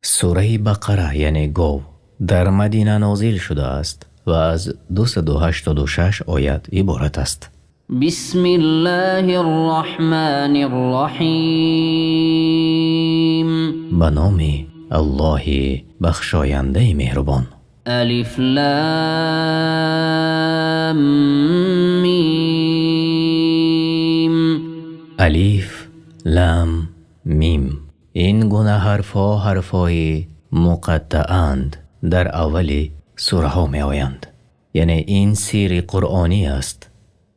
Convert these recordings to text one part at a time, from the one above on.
سوره بقره یعنی گاو در مدینه نازل شده است و از 286 آیت عبارت است. بسم الله الرحمن الرحیم. به نام الله بخشاینده مهربان. الف لام میم. الف لام میم. این گونه حرفهای مقطعاند در اول سوره ها می آیند. یعنی این سیر قرآنی است.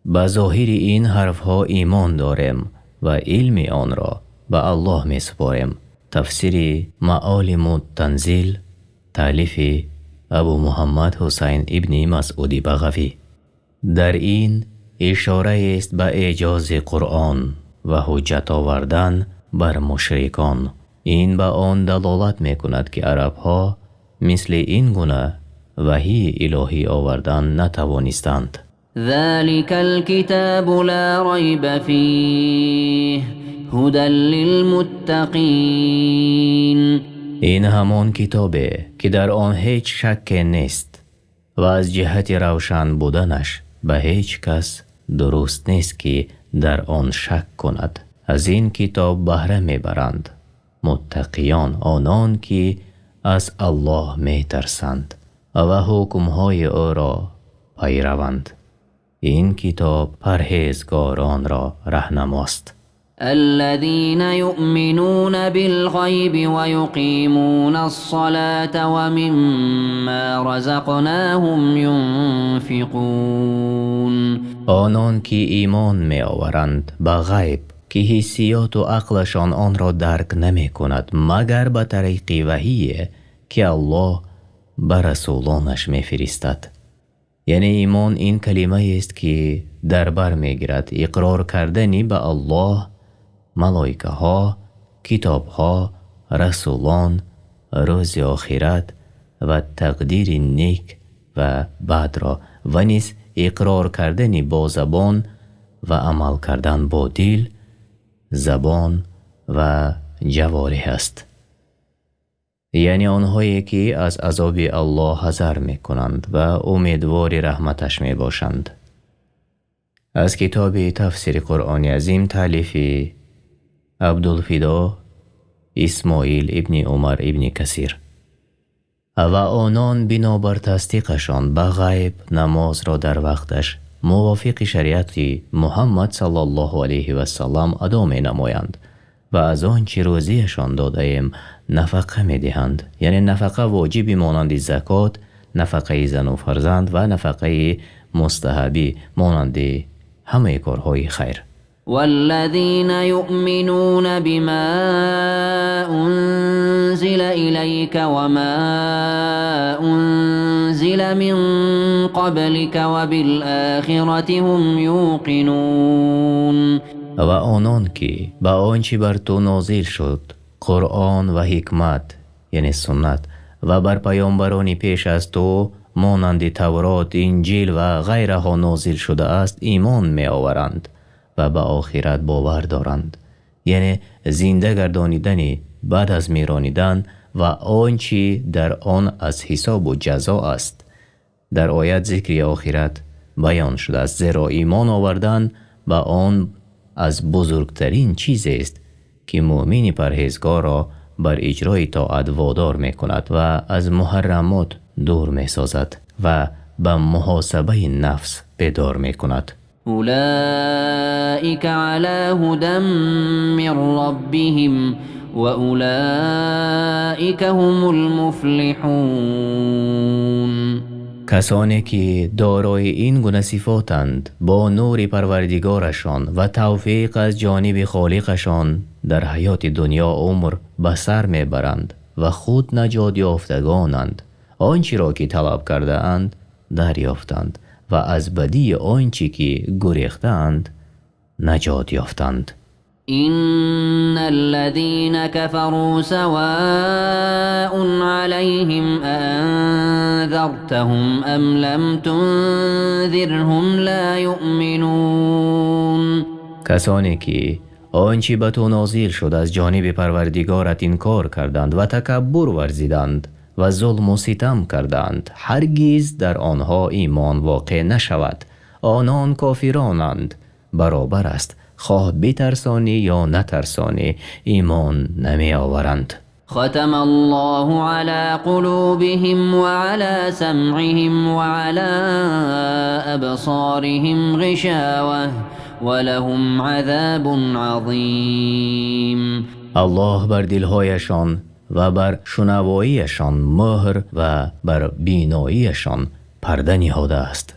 به ظاهر این حرفها ایمان داریم و علم آن را به الله می سپاریم. تفسیر معالم التنزیل تالیف ابو محمد حسین ابن مسعود بغوی. در این اشاره است به اعجاز قرآن و حجت آوردن بر مشرکان. این به آن دلالت می کند که عرب ها مثل این گونه وحی الهی آوردن نتوانستند. ذلك الكتاب لا ريب فيه هدى للمتقين. این همان کتابه که در آن هیچ شک نیست و از جهت روشن بودنش به هیچ کس درست نیست که در آن شک کند. از این کتاب بهره میبرند متقیان، آنان که از الله میترسند و حکمهای او را پیروند. این کتاب پرهیزگاران را رهنماست. الذين يؤمنون بالغيب ويقيمون الصلاة ومما رزقناهم ينفقون. آنان که ایمان می آورند به غیب که حسیات و عقلشان آن را درک نمی کند مگر به طریق وحی که الله به رسولانش می فرستد. یعنی ایمان این کلمه است که در بر می گیرد اقرار کردنی به الله، ملائکه ها، کتاب ها، رسولان، روز آخرت و تقدیر نیک و بد را و نیز اقرار کردنی با زبان و عمل کردن با دل، زبان و جوارح است. یعنی آنهایی که از عذاب الله حذر می کنند و امیدوار رحمتش می باشند. از کتاب تفسیر قرآن عظیم تالیف عبدالفدا اسماعیل ابن عمر ابن کثیر. و آنان بنابر تصدیقشان به غیب نماز را در وقتش موافق شریعت محمد صلی الله علیه و سلم ادا می نمایند و از آنچه روزیشان داده ایم نفقه می دهند. یعنی نفقه واجبی مانند زکات، نفقه زن و فرزند و نفقه مستحبی مانند همه کارهای خیر. والذين يؤمنون بما أنزل إليك وما أنزل من قبلك وبالآخرة هم يوقنون. و آنان که به آنچه بر تو نازل شد قرآن و حکمت یعنی سنت و بر پیامبرانی پیش از تو مانند تورات، انجیل و غیرها نازل شده است ایمان می آورند و به آخرت باور دارند. یعنی زنده گردانیدن بعد از میرانیدن و آنچه در آن از حساب و جزا است. در آیت ذکر آخرت بیان شده است، زیرا ایمان آوردن به آن از بزرگترین چیز است که مؤمن پرهیزگار را بر اجرای طاعت وادار می کند و از محرمات دور می سازد و به محاسبه نفس بیدار می کند. أولئك على هدى من ربهم وأولئك هم المفلحون. کسانی که دارای این گونه صفاتند با نور پروردگارشان و توفیق از جانب خالقشان در حیات دنیا عمر به سر میبرند و خود نجات یافتگانند. آنچه را که طلب کرده اند دریافتند و از بدی آنچه که گریختند نجات یافتند. إن الذين كفروا سواء عليهم أنذرتهم أم لم تنذرهم لا يؤمنون. کسانی که آنچه به تو نازل شد از جانب پروردگارت انکار کردند و تکبر ورزیدند و ظلم و ستم کردند، هرگز در آنها ایمان واقع نشود. آنان کافرانند. برابر است خواه بترسانی یا نترسانی، ایمان نمی آورند. ختم الله على قلوبهم وعلى سمعهم وعلى أبصارهم غشاوة ولهم عذاب عظیم. الله بر دلهایشان و بر شنواییشان مهر و بر بیناییشان پرده نهاده است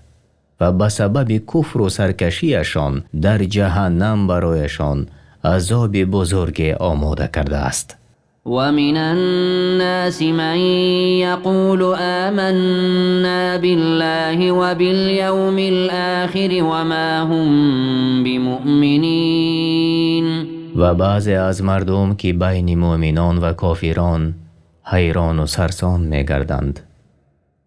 و به سبب کفر و سرکشیشان در جهنم برایشان عذاب بزرگ آماده کرده است. ومن الناس من يقول آمنا بالله وباليوم الآخر وما هم بمؤمنین. و بعضی از مردم که بین مؤمنان و کافران حیران و سرسان می گردند،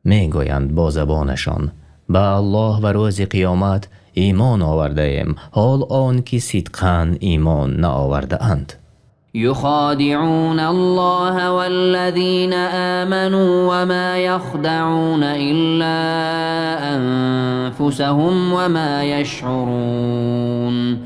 می گویند با زبانشان به الله و روز قیامت ایمان آورده ایم، حال آن که صدقاً ایمان نآورده اند. يخادعون الله والذين آمنوا وما يخدعون إلا أنفسهم وما يشعرون.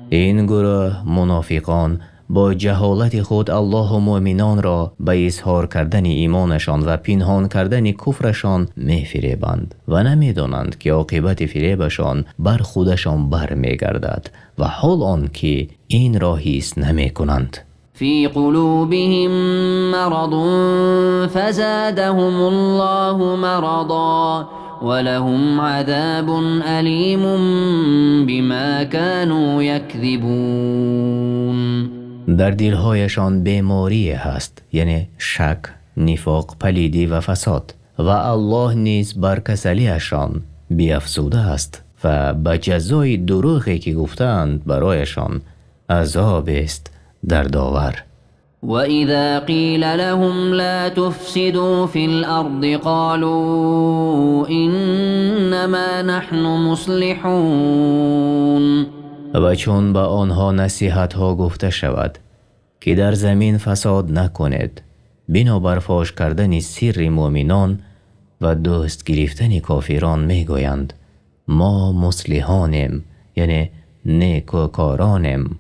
این گروه منافقان با جهالت خود الله و مؤمنان را به اظهار کردن ایمانشان و پنهان کردن کفرشان می فریبند و نمی دانند که عاقبت فریبشان بر خودشان بر می گردد و حال آن که این را حس نمی کنند. في قلوبهم مرض فزادهم الله مرضا ولهم عذاب أليم بما كانوا يكذبون. در دلهایشان بیماری هست، یعنی شک، نفاق، پلیدی و فساد، و الله نیز بر کسلیشان بیفزوده است و به جزای دروغی که گفتند برایشان عذاب است دردآور. وإذا قيل لهم لا تفسدوا في الأرض قالوا إنما نحن مصلحون. و چون به آنها نصیحت ها گفته شود که در زمین فساد نکنید، بنابر فاش کردن سر مؤمنان و دوست گرفتن کافران می گویند ما مصلحانیم، یعنی نیکوکارانیم.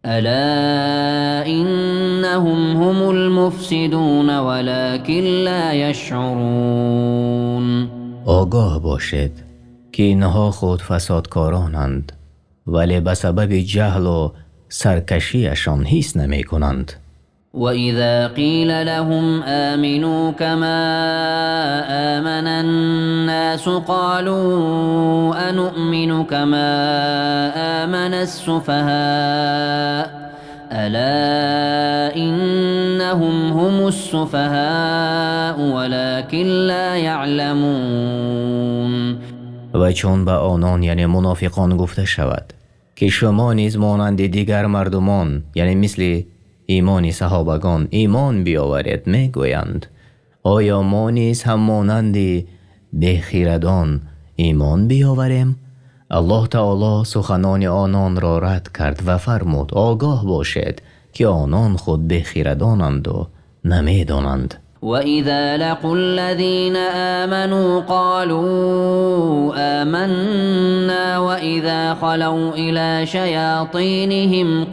الا انهم هم المفسدون ولكن لا يشعرون. آگاه باشید که اینها خود فسادکارانند ولی به سبب جهل و سرکشیشان حس نمی کنند. وإذا قيل لهم آمنوا كما آمن الناس قالوا أنؤمن كما آمن السفهاء ألا إنهم هم السفهاء ولكن لا يعلمون. و چون به آنان یعنی منافقان گفته شود که شما نیز مانند دیگر مردمان یعنی مثل ایمان صحابگان ایمان بیاورید، می گویند آیا ما نیز هم مانند بیخیردان ایمان بیاوریم؟ الله تعالی سخنان آنان را رد کرد و فرمود آگاه باشید که آنان خود بیخیردانند و نمی دانند. وإذا لقوا الذين آمنوا قالوا آمنا وإذا خلوا إلى شياطينهم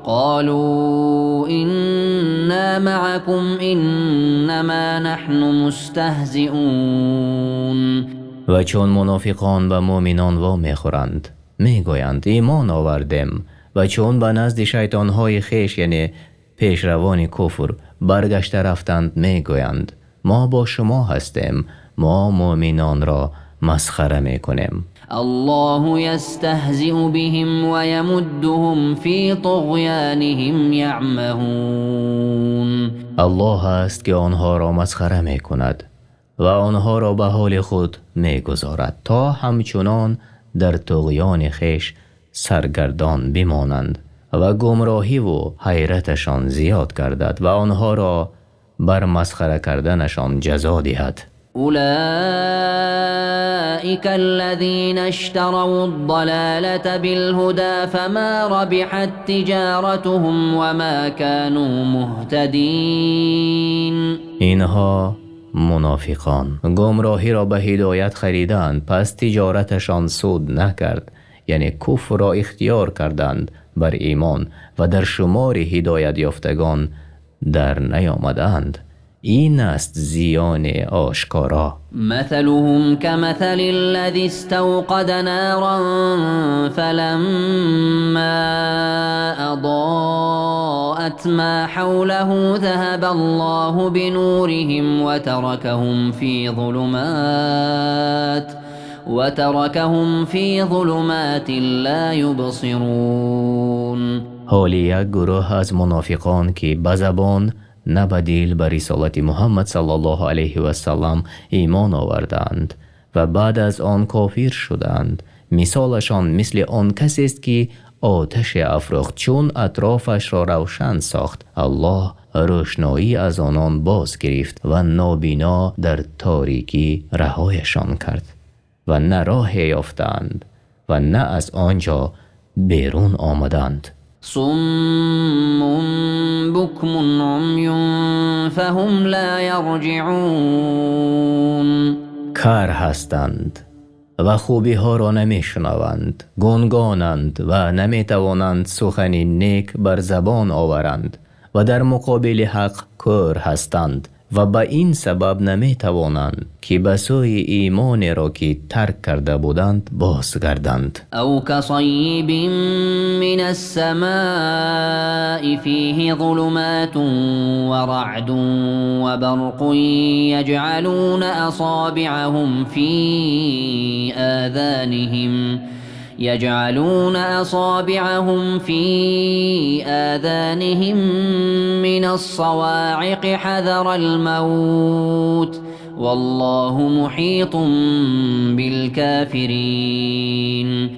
قالوا إنا معكم إنما نحن مستهزئون. و چون منافقان و مؤمنان وامی خورند می گویند ایمان آوردیم و چون به نزد شیطانهای خیش یعنی پیشروان کفر برگشته رفتند می گویند ما با شما هستیم، ما مؤمنان را مسخره می کنیم. الله يستهزئ بهم ويمدهم في طغيانهم يعمهون. الله است که آنها را مسخره می کند و آنها را به حال خود می گذارد تا همچنان در طغیان خیش سرگردان بمانند و گمراهی و حیرتشان زیاد گردد و آنها را بر مسخره کردنشان جزا دهد. أولئك الذين اشتروا الضلالة بالهدى فما ربحت تجارتهم وما كانوا مهتدين. اینها منافقان گمراهی را به هدایت خریدند، پس تجارتشان سود نکرد، یعنی کفر را اختیار کردند بر ایمان و در شمار هدایت یافتگان در نیامدند. این است زیان آشکارا. مثلهم كمثل الذي استوقد نارا فلما أضاءت ما حوله ذهب الله بنورهم وتركهم في ظلمات لا يبصرون. حالی یک گروه از منافقان که به زبان نه به دل به رسالت محمد صلی الله علیه و سلم ایمان آوردند و بعد از آن کافر شدند، مثالشان مثل آن کسی است که آتش افروخت، چون اطرافش را روشن ساخت الله روشنایی از آنان باز گرفت و نابینا در تاریکی رهایشان کرد و نه راه یافتند و نه از آنجا بیرون آمدند. صم بكم عمي فهم لا يرجعون. کر هستند و خوبی ها را نمی شنوند، گنگانند و نمی توانند سخنی نیک بر زبان آورند و در مقابل حق کور هستند و به این سبب نمی توانند که به سوی ایمان را که ترک کرده بودند بازگردند. او كصيب من السماء فيه ظلمات ورعد وبرق يجعلون أصابعهم في آذانهم من الصواعق حذر الموت والله محيط بالكافرين.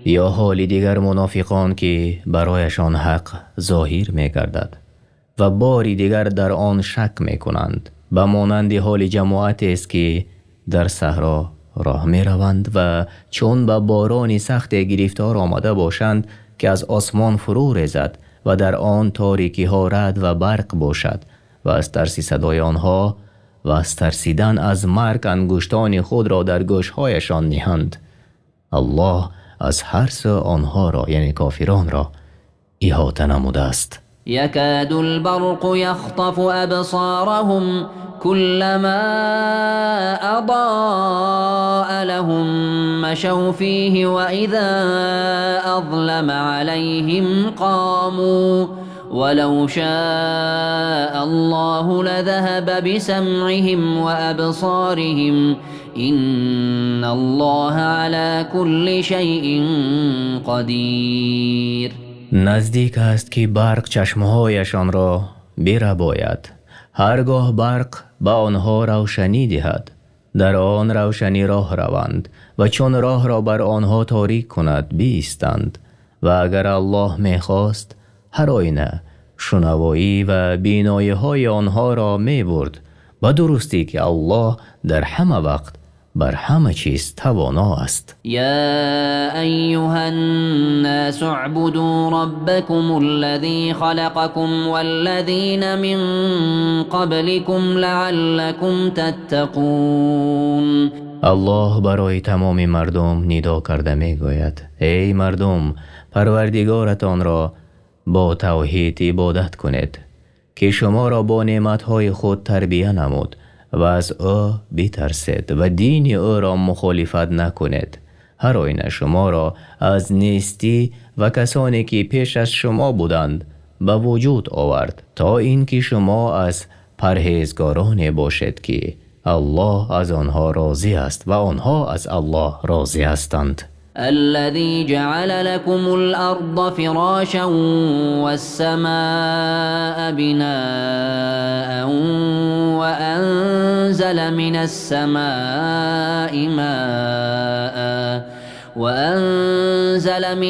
یا حال دیگر منافقان که برایشان حق ظاهر می گردد و باری دیگر در آن شک می کنند، به مانند حال جماعت است که در صحرا راه می روند و چون به باران سخت گرفتار آمده باشند که از آسمان فرو ریزد و در آن تاریکی ها رعد و برق باشد و از ترس صدای آنها و از ترسیدن از مرگ انگشتان خود را در گوشهایشان نهند، الله از هر سو آنها را یعنی کافران را احاطه نموده است. يكاد البرق يخطف أبصارهم كلما أضاء لهم مشوا فيه وإذا أظلم عليهم قاموا ولو شاء الله لذهب بسمعهم وأبصارهم إن الله على كل شيء قدير. نزدیک است که برق چشمهایشان را برباید، هرگاه برق به آنها روشنی دهد در آن روشنی راه روند و چون راه را بر آنها تاریک کند بیستند و اگر الله میخواست هر آینه شنوایی و بینایی های آنها را می برد، به درستی که الله در همه وقت بر همه چیز توانا است. یا ایها الناس اعبدوا ربکم الذی خلقکم والذین من قبلکم لعلکم تتقون. الله برای تمام مردم ندا کرده می گوید ای مردم، پروردگارتان را با توحید عبادت کنید که شما را با نعمتهای خود تربیه نمود و از او بترسید و دین او را مخالفت نکنید. هر آینه شما را از نیستی و کسانی که پیش از شما بودند به وجود آورد تا اینکه شما از پرهیزگاران باشید که الله از آنها راضی است و آنها از الله راضی هستند. الذي جعل لكم الأرض فراشا والسماء بناء وأنزل من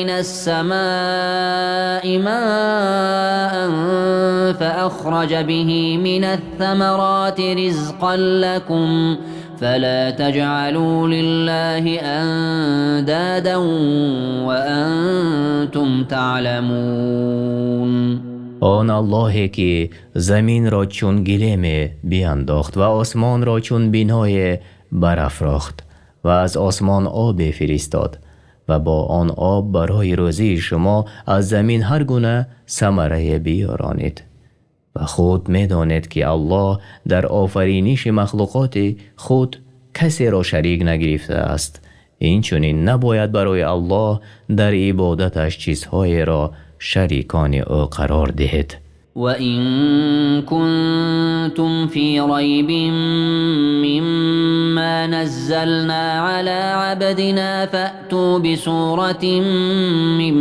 السماء ماء فأخرج به من الثمرات رزقا لكم فلا تجعلوا لله اندادا وانتم تعلمون. آن اللهی که زمین را چون گلیم بیانداخت و آسمان را چون بینای برافراخت و از آسمان آب فرستاد و با آن آب برای روزی شما از زمین هر گونه ثمره بیارانید و خود می‌دانید که الله در آفرینش مخلوقات خود کسی را شریک نگرفته است. این چنین نباید برای الله در عبادتش چیزهای را شریکان او قرار دهید. وَإِن كُنتُمْ فِي رَيْبٍ مِّمَّا نَزَّلْنَا عَلَىٰ عَبْدِنَا فَأْتُوا بِسُورَةٍ مِّن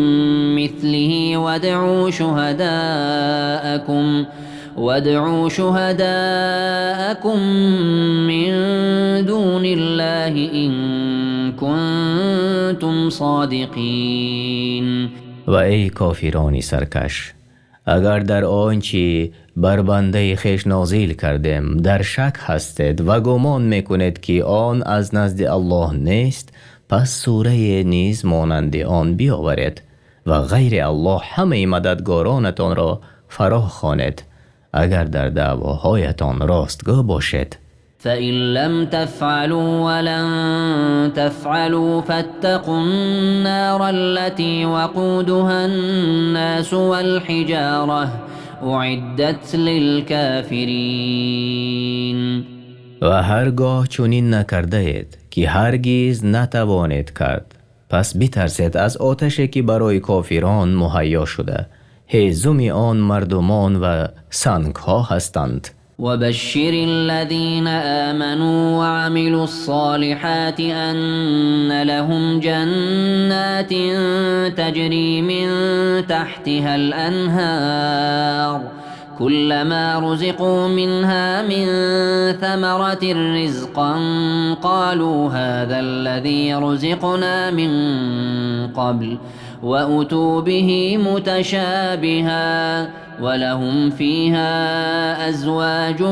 مِّثْلِهِ وَادْعُوا شُهَدَاءَكُم مِّن دُونِ اللَّهِ إِن كُنتُمْ صَادِقِينَ. و ای کافرانی سرکش، اگر در آنچه بر بنده خویش نازل کردیم در شک هستید و گمان میکنید که آن از نزد الله نیست، پس سوره نیز مانند آن بیاورید و غیر الله همه مددگارانتان را فرا خوانید اگر در دعواهایتان راستگو باشید. فَإِن لَّمْ تَفْعَلُوا وَلَن تَفْعَلُوا فَاتَّقُوا النَّارَ الَّتِي وَقُودُهَا النَّاسُ وَالْحِجَارَةُ أُعِدَّتْ لِلْكَافِرِينَ. و هرگاه چنین نکرده اید که هرگز نتوانید کرد، پس بترسید از آتشی که برای کافران مهیا شده. هیزم آن مردمان و سنگ‌ها هستند. وبشر الذين آمنوا وعملوا الصالحات أن لهم جنات تجري من تحتها الأنهار كلما رزقوا منها من ثمرة رزقا قالوا هذا الذي رزقنا من قبل وأتوا به متشابها ولهم فيها أزواج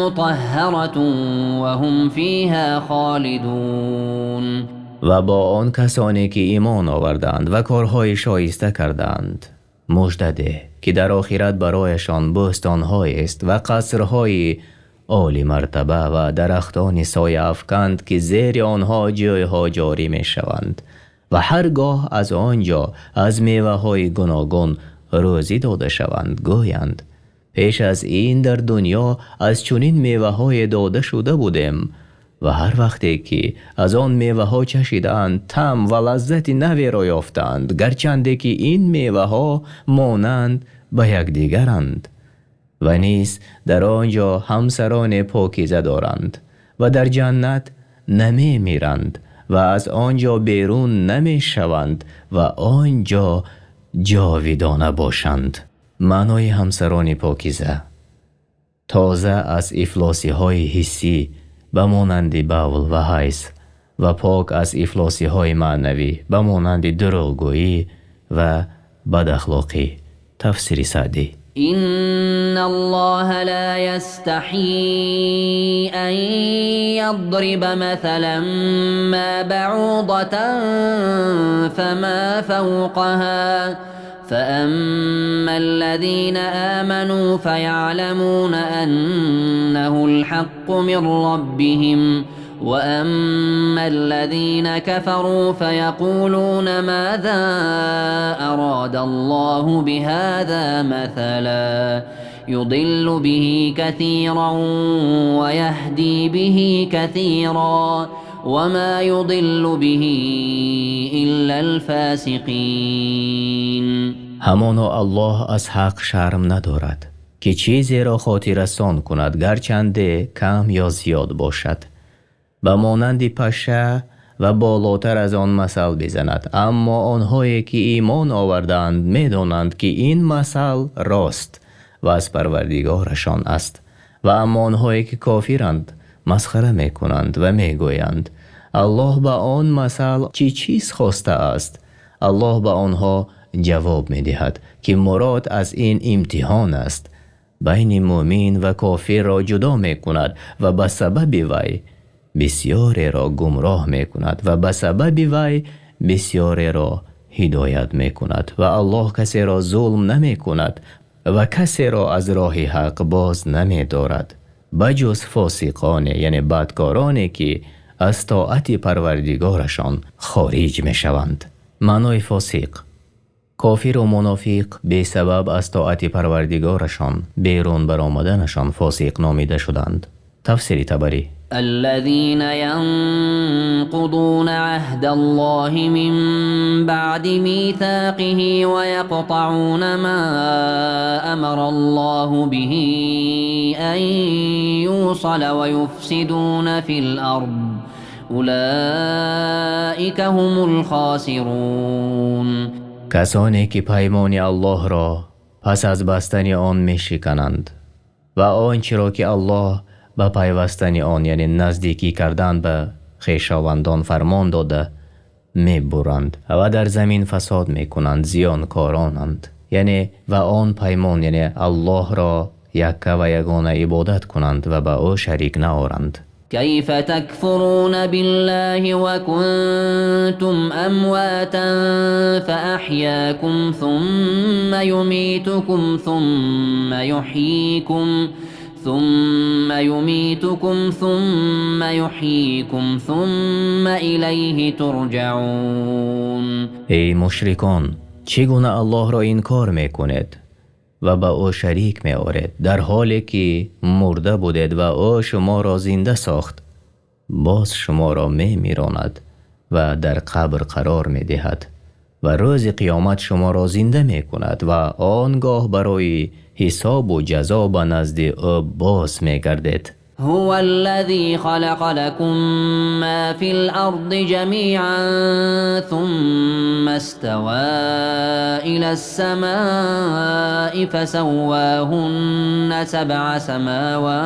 مطهرة وهم فيها خالدون. و با آن کسانی که ایمان آوردند و کارهای شایسته کردند مژده ده که در آخرت برایشان بستان‌هایی است و قصرهای عالی مرتبه و درختان سایه افکند که زیر آنها جایها جاری می شوند و هرگاه از آنجا از میوه‌های گوناگون روزی داده شوند گویند پیش از این در دنیا از چنین میوه‌های داده شده بودیم و هر وقتی که از آن میوه‌ها چشیدند طعم و لذت نوی را یافتند، گرچند که این میوه‌ها مانند به یکدیگرند. و نیز در آنجا همسران پاکیزه دارند و در جنت نمی میرند و از آنجا بیرون نمی شوند و آنجا جاویدانه باشند. معنای همسران پاکیزه تازه از افلاسی های حسی به مانند بول و حیض و پاک از افلاسی های معنوی به مانند دروغگویی و بداخلاقی. تفسیر سعدی. إن الله لا يستحيي أن يضرب مثلا ما بعوضة فما فوقها فأما الذين آمنوا فيعلمون أنه الحق من ربهم وأما الذين كفروا فيقولون ماذا أراد الله بهذا مثلا يضل به كثيرا ويهدي به كثيرا وما يضل به إلا الفاسقين. همانا الله از حق شرم ندارد که چیزی را خاطررسان کند گرچند کم یا زیاد باشد. به مانند پشه و بالاتر از آن مثل بزند، اما آنهایی که ایمان آوردند می‌دانند که این مثل راست و از پروردگارشان است. و اما آنهایی که کافرند مسخره می‌کنند و می‌گویند الله به آن مثل چیز خواسته است. الله به آنها جواب می‌دهد که مراد از این امتحان است، بین مؤمن و کافر را جدا می‌کند و به سبب وی بسیاری را گمراه می کند و به سبب وی بسیاری را هدایت می کند و الله کسی را ظلم نمی کند و کسی را از راه حق باز نمی دارد بجز فاسقان یعنی بدکارانی که از طاعت پروردگارشان خارج می شوند. معنای فاسق: کافر و منافق به سبب از طاعت پروردگارشان بیرون برآمدنشان فاسق نامیده شدند. تفسیر طبری: الذين ينقضون عهد الله من بعد ميثاقه ويقطعون ما أمر الله به أن يوصل ويفسدون في الأرض أولئك هم الخاسرون. کسانی که پیمان الله را پس از بستن آن می شکنند و آنچه را که الله به پیوستن آن یعنی نزدیکی کردن به خویشاوندان فرمان داده می برند و در زمین فساد می کنند، زیانکارانند. یعنی و آن پیمان یعنی الله را یکه و یگانه عبادت کنند و به او شریک نآورند. كيف تكفرون بالله وكنتم أمواتا فأحياكم ثم يميتكم ثم يحييكم ثم إليه ترجعون. ای مشرکان، چگونه الله را انکار میکنید و به او شریک می آورید در حالی که مرده بودید و او شما را زنده ساخت، باز شما را می میراند و در قبر قرار می دهد و روز قیامت شما را زنده می کند و آنگاه برای حساب و جزا به نزد او باز می گردید. هو الذي خلق لكم ما في الأرض جميعا ثم استوى إلى السماء فسواهن 7 سماوات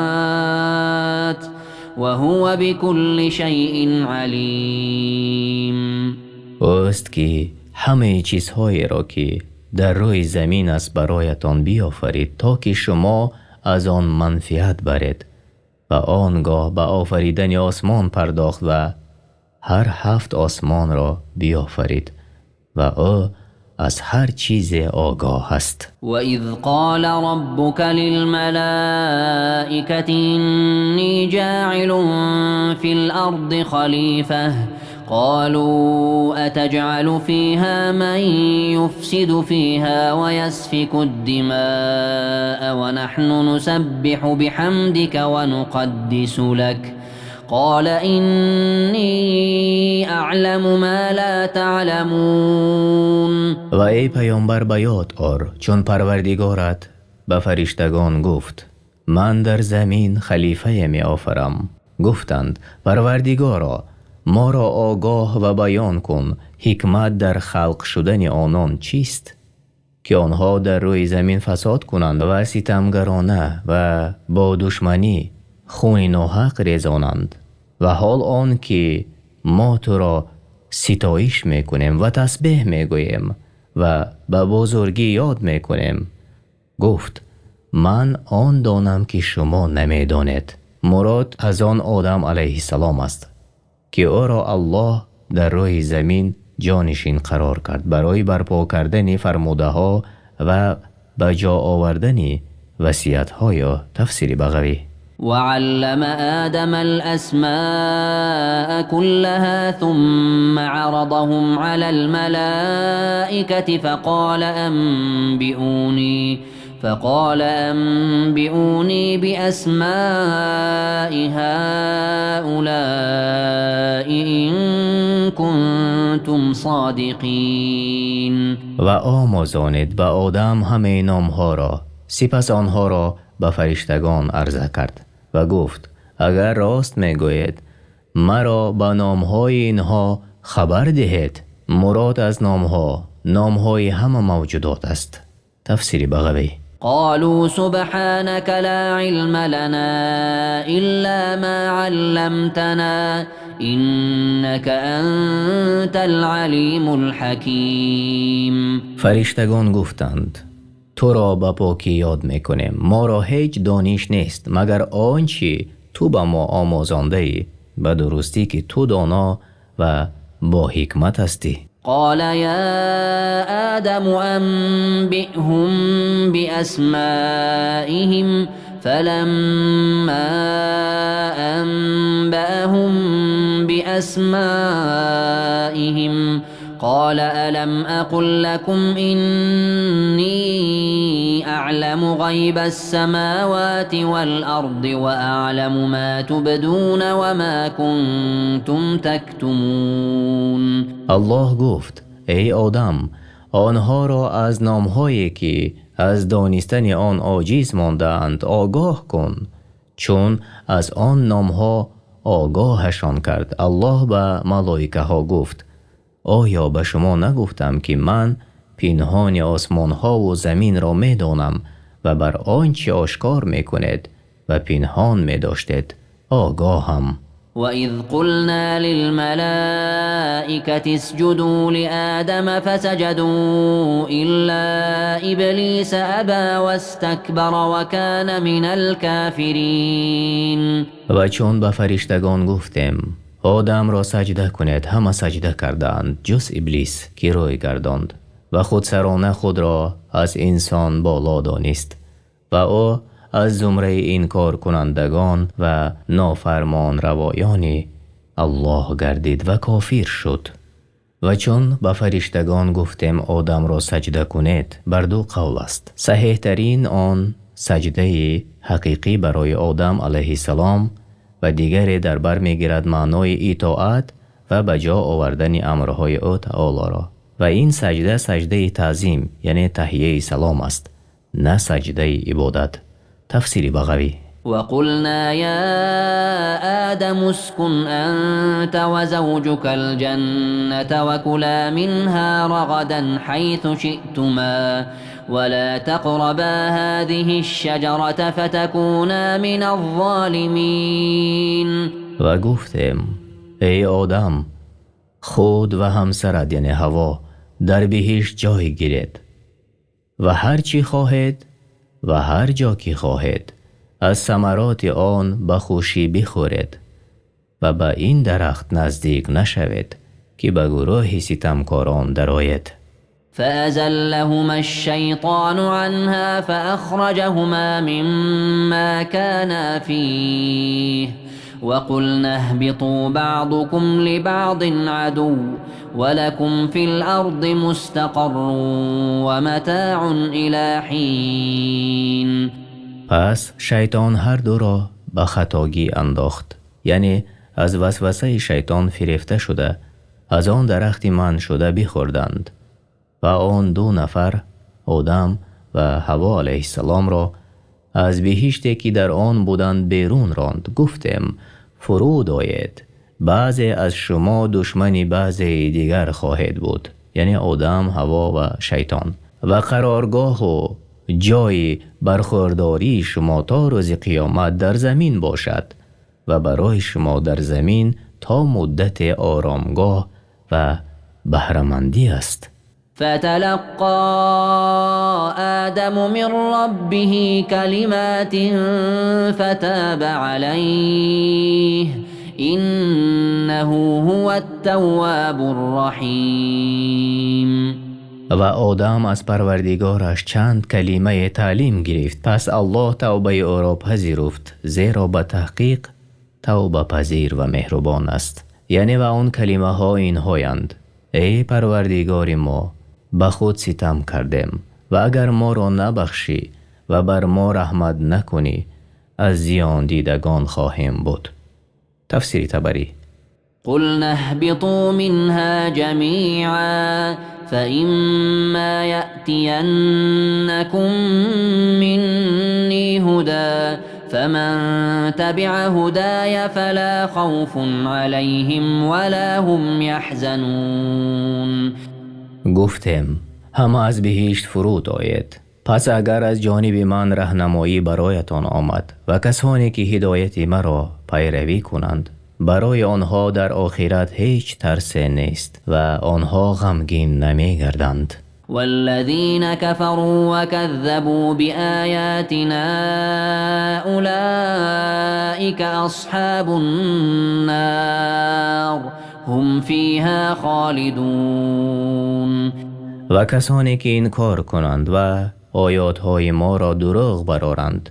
وهو بكل شيء عليم. اوست که همه چیزهایی را که در روی زمین است برایتان بیافرید تا که شما از آن منفعت برید و آنگاه به آفریدن آسمان پرداخت و هر 7 آسمان را بیافرید و او از هر چیز آگاه است. و اذ قال ربك للملائكة إني جاعل في الأرض خليفة قالوا أتجعل فيها من يفسد فيها ويسفك الدماء ونحن نسبح بحمدك ونقدس لك قال إني أعلم ما لا تعلمون. و ای پیامبر به یاد آر چون پروردگارت به فرشتگان گفت من در زمین خلیفه می آفرم. گفتند پروردگارا ما را آگاه و بیان کن حکمت در خلق شدن آنان چیست که آنها در روی زمین فساد کنند و ستمگرانه و با دشمنی خون ناحق ریزانند و حال آن که ما تو را ستایش میکنیم و تسبیح میگوییم و به بزرگی یاد میکنیم. گفت من آن دانم که شما نمیدانید. مراد از آن آدم علیه السلام است که او را الله در روی زمین جانشین قرار کرد برای برپا کردن فرموده ها و به جا آوردن وصیت های. تفسیر بغوی: وعلم آدم الأسماء كلها ثم عرضهم على الملائكة فقال أنبئوني بأسماء هؤلاء إن كنتم صادقين. و آموزانید به آدم همه نامها را، سپس آنها را به فرشتگان عرضه کرد و گفت اگر راست میگویید مرا به نامهای اینها خبر دهید. مراد از نامهای همه موجودات است. تفسیر بغوی: قالوا سبحانك لا علم لنا إلا ما علمتنا إنك أنت العليم الحكيم. فرشتگان گفتند تو را به پاکی یاد میکنیم، ما را هیچ دانش نیست مگر آنچه تو به ما آموزانده ای به درستی که تو دانا و با حکمت هستی. قال يا آدم أنبئهم بأسمائهم فلما أنبأهم بأسمائهم قال ألم أقل لكم إني أعلم غيب السماوات والأرض وأعلم ما تبدون وما كنتم تكتمون. الله گفت ای آدم آنها را از نامهایی که از دانستن آن عاجز ماندند آگاه کن، چون از آن نامها آگاهشان کرد. الله به ملائکه ها گفت آیا به شما نگفتم که من پنهان آسمان ها و زمین را می دانم و بر آنچه آشکار می کنید و پنهان می داشتید آگاهم. وَإِذْ قُلْنَا لِلْمَلَائِكَةِ اسْجُدُوا لِآدَمَ فَسَجَدُوا إِلَّا إِبْلِيسَ أَبَى وَاسْتَكْبَرَ وَكَانَ مِنَ الْكَافِرِينَ. و چون به فرشتگان گفتیم آدم را سجده کنید، همه سجده کردند جز ابلیس که روی گرداند و خودسرانه خود را از انسان بالا دانست و او از زمره انکار کنندگان و نافرمان روایان الله گردید و کافر شد. و چون به فرشتگان گفتیم آدم را سجده کنید، بر دو قول است. صحیح ترین آن سجده حقیقی برای آدم علیه السلام و دیگری در بر میگیرد معنای اطاعت و به جا آوردن امرهای او تعالی را. و این سجده سجده تعظیم یعنی تحیه سلام است، نه سجده عبادت. تفسیر بغوی. وقلنا يا آدم اسكن أنت وزوجك الجنة وكلا منها رغدا حيث شئتما ولا تقربا هذه الشجرة فتكونا من الظالمين. و گفتیم ای آدم خود و همسرت یعنی حوا در بهشت جای گیرید و هر چی خواهید و هر جا که خواهید از ثمرات آن به خوشی بخورید و به این درخت نزدیک نشوید که به گروه ستمکاران درآید. فأزلهما الشيطان عنها فأخرجهما مما كانا فيه وقلنا اهبطوا بعضكم لبعض عدو ولكم في الأرض مستقر ومتاع إلى حين. پس شیطان هر دو را به خطاگی انداخت، یعنی از وسوسه شیطان فریفته شده از آن درخت من شده بخوردند و آن دو نفر آدم و حوا علیه السلام را از بهشتی که در آن بودند بیرون راند. گفتیم فرود آید، بعضی از شما دشمنی بعضی دیگر خواهد بود، یعنی آدم، حوا و شیطان، و قرارگاه و جای برخورداری شما تا روز قیامت در زمین باشد و برای شما در زمین تا مدت آرامگاه و بهره‌مندی است. فتلقى آدم من ربه كلمات فتاب عليه إنه هو التواب الرحیم. و آدم از پروردگارش چند کلمه تعلیم گرفت، پس الله توبه او را پذیرفت، زیرا به تحقیق توبه پذیر و مهربان است. یعنی و آن کلمه ها این هایند: ای پروردگار ما، به خود ستم کردیم و اگر ما را نبخشی و بر ما رحمت نکنی از زیان دیدگان خواهیم بود. تفسیر طبری. قلنا اهبطوا منها جميعا فإما يأتينكم مني هدى فمن تبع هداي فلا خوف عليهم ولا هم يحزنون. گفتیم همه از بهشت فرود آید، پس اگر از جانب من راهنمایی برایتان آمد و کسانی که هدایت مرا پیروی کنند، برای آنها در آخرت هیچ ترس نیست و آنها غمگین نمی گردند. والذين كفروا وكذبوا بآياتنا أولئك أولئك أصحاب النار هم فيها خالدون. و کسانی که انکار کنند و آیاتهای ما را دروغ برآورند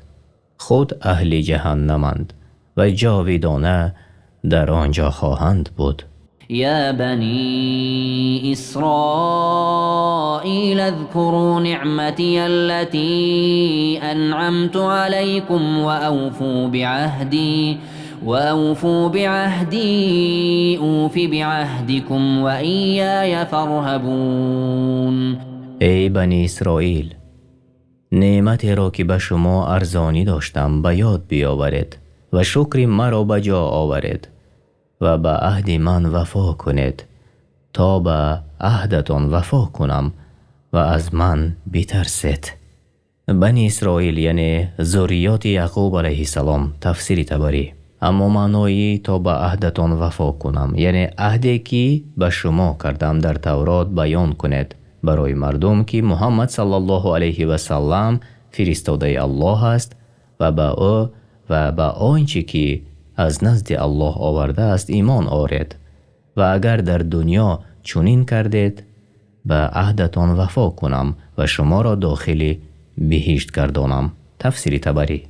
خود اهل جهنمند و جاویدانه در آنجا خواهند بود. يا بني إسرائيل اذكروا نعمتي التي أنعمت عليكم وأوفوا بعهدي أوف بعهدكم وإياي فارهبون. ای بنی اسرائیل، نعمتی را که به شما ارزانی داشتم به یاد بیاورید و شکر مرا به جا آورید و به عهد من وفا کنید تا به عهدتان وفا کنم و از من بترسید. بنی اسرائیل یعنی ذریات یعقوب علیه السلام، تفسیر طبری. اما معنایی تا به عهدتان وفا کنم یعنی عهدی که به شما کردم در تورات بیان کنید برای مردم که محمد صلی الله علیه و سلم فرستاده الله است و به او و به آنچه که از نزد الله آورده است ایمان آورید و اگر در دنیا چنین کردید به عهدتان وفا کنم و شما را داخل بهشت گردانم. تفسیر طبری.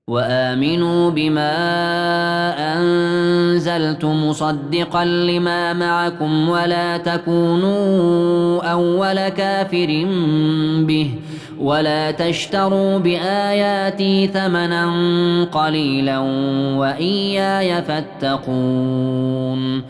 وآمنوا بما أنزلت مصدقا لما معكم ولا تكونوا أول كافر به ولا تشتروا بآياتي ثمنا قليلا وإياي فاتقون.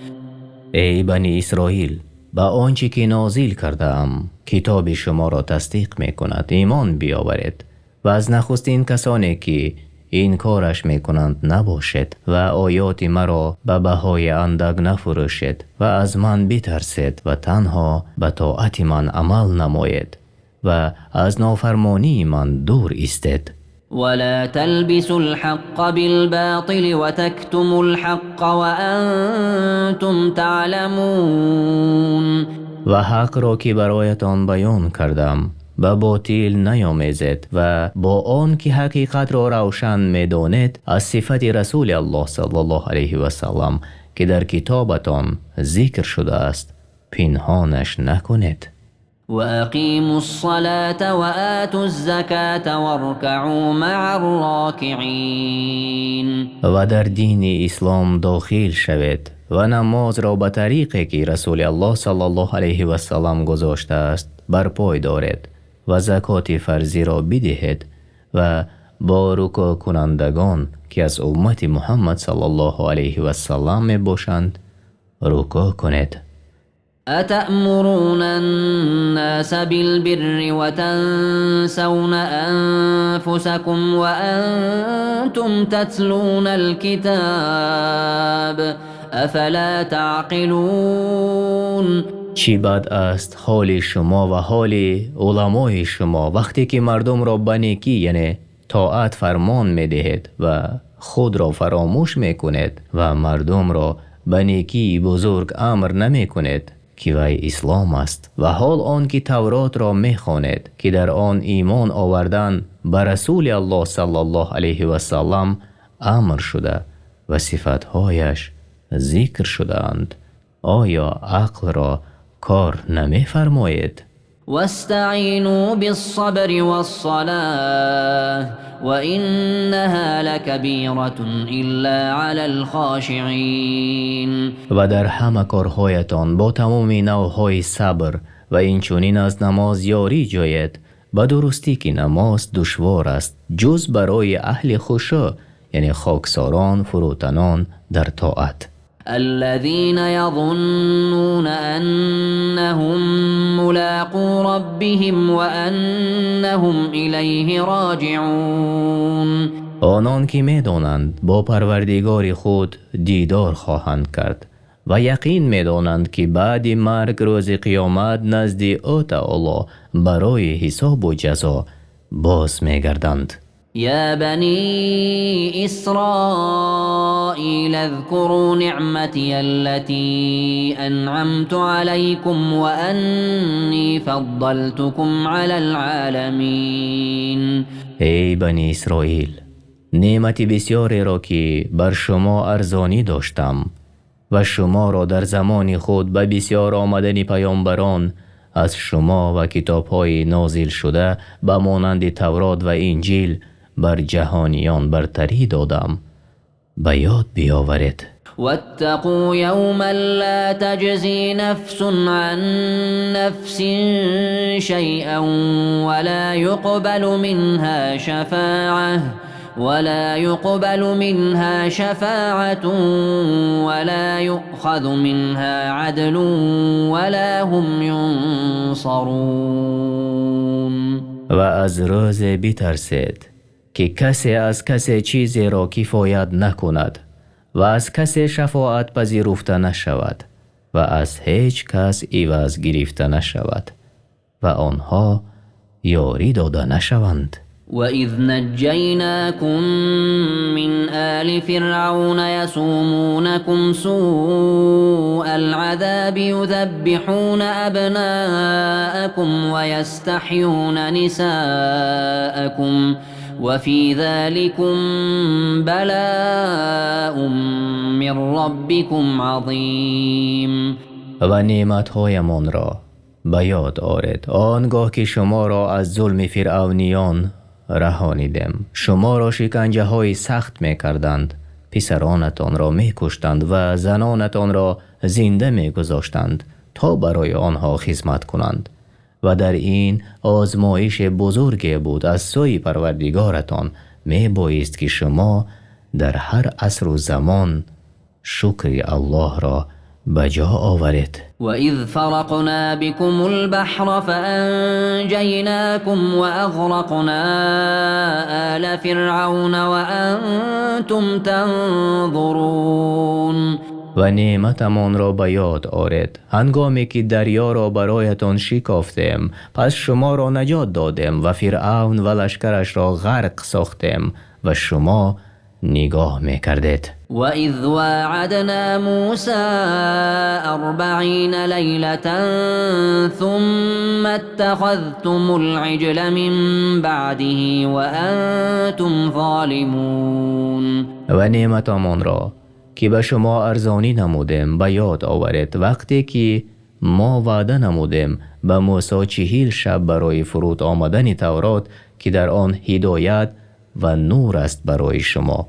ای بنی اسرائیل، با آنچه که نازل کرده ام کتاب شما را تصدیق می کند ایمان بیاورید و از نخستین کسانی که این کارش می کنند نباشد و آیات مرا به بهای اندک نفروشید و از من بترسید و تنها به طاعت من عمل نمایید و از نافرمانی من دور ایستید. ولا تلبسوا الحق بالباطل وتكتموا الحق وأنتم تعلمون. و حق را که برایتان بیان کردم به باطل نیامیزید و با آن که حقیقت را روشن می‌دانید از صفت رسول الله صلی الله علیه و سلم که در کتابتان ذکر شده است پنهانش نکنید. وأقيموا الصلاة وآتوا الزكاة واركعوا مع الراكعين. و در دین اسلام داخل شوید و نماز را به طریقی که رسول الله صلی الله علیه و سلم گذاشته است برپای دارید و زکات فرضی را بدهید و با رکوع کنندگان که از امت محمد صلی الله علیه و سلم می باشند رکوع کنید. أتأمرون الناس بالبر وتنسون أنفسكم وأنتم تتلون الكتاب أفلا تعقلون. چی بد است حال شما و حال علمای شما وقتی که مردم را به نیکی یعنی طاعت فرمان می دهید و خود را فراموش می کنید و مردم را به نیکی بزرگ امر نمی کنید که وی اسلام است و حال آن که تورات را می خوانید که در آن ایمان آوردن به رسول الله صلی الله علیه و سلم امر شده و صفتهایش ذکر شدند. آیا عقل را کار نمی فرمایید؟ واستعینوا بالصبر والصلاة وإنها لكبيرة إلا على الخاشعين. و در همه کارهایتان با تمام نوعهای صبر و این چنین از نماز یاری جوید به درستی که نماز دشوار است جز برای اهل خشوع یعنی خاکساران فروتنان در طاعت. الذين يظنون أنهم ملاقو ربهم وأنهم إليه راجعون. آنان که می‌دانند با پروردگار خود دیدار خواهند کرد و یقین می‌دانند که بعد مرگ روز قیامت نزد او تعالی برای حساب و جزا باز می‌گردند. يا بني إسرائيل اذكروا نعمتي التي أنعمت عليكم وأني فضلتكم على العالمين. ای بنی اسرائیل، نعمت بسیاری را که بر شما ارزانی داشتم و شما را در زمان خود به بسیار آمدن پیامبران از شما و کتاب‌های نازل شده به مانند تورات و انجیل بر جهانیان برتری دادم. به یاد بیاورید. واتقوا يوما لا تجزي نفس عن نفس شيئا ولا يقبل منها شفاعة ولا يؤخذ منها عدل ولا هم ينصرون. و از روز بترسید که کسی از کسی چیزی را کفایت نکند و از کسی شفاعت پذیرفته نشود و از هیچ کس عوض گرفته نشود و آنها یاری داده نشوند. وَإِذْ نَجَّيْنَاكُمْ مِنْ آلِ فِرْعَوْنَ يَسُومُونَكُمْ سُوءَ الْعَذَابِ يُذَبِّحُونَ أَبْنَاءَكُمْ وَيَسْتَحْيُونَ نِسَاءَكُمْ وَفِي ذَلِكُمْ بَلَاءٌ مِّن رَّبِّكُمْ عَظِيمٌ. و نعمت‌هایمان را به یاد آرید آنگاه که شما را از ظلم فرعونیان رهانیدم. شما را شکنجه های سخت می کردند، پسرانتان را می کشتند و زنانتان را زنده می گذاشتند تا برای آنها خدمت کنند و در این آزمایش بزرگی بود از سوی پروردگارتان. می بایست که شما در هر عصر و زمان شکر الله را بجا آورید. وَإِذْ فَرَقْنَا بِكُمُ الْبَحْرَ فَأَنْجَيْنَاكُمْ وَأَغْرَقْنَا آلَ فِرْعَوْنَ وَأَنْتُمْ تَنْظُرُونَ. و نعمتمان را به یاد آرید هنگامی که دریا را برایتان شکافتیم، پس شما را نجات دادیم و فرعون و لشکرش را غرق ساختیم و شما نگاه میکردید. وَإِذْ وَاعَدْنَا مُوسَى 40 لَيْلَةً ثُمَّ اتَّخَذْتُمُ الْعِجْلَ مِنْ بَعْدِهِ وَأَنْتُمْ ظَالِمُونَ. و نعمتمان را که به شما ارزانی نمودیم به یاد آورید وقتی که ما وعده نمودیم به موسی 40 شب برای فرود آمدن تورات که در آن هدایت و نور است برای شما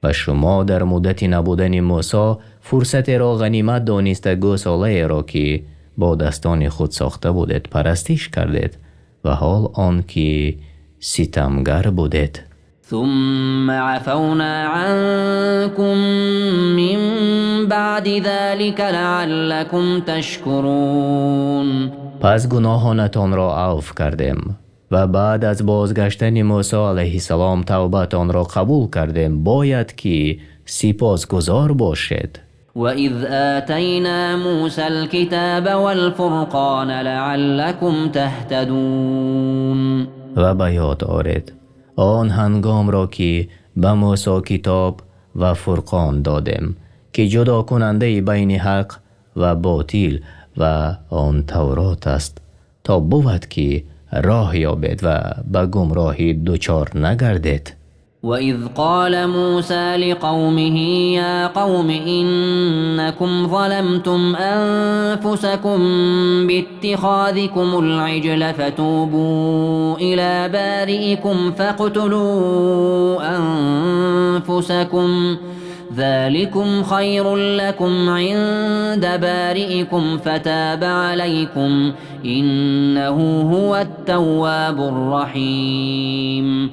و شما در مدت نبودن موسی فرصت را غنیمت دانسته گوساله را که با دستان خود ساخته بودید پرستش کردید و حال آن که ستمگر بودید. ثم عفونا عنكم من بعد ذلك لعلكم تشكرون. پس گناهانتان را عفو کردیم و بعد از بازگشتن موسی علیه السلام توبتان را قبول کردیم باید که سپاسگزار باشید. وَإِذْ آتَيْنَا مُوسَى الْكِتَابَ وَالْفُرْقَانَ لَعَلَّكُمْ تَهْتَدُونَ. و به یاد آرید آن هنگام را که به موسی کتاب و فرقان دادیم که جدا کننده بین حق و باطل و آن تورات است تا بود که راه یابید و به گمراهی دچار نگردید. وَإِذْ قَالَ مُوسَى لِقَوْمِهِ يَا قَوْمِ إِنَّكُمْ ظَلَمْتُمْ أَنفُسَكُمْ بِاتِّخَاذِكُمُ الْعِجْلَ فَتُوبُوا إِلَى بَارِئِكُمْ فَاقْتُلُوا أَنفُسَكُمْ ذَلِكُمْ خَيْرٌ لَكُمْ عِندَ بَارِئِكُمْ فَتَابَ عَلَيْكُمْ إِنَّهُ هُوَ التَّوَّابُ الرَّحِيمُ.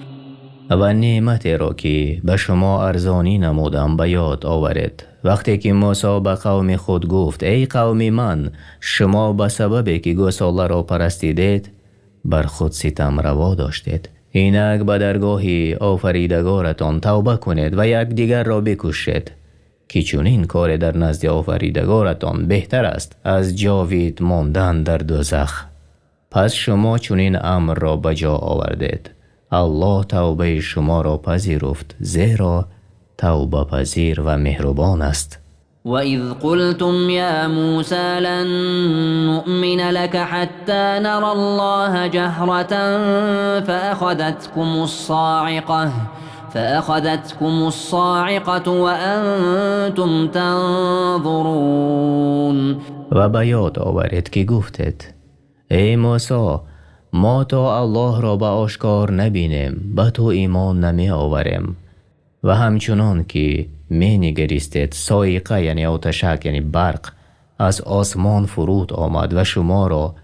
و نعمت را که به شما ارزانی نمودم به یاد آورید وقتی که موسی به قوم خود گفت ای قوم من، شما به سببی که گوساله را پرستیدید بر خود ستم روا داشتید. اینک به درگاه آفریدگارتان توبه کنید و یکدیگر را بکشید که چون این کار در نزد آفریدگارتان بهتر است از جاوید ماندن در دوزخ. پس شما چون این امر را به جا آوردید الله توبه شما را پذیرفت زیرا توبه پذیر و مهربان است. وَإِذْ قُلْتُمْ يَا مُوسَى لَن نُّؤْمِنَ لَكَ حَتَّى نَرَى اللَّهَ جَهْرَةً فأخذتكم الصاعقة وأنتم تنظرون. و به یاد آورید که گفتید ای موسی ما تا الله را به آشکار نبینیم به تو ایمان نمی آوریم. و همچنان که می نگریستید صاعقه یعنی آتشک یعنی برق از آسمان فرود آمد و شما را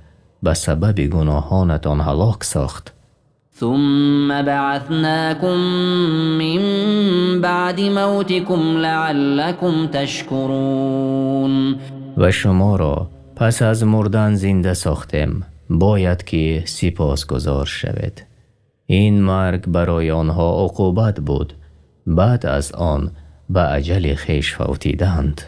به سبب گناهانتان هلاک ساخت. ثم بعثناكم من بعد موتكم لعلكم تشكرون. و شما را پس از مردن زنده ساختیم باید که سپاسگزار شوید. این مرگ برای آنها عقوبت بود بعد از آن به اجل خویش فوتیدند.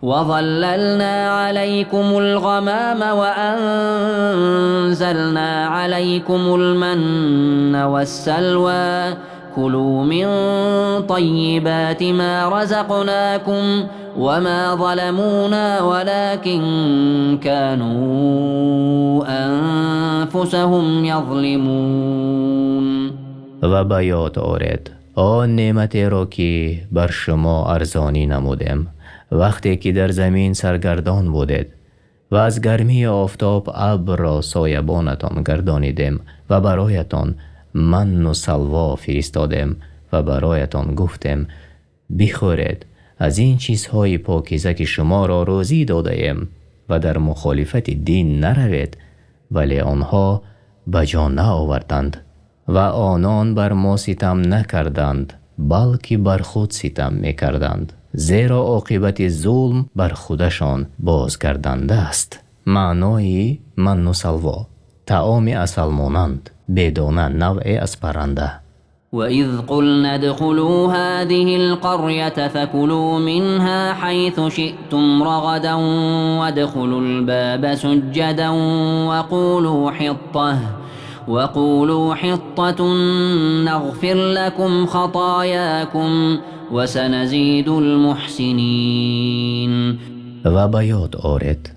وظللنا عليكم الغمام وأنزلنا عليكم المن والسلوى كلوا من طيبات ما رزقناكم وما ظلمونا ولكن كانوا أنفسهم يظلمون. و به یاد آورید آن نعمتی را که بر شما ارزانی نمودیم وقتی که در زمین سرگردان بودید و از گرمی آفتاب ابر را سایبانتان گردانیدیم و برایتان من و سلوا فرستادیم و برایتان گفتیم بخورید از این چیزهای پاکیزه که شما را روزی داده ایم و در مخالفت دین نروید. ولی آنها به جا نآوردند و آنان بر ما ستم نکردند بلکه بر خود ستم میکردند زیرا عاقبت ظلم بر خودشان بازگردنده است. معنای من و سلوا طعام عسل مانند بدون نوع از پرنده. وإذ قلنا ادخلوا هذه القرية فكلوا منها حيث شئتم رغدا وادخلوا الباب سجدا وقولوا حطة نغفر لكم خطاياكم وسنزيد المحسنين. و به یاد آورید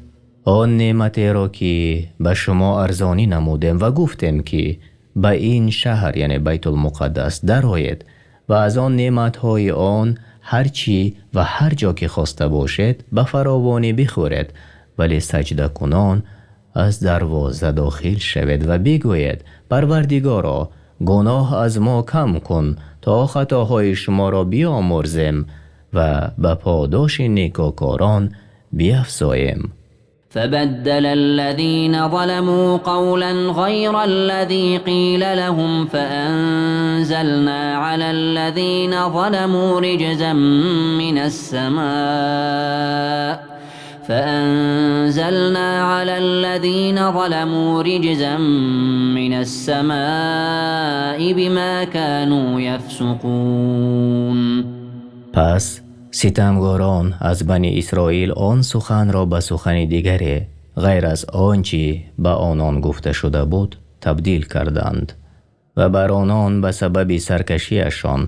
آن نعمتی را که به شما ارزانی نمودیم و گفتیم که به این شهر یعنی بیت المقدس درآیید و از آن نعمتهای آن هرچی و هر جا که خواسته باشید به فراوانی بخورید ولی سجده کنان از دروازه داخل شوید و بگویید پروردگارا گناه از ما کم کن تا خطاهای شما را بیامرزیم و به پاداش نیکوکاران بیفزاییم. فبدل الذين ظلموا قولا غير الذي قيل لهم فأنزلنا على الذين ظلموا رجزا من السماء بما كانوا يفسقون. پس ستمگاران از بنی اسرائیل آن سخن را به سخن دیگری غیر از آنچه به آنان گفته شده بود تبدیل کردند و بر آنان به سبب سرکشیشان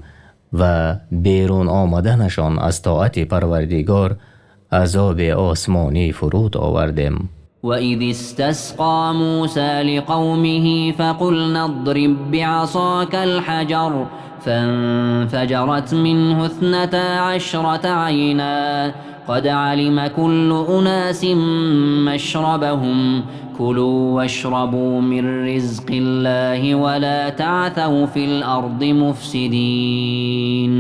و بیرون آمدنشان از طاعت پروردگار عذاب آسمانی فرود آوردیم. وإذ استسقى موسى لقومه فقلنا اضرب بعصاك الحجر فانفجرت منه 12 عينا قد علم كل أناس مشربهم كلوا واشربوا من رزق الله ولا تعثوا في الأرض مفسدين.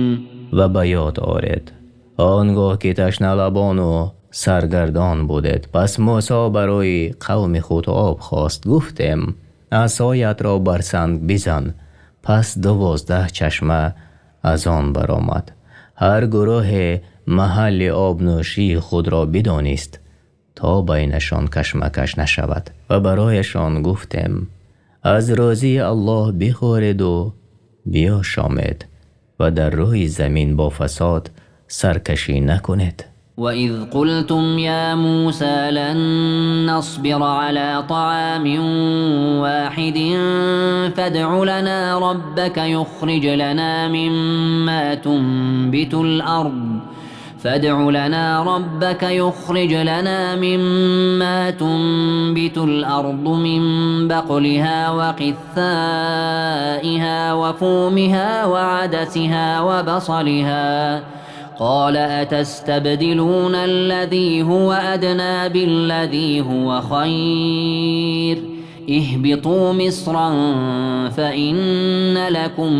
و به یاد آورید آنگاه که تشنه لبان و سرگردان بودید پس موسی برای قوم خود آب خواست گفتیم عصایت را بر سنگ بزن پس 12 چشمه از آن برآمد. هر گروه محل آب نوشی خود را بدانست تا بینشان کشمکش نشود و برایشان گفتیم از روزی الله بخورید و بیاشامید و در روی زمین با فساد سرکشی نکنید. وإذ قلتم يا موسى لن نصبر على طعام واحد فادع لنا ربك يخرج لنا مما تنبت الأرض فادع لنا ربك يخرج لنا مما تنبت الأرض من بقلها وقثائها وفومها وعدسها وبصلها قال أتستبدلون الذي هو أدنى بالذي هو خير اهبطوا مصرا فإن لكم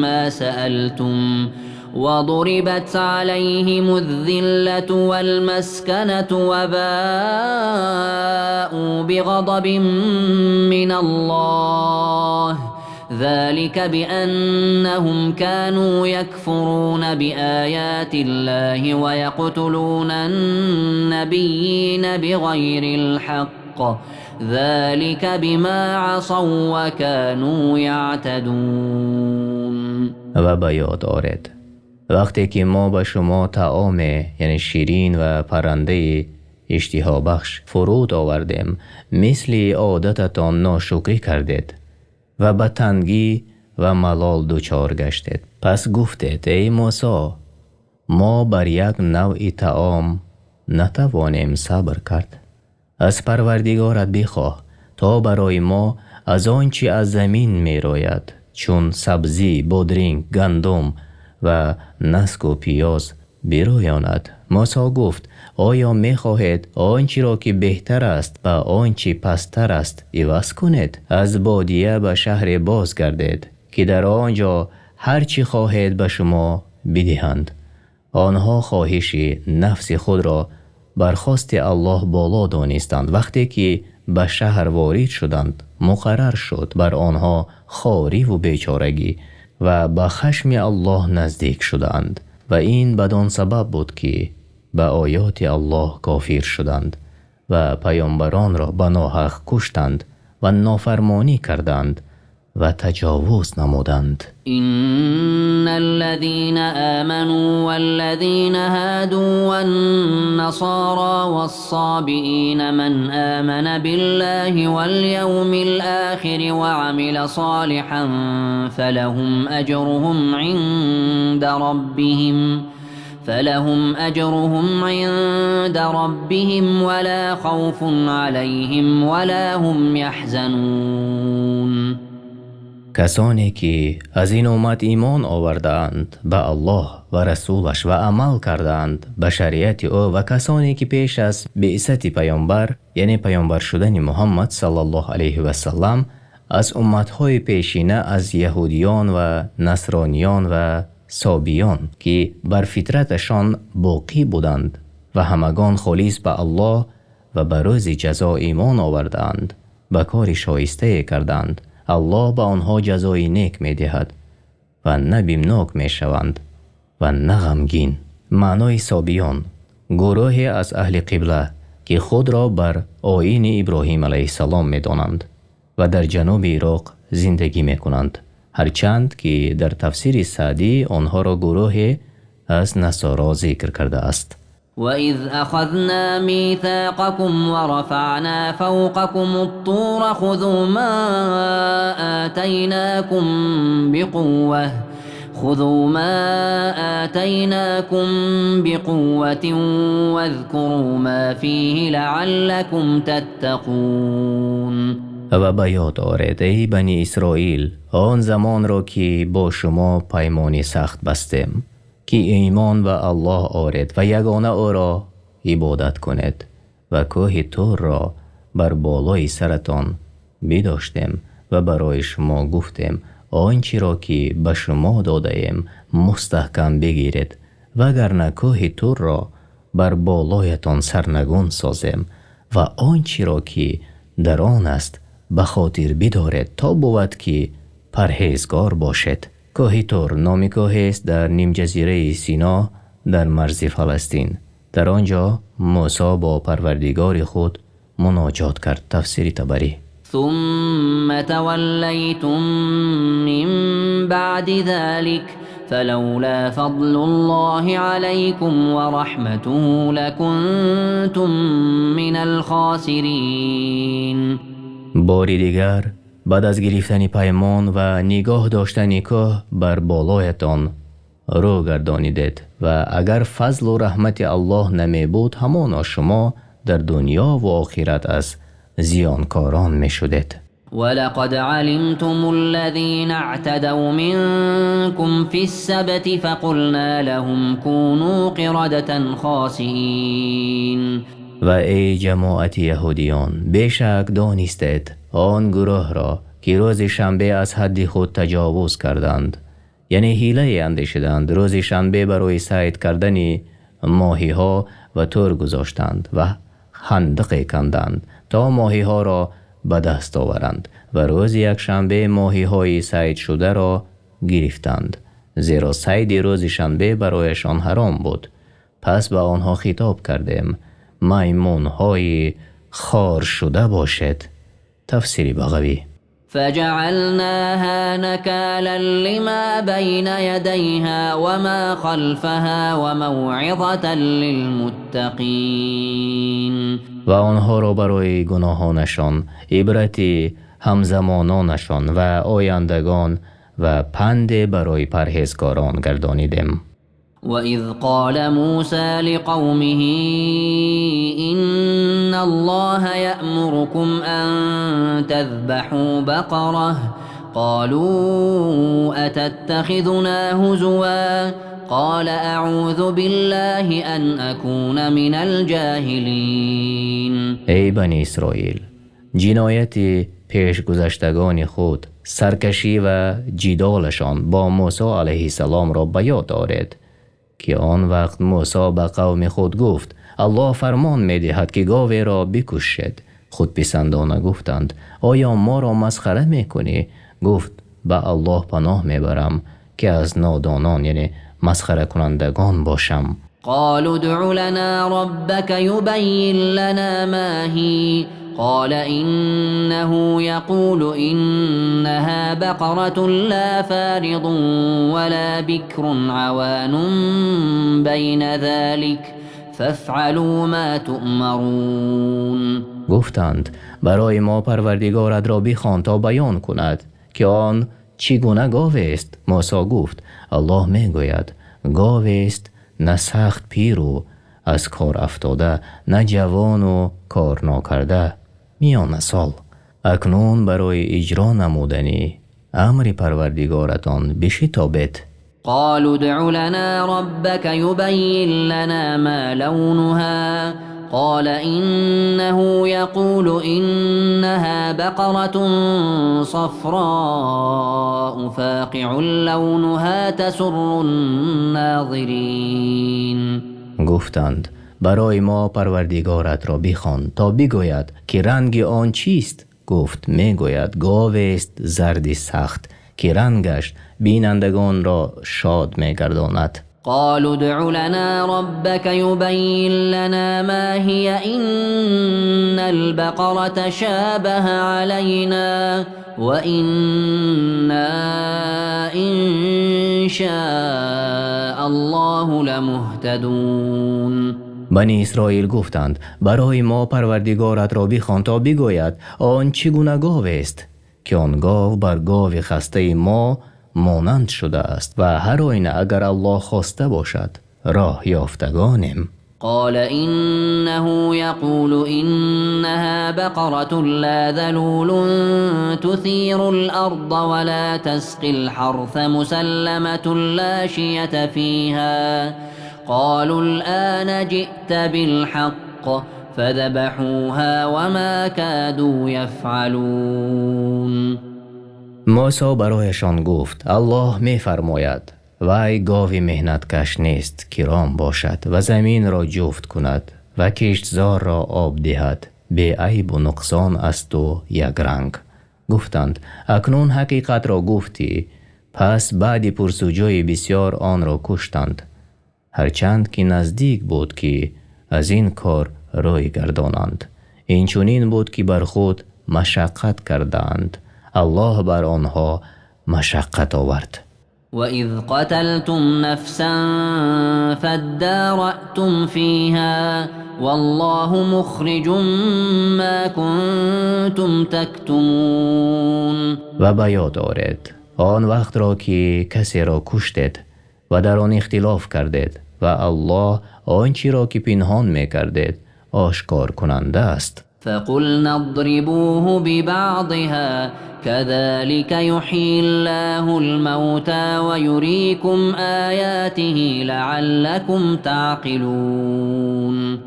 ما سألتم وضربت عليهم الذلة والمسكنة وباءوا بغضب من الله ذلك بأنهم كانوا يكفرون بآيات الله ويقتلون النبيين بغير الحق ذلك بما عصوا وكانوا يعتدون. و به یاد آرد وقتی که ما به شما طعام یعنی شیرین و پرنده اشتها بخش فرود آوردیم مثل عادتتان ناشکری کردید و به تنگی و ملال دچار گشتید. پس گفتید ای موسی ما بر یک نوع طعام نتوانیم صبر کرد. از پروردگارت بخواه تا برای ما از آنچه از زمین می روید چون سبزی، بادرنگ، گندم و نسک و پیاز بیرویاند. موسی گفت آیا می خواهید آنچه را که بهتر است و آنچه پستر است عوض کنید؟ از بادیه به شهر باز گردید که در آنجا هر چی خواهید به شما بدهند. آنها خواهش نفس خود را برخواست الله بالا دانستند. وقتی که به شهر وارد شدند مقرر شد بر آنها خواری و بیچارگی و به خشم الله نزدیک شدند و این بدان سبب بود که به آیات الله کافر شدند و پیامبران را به ناحق کشتند و نافرمانی کردند و تجاوز نمودند. إن الذين آمنوا والذين هادوا والنصارى والصابئين من آمن بالله واليوم الآخر وعمل صالحا فلهم أجرهم عند ربهم ولا خوف عليهم ولا هم يحزنون. کسانی که از این امت ایمان آوردند به الله و رسولش و عمل کردند به شریعت او و کسانی که پیش از بعثت پیامبر یعنی پیامبر شدن محمد صلی الله علیه و سلم از امتهای پیشینه از یهودیان و نصرانیان و سابیان که بر فطرتشان باقی بودند و همگان خالص به الله و به روز جزا ایمان آوردند به کار شایسته کردند. الله به آنها جزای نیک می دهد و نه بیمناک می شوند و نه غمگین. معنای سابیان گروهی از اهل قبله که خود را بر آیین ابراهیم علیه السلام می دانند و در جنوب عراق زندگی می کنند، هرچند که در تفسیر سعدی آنها را گروهی از نصارا ذکر کرده است. وَإِذْ أَخَذْنَا مِيثَاقَكُمْ وَرَفَعْنَا فَوْقَكُمُ الطُّورَ خُذُوا مَا آتَيْنَاكُمْ بِقُوَّةٍ وَاذْكُرُوا مَا فِيهِ لَعَلَّكُمْ تَتَّقُونَ. و به یاد آرید ای بنی اسرائیل آن زمان را که با شما پیمانی سخت بستیم که ایمان به الله آرید و یگانه او را عبادت کنید و کوه طور را بر بالای سرتان بداشتیم و برای شما گفتیم آنچه را که به شما داده ایم مستحکم بگیرید وگرنه کوه طور را بر بالایتان سرنگون سازیم و آنچه را که در آن است به خاطر بدارید تا بود که پرهیزگار باشید. کوه طور نام کوهی است در نیم جزیره سینا در مرز فلسطین. در آنجا موسی با پروردگار خود مناجات کرد. تفسیر طبری. ثم تولیتم من بعد ذلك فلولا فضل الله عليكم ورحمته لكنتم من الخاسرین. باری دیگر بعد از گرفتن پیمان و نگاه داشتن کوه بر بالایتان رو گردانیدید و اگر فضل و رحمت الله نمی بود همانا شما در دنیا و آخرت از زیانکاران می شدید. ولقد علمتم الذين اعتدوا منكم في السبت فقلنا لهم كونوا قردة خاسئين. و ای جماعت یهودیان بیشک دانستید آن گروه را که روز شنبه از حد خود تجاوز کردند، یعنی حیله اندیشیدند، روز شنبه برای صید کردن ماهی ها و تور گذاشتند و خندق کندند تا ماهی ها را به دست آورند و روز یک شنبه ماهی های صید شده را گرفتند، زیرا صید روز شنبه برایشان حرام بود. پس به آنها خطاب کردیم میمون های خار شده باشد. تفسیر بغوی. فجعلناها نكالا لما بين يديها وما خلفها وموعظة للمتقين. و آنها را برای گناهانشان عبرتی همزمانانشان و آیندگان و پند برای پرهیزکاران گردانیدیم. وَإِذْ قَالَ مُوسَى لِقَوْمِهِ إِنَّ اللَّهَ يَأْمُرُكُمْ أَن تَذْبَحُوا بَقَرَةً قَالُوا أَتَتَّخِذُنَا هُزُوًا قَالَ أَعُوذُ بِاللَّهِ أَنْ أَكُونَ مِنَ الْجَاهِلِينَ. ای بنی اسرائیل، جنایت پیشگذشتگان خود، سرکشی و جدالشان با موسی علیه السلام را به یاد آورید که آن وقت موسی به قوم خود گفت الله فرمان می دهد که گاوی را بکشید. خودپسندانه گفتند آیا ما را مسخره می کنی؟ گفت به الله پناه می برم که از نادانان یعنی مسخره کنندگان باشم. قالوا ادع لنا ربك يبين لنا ما هي قال إنه يقول إنها بقرة لا فارض ولا بكر عوان بين ذلك فافعلوا ما تؤمرون. گفتند برای ما پروردگارت را بخوان تا بیان کند که آن چگونه گاوی است. موسی گفت الله می گوید گاوی است نه سخت پیر و از کار افتاده، نه جوان و کار ناکرده، میان سال. اکنون برای اجرا نمودنی امر پروردگارتان بشتابید. قالوا ادع لنا ربك يبين لنا ما لونها قال إنه يقول إنها بقرة صفراء فاقع لونها تسر الناظرين. گفتند برای ما پروردگارت را بخوان تا بگوید که رنگ آن چیست. گفت میگوید گاوی است زرد سخت که رنگش بینندگان را شاد میگرداند. قالوا ادع لنا ربك يبين لنا ما هي إن البقرة شابه علينا وإنا إن شاء الله لمهتدون. بنی اسرائیل گفتند برای ما پروردگارت را بخوان تا بگوید آن چگونه گاوی است که آن گاو بر گاو خسته ما مانند شده است و هر آینه اگر الله خواسته باشد راه یافتگانیم. قال إنه يقول إنها بقرة لا ذلول تثير الأرض ولا تسقي الحرث مسلمة لا شية فيها قالوا الآن جئت بالحق فذبحوها وما كادوا يفعلون. موسی برایشان گفت الله می فرماید وی گاوی مهنت کش نیست که رام باشد و زمین را جفت کند و کشتزار را آب دهد، به عیب و نقصان است و یک رنگ. گفتند اکنون حقیقت را گفتی. پس بعد پرسجوی بسیار آن را کشتند، هرچند که نزدیک بود که از این کار روی گردانند. این چنین بود که بر خود مشقت کردند، الله بر آنها مشقت آورد. وَإِذْ قَتَلْتُمْ نَفْسًا فَادَّارَأْتُمْ فِيهَا وَاللَّهُ مُخْرِجٌ مَا كُنْتُمْ تَكْتُمُونَ. و به یاد آورید آن وقت را که کسی را کشتید و در آن اختلاف کردید و الله آنچه را که پنهان می‌کردید آشکار کننده است. فقلنا اضربوه ببعضها كذلك يحيي الله الموتى ويريكم آياته لعلكم تعقلون.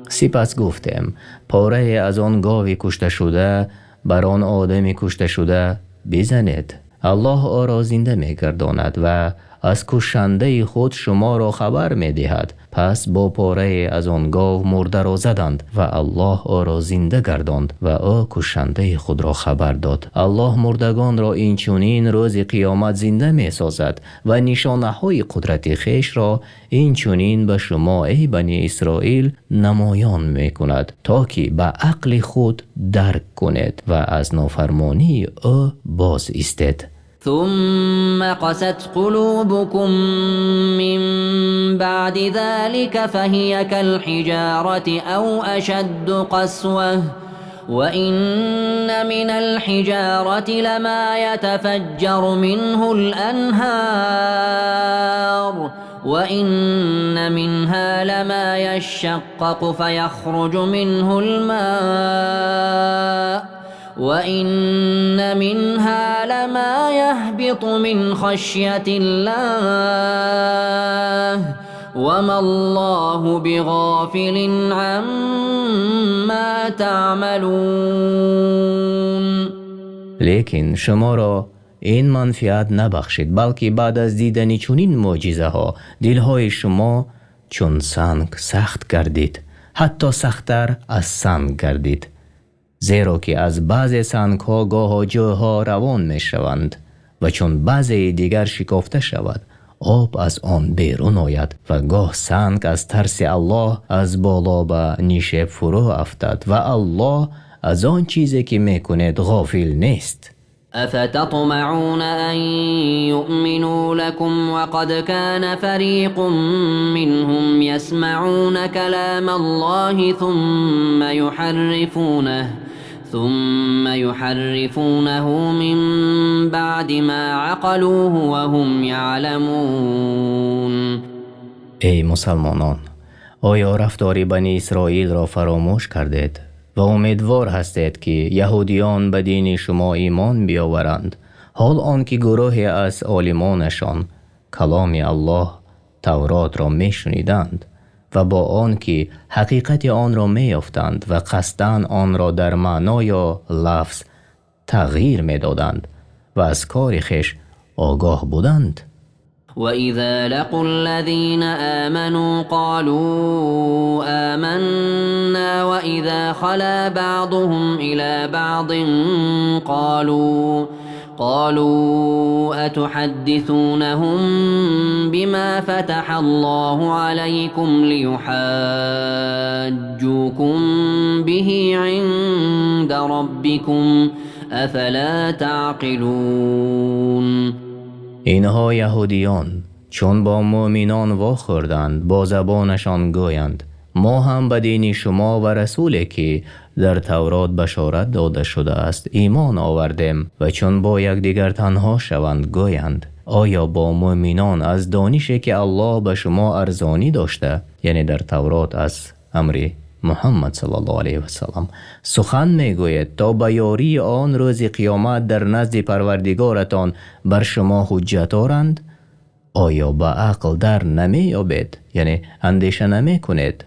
سپس گفتم پاره از آن گاوی کشته شده بر آن آدمی کشته شده بزنید. الله آن را زنده می‌گرداند و از کشنده خود شما را خبر می‌دهد. پس با پاره از آن گاو مرده را زدند و الله آن را زنده گرداند و آن کشنده خود را خبر داد. الله مردگان را اینچنین روز قیامت زنده می‌سازد و نشانه‌های قدرت خویش را اینچنین به شما ای بنی اسرائیل نمایان می‌کند تا که به عقل خود درک کنید و از نافرمانی او باز ایستید. ثم قست قلوبكم من بعد ذلك فهي كالحجارة أو أشد قسوة وإن من الحجارة لما يتفجر منه الأنهار وإن منها لما يشقق فيخرج منه الماء وإن منها لما يهبط من خشية الله وما الله بغافل عما تعملون. لیکن شما را این منفعت نبخشید، بلکه بعد از دیدن چنین معجزه ها دلهای شما چون سنگ سخت گردید، حتی سخت‌تر از سنگ گردید. زیرا که از بعض سنگ ها گاه جاها روان می شوند و چون بعضی دیگر شکافته شود آب از آن بیرون آید و گاه سنگ از ترس الله از بالا به نیشه فرو افتد و الله از آن چیزی که می کند غافل نیست. افتطمعون ان يؤمنوا لكم وقد كان فريق منهم يسمعون كلام الله ثم يحرفونه من بعد ما عقلوه وهم يعلمون. ای مسلمانان، آیا رفتار بنی اسرائیل را فراموش کردید و امیدوار هستید که یهودیان به دین شما ایمان بیاورند، حال آنکه گروهی از عالمانشان کلام الله تورات را میشنیدند و با آنکه حقیقت آن را میافتند و قصداً آن را در معنا یا لفظ تغییر میدادند و از کار خویش آگاه بودند. وَإِذَا لَقُوا الَّذِينَ آمَنُوا قَالُوا آمَنَّا وَإِذَا خَلَا بَعْضُهُمْ إِلَى بَعْضٍ قالوا أتحدثونهم بما فتح الله عليكم ليحاجوكم به عند ربكم أفلا تعقلون. اینها یهودیان چون با مؤمنان واخوردند با زبانشان گویند ما هم به دین شما و رسولی که در تورات بشارت داده شده است ایمان آوردیم و چون با یکدیگر تنها شوند گویند آیا با مؤمنان از دانشی که الله به شما ارزانی داشته، یعنی در تورات از امر محمد صلی الله علیه و سلم سخن میگوید تا به یاری آن روز قیامت در نزد پروردگارتان بر شما حجت آورند؟ آیا به عقل در نمیابید، یعنی اندیشه نمی کنید؟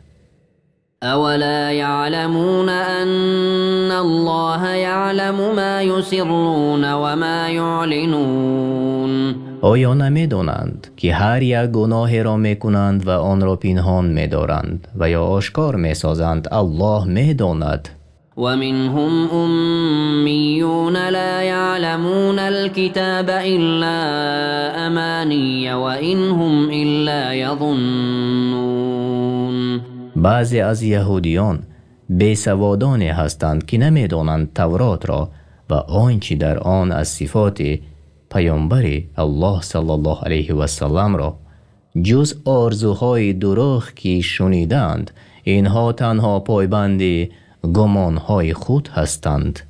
اولا يعلمون ان الله يعلم ما يسرون وما يعلنون. آیا نمیدانند که هر یک گناهی را میکنند و آن را پنهان میدارند و یا آشکار میسازند الله میداند. ومنهم أميون لا يعلمون الكتاب إلا أماني وإن هم إلا يظنون. بعضی از یهودیان بیسوادانی هستند که نمیدانند تورات را و آنچه در آن از صفات پیامبر الله صلی الله علیه و سلم را جز آرزوهای دروغ که شنیدند، اینها تنها پایبند گمانهای خود هستند.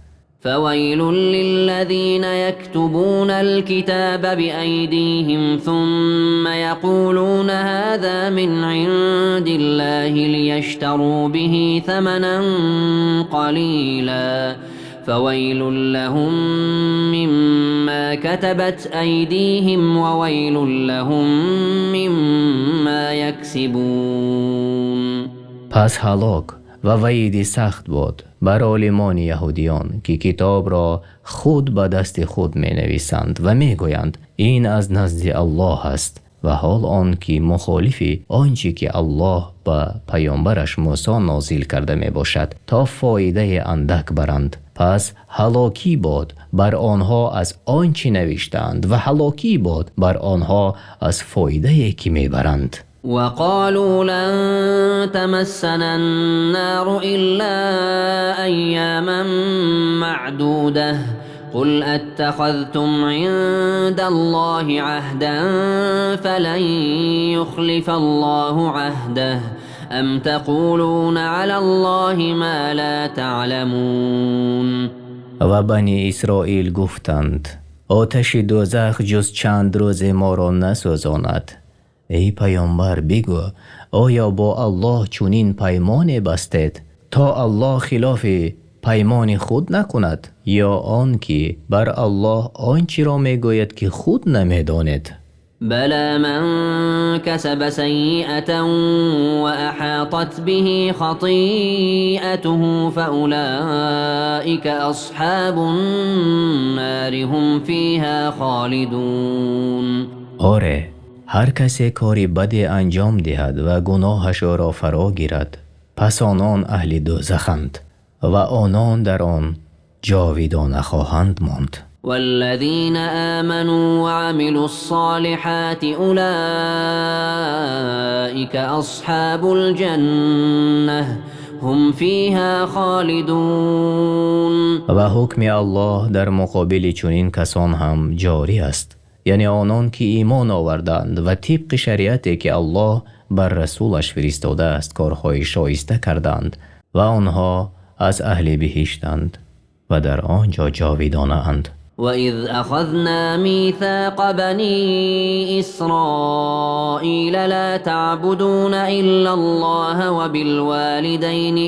فويل للذين يكتبون الكتاب بأيديهم ثم يقولون هذا من عند الله ليشتروا به ثمنا قليلا فويل لهم مما كتبت أيديهم وويل لهم مما يكسبون. پس هلاک و وعیدی سخت بود بر عالمان یهودیان که کتاب را خود به دست خود می نویسند و می گویند این از نزد الله است و حال آن که مخالفی آنچه که الله به پیامبرش موسی نازل کرده می باشد تا فایده اندک برند. پس هلاکی باد بر آنها از آنچه نوشتند و هلاکی باد بر آنها از فایده که می برند. وقالوا لن تمسنا النار إلا أياما معدودة قل أتخذتم عند الله عهدا فلن يخلف الله عهده أم تقولون على الله ما لا تعلمون. و بنی اسرائیل گفتند آتش دوزخ جز چند روز ما را نسوزاند. ای پیامبر بگو آیا با الله چنین پیمانی بستید تا الله خلاف پیمان خود نکند یا آن که بر الله آنچه را میگوید که خود نمیداند؟ بلى من كسب سيئة وأحاطت به خطيئته فأولئك أصحاب النار هم فيها خالدون. آره، هر کسی کاری بدی انجام دهد و گناهش را فرا گیرد پس آنان اهل دوزخند و آنان در آن جاویدانه خواهند ماند. والذين آمنوا وعملوا الصالحات أولئك أصحاب الجنة هم فيها خالدون. و حکم الله در مقابل چنین کسان هم جاری است، یعنی آنان که ایمان آوردند و طبق شریعتی که الله بر رسولش فرستاده است کارهای شایسته کردند و آنها از اهل بهشتند و در آنجا جاویدانه اند. وَإِذْ أَخَذْنَا مِيثَاقَ بَنِي إِسْرَائِيلَ لَا تَعْبُدُونَ إِلَّا اللَّهَ وَبِالْوَالِدَيْنِ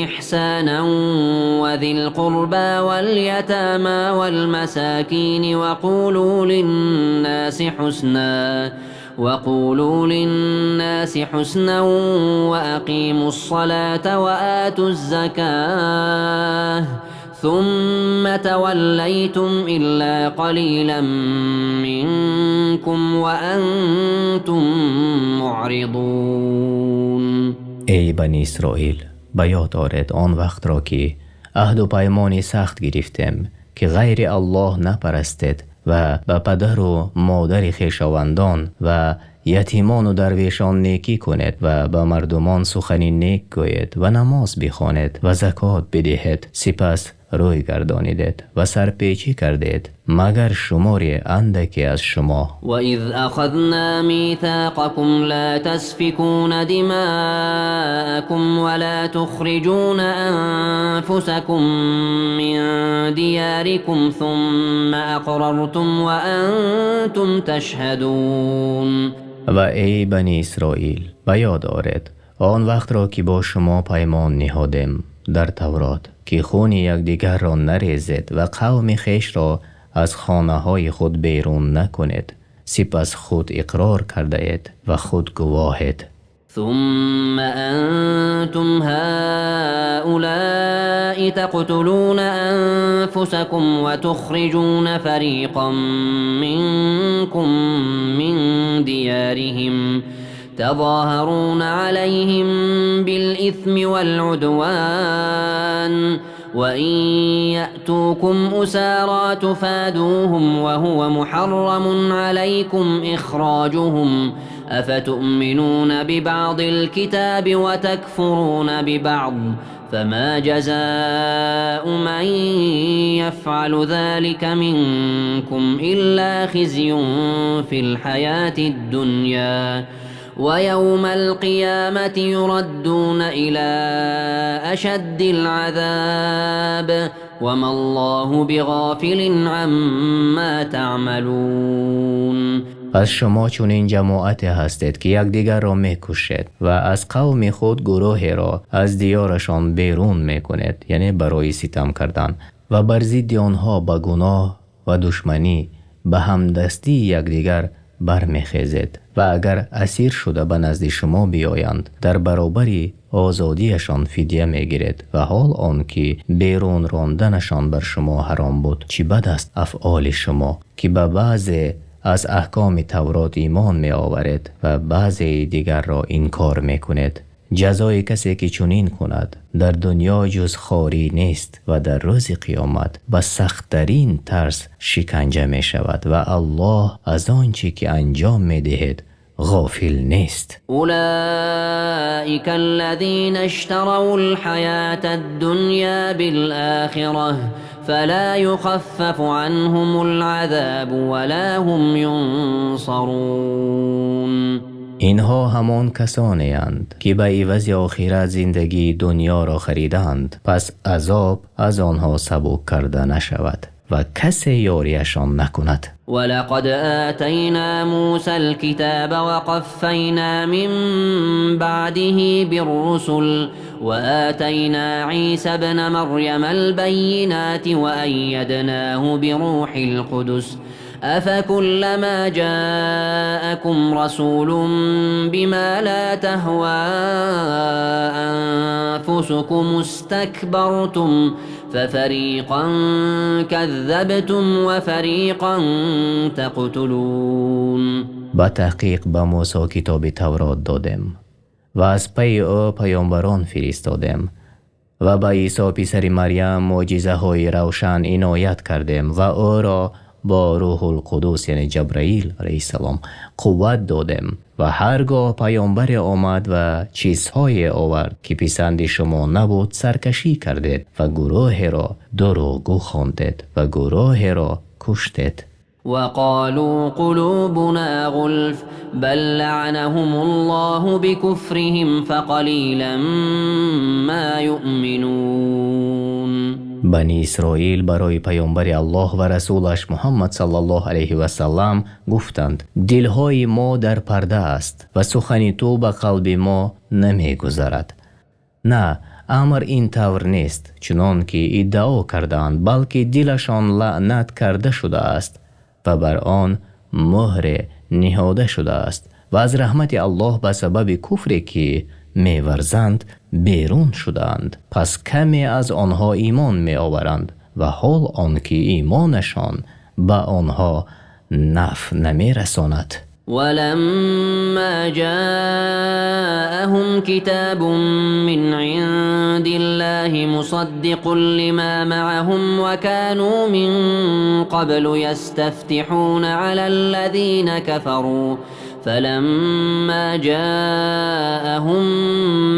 إِحْسَانًا وَذِي الْقُرْبَى وَالْيَتَامَى وَالْمَسَاكِينِ وقولوا للناس حسنا وأقيموا الصلاة وآتوا الزكاة ثم توليتم إلا قليلا منكم وأنتم معرضون. ای بنی اسرائیل، به یاد آرید آن وقت را که عهد و پیمانی سخت گرفتیم که غیر الله نپرستید و به پدر و مادر خویشاوندان و یتیمان و درویشان نیکی کنید و به مردمان سخنی نیک گویید و نماز بخوانید و زکات بدهید، سپس روی گردانیدید و سرپیچی کردید مگر شماری اندکی از شما. وَإِذْ أَخَذْنَا مِيثَاقَكُمْ لَا تَسْفِكُونَ دِمَاءَكُمْ وَلَا تُخْرِجُونَ أَنفُسَكُمْ مِنْ دِيَارِكُمْ ثُمَّ أَقْرَرْتُمْ وَأَنْتُمْ تَشْهَدُونَ. و ای بنی اسرائیل، به یاد آرید آن وقت را که با شما پیمان نهادیم در تورات که خون یکدیگر را نریزید و قوم خویش را از خانه های خود بیرون نکنید، سپس خود اقرار کرده اید و خود گواهید. ثم أنتم هؤلاء تقتلون أنفسكم وتخرجون فريقا منكم من ديارهم تظاهرون عليهم بالإثم والعدوان وإن يأتوكم أسارى تفادوهم وهو محرم عليكم إخراجهم أفتؤمنون ببعض الكتاب وتكفرون ببعض فما جزاء من يفعل ذلك منكم إلا خزي في الحياة الدنيا ويوم القيامة يردون إلى أشد العذاب وما الله بغافل عما تعملون. پس شما چون این جماعت هستید که یکدیگر را میکشید و از قوم خود گروهی را از دیارشان بیرون میکنید، یعنی برای ستم کردن، و بر ضد آنها به گناه و دشمنی به همدستی یکدیگر برمیخیزید و اگر اسیر شده به نزد شما بیایند در برابر آزادیشان فدیه میگیرید و حال آنکه بیرون راندنشان بر شما حرام بود. چه بد است افعال شما که به بعضی از احکام تورات ایمان می آورید و بعضی دیگر را انکار می کنید. جزای کسی که چنین کند در دنیا جز خواری نیست و در روز قیامت به سخت‌ترین ترس شکنجه می شود و الله از آنچه که انجام می دهید غافل نیست. اولئک الذین اشتروا الحیاة الدنیا بالآخرة فلا يخفف عنهم العذاب ولا هم ينصرون. اینها همان کسانی اند که به عوض آخرت زندگی دنیا را خریدند، پس عذاب از آنها سبک کرده نشود و کسی یاریشان نکند. ولقد آتینا موسی الكتاب وقفینا من بعده بالرسل وآتینا عیسی ابن مریم البینات وأیدناه بروح القدس أفكلما جاءكم رسول بما لا تهوى أنفسكم استكبرتم ففريقا كذبتم وفريقا تقتلون. با تحقیق به موسی کتاب تورات دادیم و از پی او پیامبران فرستادیم و به عیسی پسر مریم معجزه های روشن عنایت کردیم و او را با روح القدس یعنی جبرائیل علیه السلام قوت دادیم و هرگاه پیامبر آمد و چیزهای آورد که پسند شما نبود سرکشی کردید و گروه را دروغگو خواندید و گروه را کشتید. وقالوا قلوبنا غلف بل لعنهم الله بكفرهم فقليلا ما يؤمنون. بنی اسرائیل برای پیامبر الله و رسولش محمد صلی الله علیه و سلم گفتند دلهای ما در پرده است و سخن تو به قلب ما نمی گذرد. نه، امر این طور نیست چنان که ادعا کردند، بلکه دلشان لعنت کرده شده است و بر آن مهر نهاده شده است و از رحمت الله به سبب کفری که می‌ورزند بیرون شدند. پس کمی از آنها ایمان می آورند و حال آنکه ایمانشان به آنها نفع نمی رساند. ولما جاءهم كتاب من عند الله مصدق لما معهم وكانوا من قبل يستفتحون على الذين كفروا فلما جاءهم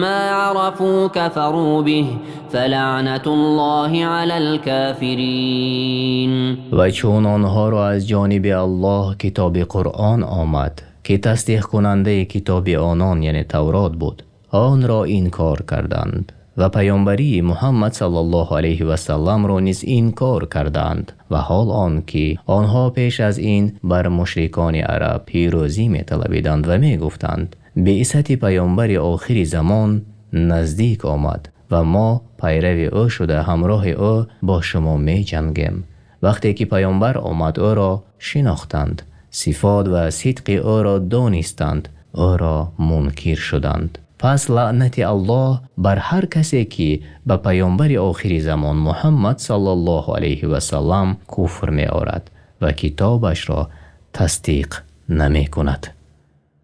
ما عرفوا كفروا به فلعنة الله على الكافرين. و چون آنها را از جانب الله کتاب قرآن آمد که تصدیق کننده کتاب آنان یعنی تورات بود، آن را انکار کردند و پیامبری محمد صلی الله علیه و سلم را نیز انکار کردند و حال آن که آنها پیش از این بر مشرکان عرب پیروزی می طلبیدند و می گفتند بعثت پیامبر آخر زمان نزدیک آمد و ما پیرو او شده همراه او با شما می جنگیم. وقتی که پیامبر آمد او را شناختند، صفات و صدق او را دانستند، او را منکر شدند. پس لعنت الله بر هر کسی که به پیامبر آخر زمان محمد صلی الله علیه و سلم کفر می آورد و کتابش را تصدیق نمی کند.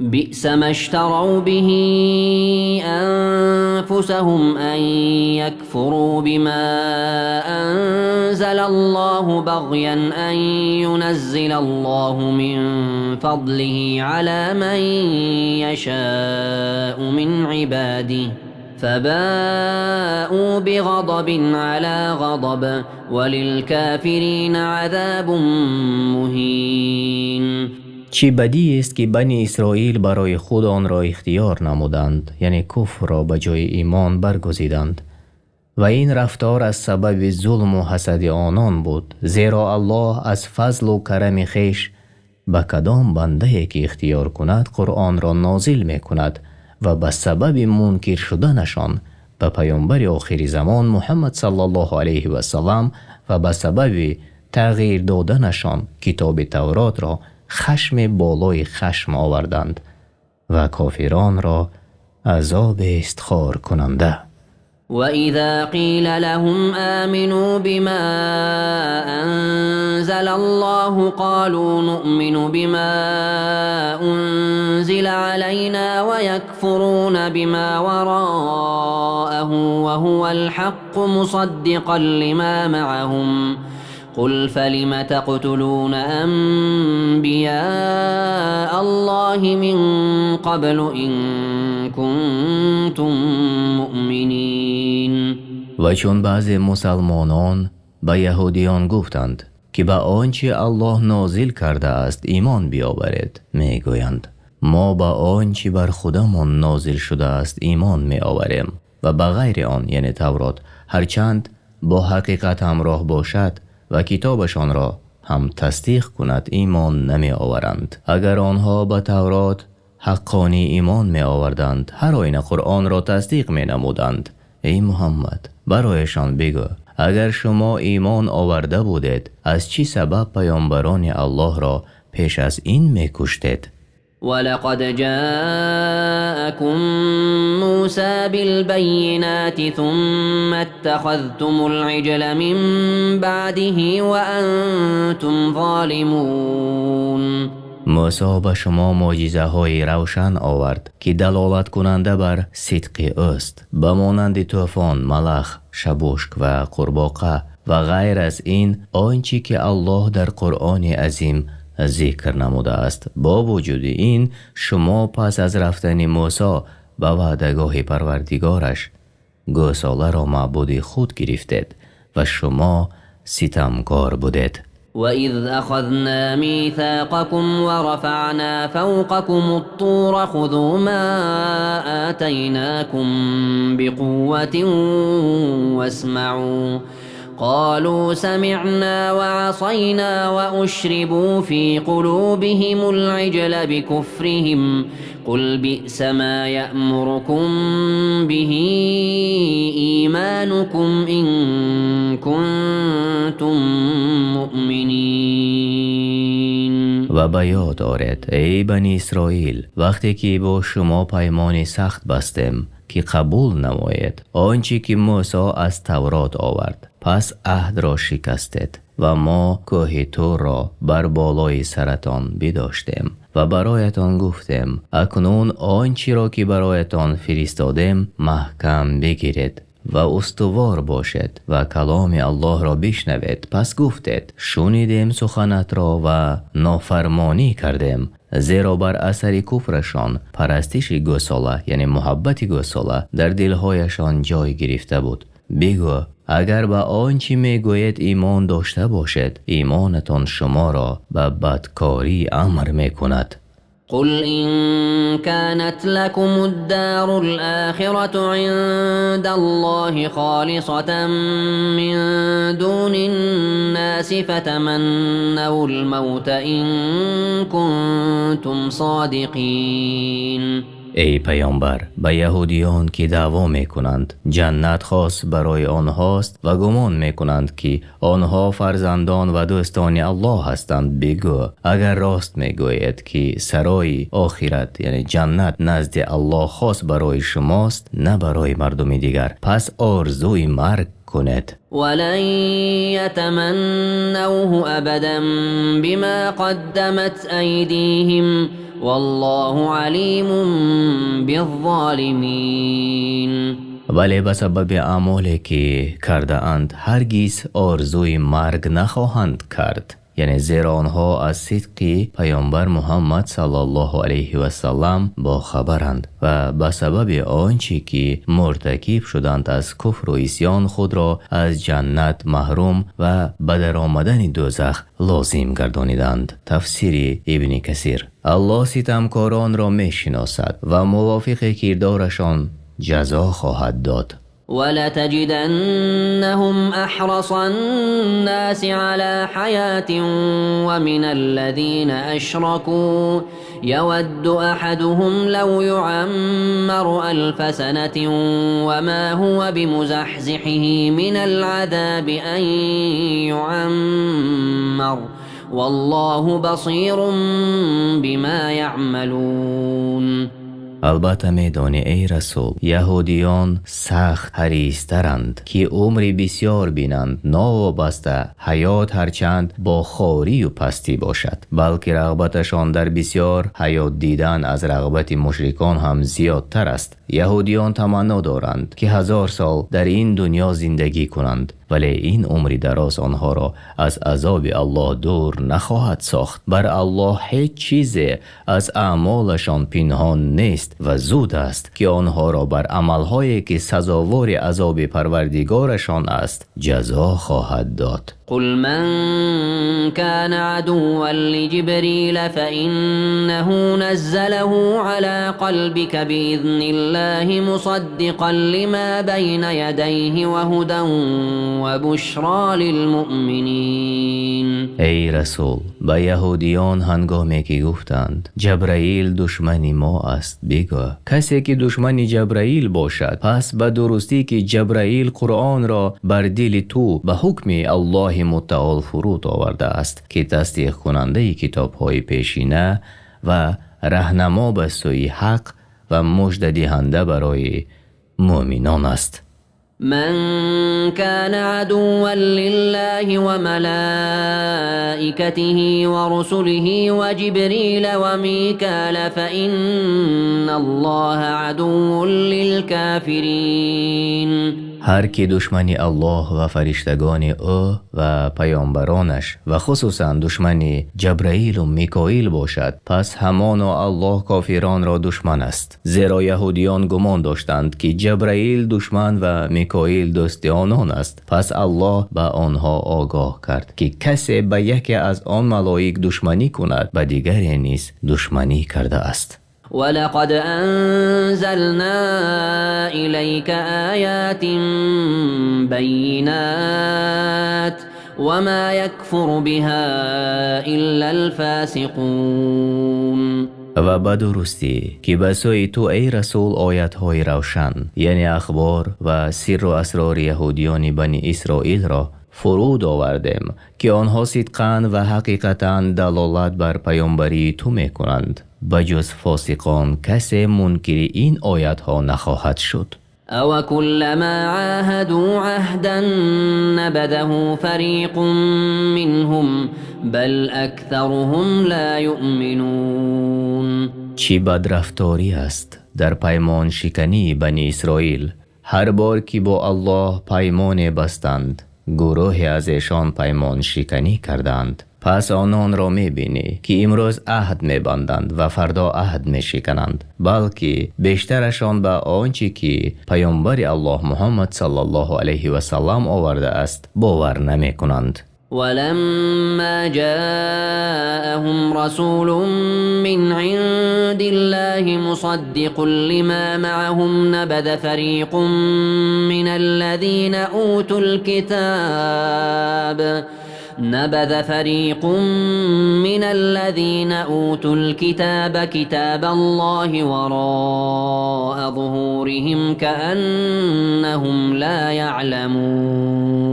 بئس ما اشتروا به أنفسهم أن يكفروا بما أنزل الله بغيا أن ينزل الله من فضله على من يشاء من عباده فباءوا بغضب على غضب وللكافرين عذاب مهين. چی بدی است که بنی اسرائیل برای خود آن را اختیار نمودند، یعنی کفر را به جای ایمان برگزیدند. و این رفتار از سبب ظلم و حسد آنان بود، زیرا الله از فضل و کرم خیش به کدام بنده که اختیار کند قرآن را نازل می کند و به سبب منکر شدنشان به پیامبر آخر زمان محمد صلی الله علیه و سلم و به سبب تغییر دادنشان کتاب تورات را خشم بالای خشم آوردند و کافران را عذاب استخوار کننده. وَإِذَا قِيلَ لَهُمْ آمِنُوا بِمَا أَنزَلَ اللَّهُ قَالُوا نُؤْمِنُ بِمَا أُنزِلَ عَلَيْنَا وَيَكْفُرُونَ بِمَا وَرَاءَهُ وَهُوَ الْحَقُّ مُصَدِّقًا لِمَا مَعَهُمْ قُلْ فَلِمَ تَقْتُلُونَ أَنْبِيَاءَ اللَّهِ مِنْ قَبْلُ إِنْ كُنْتُمْ مُؤْمِنِينَ. و چون بعض مسلمانان به یهودیان گفتند که به آنچه الله نازل کرده است ایمان بیاورید، می گویند ما به آنچه بر خودمان نازل شده است ایمان می آوریم و به غیر آن یعنی تورات هرچند با حقیقت همراه باشد و کتابشان را هم تصدیق کند ایمان نمی آورند. اگر آنها به تورات حقانی ایمان می آوردند هر آینه قرآن را تصدیق می نمودند. ای محمد برایشان بگو اگر شما ایمان آورده بودید از چی سبب پیامبران الله را پیش از این می کشتید؟ وَلَقَدْ جَاءَكُم مُوسَى بِالْبَيِّنَاتِ ثُمَّ اتَّخَذْتُمُ الْعِجْلَ مِن بَعْدِهِ وَأَنْتُمْ ظَالِمُونَ. موسی به شما معجزه های روشن آورد که دلالت کننده بر صدق است، به مانند طوفان، ملخ، شبوشک و قورباغه و غیر از این آنچه که الله در قرآن عظیم ذکر نموده است. با وجود این شما پس از رفتن موسی به وعدهگاه پروردگارش گوساله را معبود خود گرفتید و شما ستمکار بودید. وَإِذْ أَخَذْنَا مِيثَاقَكُمْ وَرَفَعْنَا فَوْقَكُمُ الطُّورَ خُذُوا مَا آتَيْنَاكُمْ بِقُوَّةٍ وَاسْمَعُوا قالوا سمعنا وعصينا وأشربوا في قلوبهم العجل بكفرهم قل بئس ما يأمركم به إيمانكم إن كنتم مؤمنين. و به یاد آرید ای بنی اسرائیل وقتی که با شما پیمان سخت بستیم که قبول نمایید آنچه که موسی از تورات آورد، پس عهد را شکستید و ما کوه طور را بر بالای سرتان بداشتیم و برایتان گفتیم اکنون آنچه را که برایتان فرستادیم محکم بگیرید و استوار باشد و کلام الله را بشنوید. پس گفتید شنیدیم سخنت را و نافرمانی کردیم، زیرا بر اثر کفرشان پرستش گوساله یعنی محبت گوساله در دلهایشان جای گرفته بود. بگو اگر به آنچه میگوید ایمان داشته باشد ایمانتان شما را به بدکاری امر میکند. قل إن كانت لكم الدار الآخرة عند الله خالصة من دون الناس فتمنوا الموت إن كنتم صادقين. ای پیامبر به یهودیان که دعوا میکنند جنت خاص برای آنهاست و گمان میکنند که آنها فرزندان و دوستان الله هستند، بگو اگر راست میگوید که سرای آخرت یعنی جنت نزد الله خاص برای شماست نه برای مردم دیگر، پس آرزوی مرگ کنید. ولن يتمنوه ابدا بما قدمت ایدیهم والله علیم بالظالمین. ولی به سبب اعمالی که کرده اند هرگز آرزوی مرگ نخواهند کرد. یعنی زیرا آنها از صدق پیامبر محمد صلی الله علیه و سلم با خبرند و به سبب آنچه که مرتکب شدند از کفر و عصیان خود را از جنت محروم و به در آمدن دوزخ لازم گردانیدند. تفسیر ابن کثیر. الله ستمکاران را میشناسد و موافق کردارشان جزا خواهد داد. ولتجدنهم أحرص الناس على حياة ومن الذين أشركوا يود أحدهم لو يعمر 1000 سنة وما هو بمزحزحه من العذاب أن يعمر والله بصير بما يعملون. البته میدانی ای رسول یهودیان سخت حریص‌ترند که عمری بسیار بینند ناوابسته حیات هرچند با خواری و پستی باشد، بلکه رغبتشان در بسیار حیات دیدن از رغبت مشرکان هم زیادتر است. یهودیان تمنا دارند که 1000 سال در این دنیا زندگی کنند، ولی این عمری دراز آنها را از عذاب الله دور نخواهد ساخت. بر الله هیچ چیزی از اعمالشان پنهان نیست و زود است که آنها را بر عملهایی که سزاوار عذاب پروردگارشان است جزا خواهد داد. قل من كان عدوا لجبريل فإنه نزله على قلبك بإذن الله مصدقا لما بين يديه وهدى وبشرى للمؤمنين. ای رسول به یهودیان هنگامی که گفتند جبرائیل دشمن ما است بگو کسی که دشمن جبرائیل باشد پس به درستی که جبرائیل قرآن را بر دل تو به حکم الله متعال فرود آورده است که تصدیق کننده کتاب‌های پیشینه و راهنما به سوی حق و مژده دهنده برای مؤمنان است. من كان عدوا لله وملائكته ورسله وجبريل وميكال فإن الله عدو للكافرين. هر کی دشمنی الله و فرشتگان او و پیامبرانش و خصوصا دشمنی جبرائیل و میکائیل باشد پس همانا الله کافران را دشمن است. زیرا یهودیان گمان داشتند که جبرائیل دشمن و میکائیل دوست آنان است، پس الله به آنها آگاه کرد که کسی به یکی از آن ملائک دشمنی کند به دیگری نیز دشمنی کرده است. ولقد أنزلنا إليك آيات بينات وما يكفر بها إلا الفاسقون. و به درستی که به سوی تو ای رسول آیت‌های روشن یعنی اخبار و سر و اسرار یهودیان بنی اسرائیل را فرود آوردیم که آنها صدقاً و حقیقتاً دلالت بر پیامبری تو میکنند. بجز فاسقان کسی منکر این آیت ها نخواهد شد. او كلما عاهدوا عهدا نبذه فريق منهم بل اكثرهم لا يؤمنون. چی بدرفتاری است در پیمان شکنی بنی اسرائیل. هر بار که با الله پیمان بستند گروهی از ایشان پیمان شکنی کردند. پس آنان را می‌بینی که امروز عهد می‌بندند و فردا عهد می‌شکنند، بلکه بیشترشان به آنچه که پیامبر الله محمد صلی الله علیه و سلم آورده است باور نمی‌کنند. ولما جاءهم رسول من عند الله مصدق لما معهم نبذ فريق من الذين أوتوا الكتاب كتاب الله وراء ظهورهم كأنهم لا يعلمون.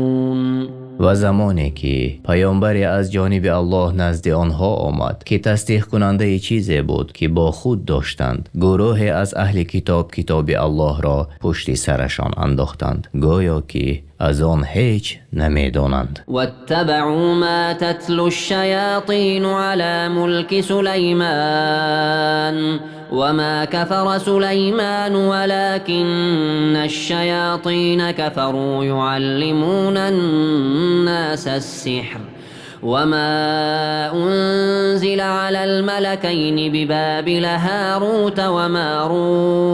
و زمانی که پیامبری از جانب الله نزد آنها آمد که تصدیق کننده چیزی بود که با خود داشتند، گروهی از اهل کتاب کتاب الله را پشت سرشان انداختند گویا که از آن هیچ نمیدانند. واتبعوا ما تتلو الشياطين على ملك سليمان وما كفر سليمان ولكن الشياطين كفروا يعلمون الناس السحر وما أنزل على الملكين ببابل هاروت وماروت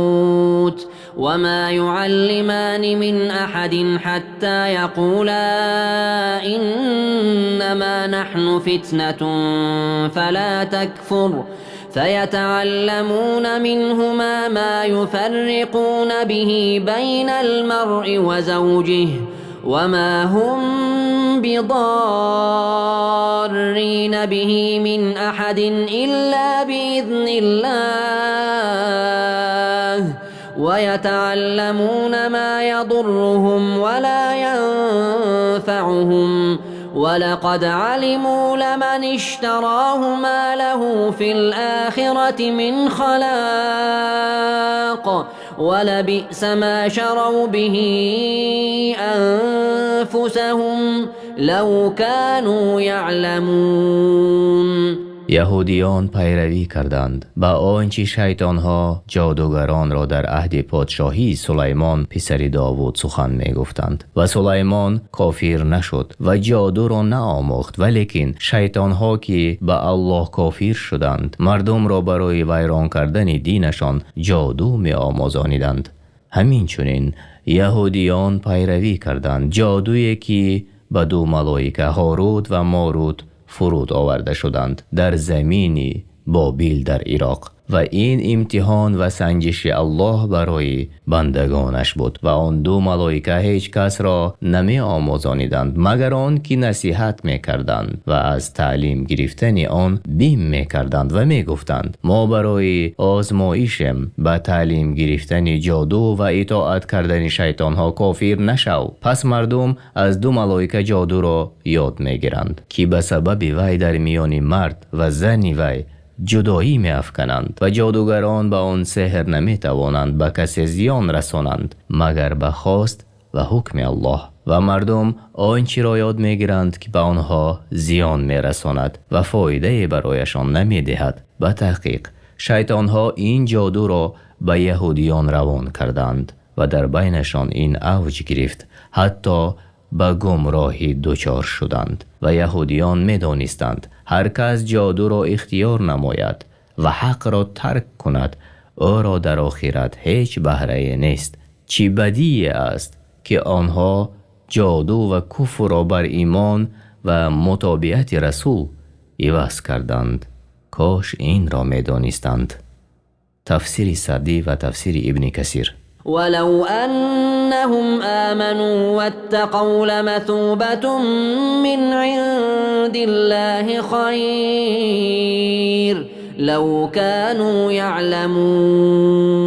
وما يعلمان من أحد حتى يقولا إنما نحن فتنة فلا تكفر فيتعلمون منهما ما يفرقون به بين المرء وزوجه وما هم بضارين به من أحد إلا بإذن الله ويتعلمون ما يضرهم ولا ينفعهم ولقد علموا لمن اشتراه ما له في الآخرة من خلاق ولبئس ما شروا به أنفسهم لو كانوا يعلمون. یهودیان پیروی کردند با آنچه شیطانها جادوگران را در عهد پادشاهی سلیمان پسر داوود سخن می گفتند و سلیمان کافر نشد و جادو را نآموخت، ولیکن شیطانها که به الله کافر شدند مردم را برای ویران کردن دینشان جادو می آموزانیدند. همینچنین یهودیان پیروی کردند جادویی که به دو ملائکه هاروت و ماروت فرود آورده شدند در زمین بابل در عراق و این امتحان و سنجش الله برای بندگانش بود و آن دو ملائکه هیچ کس را نمی آموزانیدند مگر آن که نصیحت می کردند و از تعلیم گرفتن آن بیم می کردند و می گفتند ما برای آزمایشم به تعلیم گرفتن جادو و اطاعت کردن شیطان ها کافر نشو. پس مردم از دو ملائکه جادو را یاد می گیرند که به سبب وی در میان مرد و زن وی جدایی می افکنند و جادوگران به آن سحر نمی توانند به کسی زیان رسانند مگر به خواست و حکم الله و مردم آنچه را یاد می گیرند که به آنها زیان می رساند و فایده برایشان نمی دهد. به تحقیق شیطانها این جادو را به یهودیان روان کردند و در بینشان این اوج گرفت حتی به گمراهی دچار شدند و یهودیان می دانستند هر کس جادو را اختیار نماید و حق را ترک کند او را در آخرت هیچ بهره نیست. چی بدی است که آنها جادو و کفر را بر ایمان و مطابقت رسول عوض کردند. کاش این را می دانستند. تفسیر سعدی و تفسیر ابن کثیر. ولو أنهم آمنوا واتقوا لمثوبة من عند الله خير لو كانوا يعلمون.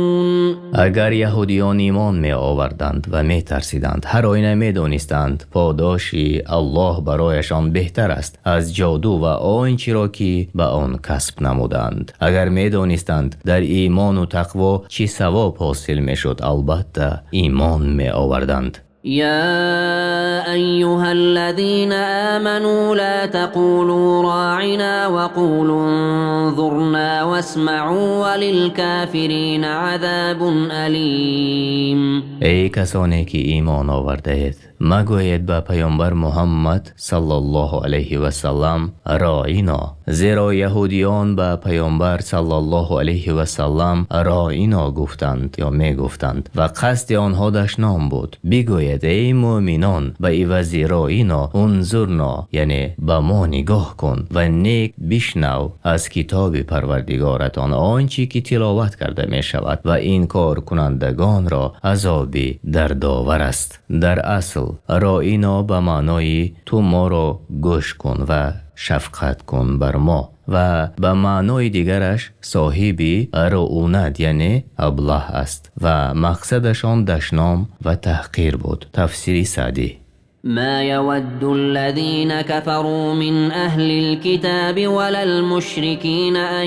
اگر یهودیان ایمان می آوردند و می ترسیدند هر آینه می دانستند پاداشی الله برایشان بهتر است از جادو و آنچه را که به آن کسب نمودند. اگر می دانستند در ایمان و تقوا چه ثواب حاصل می شد البته ایمان می آوردند. يا أيها الذين آمنوا لا تقولوا راعنا وقولوا انظرنا واسمعوا وللكافرين عذاب أليم. ای کسانی که ایمان آورده اید مگویید به پیامبر محمد صلی الله علیه و سلم راینا، زیرا یهودیان به پیامبر صلی الله علیه و سلم راینا گفتند یا می گفتند و قصد آنها دشنام بود. بگوید ای مؤمنان به عوض راینا انظرنا، یعنی به ما نگاه کن و نیک بشنو از کتاب پروردگارتان آنچه که تلاوت کرده می شود و این کار کنندگان را عذابی دردآور است. در اصل راینا به معنای تو ما را گوش کن و شفقت کن بر ما و به معنای دیگرش صاحبی رعونت یعنی ابله است و مقصدشان دشنام و تحقیر بود. تفسیر سعدی. ما يود الذين كفروا من أهل الكتاب ولا المشركين أن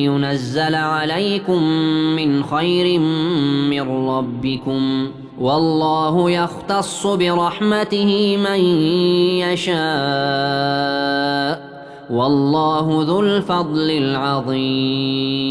ينزل عليكم من خير من ربكم والله يختص برحمته من يشاء والله ذو الفضل العظيم.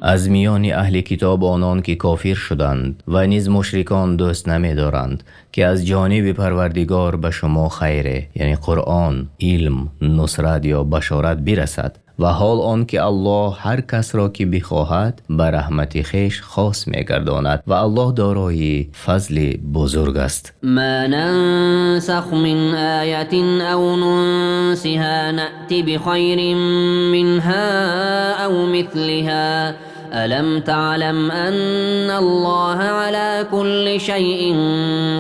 از میان اهل کتاب آنان که کافر شدند و نیز مشرکان دوست نمی دارند که از جانب پروردگار به شما خیره، یعنی قرآن، علم، نصرت یا بشارت برسد، و حال آن که الله هر کس را که بخواهد به رحمت خویش خاص می‌گرداند و الله دارای فضل بزرگ است. ما ننسخ من آیت او ننسها نأتی بخیر منها او مثلها ألم تعلم أن الله على كل شيء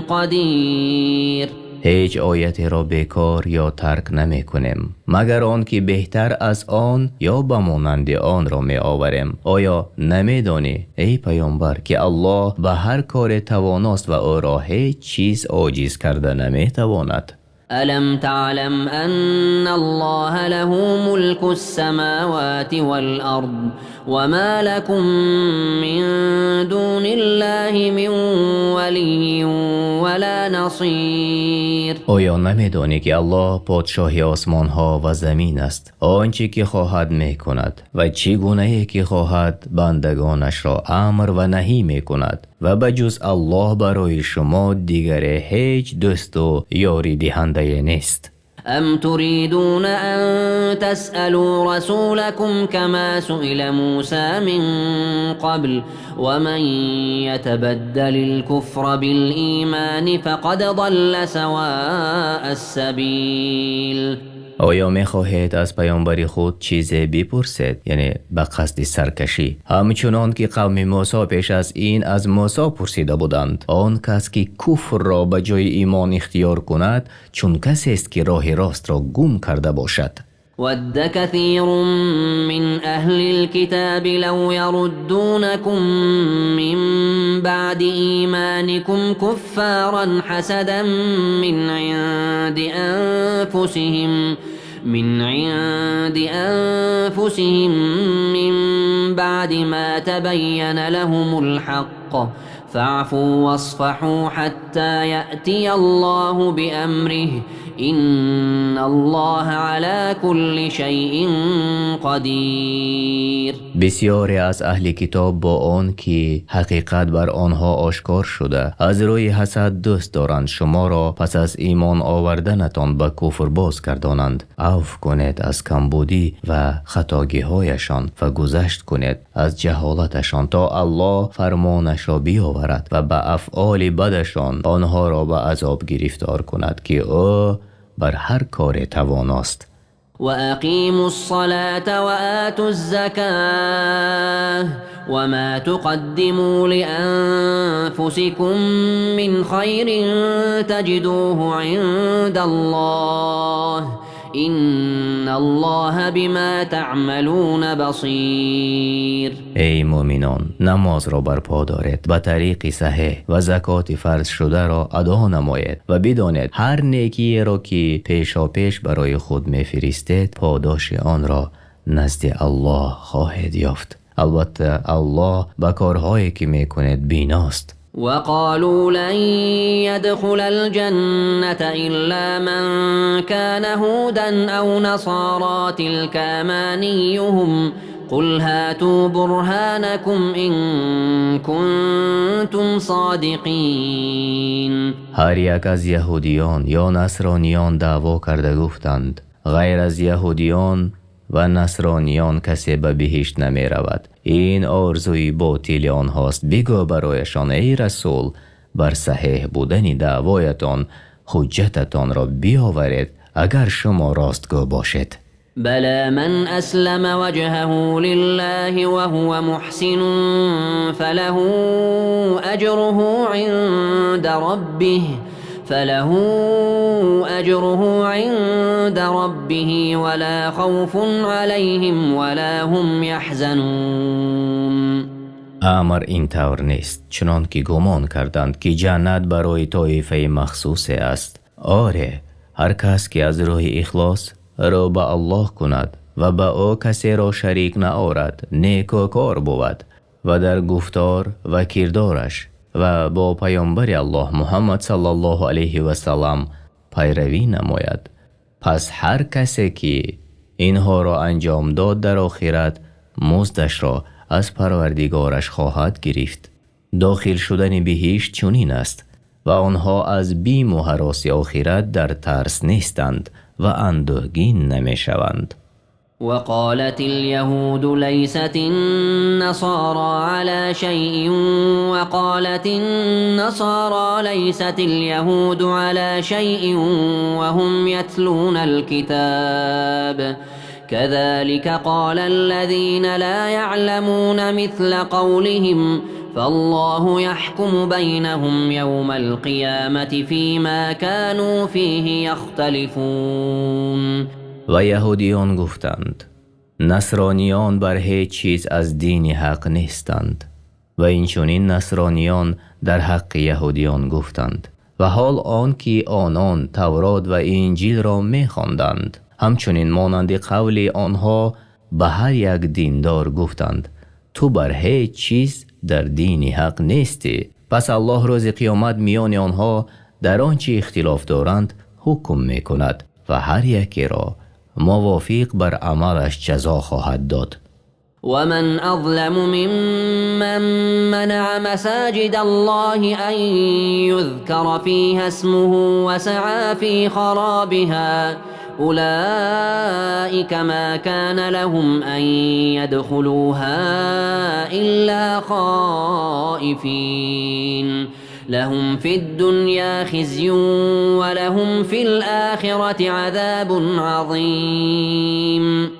قدیر. هیچ آیت را بیکار یا ترک نمی کنیم مگر آن که بهتر از آن یا به مانند آن را می آوریم. آیا نمی دانی ای پیامبر که الله به هر کار تواناست و او را هیچ چیز عاجز کرده نمی تواند؟ ألم تعلم أن الله له ملك السماوات والأرض وما لكم من دون الله من ولي ولا نصير. آیا نمیدانی که الله پادشاهی آسمان ها و زمین است؟ آنچه که خواهد میکند و چگونه که خواهد بندگانش را امر و نهی میکند و بجز الله برای شما دیگر هیچ دوست و یاری دهنده نیست. أم تريدون أن تسألوا رسولكم كما سئل موسى من قبل ومن يتبدل الكفر بالإيمان فقد ضل سواء السبيل. آیا می خواهید از پیامبر خود چیزی بپرسید، یعنی به قصد سرکشی، همچنان که قوم موسی پیش از این از موسی پرسیده بودند؟ آن کس که کفر را به جای ایمان اختیار کند چون کسی است که راه راست را گم کرده باشد. ود كثير من أهل الكتاب لو يردونكم من بعد إيمانكم كفارا حسدا من عند أنفسهم من بعد ما تبين لهم الحق فاعفوا واصفحوا حتى يأتي الله بأمره إن الله على كل شيء قدیر. بسیاری از اهل کتاب با آن که حقیقت بر آنها آشکار شده از روی حسد دوست دارند شما را پس از ایمان آوردنتان به کفر باز گردانند. عفو کنید از کمبودی و خطاگی هایشان و گذشت کنید از جهالتشان تا الله فرمانش را بیاورد و به افعال بدشان آنها را به عذاب گرفتار کند که او بر هر کار تواناست. وأقيموا الصلاة وآتوا الزكاة وما تقدموا لأنفسكم من خير تجدوه عند الله إن الله بما تعملون بصیر. ای مؤمنان، نماز را برپا دارید، به طریق صحیح و زکات فرض شده را ادا نمایید و بدانید هر نیکی را که پیشا پیش برای خود میفرستید پاداش آن را نزد الله خواهید یافت. البته الله به کارهایی که میکنید بیناست. وقالوا لن يدخل الجنة إلا من كان هودا أو نصارى تلك أمانيهم قل هاتوا برهانكم إن كنتم صادقين. هر یک از یهودیان یا نصرانیان دعوا کرده گفتند غیر از یهودیان و نصرانیان کسی به بهشت نمی رود. این آرزوی باطل آنهاست. بگو برایشان ای رسول بر صحیح بودن دعوایتان حجتتان را بیاورید اگر شما راستگو باشید. بلى من أسلم وجهه لله وهو محسن فله أجره عند ربه ولا خوف عليهم ولا هم يحزنون. امر این طور نیست چنان که گمان کردند که جنت برای طایفه مخصوص است. آره، هر کس که از راه اخلاص رو به الله کند و به او کسی را شریک نآورد نیکوکار بود و در گفتار و کردارش و با پیامبر الله محمد صلی الله علیه و سلم پیروی نماید، پس هر کسی که اینها را انجام داد در آخرت مزدش را از پروردگارش خواهد گرفت. داخل شدن بهشت چنین است و آنها از بیم و هراس آخرت در ترس نیستند و اندوهگین نمی شوند. وقالت اليهود ليست النصارى على شيء وقالت النصارى ليست اليهود على شيء وهم يتلون الكتاب كذلك قال الذين لا يعلمون مثل قولهم فالله يحكم بينهم يوم القيامة فيما كانوا فيه يختلفون. و یهودیان گفتند نصرانیان بر هیچ چیز از دین حق نیستند و اینچنین نصرانیان در حق یهودیان گفتند و حال آن که آنان تورات و انجیل را می خواندند همچنین مانند قول آنها به هر یک دیندار گفتند تو بر هیچ چیز در دین حق نیستی. پس الله روز قیامت میان آنها در آنچه اختلاف دارند حکم می کند و هر یکی را موافق بر عملش جزا خواهد داد. ومن أظلم ممن منع مساجد الله أن يذكر فيها اسمه وسعى في خرابها أولئك ما كان لهم أن يدخلوها إلا خائفين لهم في الدنيا خزي ولهم في الآخرة عذاب عظيم.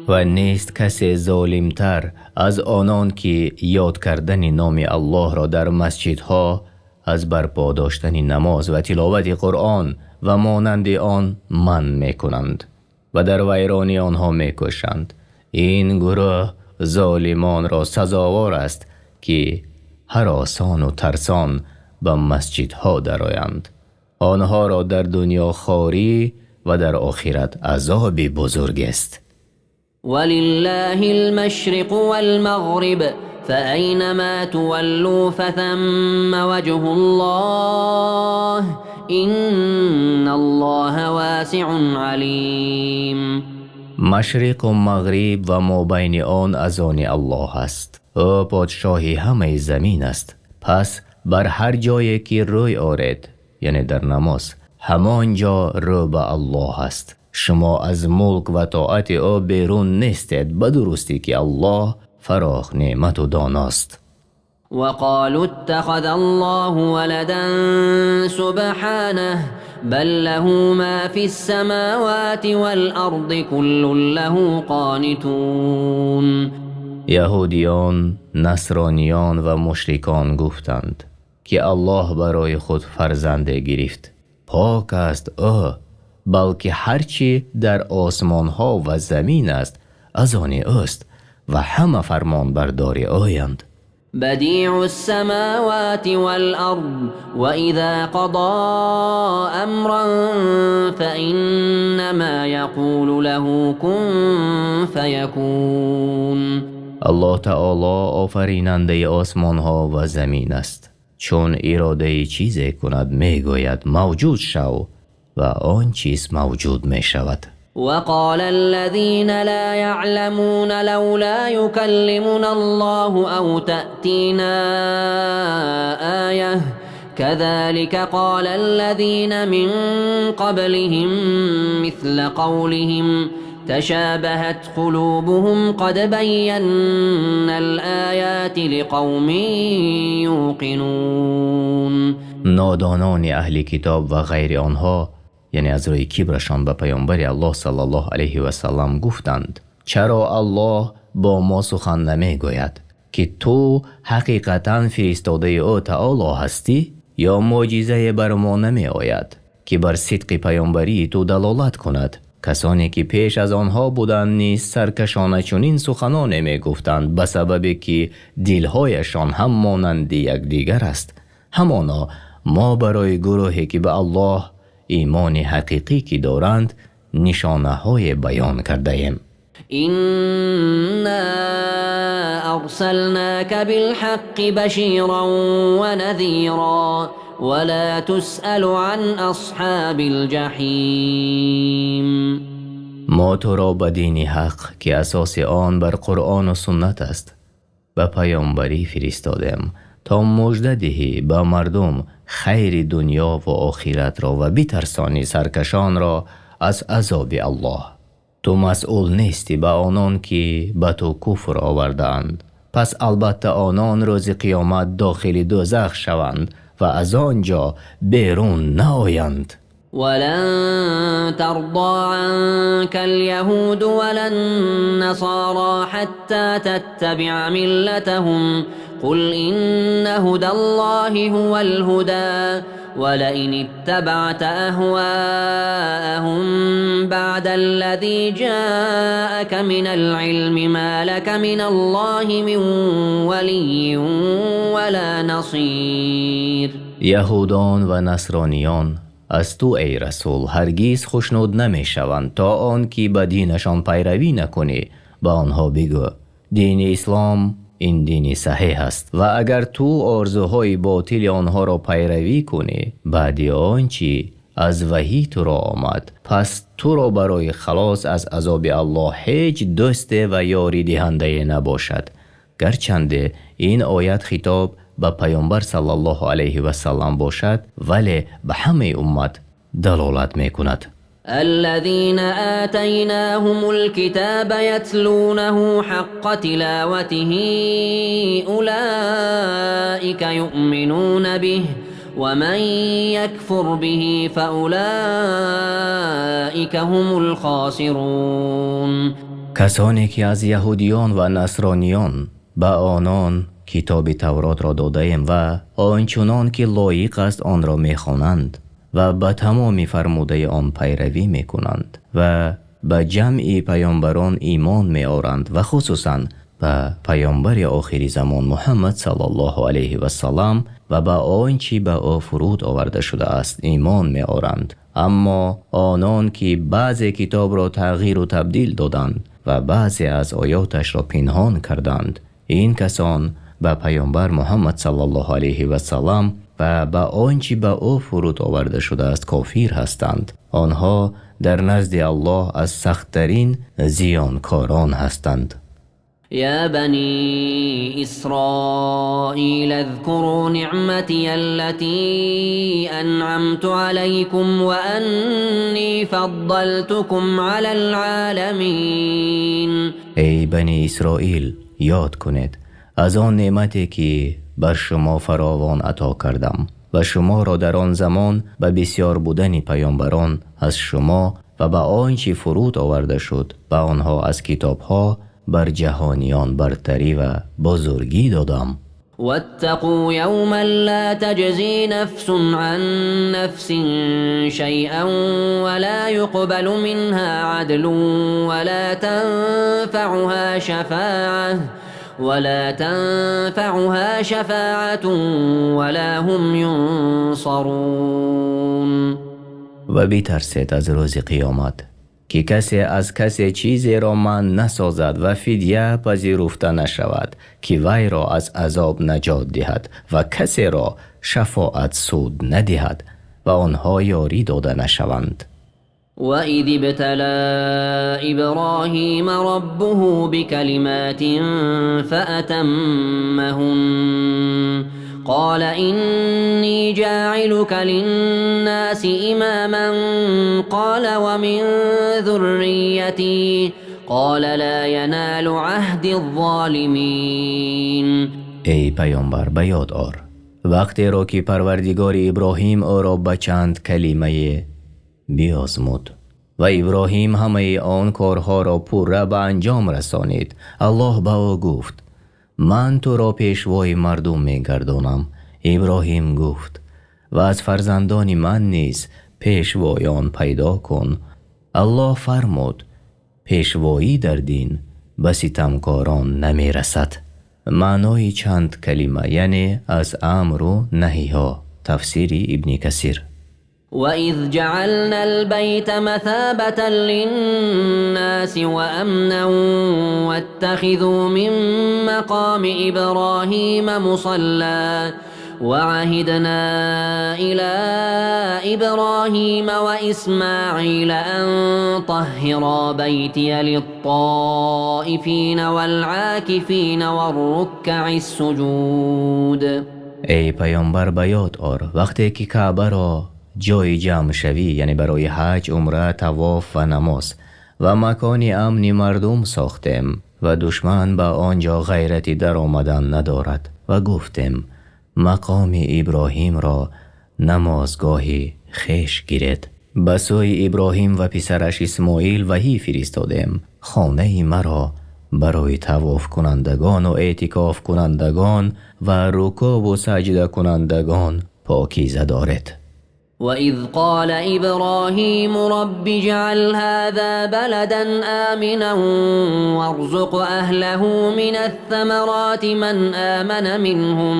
و نیست کسی ظالمتر از آنان که یاد کردن نام الله را در مسجدها از برپا داشتن نماز و تلاوت قرآن و مانند آن من می کنند و در ویرانی آنها می کشند. این گروه ظالمان را سزاوار است که هراسان و ترسان به مسجدها درآیند. آنها را در دنیا خواری و در آخرت عذاب بزرگ است. ولله المشرق والمغرب فأينما تولوا فثم وجه الله إن الله واسع عليم. مشرق و مغرب و مابین آن از آن الله است. او پادشاهی همه زمین است. پس بر هر جایی که روی آرید یعنی در نماز همانجا رو به الله است. شما از ملک و طاعت او بیرون نیستید به درستی که الله فراخ نعمت و داناست. وقالوا اتخذ الله ولدا سبحانه بل له ما في السماوات والأرض كل له قانتون. یهودیان، نصرانیان و مشرکان گفتند که الله برای خود فرزند گرفت. پاک است او، بلکه هرچی در آسمان ها و زمین است از آن اوست و همه فرمان بردار اویند. بديع السماوات والأرض وإذا قضى أمرا فإنما يقول له كن فيكون. الله تعالی آفریننده آسمان ها و زمین است. چون اراده چیزی کند میگوید موجود شو و آن چیز موجود می شود. وقال الذين لا يعلمون لولا يكلمنا الله أو تأتينا آية كذلك قال الذين من قبلهم مثل قولهم تشابهت قلوبهم قد بينا الآيات لقوم يوقنون. نادانان اهل کتاب و غیر آنها یعنی از روی کبرشان به پیامبر الله صلی الله علیه و سلم گفتند چرا الله با ما سخن نمی گوید که تو حقیقتا فرستاده او تعالی هستی یا معجزه بر ما نمی آید که بر صدق پیامبری تو دلالت کند. کسانی که پیش از آنها بودند نیز سرکشانه چنین سخنان می گفتند به سبب که دلهایشان هم مانند یکدیگر است. همانا ما برای گروهی که به الله ایمان حقیقی که دارند نشانه های بیان کرده ایم. إنا أرسلناك بالحق بشيرا ونذيرا ولا تسأل عن أصحاب الجحيم. ما تو را به دین حق که اساس آن بر قرآن و سنت است به پیامبری فرستادیم تا مژده دهی به مردم خیر دنیا و آخرت را و بترسانی سرکشان را از عذاب الله. تو مسئول نیستی به آنان که به تو کفر آوردند، پس البته آنان روز قیامت داخل دوزخ شوند و از آنجا بیرون نآیند. ولن ترضى عنك اليهود ولا النصارى حتى تتبع ملتهم قل إن هدى الله هو الهدى ولئن اتبعت أهواءهم بعد الذي جاءك من العلم ما لك من الله من ولي ولا نصير. یهودان و نصرانیان از تو ای رسول هرگیز خوشنود نمی شوند تا آن که به دینشان پیروی نکنی. به آنها بگو دین اسلام این دین صحیح است و اگر تو آرزوهای باطل آنها را پیروی کنی بعد آنچه از وحی تو را آمد، پس تو را برای خلاص از عذاب الله هیچ دوست و یاری دهنده نباشد. گرچند این آیت خطاب به پیامبر صلی الله علیه و سلم باشد ولی به همه امت دلالت می کند. الذين آتيناهم الكتاب يتلونه حق تلاوته أولئك يؤمنون به ومن يكفر به فأولئك هم الخاسرون. کسانی که از یهودیان و نصرانیان به آنان کتاب تورات را داده ایم و آنچنان که لایق است آن را می خوانند و به تمام فرموده آن پیروی می کنند و به جمع پیامبران ایمان می آورند و خصوصا به پیامبر آخری زمان محمد صلی الله علیه و سلم و به آنچه به او فرود آورده شده است ایمان می آورند. اما آنان که بعضی کتاب را تغییر و تبدیل دادند و بعضی از آیاتش را پنهان کردند، این کسان به پیامبر محمد صلی الله علیه و سلم و به آنچه به او فرود آورده شده است کافر هستند. آنها در نزد الله از سخت‌ترین زیانکاران هستند. يا بني إسرائيل اذكروا نعمتي التي أنعمت عليكم وأني فضلتكم على العالمين. ای بنی اسرائیل یاد کنید از آن نعمتی که بر شما فراوان عطا کردم و شما را در آن زمان به بسیار بودن پیامبران از شما و به آنچه فرود آورده شد به آنها از کتابها بر جهانیان برتری و بزرگی دادم. واتقوا يوما لا تجزي نفس عن نفس شيئا ولا يقبل منها عدل ولا تنفعها شفاعة ولا هم ينصرون. و بترسید از روز قیامت که کسی از کسی چیزی را من نسازد و فدیه پذیرفته نشود که وی را از عذاب نجات دهد و کسی را شفاعت سود ندهد و آنها یاری داده نشوند. وَإِذِ ابْتَلَى إِبْرَاهِيمَ رَبُّهُ بِكَلِمَاتٍ فَأَتَمَّهُنَّ قال إني جاعلك للناس إماما قال ومن ذريتي قال لا ينال عهد الظالمين. ای پیامبر به یاد آر وقتی را که پروردگار ابراهیم او را به چند کلمه بیازمود و ابراهیم همه آن کارها را پوره به انجام رسانید. الله به او گفت من تو را پیشوای مردم می گردانم. ابراهیم گفت و از فرزندان من نیز پیشوایان پیدا کن. الله فرمود پیشوایی در دین به ستمکاران نمی رسد. معنای چند کلمه یعنی از امر و نهی ها. تفسیر ابن کثیر. وَإِذْ جَعَلْنَا الْبَيْتَ مَثَابَةً لِلنَّاسِ وَأَمْنًا وَاتَّخِذُوا مِن مَّقَامِ إِبْرَاهِيمَ مُصَلًّى وعهدنا إلى إبراهيم وإسماعيل أن طهرا بيتي للطائفين والعاكفين والركع السجود. ای پیامبر به یاد آر وقتی که کعبه را جای جمع شوی، یعنی برای حج، عمره، طواف و نماز و مکانی امنی مردم ساختیم و دشمن به آنجا غیرتی در آمدن ندارد و گفتیم مقام ابراهیم را نمازگاهی خیش گیرد. به سوی ابراهیم و پسرش اسماعیل وحی فرستادیم خانه مرا برای طواف کنندگان و اعتکاف کنندگان و رکوع و سجده کنندگان پاکیزه دارد. وإذ قال إبراهيم رب اجعل هذا بلدا آمنا وارزق أهله من الثمرات من آمن منهم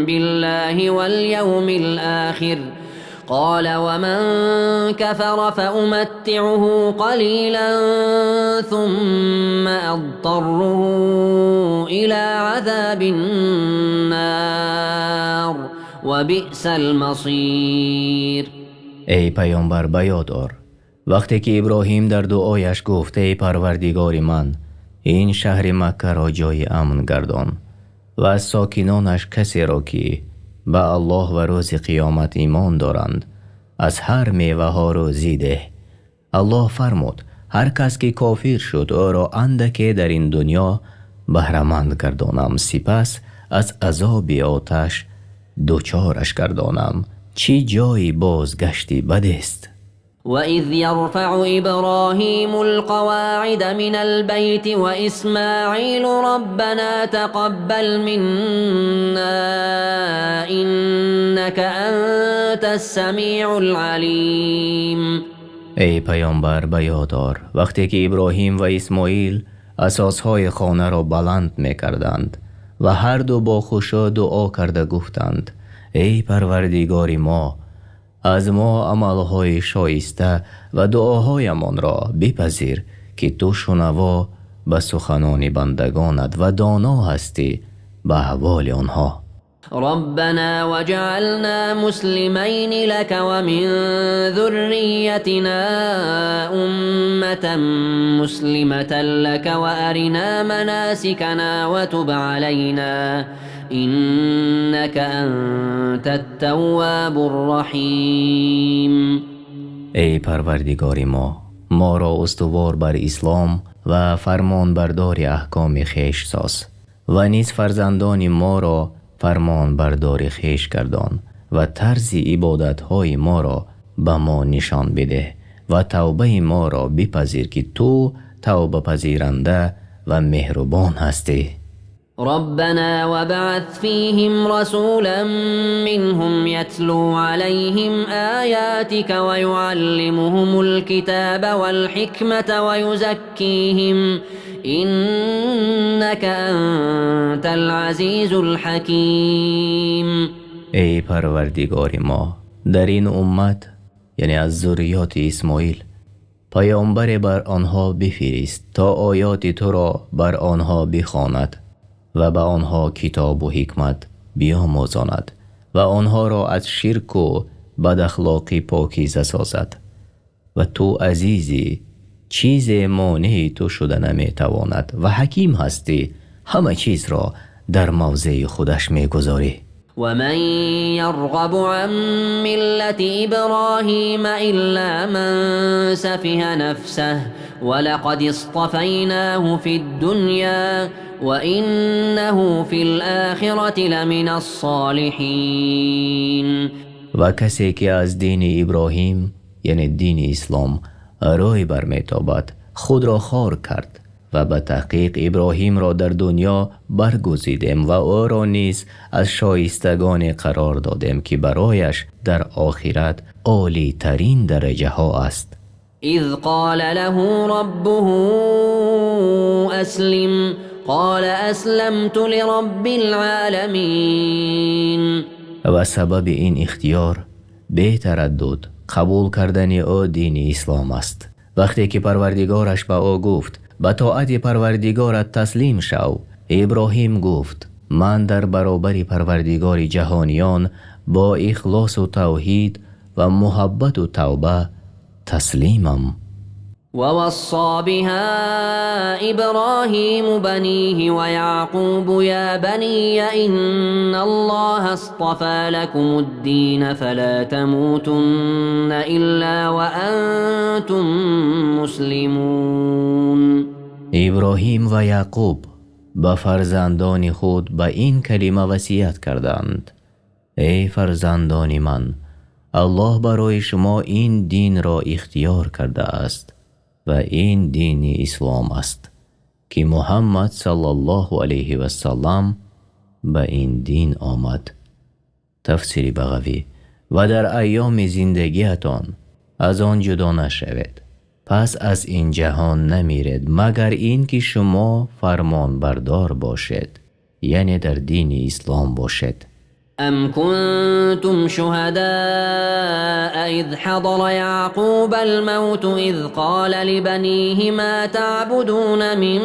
بالله واليوم الآخر قال ومن كفر فأمتعه قليلا ثم أضطره إلى عذاب النار وبئس المصير. ای پیامبر به یاد آر وقتی که ابراهیم در دعایش گفت ای پروردگار من این شهر مکه را جای امن گردان و از ساکنانش کسی را که به الله و روز قیامت ایمان دارند از هر میوه ها روزی ده. الله فرمود هر کس که کافر شد او را اندکی در این دنیا بهره‌مند گردانم، سپس از عذاب آتش دوچارش گردانم. چی جای بازگشتی بد است. وإذ يرفع إبراهيم القواعد من البيت وإسماعيل ربنا تقبل منا إنك أنت السميع العليم. ای پیامبر به یاد آر وقتی که ابراهیم و اسماعیل اساسهای خانه را بلند میکردند و هر دو با خشوع دعا کرده گفتند ای پروردگار ما از ما عملهای شایسته و دعاهایمان را بپذیر که تو شنوا به سخنان بندگانت و دانا هستی به احوال آنها. ربنا وجعلنا مسلمين لك ومن ذريتنا أمة مسلمة لك وأرنا مناسكنا وتب علينا إنك أنت التواب الرحيم. ای پروردگار ما را استوار بر اسلام و فرمان بردار احکام خیش ساز و نیز فرزندان ما را فرمان بردار خیش گردان و طرز عبادت های ما را به ما نشان بده و توبه ما را بپذیر که تو توبه پذیرنده و مهربان هستی. ربنا وابعث فيهم رسولا منهم يتلو عليهم آياتك ويعلمهم الكتاب والحكمة ويزكيهم إنك أنت العزيز الحكيم. ای پروردگار ما در این امت یعنی از ذریات اسماعیل پیامبر بر آنها بفرست تا آیات تو را بر آنها بخواند و به آنها کتاب و حکمت بیاموزاند و آنها را از شرک و بد اخلاقی پاکیزه سازد و تو عزیزی چیز مانع تو شده نمیتواند و حکیم هستی همه چیز را در موضع خودش میگذاری. ومن يرغب عن ملة إبراهيم إلا من سفه نفسه ولقد اصطفيناه في الدنيا وإنه في الآخرة لمن الصالحين. و کسی که از دین ابراهیم یعنی دین اسلام روی برمیتابد خود را خار کرد و به تحقیق ابراهیم را در دنیا برگزیدیم و او را نیز از شایستگان قرار دادیم که برایش در آخرت عالی ترین درجه ها است. اذ قال له ربه اسلم قال اسلمت لرب العالمین. و سبب این اختیار بی تردد قبول کردن او دین اسلام است. وقتی که پروردگارش به او گفت به طاعت پروردگارت تسلیم شو، ابراهیم گفت من در برابر پروردگار جهانیان با اخلاص و توحید و محبت و توبه تسلیمم. ووصى بها إبراهيم بنيه ويعقوب يا بني إن الله اصطفى لكم الدين فلا تموتن إلا وأنتم مسلمون. ابراهیم و یعقوب به فرزندان خود به این کلمه وصیت کردند: ای فرزندان من، الله برای شما این دین را اختیار کرده است و این دین اسلام است که محمد صلی الله علیه و سلم به این دین آمد. تفسیر بغوی: و در ایام زندگیتان از آن جدا نشوید، پس از این جهان نمیرید مگر این که شما فرمان بردار باشید، یعنی در دین اسلام باشید. أم كنتم شهداء إذ حضر يعقوب الموت إذ قال لبنيه ما تعبدون من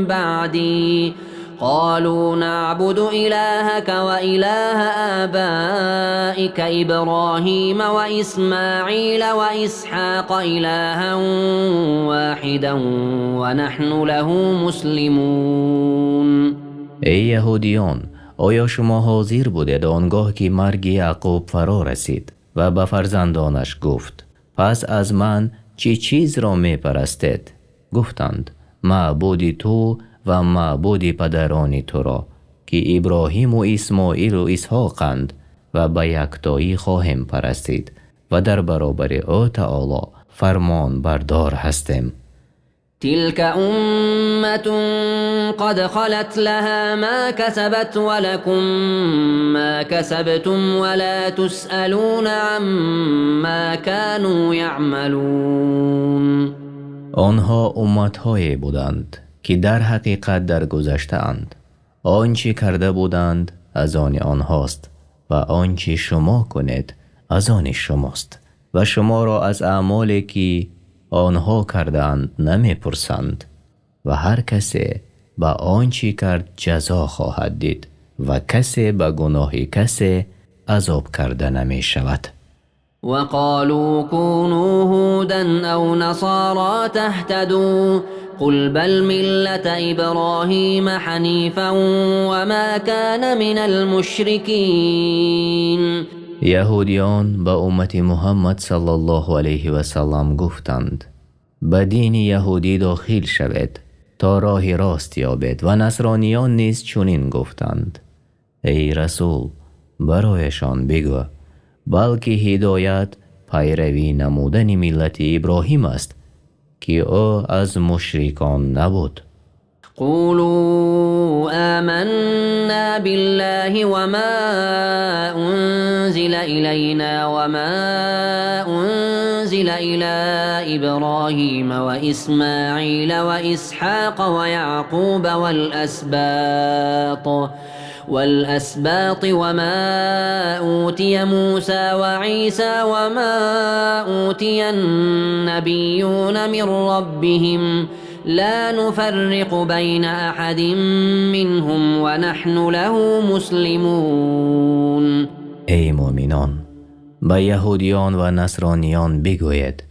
بعدي قالوا نعبد إلهك وإله آبائك إبراهيم وإسماعيل وإسحاق إلها واحدا ونحن له مسلمون. ای یهودیان، آیا شما حاضر بودید آنگاه که مرگ یعقوب فرا رسید و به فرزندانش گفت پس از من چه چیز را می پرستید؟ گفتند معبود تو و معبود پدران تو را که ابراهیم و اسماعیل و اسحاقند و به یکتایی خواهیم پرستید و در برابر او تعالی فرمان بردار هستیم. تلك أمة قد خلت لها ما كسبت ولكم ما كسبتم ولا تسألون عما كانوا يعملون. آنها امت‌هایی بودند که در حقیقت در گذشته اند. آنچه کرده بودند از آن آنهاست و آنچه شما کنید از آن شماست و شما را از اعمالی که آنها کردند نمی پرسند و هر کسی به آنچه کرد جزا خواهد دید و کسی به گناه کسی عذاب کرده نمی شود. وقالوا كونوا هودا أو نصارى تهتدوا قل بل ملة إبراهيم حنيفا وما كان من المشركين. یهودیان به امت محمد صلی الله علیه و سلم گفتند به دین یهودی داخل شوید تا راه راست یابید و نصرانیان نیز چنین گفتند. ای رسول برایشان بگو بلکه هدایت پیروی نمودن ملت ابراهیم است که او از مشرکان نبود. قولوا آمنا بالله وما أنزل إلينا وما أنزل إلى إبراهيم وإسماعيل وإسحاق ويعقوب والأسباط وما أوتي موسى وعيسى وما أوتي النبيون من ربهم لا نفرق بين أحد منهم ونحن له مسلمون. ای مؤمنان، به یهودیان و نصرانیان بگوید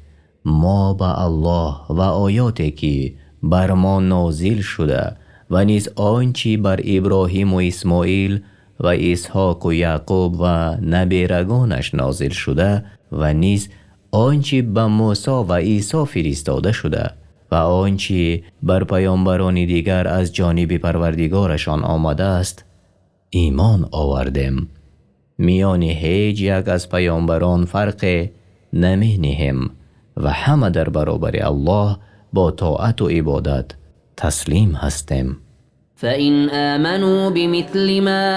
ما به الله و آیاتی که بر ما نازل شده و نیز آنچه بر ابراهیم و اسماعیل و اسحاق و یعقوب و نبیرگانش نازل شده و نیز آنچه به موسی و عیسی فرستاده شده و آنچه بر پیامبران دیگر از جانب پروردگارشان آمده است ایمان آوردیم. میان هیچ یک از پیامبران فرق نمی نهیم و همه در برابر الله با طاعت و عبادت تسلیم هستیم. فإن آمنوا بمثل ما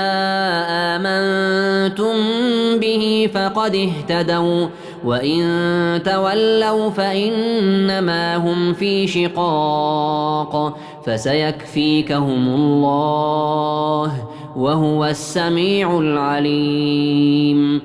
آمنتم به فقد اهتدوا وإن تولوا فإنما هم في شقاق فسيكفيكهم الله وهو السميع العليم.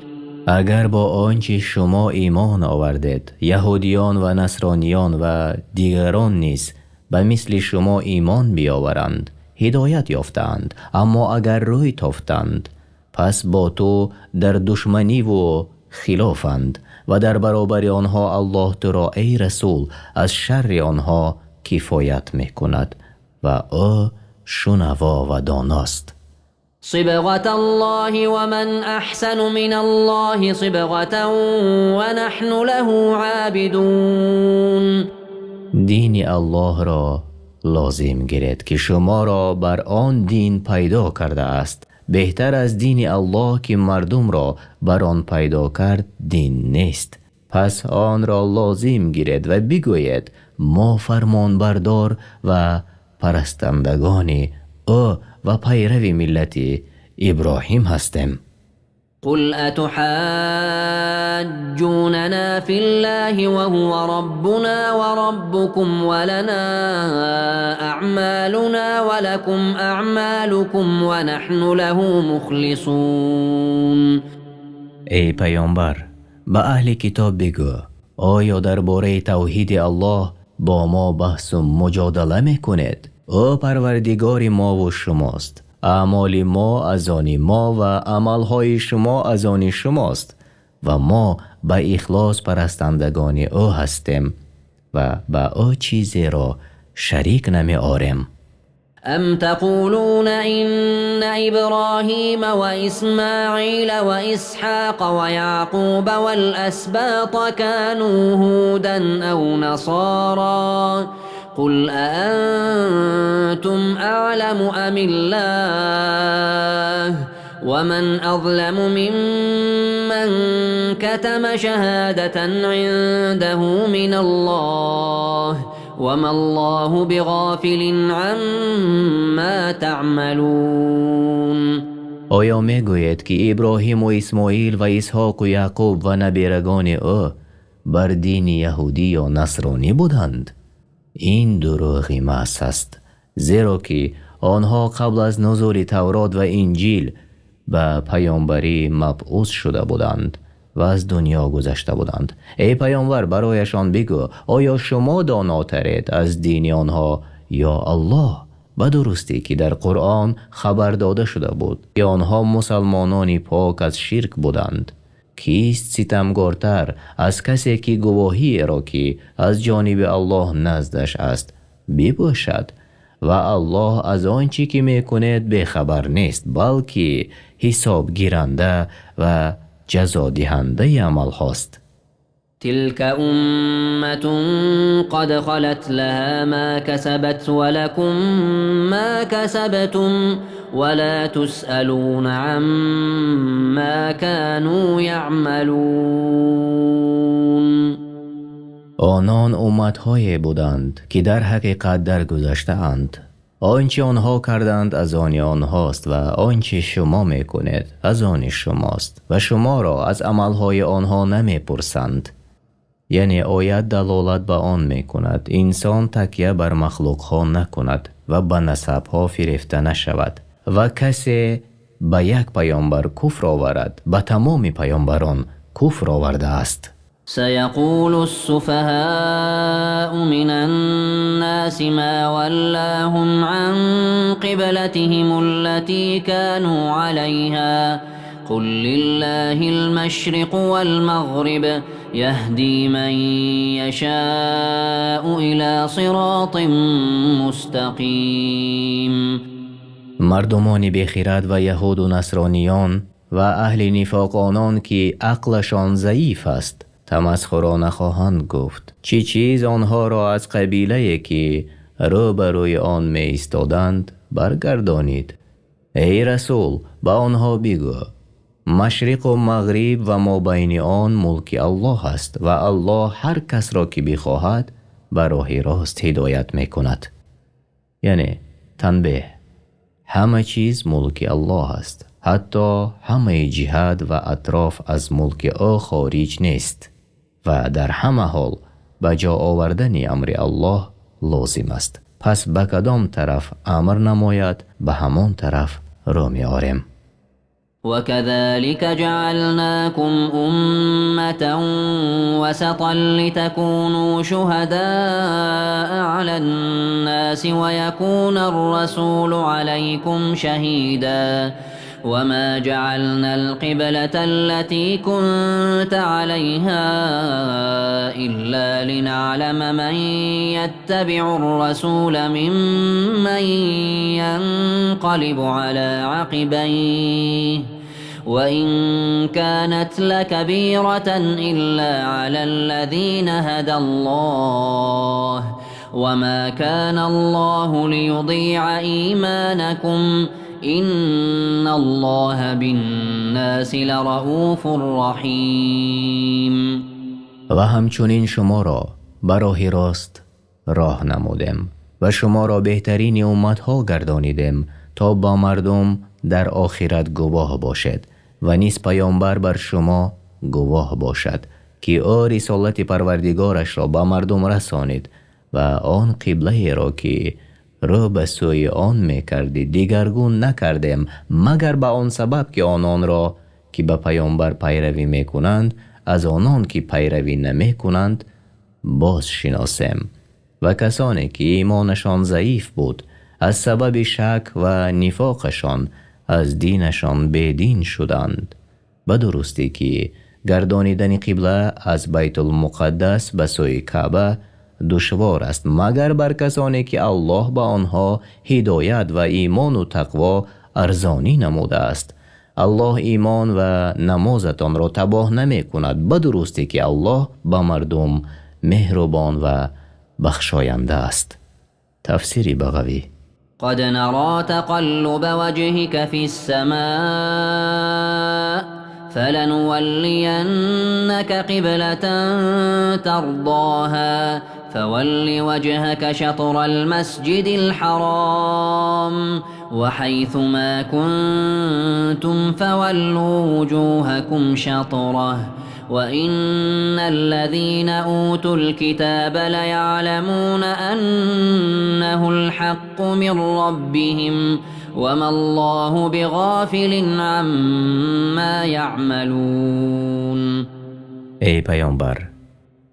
اگر با آنچه شما ایمان آوردید یهودیان و نصرانیان و دیگران نیز به مثل شما ایمان بیاورند هدایت یافتند. اما اگر روی تافتند پس با تو در دشمنی و خلافند و در برابر آنها الله تو را ای رسول از شر آنها کفایت می کند و او شنوا و داناست. صبغة الله ومن أحسن من الله صبغة ونحن له عابدون. دین الله را لازم گیرید که شما را بر آن دین پیدا کرده است. بهتر از دین الله که مردم را بر آن پیدا کرد دین نیست. پس آن را لازم گیرید و بگویید ما فرمان بردار و پرستندگان او و پیرو ملت ابراهیم هستیم. قل أتحاجوننا في الله وهو ربنا وربكم ولنا أعمالنا ولكم أعمالكم ونحن له مخلصون. ای پیامبر به اهل کتاب بگو آیا درباره توحید الله با ما بحث و مجادله میکنید؟ او پروردگار ما و شماست. اعمال ما از آن ما و عملهای شما از آن شماست و ما به اخلاص پرستندگان او هستیم و به او چیزی را شریک نمی آریم. أم تقولون إن إبراهيم وإسماعيل وإسحاق ويعقوب والأسباط كانوا هودا أو نصارى قل أأنتم أعلم أم الله ومن أظلم ممن كتم شهادة عنده من الله وما الله بغافل عما تعملون. آیا می گوید که ابراهیم و اسماعیل و اسحاق و یعقوب و نبیرگان او بر دین یهودی یا نصرانی بودند؟ این دروغی محض است، زیرا که آنها قبل از نزول تورات و انجیل به پیامبری مبعوث شده بودند و از دنیا گذشته بودند. ای پیامبر برایشان بگو آیا شما داناترید از دین آنها یا الله؟ به درستی که در قرآن خبر داده شده بود که آنها مسلمانانی پاک از شرک بودند. کیست ستمگارتر از کسی که گواهی را که از جانب الله نزدش است بپوشد و الله از آنچه که میکند بخبر نیست، بلکه حساب گیرنده و جزا دهنده عمل هاست. تلك أمة قد خلت لها ما كسبت ولكم ما كسبتم ولا تسألون عما كانوا يعملون. آنان امت‌های بودند که در حقیقت درگذشته‌اند. آنچه آنها کردند از آن آنهاست و آنچه شما میکنید از آن شماست و شما را از عملهای آنها نمیپرسند. یعنی آیت دلالت به آن میکند انسان تکیه بر مخلوقها نکند و به نسبها فریفته نشود و کسی به یک پیامبر کفر آورد به تمام پیامبران کفر آورده است. سيقول السفهاء من الناس ما ولاهم عن قبلتهم التي كانوا عليها قل لله المشرق والمغرب يهدي من يشاء إلى صراط مستقيم. مردمان بیخیرت و یهود و نصرانیان و اهل نفاق آنان که عقلشان ضعیف است تمسخرانه خواهند گفت چی چیز آنها را از قبیله که رو بروی آن می ایستادند برگردانید. ای رسول به آنها بگو مشرق و مغرب و ما بین آن ملک الله است و الله هر کس را که بخواهد به راه راست هدایت می کند. یعنی تنبیه، همه چیز ملک الله است، حتی همه جهت و اطراف از ملک او خارج نیست و در همه حال به جا آوردن امر الله لازم است. پس به کدام طرف امر نماید به همان طرف رو می آریم. وكذلك جعلناكم أمة وسطا لتكونوا شهداء على الناس ويكون الرسول عليكم شهيدا وما جعلنا القبلة التي كنت عليها إلا لنعلم من يتبع الرسول ممن ينقلب على عقبيه وإن كانت لكبيرة إلا على الذين هدى الله وما كان الله ليضيع إيمانكم إن الله بالناس لرؤوف رحیم. و همچنین شما را به راه راست راه نمودم و شما را بهترین امتها گردانیدم تا با مردم در آخرت گواه باشد و نیز پیامبر بر شما گواه باشد که او رسالت پروردگارش را به مردم رسانید و آن قبله را که رو به سوی آن می کردید دیگرگون نکردم مگر به آن سبب که آنان را که به پیامبر پیروی می کنند از آنان که پیروی نمی کنند باز شناسم. و کسانی که ایمانشان ضعیف بود از سبب شک و نفاقشان از دینشان بدین شدند. به درستی که گردانیدن قبله از بیت المقدس به سوی کعبه دشوار است مگر بر کسانی که الله به آنها هدایت و ایمان و تقوا ارزانی نموده است. الله ایمان و نمازتان را تباه نمی کند به درستی که الله به مردم مهربان و بخشاینده است. تفسیر بغوی. قد نرى تقلب وجهك في السماء فلنولينك قبلة ترضاها فول وجهك شطر المسجد الحرام وحيث ما كنتم فولوا وجوهكم شطره وإن الذين أوتوا الكتاب ليعلمون أنه الحق من ربهم وما الله بغافل عما يعملون. ای پیامبر،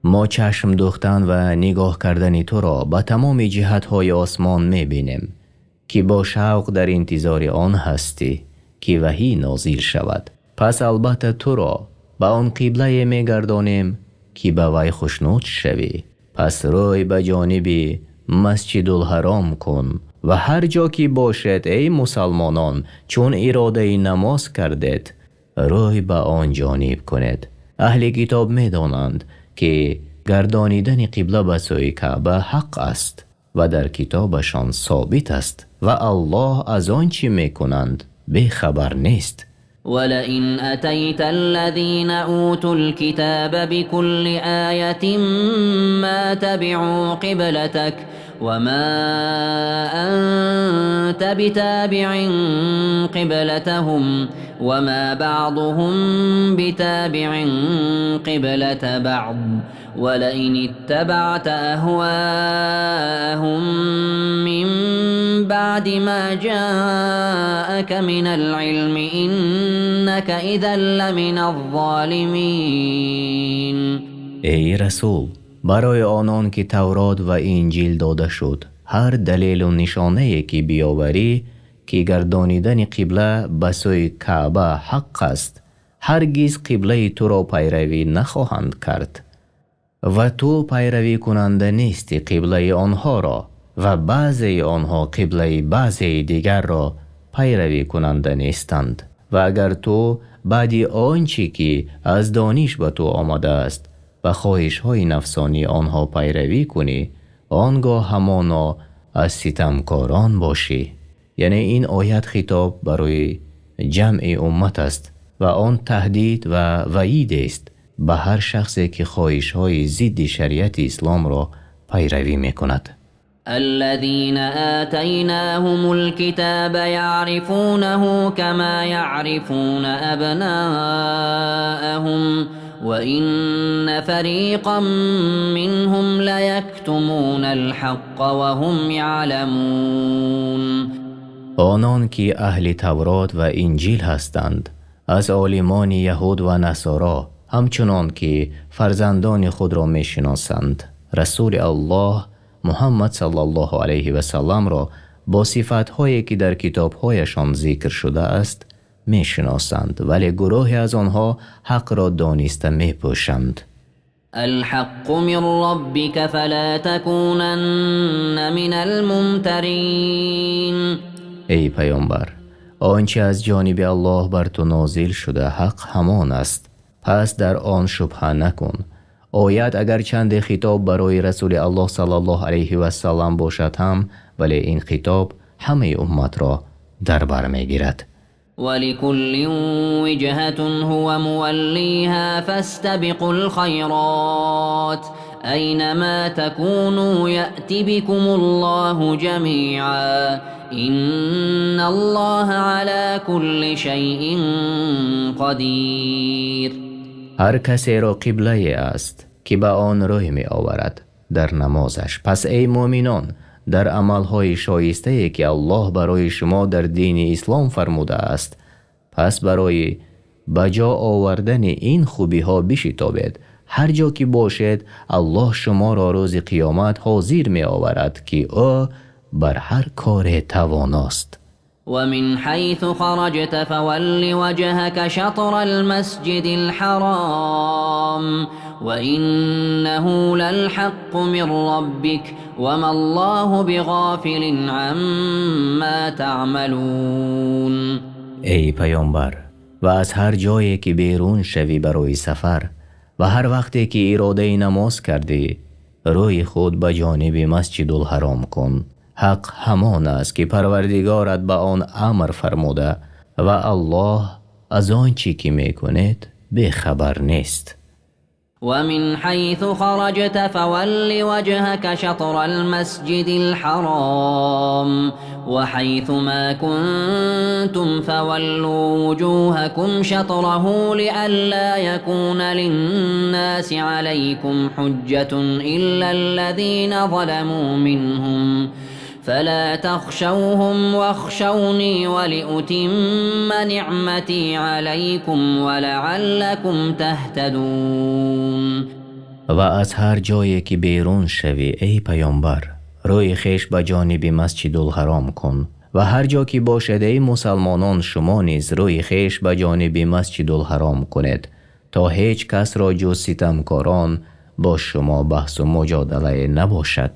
ما چشم دوختن و نگاه کردن تو را به تمام جهتهای آسمان می بینیم که با شوق در انتظار آن هستی که وحی نازل شود. پس البته تو را به آن قبله می گردانیم که به وی خوشنود شوی. پس روی به جانب مسجد الحرام کن و هر جا که باشد ای مسلمانان چون اراده نماز کردید روی به آن جانب کنید. اهل کتاب می دانند که گردانیدن قبله به سوی کعبه حق است و در کتابشان ثابت است و الله از آن چی می کنند بخبر نیست. ولئن أتيت الذين أوتوا الكتاب بكل آية ما تبعوا قبلتك وما أنت بتابع قبلتهم وما بعضهم بتابع قبلة بعض ولئن اتبعت أهواءهم من بعد ما جاءك من العلم إنك إذا لمن الظالمين. ای رسول، برای آنان که تورات و انجیل داده شد هر دلیل و نشانه که بیاوری که گردانیدن قبله به سوی کعبه حق است هرگز قبله تو را پیروی نخواهند کرد و تو پیروی کننده نیستی قبله آنها را و بعضی آنها قبله بعضی دیگر را پیروی کننده نیستند. و اگر تو بعد آنچه که از دانش به تو آمده است و خواهش های نفسانی آنها پیروی کنی آنگاه همانا از ستمکاران باشی. یعنی این آیت خطاب برای جمع امت است و آن تهدید و وعید است به هر شخصی که خواهش های ضد شریعت اسلام را پیروی می کند. الذين آتيناهم الكتاب يعرفونه كما يعرفون أبناءهم وإن فريقا منهم ليكتمون الحق وهم يعلمون. آنان که اهل تورات و انجیل هستند از عالمان یهود و نصارا همچنان که فرزندان خود را می شناسند رسول الله محمد صلی الله علیه و سلم را با صفت‌هایی که در کتاب‌هایشان ذکر شده است می شناسند، ولی گروهی از آنها حق را دانسته می پوشند. الحق من ربك فلا تكونن من الممترین. ای پیامبر، آنچه از جانب الله بر تو نازل شده حق همان است، پس در آن شبهه نکن. آیت اگر چند خطاب برای رسول الله صلی الله علیه و سلم باشد هم، ولی این خطاب همه امت را در بر میگیرد. ولكل وجهة هو موليها فاستبقوا الخيرات أينما تكونوا يأت بكم الله جميعا إن الله على كل شيء قدير. هر کسی را قبله است که به آن روی می آورد در نمازش. پس ای مؤمنان، در عملهای شایسته که الله برای شما در دین اسلام فرموده است، پس برای بجا آوردن این خوبی ها بشتابید. هر جا که باشد الله شما را روز قیامت حاضر می آورد که او بر هر کار تواناست. ومن حيث خرجت فول وجهك شطر المسجد الحرام وإنه للحق من ربك وما الله بغافل عما تعملون. ای پیامبر، و از هر جایی که بیرون شوی برای سفر و هر وقتی که اراده نماز کردی، روی خود به جانب مسجد الحرام کن. حق همان است که پروردگارت به آن امر فرموده و الله از آنچه که میکنید بیخبر نیست. ومن حيث خرجت فول وجهك شطر المسجد الحرام وحيث ما كنتم فولوا وجوهكم شطره لئلا يكون للناس عليكم حجة إلا الذين ظلموا منهم فلا تخشوهم واخشوني ولأتم نعمتي عليكم ولعلكم تهتدون. و از هر جایی که بیرون شوی ای پیامبر، روی خیش به جانب مسجد الحرام کن و هر جا که باشد ای مسلمانان شما نیز روی خیش به جانب مسجد الحرام کنید تا هیچ کس را جز ستمکاران با شما بحث و مجادله نباشد.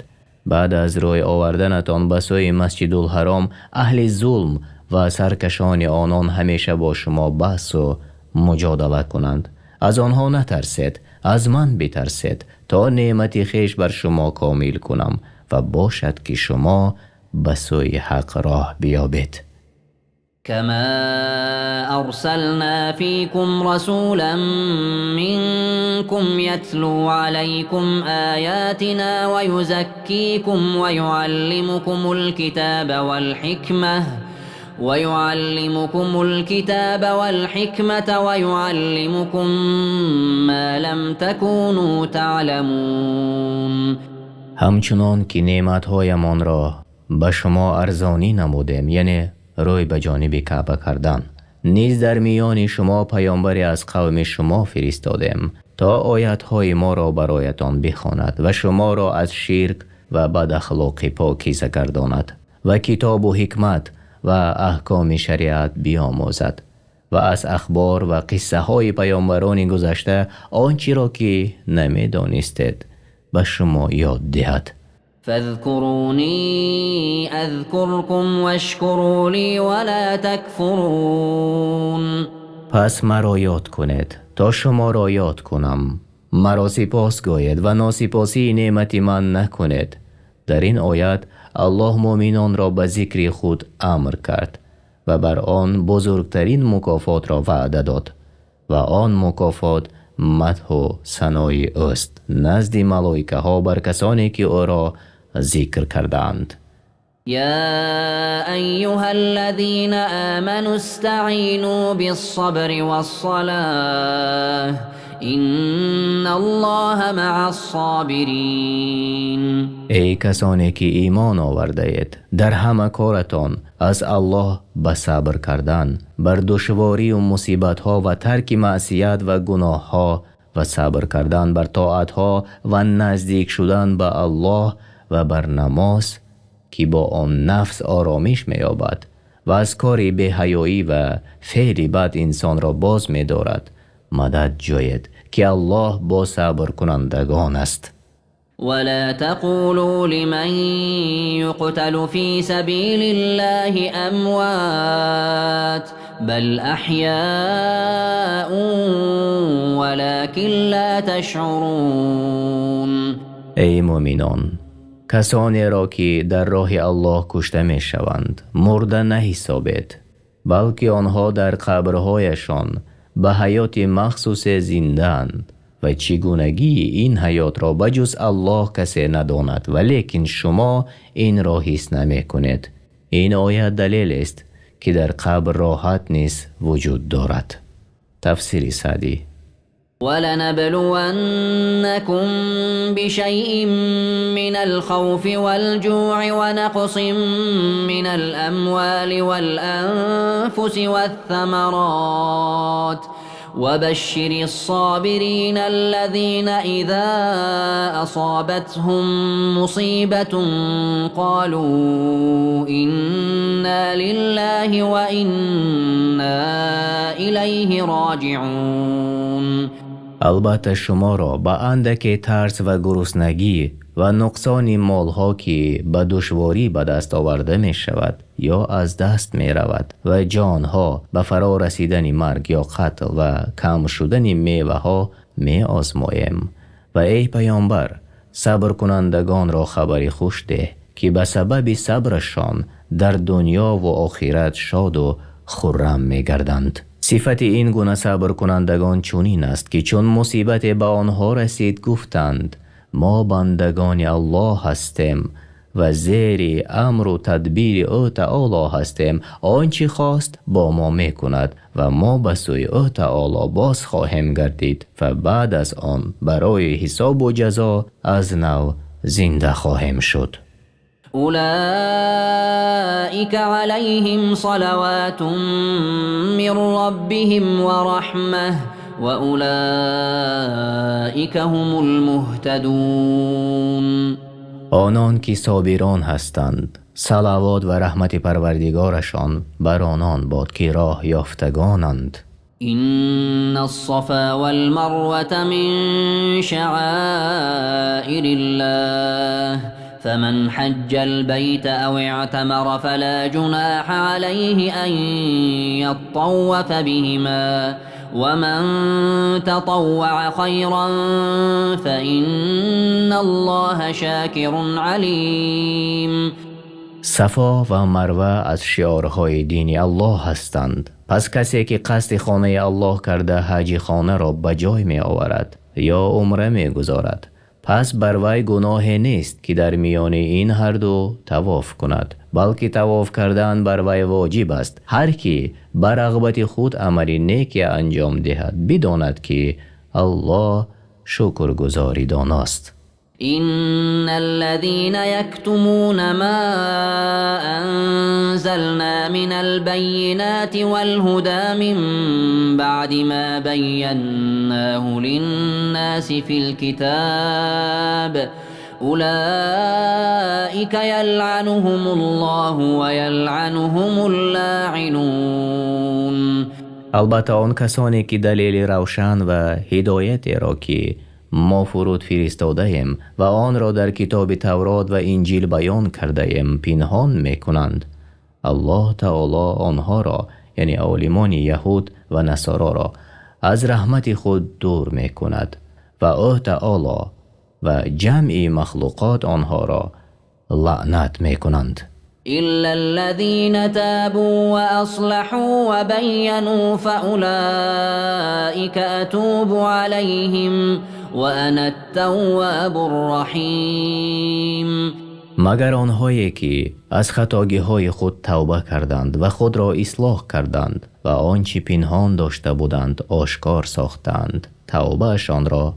بعد از روی آوردنتان به سوی مسجد الحرام اهل ظلم و سرکشان آنان همیشه با شما بحث و مجادله کنند. از آنها نترسید، از من بترسید تا نعمت خیش بر شما کامل کنم و باشد که شما به سوی حق راه بیابید. كما أرسلنا فيكم رسولا منكم يتلو عليكم آياتنا ويزكيكم ويعلمكم الكتاب والحكمة ويعلمكم ما لم تكونوا تعلمون. همچنان که نعمت‌هایمان را به شما ارزانی نمودیم، یعنی روی به جانب کعبه کردن، نیز در میان شما پیامبری از قوم شما فرستادیم تا آیت‌های ما را برایتان بخواند و شما را از شرک و بد اخلاقی پاکیزه گرداند و کتاب و حکمت و احکام شریعت بیاموزد و از اخبار و قصه های پیامبران گذشته آنچه را که نمی‌دانستید به شما یاد دهد. فاذكروني اذكركم واشكروا لي ولا تكفرون. پس مرا یاد کنید تا شما را یاد کنم، مرا سپاس گویید و ناسپاسی نعمت من نکنید. در این آیت الله مؤمنان را به ذکر خود امر کرد و بر آن بزرگترین مکافات را وعده داد و آن مکافات مدح و ثنای است نزد ملائکه ها بر کسانی که او را ذکر کردند. يا أيها الذين آمنوا استعينوا بالصبر والصلاة إن الله مع الصابرين. ای کسانی که ایمان آورده اید، در همه کارتان از الله به صبر کردن بر دشواری و مصیبت ها و ترک معصیت و گناه ها و صبر کردن بر طاعت ها و نزدیک شدن به الله و بر نماز که با آن نفس آرامش می یابد و از کار بی‌حیایی و فعل بد انسان را باز می دارد مدد جوید که الله با صبر کنندگان است. ولا تقولوا لمن يقتل في سبيل الله أموات بل أحياء ولكن لا تشعرون. ای مؤمنان، کسانی را که در راه الله کشته می شوند مرده نحسابید، بلکه آنها در قبرهایشان به حیات مخصوص زندند و چگونگی این حیات را بجز الله کسی نداند، ولیکن شما این را حس نمی کنید. این آیه دلیل است که در قبر راحت نیز وجود دارد. تفسیر سعدی. ولنبلونكم بشيء من الخوف والجوع ونقص من الأموال والأنفس والثمرات وبشر الصابرين الذين إذا أصابتهم مصيبة قالوا إنا لله وإنا إليه راجعون. البته شما را به اندک ترس و گرسنگی و نقصان مالها که به دشواری به دست آورده می شود یا از دست می رود و جانها به فرا رسیدن مرگ یا قتل و کم شدن میوه ها می آزماییم. و ای پیامبر، صبر کنندگان را خبری خوش ده که به سبب صبرشان در دنیا و آخرت شاد و خرم می گردند. صفت این گونه صبر کنندگان چنین است که چون مصیبت به آنها رسید گفتند ما بندگان الله هستیم و زیر امر و تدبیر او تعالی هستیم، آنچه خواست با ما میکند و ما به سوی او تعالی باز خواهیم گردید و بعد از آن برای حساب و جزا از نو زنده خواهیم شد. أولئك عليهم صلوات من ربهم ورحمة وأولئك هم المهتدون. آنان که صابران هستند، صلوات و رحمت پروردگارشان بر آنان باد که راه یافتگانند. إن الصفا والمروة من شعائر الله فمن حج البيت أو اعتمر فلا جناح عليه أن يطوف بهما ومن تطوع خيرا فإن الله شاكر عليم. صفا و مروه از شعارهای دین الله هستند، پس کسی که قصد خانه الله کرده حج خانه را به جای می آورد یا عمره می گذارد، پس بر وی گناه نیست که در میان این هر دو طواف کند، بلکه طواف کردن بر وی واجب است. هر کی بر رغبت خود عملی نیکی انجام دهد بداند که الله شکرگزاری داناست. إن الذين يكتمون ما أنزلنا من البينات والهدى من بعد ما بيناه للناس في الكتاب أولئك يلعنهم الله ويلعنهم اللاعنون. البته آن کسانی که دلیل روشن و هدایت را که ما فرود فرستاده ایم و آن را در کتاب تورات و انجیل بیان کرده ایم پنهان می کنند، الله تعالی آنها را یعنی عالمان یهود و نصارا را از رحمت خود دور می کند و او تعالی و جمعی مخلوقات آنها را لعنت می کنند. إلا الذين تابوا وأصلحوا وبينوا فأولئك أتوب عليهم وأنا التواب الرحيم. مگر آنهایی که از خطاگی‌های خود توبه کردند و خود را اصلاح کردند و آنچه پنهان داشته بودند آشکار ساختند، توبهشان را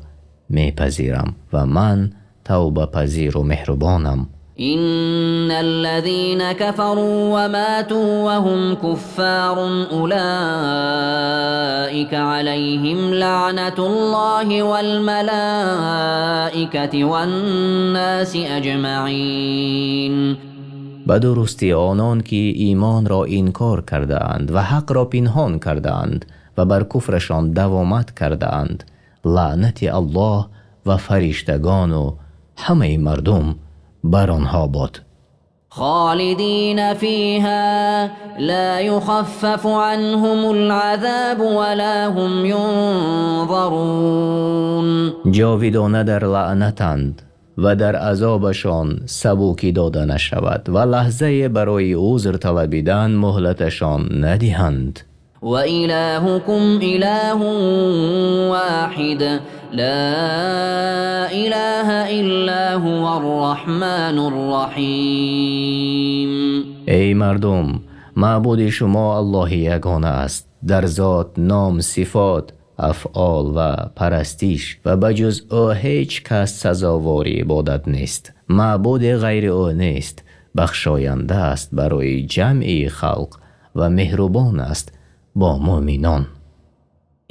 میپذیرم و من توبه پذیر و مهربانم. إن الذين كفروا وماتوا وهم كفار أولئك عليهم لعنة الله والملائكة والناس أجمعين. به درستی آنان که ایمان را انکار کرده اند و حق را پنهان کرده اند و بر کفرشان دوامت کرده اند، لعنت الله و فرشتگان و همه مردم بر آنها باد. خالدين فيها لا يخفف عنهم العذاب ولا هم ينظرون. جاویدانه در لعنتند و در عذابشان سبوکی داده نشود و لحظه برای عذر طلبیدن مهلتشان ندهند. وإلهكم إله واحد لا إله إلا هو الرحمن الرحیم. ای مردم، معبود شما الله یگانه است، در ذات، نام، صفات، افعال و پرستش و بجز او هیچ کس سزاوار عبادت نیست. معبود غیر او نیست. بخشاینده است برای جمعی خلق و مهربان است با مؤمنان.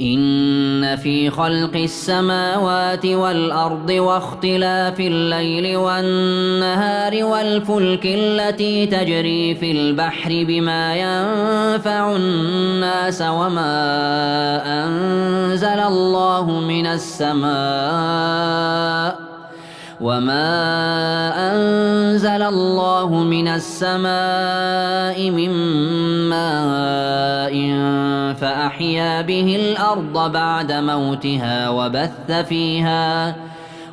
إن في خلق السماوات والأرض واختلاف الليل والنهار والفلك التي تجري في البحر بما ينفع الناس وما أنزل الله من السماء من ماء فأحيا به الأرض بعد موتها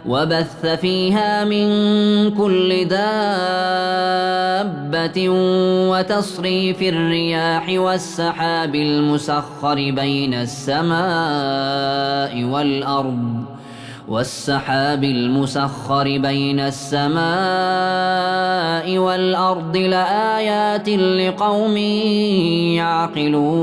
وبث فيها من كل دابة وتصريف الرياح والسحاب المسخر بين السماء والأرض لآيات لقوم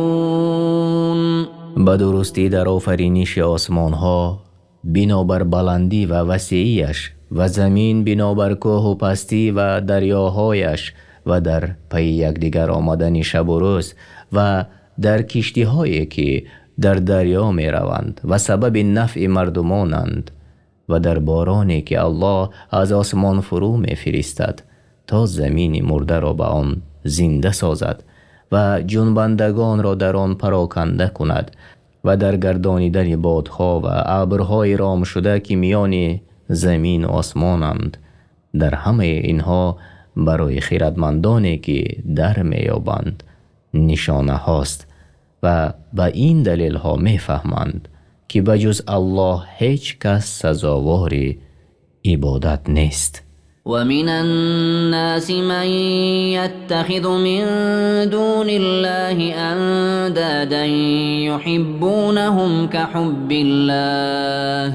يعقلون. به درستی در آفرینش آسمان ها بنابر بلندی و وسیعیش و زمین بنابر کوه و پستی و دریاهایش و در پی یکدیگر آمدن شب و روز و در کشتی هایی که در دریا می روند و سبب نفع مردمانند و در بارانی که الله از آسمان فرو می فرستد تا زمین مرده را به آن زنده سازد و جنبندگان را در آن پراکنده کند و در گردانیدن بادها و ابرهای رام شده که میان زمین و آسمانند. در همه اینها برای خردمندانی که در میابند نشانه هاست و به این دلیل ها میفهمند که بجز الله هیچ کس سزاوار عبادت نیست. ومن الناس من يتخذ من دون الله أندادا يحبونهم كحب الله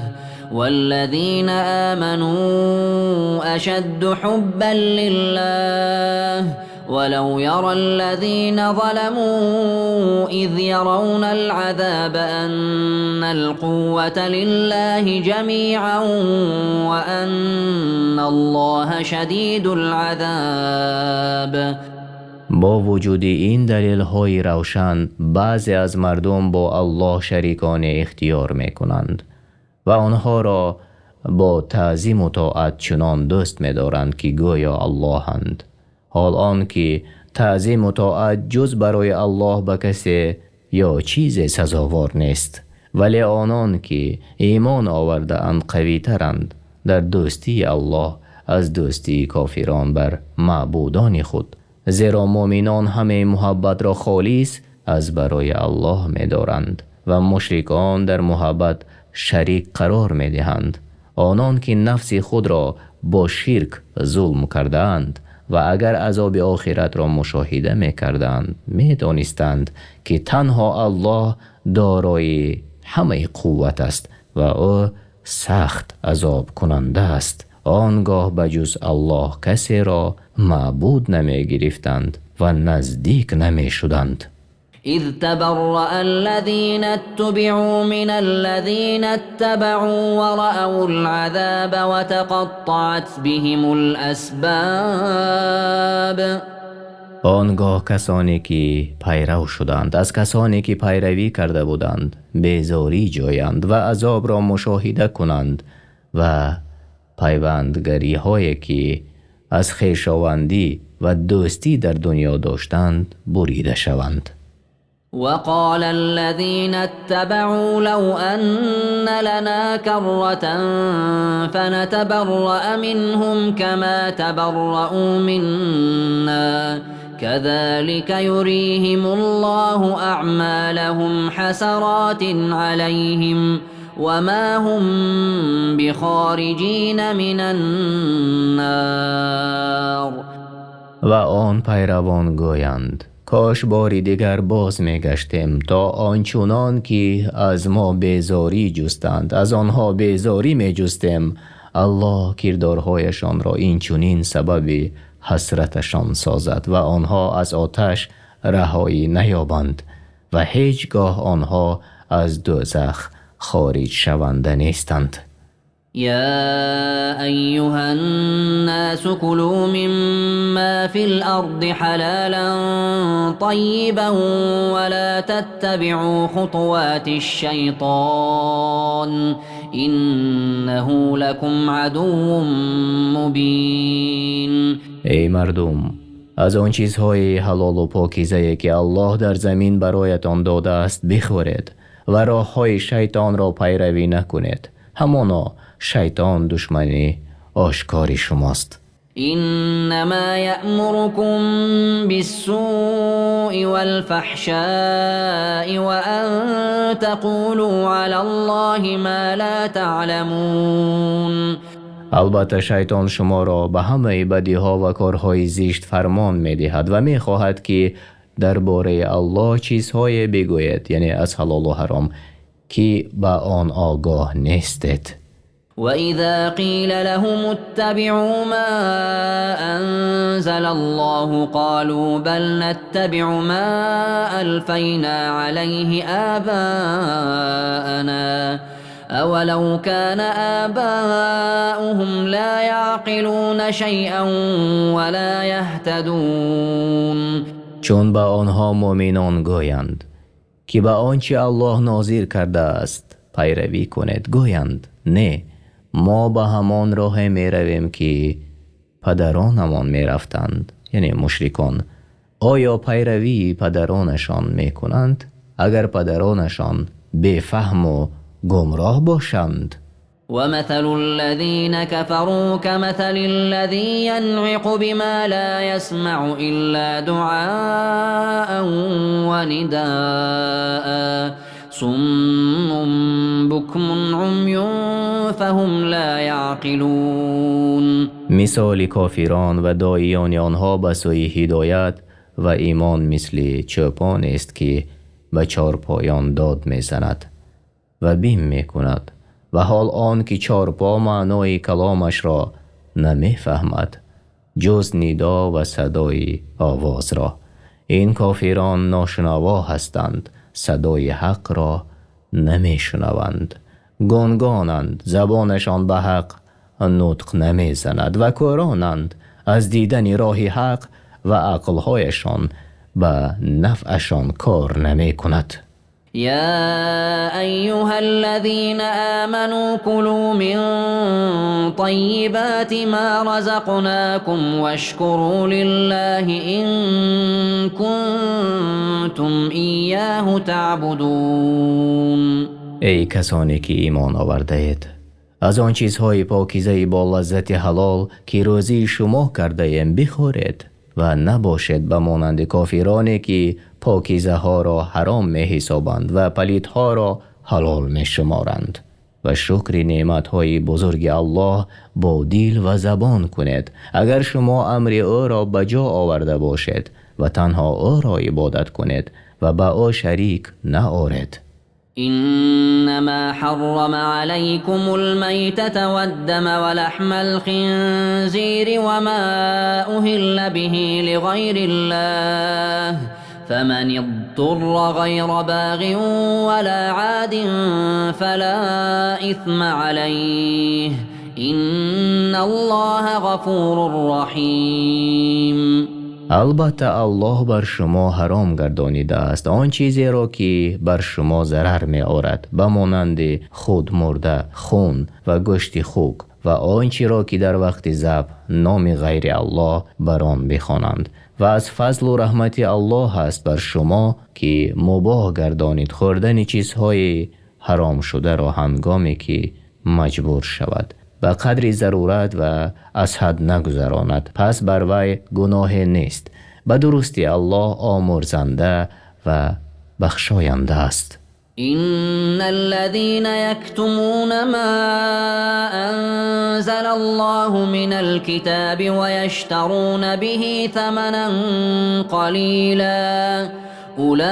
والذين آمنوا أشد حبا لله ولو يرى الذين ظلموا إذ يرون العذاب أن القوة لله جميعا وأن الله شديد العذاب. با وجود این دلیل های روشن بعضی از مردم با الله شریکان اختیار می کنند و آنها را با تعظیم و طاعت چنان دوست می دارند که گویا الله هند، حال آن که تعظیم و طاعت جز برای الله به کسی یا چیز سزاوار نیست. ولی آنان که ایمان آورده اند قوی ترند در دوستی الله از دوستی کافران بر معبودان خود، زیرا مؤمنان همه محبت را خالص از برای الله می دارند و مشرکان در محبت شریک قرار می دهند. آنان که نفس خود را با شرک ظلم کردند و اگر عذاب آخرت را مشاهده می کردند می دانستند که تنها الله دارای همه قوت است و او سخت عذاب کننده است. آنگاه بجز الله کسی را معبود نمی گرفتند و نزدیک نمی شدند. إذ تبرأ الذين اتبعوا من الذين اتبعوا ورأوا العذاب وتقطعت بهم الأسباب. آنگاه کسانی که پیرو شدند از کسانی که پیروی کرده بودند بیزاری جویند و عذاب را مشاهده کنند و پیوندگری هایی که از خویشاوندی و دوستی در دنیا داشتند بریده شوند. وقال الذين اتبعوا لو أن لنا كرة فنتبرأ منهم كما تبرأوا منا كذلك يريهم الله أعمالهم حسرات عليهم وما هم بخارجين من النار. و آن پیروان گویند کاش باری دیگر باز می گشتیم تا آنچنان که از ما بیزاری جستند از آنها بیزاری می جستیم. الله کردارهایشان را این چنین سبب حسرتشان سازد و آنها از آتش رهایی نیابند و هیچگاه آنها از دوزخ خارج شونده نیستند. يا أيها الناس كلوا مما في الأرض حلالا طيبا ولا تتبعوا خطوات الشيطان إنه لكم عدو مبين. ای مردم از آن چیزهای حلال و پاکیزه که الله در زمین برایتان داده است بخورید و راه های شیطان را پیروی نکنید، همانا شیطان دشمنی آشکار شماست. إنما يأمركم بالسوء والفحشاء وأن تقولوا على الله ما لا تعلمون. البته شیطان شما را به همه بدی ها و کارهای زشت فرمان می دهد و می خواهد که درباره الله چیزهای بگوید، یعنی از حلال و حرام که به آن آگاه نیستید. وَإِذَا قِيلَ لَهُمُ اتَّبِعُوا مَا أَنزَلَ اللَّهُ قَالُوا بَلْ نَتَّبِعُ مَا أَلْفَيْنَا عَلَيْهِ آبَاءَنَا أَوَلَوْ كَانَ آبَاؤُهُمْ لَا يَعْقِلُونَ شَيْئًا وَلَا يَهْتَدُونَ. چون به آنها مؤمنان گویند که به آنچه الله نازل کرده است پیروی کنید، گویند نه، ما به همان راه می رویم که پدرانمان می رفتند، یعنی مشرکان. آیا پیروی پدرانشان می کنند اگر پدرانشان بفهم و گمراه باشند؟ ومثل الذين كفروا كمثل الذي ينعق بما لا يسمع إلا دعاء ونداء صم بكم عمي فهم لا يعقلون. مثال کافران و داعیان آنها به سوی هدایت و ایمان مثل چوپان است که به چارپایان داد میزند و بیم میکند و حال آن که چارپا معنای کلامش را نمیفهمد جز ندا و صدای آواز را. این کافران ناشنوا هستند، صدای حق را نمیشنوند، گنگانند، زبانشان به حق نطق نمیزند و کورانند از دیدن راه حق و عقلهایشان به نفعشان کار نمی کند. يا أيها الذين آمنوا كلوا من طيبات ما رزقناكم واشكروا لله إن كنتم إياه تعبدون. ای کسانی که ایمان آورده اید، از آن چیزهای پاکیزه با لذت حلال که روزی شما کرده ایم بخورید و نباشد به مانند کافرانی که پاکیزه ها را حرام می حسابند و پلیت ها را حلال می شمارند. و شکر نعمت های بزرگ الله با دل و زبان کنید اگر شما امر او را بجا آورده باشید و تنها او را عبادت کنید و با او شریک نآورید. إنما حرم عليكم الميتة والدم ولحم الخنزير وما أهل به لغير الله فمن اضطر غير باغ ولا عاد فلا إثم عليه إن الله غفور رحیم. البته الله بر شما حرام گردانیده است آن چیزی را که بر شما ضرر می آورد به مانند خود مرده، خون و گوشت خوک و آنچه را که در وقت ذبح نام غیر الله بر آن بخوانند و از فضل و رحمت الله است بر شما که مباح گردانید خوردن چیزهای حرام شده را هنگامی که مجبور شود به قدر ضرورت و از حد نگذراند پس بر وی گناه نیست. به درستی الله آمرزنده و بخشاینده است. إن الذين يكتمون ما أنزل الله من الكتاب ويشترون به ثمنا قليلا أولئك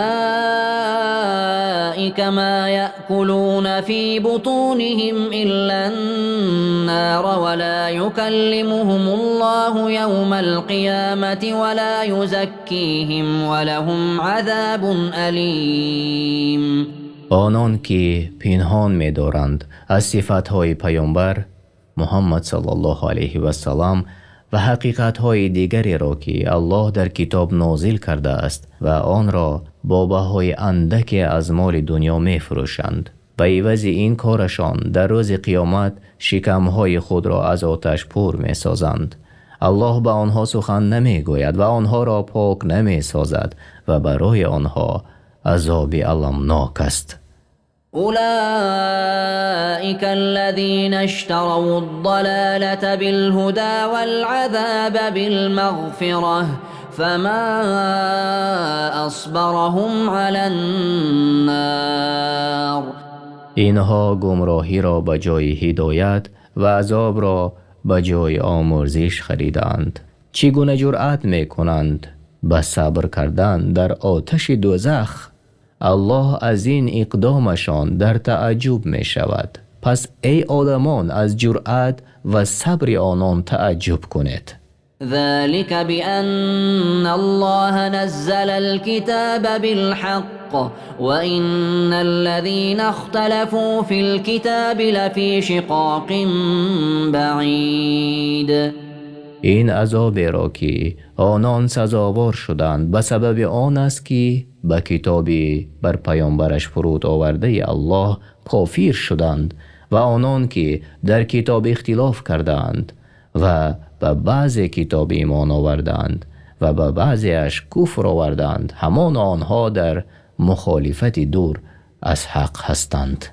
ما يأكلون في بطونهم إلا النار ولا يكلمهم الله يوم القيامة ولا يزكيهم ولهم عذاب أليم. آنان که پنهان می دارند از صفتهای پیامبر محمد صلی الله علیه و سلام و حقیقتهای دیگری را که الله در کتاب نازل کرده است و آن را با بهای اندک از مال دنیا می فروشند به عوض این کارشان در روز قیامت شکمهای خود را از آتش پر می سازند. الله به آنها سخن نمی گوید و آنها را پاک نمی سازد و برای آنها عذاب المناک است. أولئك الذين اشتروا الضلالة بالهدى والعذاب بالمغفرة فما أصبرهم على النار. اینها گمراهی را به جای هدایت و عذاب را به جای آمرزش خریدند. چگونه جرأت می کنند به صبر کردن در آتش دوزخ؟ الله از این اقدامشان در تعجب می شود. پس ای آدمان از جرأت و صبر آنان تعجب کنید. ذلك بأن الله نزل الكتاب بالحق وإن الذين اختلفوا في الكتاب لفي شقاق بعید. این عذاب را که آنان سزاوار شدند به سبب آن است که به کتابی بر پیامبرش فرود آورده الله کافر شدند و آنان که در کتاب اختلاف کردند و به بعض کتاب ایمان آوردند و به بعضیش کفر آوردند همان آنها در مخالفت دور از حق هستند.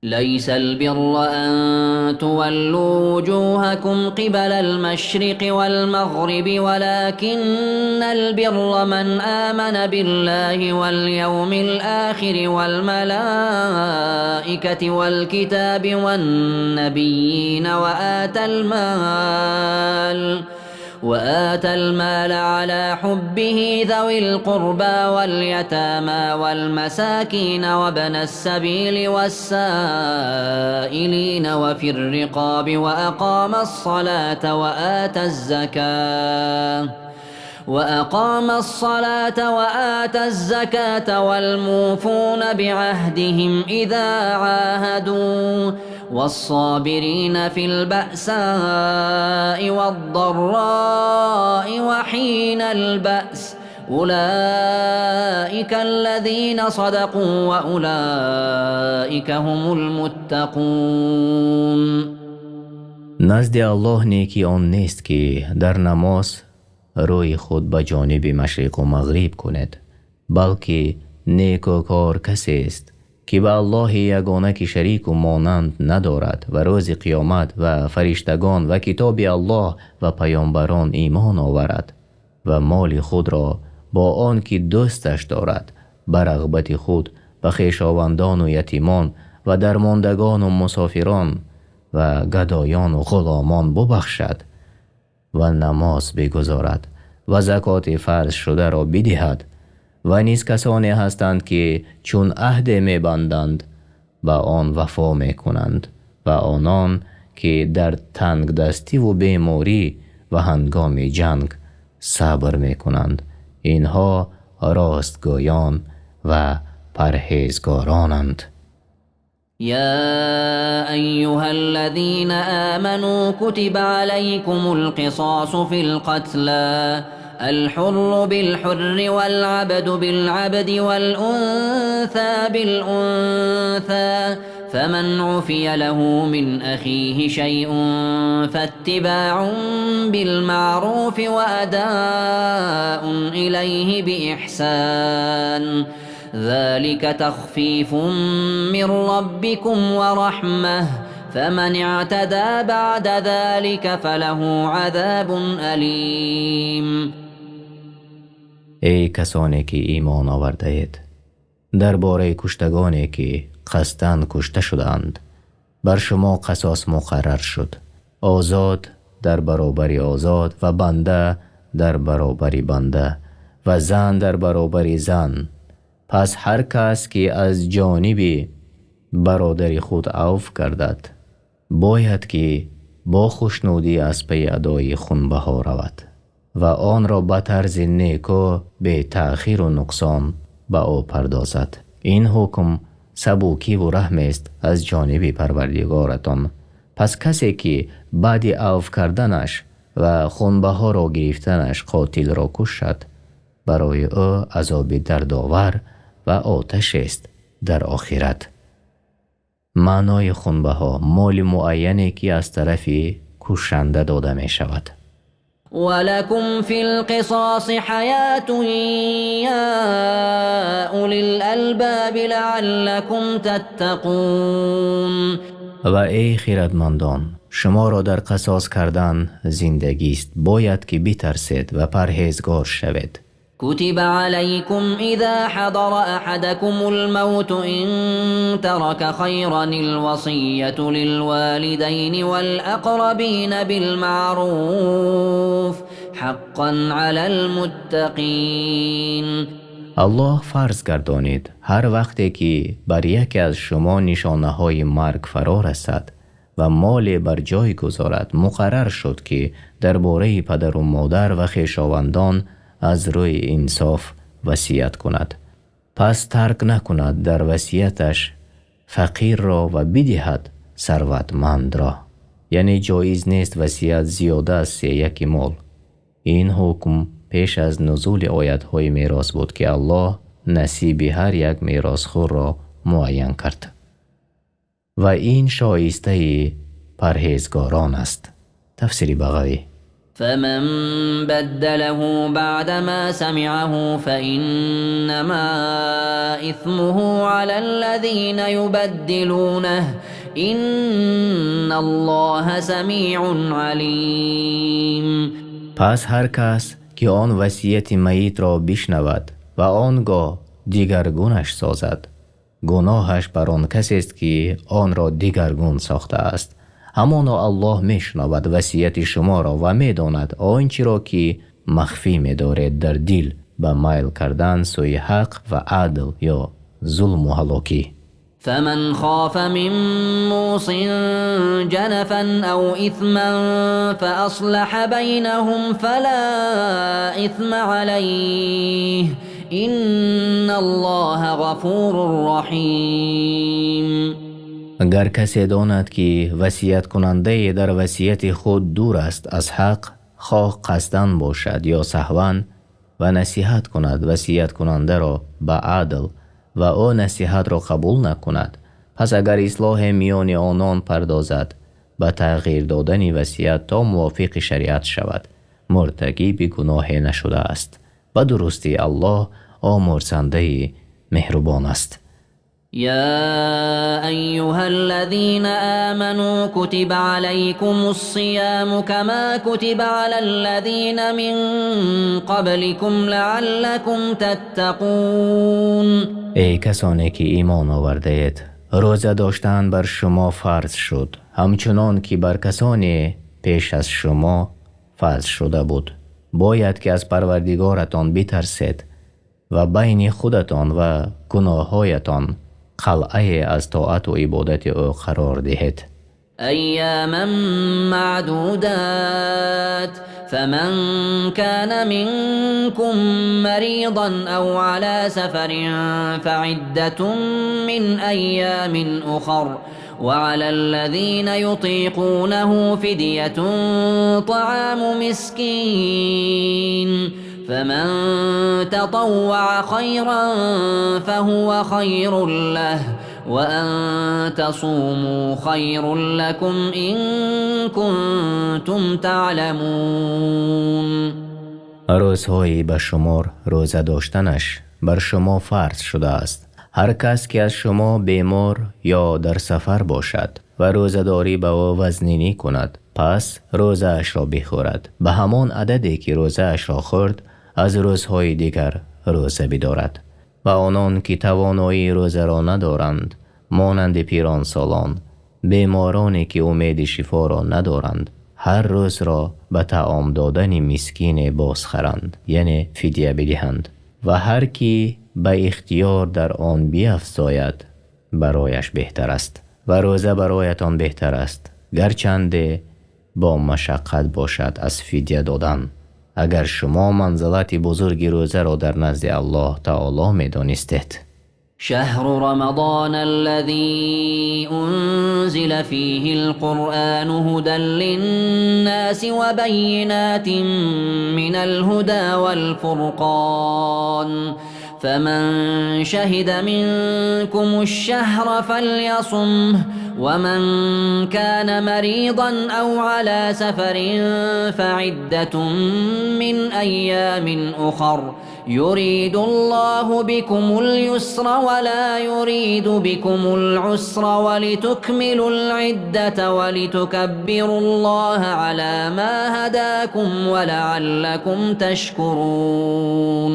ليس البر أن تولوا وجوهكم قبل المشرق والمغرب ولكن البر من آمن بالله واليوم الآخر والملائكة والكتاب والنبيين وآتى المال على حبه ذوي القربى واليتامى والمساكين وابن السبيل والسائلين وفي الرقاب وأقام الصلاة وآتى الزكاة والموفون بعهدهم إذا عاهدوا والصابرين في البأساء والضراء وحين البأس أولئك الذين صدقوا وأولئك هم المتقون. نزد الله نیکی آن نیست که در نماز روی خود به جانب مشرق و مغرب کند، بلکه نیکوکار کسی است که به الله یگانه که شریک و مانند ندارد و روز قیامت و فرشتگان و کتاب الله و پیامبران ایمان آورد و مال خود را با آن که دوستش دارد به رغبت خود به خویشاوندان و یتیمان و درماندگان و مسافران و گدایان و غلامان ببخشد و نماز بگذارد و زکات فرض شده را بدهد و نیز کسانی هستند که چون عهد می بندند با آن وفا می کنند و آنان که در تنگ دستی و بیماری و هنگام جنگ صبر می کنند اینها راستگویان و پرهیزگارانند. يا أيها الذين آمنوا كتب عليكم القصاص في القتلى الحر بالحر والعبد بالعبد والأنثى بالأنثى فمن عفي له من أخيه شيء فاتباع بالمعروف وأداء إليه بإحسان ذلك تخفيف من ربكم ورحمة فمن اعتدى بعد ذلك فله عذاب أليم. ای کسانی که ایمان آورده اید، درباره کشتگانی که قصداً کشته شدند بر شما قصاص مقرر شد، آزاد در برابر آزاد و بنده در برابر بنده و زن در برابر زن. پس هر کس که از جانب برادر خود عفو کردد باید که با خوشنودی از پی ادای خونبها رود و آن را به طرز نیکو به تأخیر و نقصان به او پردازد. این حکم سبوکی و رحم است از جانب پروردگارتان. پس کسی که بعد عفو کردنش و خونبها را گرفتنش قاتل را کشد برای او عذاب دردآور و آتش است در آخرت. معنای خونبها مال معینی که از طرف کشنده داده می شود. ولكم في القصاص حياة يا أولي الألباب لعلكم تتقون. و ای خیرتمندان، شما را در قصاص کردن زندگی است، باید که بترسید و پرهیزگار شوید. كتب عليكم إذا حضر أحدكم الموت إن ترك خيرا الوصية للوالدين والأقربين بالمعروف حقا على المتقين. الله فرض گردانید هر وقتی که بر یکی از شما نشانه های مرگ فرا رسد و مال بر جای گذارد، مقرر شد که درباره پدر و مادر و خویشاوندان از روی انصاف وصیت کند. پس ترک نکند در وصیتش فقیر را و بدهد ثروتمند را. یعنی جایز نیست وصیت زیاده از یک مال. این حکم پیش از نزول آیت های میراث بود که الله نصیب هر یک میراثخوار را معین کرد و این شایسته پرهیزگاران است. تفسیر بغوی. فمن بدله بعدما سمعه فإنما إثمه على الذين يبدلونه إن الله سميع عليم. پس هر کس که آن وصیت میت را بشنود و آنگاه دیگرگونش سازد، گناهش بر آن کسی است که آن را دیگرگون ساخته است. همانا الله میشنود وصیت شما را و میداند آنچه را که مخفی می‌دارید در دل به میل کردن سوی حق و عدل یا ظلم و هلاکی. فمن خاف من موص جنفا أو إثما فأصلح بينهم فلا إثم عليه إن الله غفور رحيم. اگر کسی داند که وصیت کننده در وصیت خود دور است از حق، خواه قصداً باشد یا سهواً، و نصیحت کند وصیت کننده را به عدل و او نصیحت را قبول نکند، پس اگر اصلاح میان آنان پردازد به تغییر دادن وصیت تا موافق شریعت شود، مرتکب گناه نشده است. به درستی الله آمرزنده مهربان است. يا أيها الذين آمنوا كتب عليكم الصيام كما كتب على الذين من قبلكم لعلكم تتقون. ای کسانی که ایمان آورده اید، روزه داشتن بر شما فرض شد همچنان که بر کسانی پیش از شما فرض شده بود. باید که از پروردگارتان بترسید و بین خودتان و گناههایتان قلعه از طاعت و عبادت او قرار دهید. أياما معدودات فمن كان منكم مريضا أو على سفر فعدة من أيام أخر وعلى الذين يطيقونه فدية طعام مسكين فمن تطوع خيرا فهو خير له وأن تصوموا خير لكم إن كنتم تعلمون. روزهایی به شمار روزه داشتنش بر شما فرض شده است. هر کس که از شما بیمار یا در سفر باشد و روزه‌داری به او وزنینی کند پس روزه اش را بخورد به همان عددی که روزه اش را خورد از روزهای دیگر روزه بدارد. و آنان که توانایی روزه را ندارند مانند پیران سالان بیمارانی که امید شفا را ندارند هر روز را به طعام دادن مسکین بازخرند یعنی فدیه بدهند و هر کی به اختیار در آن بیفزاید برایش بهتر است و روزه برایتان بهتر است گرچند با مشقت باشد از فدیه دادن. اگر شما منزلت بزرگ روزه را در نزد الله تعالی می دانستید. شهر رمضان الذي أنزل فيه القرآن هدى للناس وبينات من الهدى والفرقان فمن شهد منكم الشهر فليصمه ومن كان مريضا أو على سفر فعدة من أيام أخر يريد الله بكم اليسر ولا يريد بكم العسر ولتكملوا العدة ولتكبروا الله على ما هداكم ولعلكم تشكرون.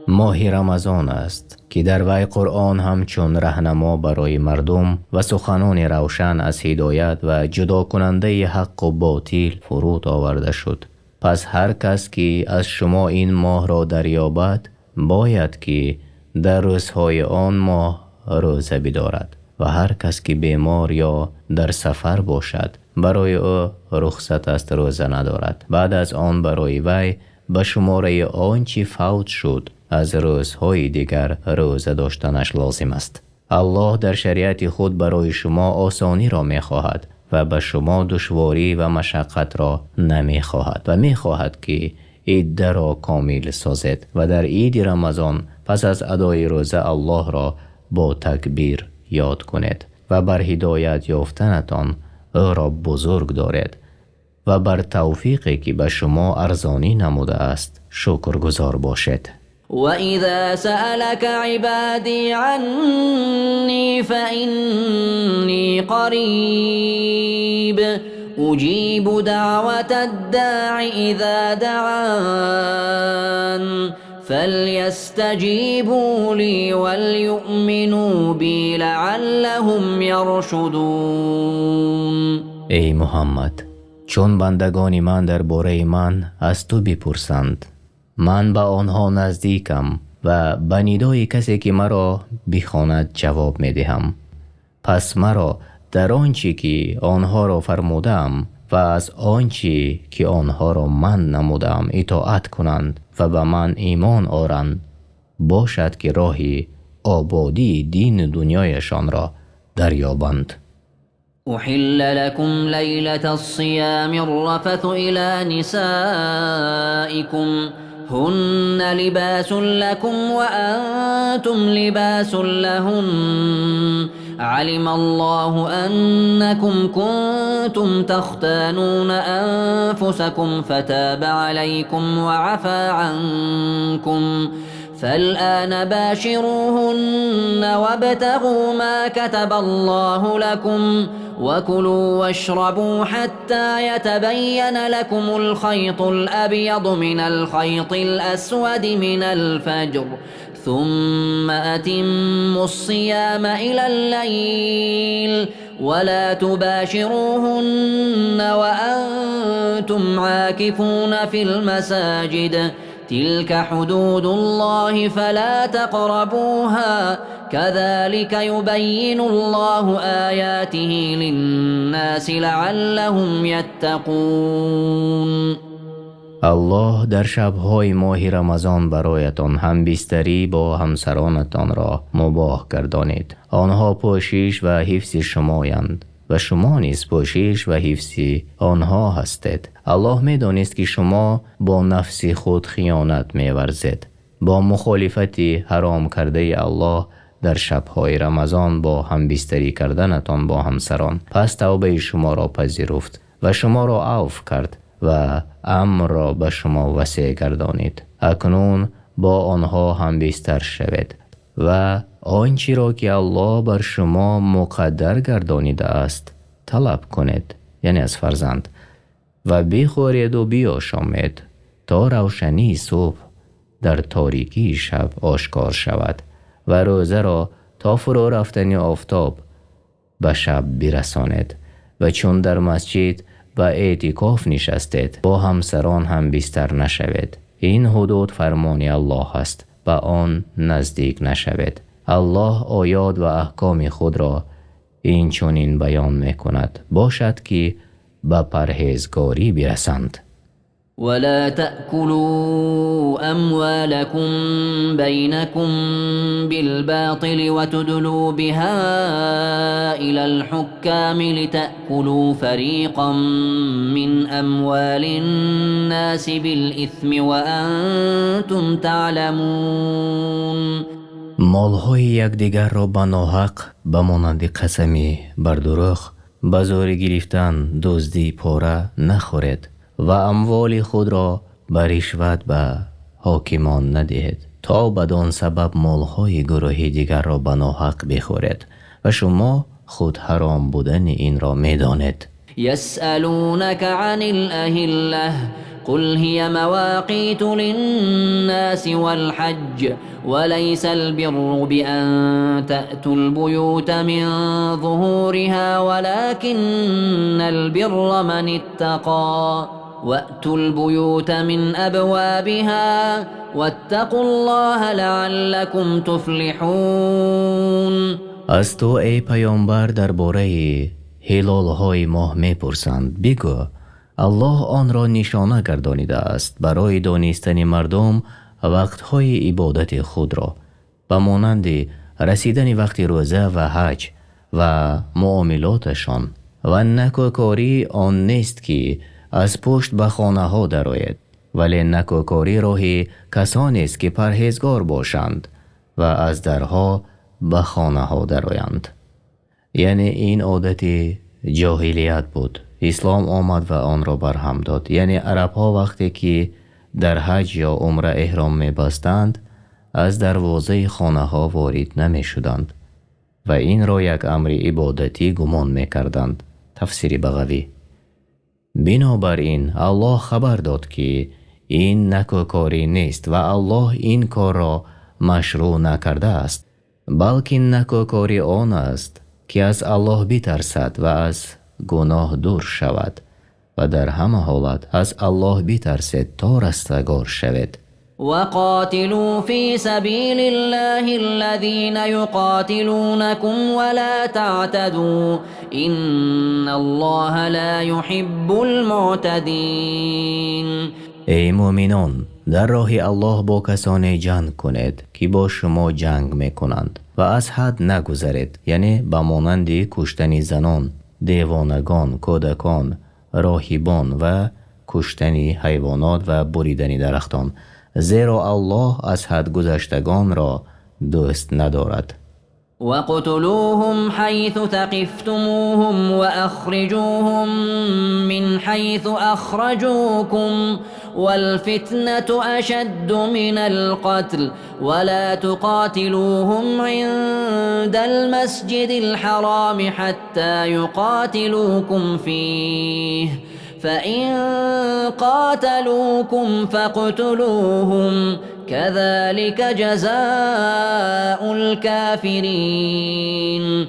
ماه رمضان است که در وی قرآن همچون رهنما برای مردم و سخنان روشن از هدایت و جدا کننده حق و باطل فرود آورده شد. پس هر کس که از شما این ماه را دریابد باید که در روزهای آن ماه روزه بدارد و هر کس که بیمار یا در سفر باشد برای او رخصت است روزه ندارد. بعد از آن برای وی به شماره آنچه فوت شد از روزهای دیگر روزه داشتنش لازم است. الله در شریعت خود برای شما آسانی را می خواهد و به شما دشواری و مشقت را نمی خواهد و می خواهد که عید را کامل سازید و در عید رمضان پس از ادای روزه الله را با تکبیر یاد کنید و بر هدایت یافتنتان او را بزرگ دارید و بر توفیقی که به شما ارزانی نموده است شکرگزار باشید. وَإِذَا سَأَلَكَ عِبَادِي عَنِّي فَإِنِّي قَرِيبٌ أُجِيبُ دَعْوَةَ الدَّاعِ إِذَا دَعَانِ فَلْيَسْتَجِيبُوا لِي وَلْيُؤْمِنُوا بِي لَعَلَّهُمْ يَرْشُدُونَ. ای محمد چون بندگان من درباره من از تو بپرسند من به آنها نزدیکم و به ندای کسی که مرا بخواند جواب می دهم. پس مرا در آنچه که آنها را فرمودم و از آنچه که آنها را من نمودم اطاعت کنند و به من ایمان آورند باشد که راهی آبادی دین دنیایشان را دریابند. أحل لكم ليلة الصيام الرفث إلى نسائكم هن لباس لكم وأنتم لباس لهن علم الله أنكم كنتم تختانون أنفسكم فتاب عليكم وعفى عنكم فالآن باشروهن وابتغوا ما كتب الله لكم وكلوا واشربوا حتى يتبين لكم الخيط الأبيض من الخيط الأسود من الفجر ثم أتموا الصيام إلى الليل ولا تباشروهن وأنتم عاكفون في المساجد تلك حدود الله فلا تقربوها كذلك يبين الله آياته للناس لعلهم يتقون. الله در شب‌های ماه رمضان برایتان همبستری با همسرانتان را مباح گردانید. آنها پوشش و حفظ شمایند و شما نیز پوشش و حفظ آنها هستید. الله می دانست که شما با نفس خود خیانت می ورزید. با مخالفت حرام کرده الله در شب‌های رمضان با همبستری کردنتان با همسران، پس توبه شما را پذیرفت و شما را عفو کرد و امر را به شما وسیع گردانید. اکنون با آنها همبستر شوید و آنچه را که الله بر شما مقدر گردانیده است طلب کنید، یعنی از فرزند، و بخورید و بیاشامید تا روشنی صبح در تاریکی شب آشکار شود و روزه را تا فرو رفتن آفتاب به شب برسانید و چون در مسجد و اعتکاف نشستید با همسران هم بستر نشوید. این حدود فرمان الله است، به آن نزدیک نشوید. الله آیات و احکام خود را این چنین بیان می کند باشد که به پرهیزگاری برسند. ولا تأكلوا أموالكم بينكم بالباطل وتدلوا بها إلى الحكام لتأكلوا فريقا من أموال الناس بالإثم وأنتم تعلمون. مالهای یکدیگر را به ناحق به مانند قسمی بر دروغ به زور گرفتن دزدی پاره نخورید و اموال خود را به رشوت به حاکمان ندهید تا بدان سبب مالهای گروه دیگر را به ناحق بخورید و شما خود حرام بودن این را می‌دانید. يسألونك عن الأهلة قل هي مواقيت للناس والحج وليس البر بأن تأتوا البيوت من ظهورها ولكن البر من اتقى وأتوا البيوت من أبوابها واتقوا الله لعلكم تفلحون. از تو ای پیامبر درباره هلال‌های ماه می‌پرسند. بگو الله آن را نشانه گردانیده است برای دانستن مردم وقت‌های عبادت خود را به مانند رسیدن وقت روزه و حج و معاملاتشان و نکوکاری آن نیست که از پشت به خانه ها درآید، ولی نکوکاری راه کسانی است که پرهیزگار باشند و از درها به خانه ها درآیند. یعنی این عادت جاهلیت بود. اسلام آمد و آن را برهم داد. یعنی عرب ها وقتی که در حج یا عمره احرام می بستند از دروازه خانه ها وارد نمی شدند و این را یک امر عبادتی گمان می کردند. تفسیر بغوی. بنابراین الله خبر داد که این نکوکاری نیست و الله این کار را مشروع نکرده است، بلکه نکوکاری آن است که از الله بترسد و از گناه دور شود و در همه حالت از الله بترسید تا رستگار شود. وقاتلوا في سبيل الله الذين يقاتلونكم ولا تعتدوا إن الله لا يحب المعتدين. ای مؤمنان، در راه الله با کسانی جنگ کنید که با شما جنگ میکنند و از حد نگذرید، یعنی به مانند کشتن زنان، دیوانگان، کودکان، راهبان و کشتن حیوانات و بریدن درختان، زیرا الله از حد گذشتگان را دوست ندارد. وَاقْتُلُوهُمْ حَيْثُ ثَقِفْتُمُوهُمْ وَأَخْرِجُوهُمْ مِنْ حَيْثُ أَخْرَجُوكُمْ وَالْفِتْنَةُ أَشَدُّ مِنَ الْقَتْلِ وَلَا تُقَاتِلُوهُمْ عِنْدَ الْمَسْجِدِ الْحَرَامِ حَتَّى يُقَاتِلُوكُمْ فِيهِ فَإِنْ قَاتَلُوكُمْ فَاقْتُلُوهُمْ كذلك جزاء الكافرین.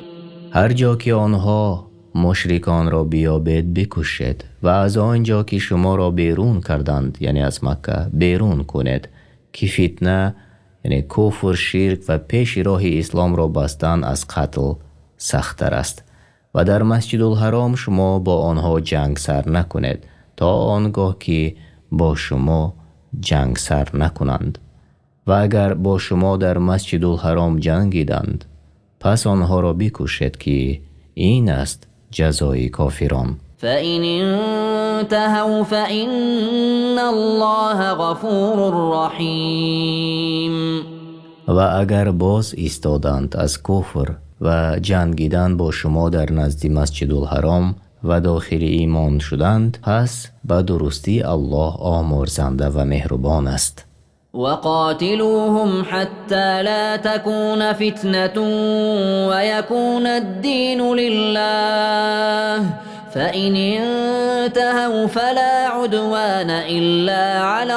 هر جا که آنها مشرکان را بیابید بکشید و از آنجا که شما را بیرون کردند، یعنی از مکه، بیرون کنید که فتنه یعنی کفر، شرک و پیش راه اسلام را بستن از قتل سخت‌تر است و در مسجد الحرام شما با آنها جنگ سر نکنید تا آنگاه که با شما جنگ سر نکنند و اگر با شما در مسجد الحرام جنگیدند پس آنها را بکشید که این است جزای کافران. فإن انتهوا فإن الله غفور رحیم. و اگر باز ایستادند از کفر و جنگیدن با شما در نزد مسجد الحرام و داخل ایمان شدند پس به درستی الله آمرزنده و مهربان است. وقاتلوهم حتى لا تكون فتنة ويكون الدين لله فإن انتهوا فلا عدوان إلا على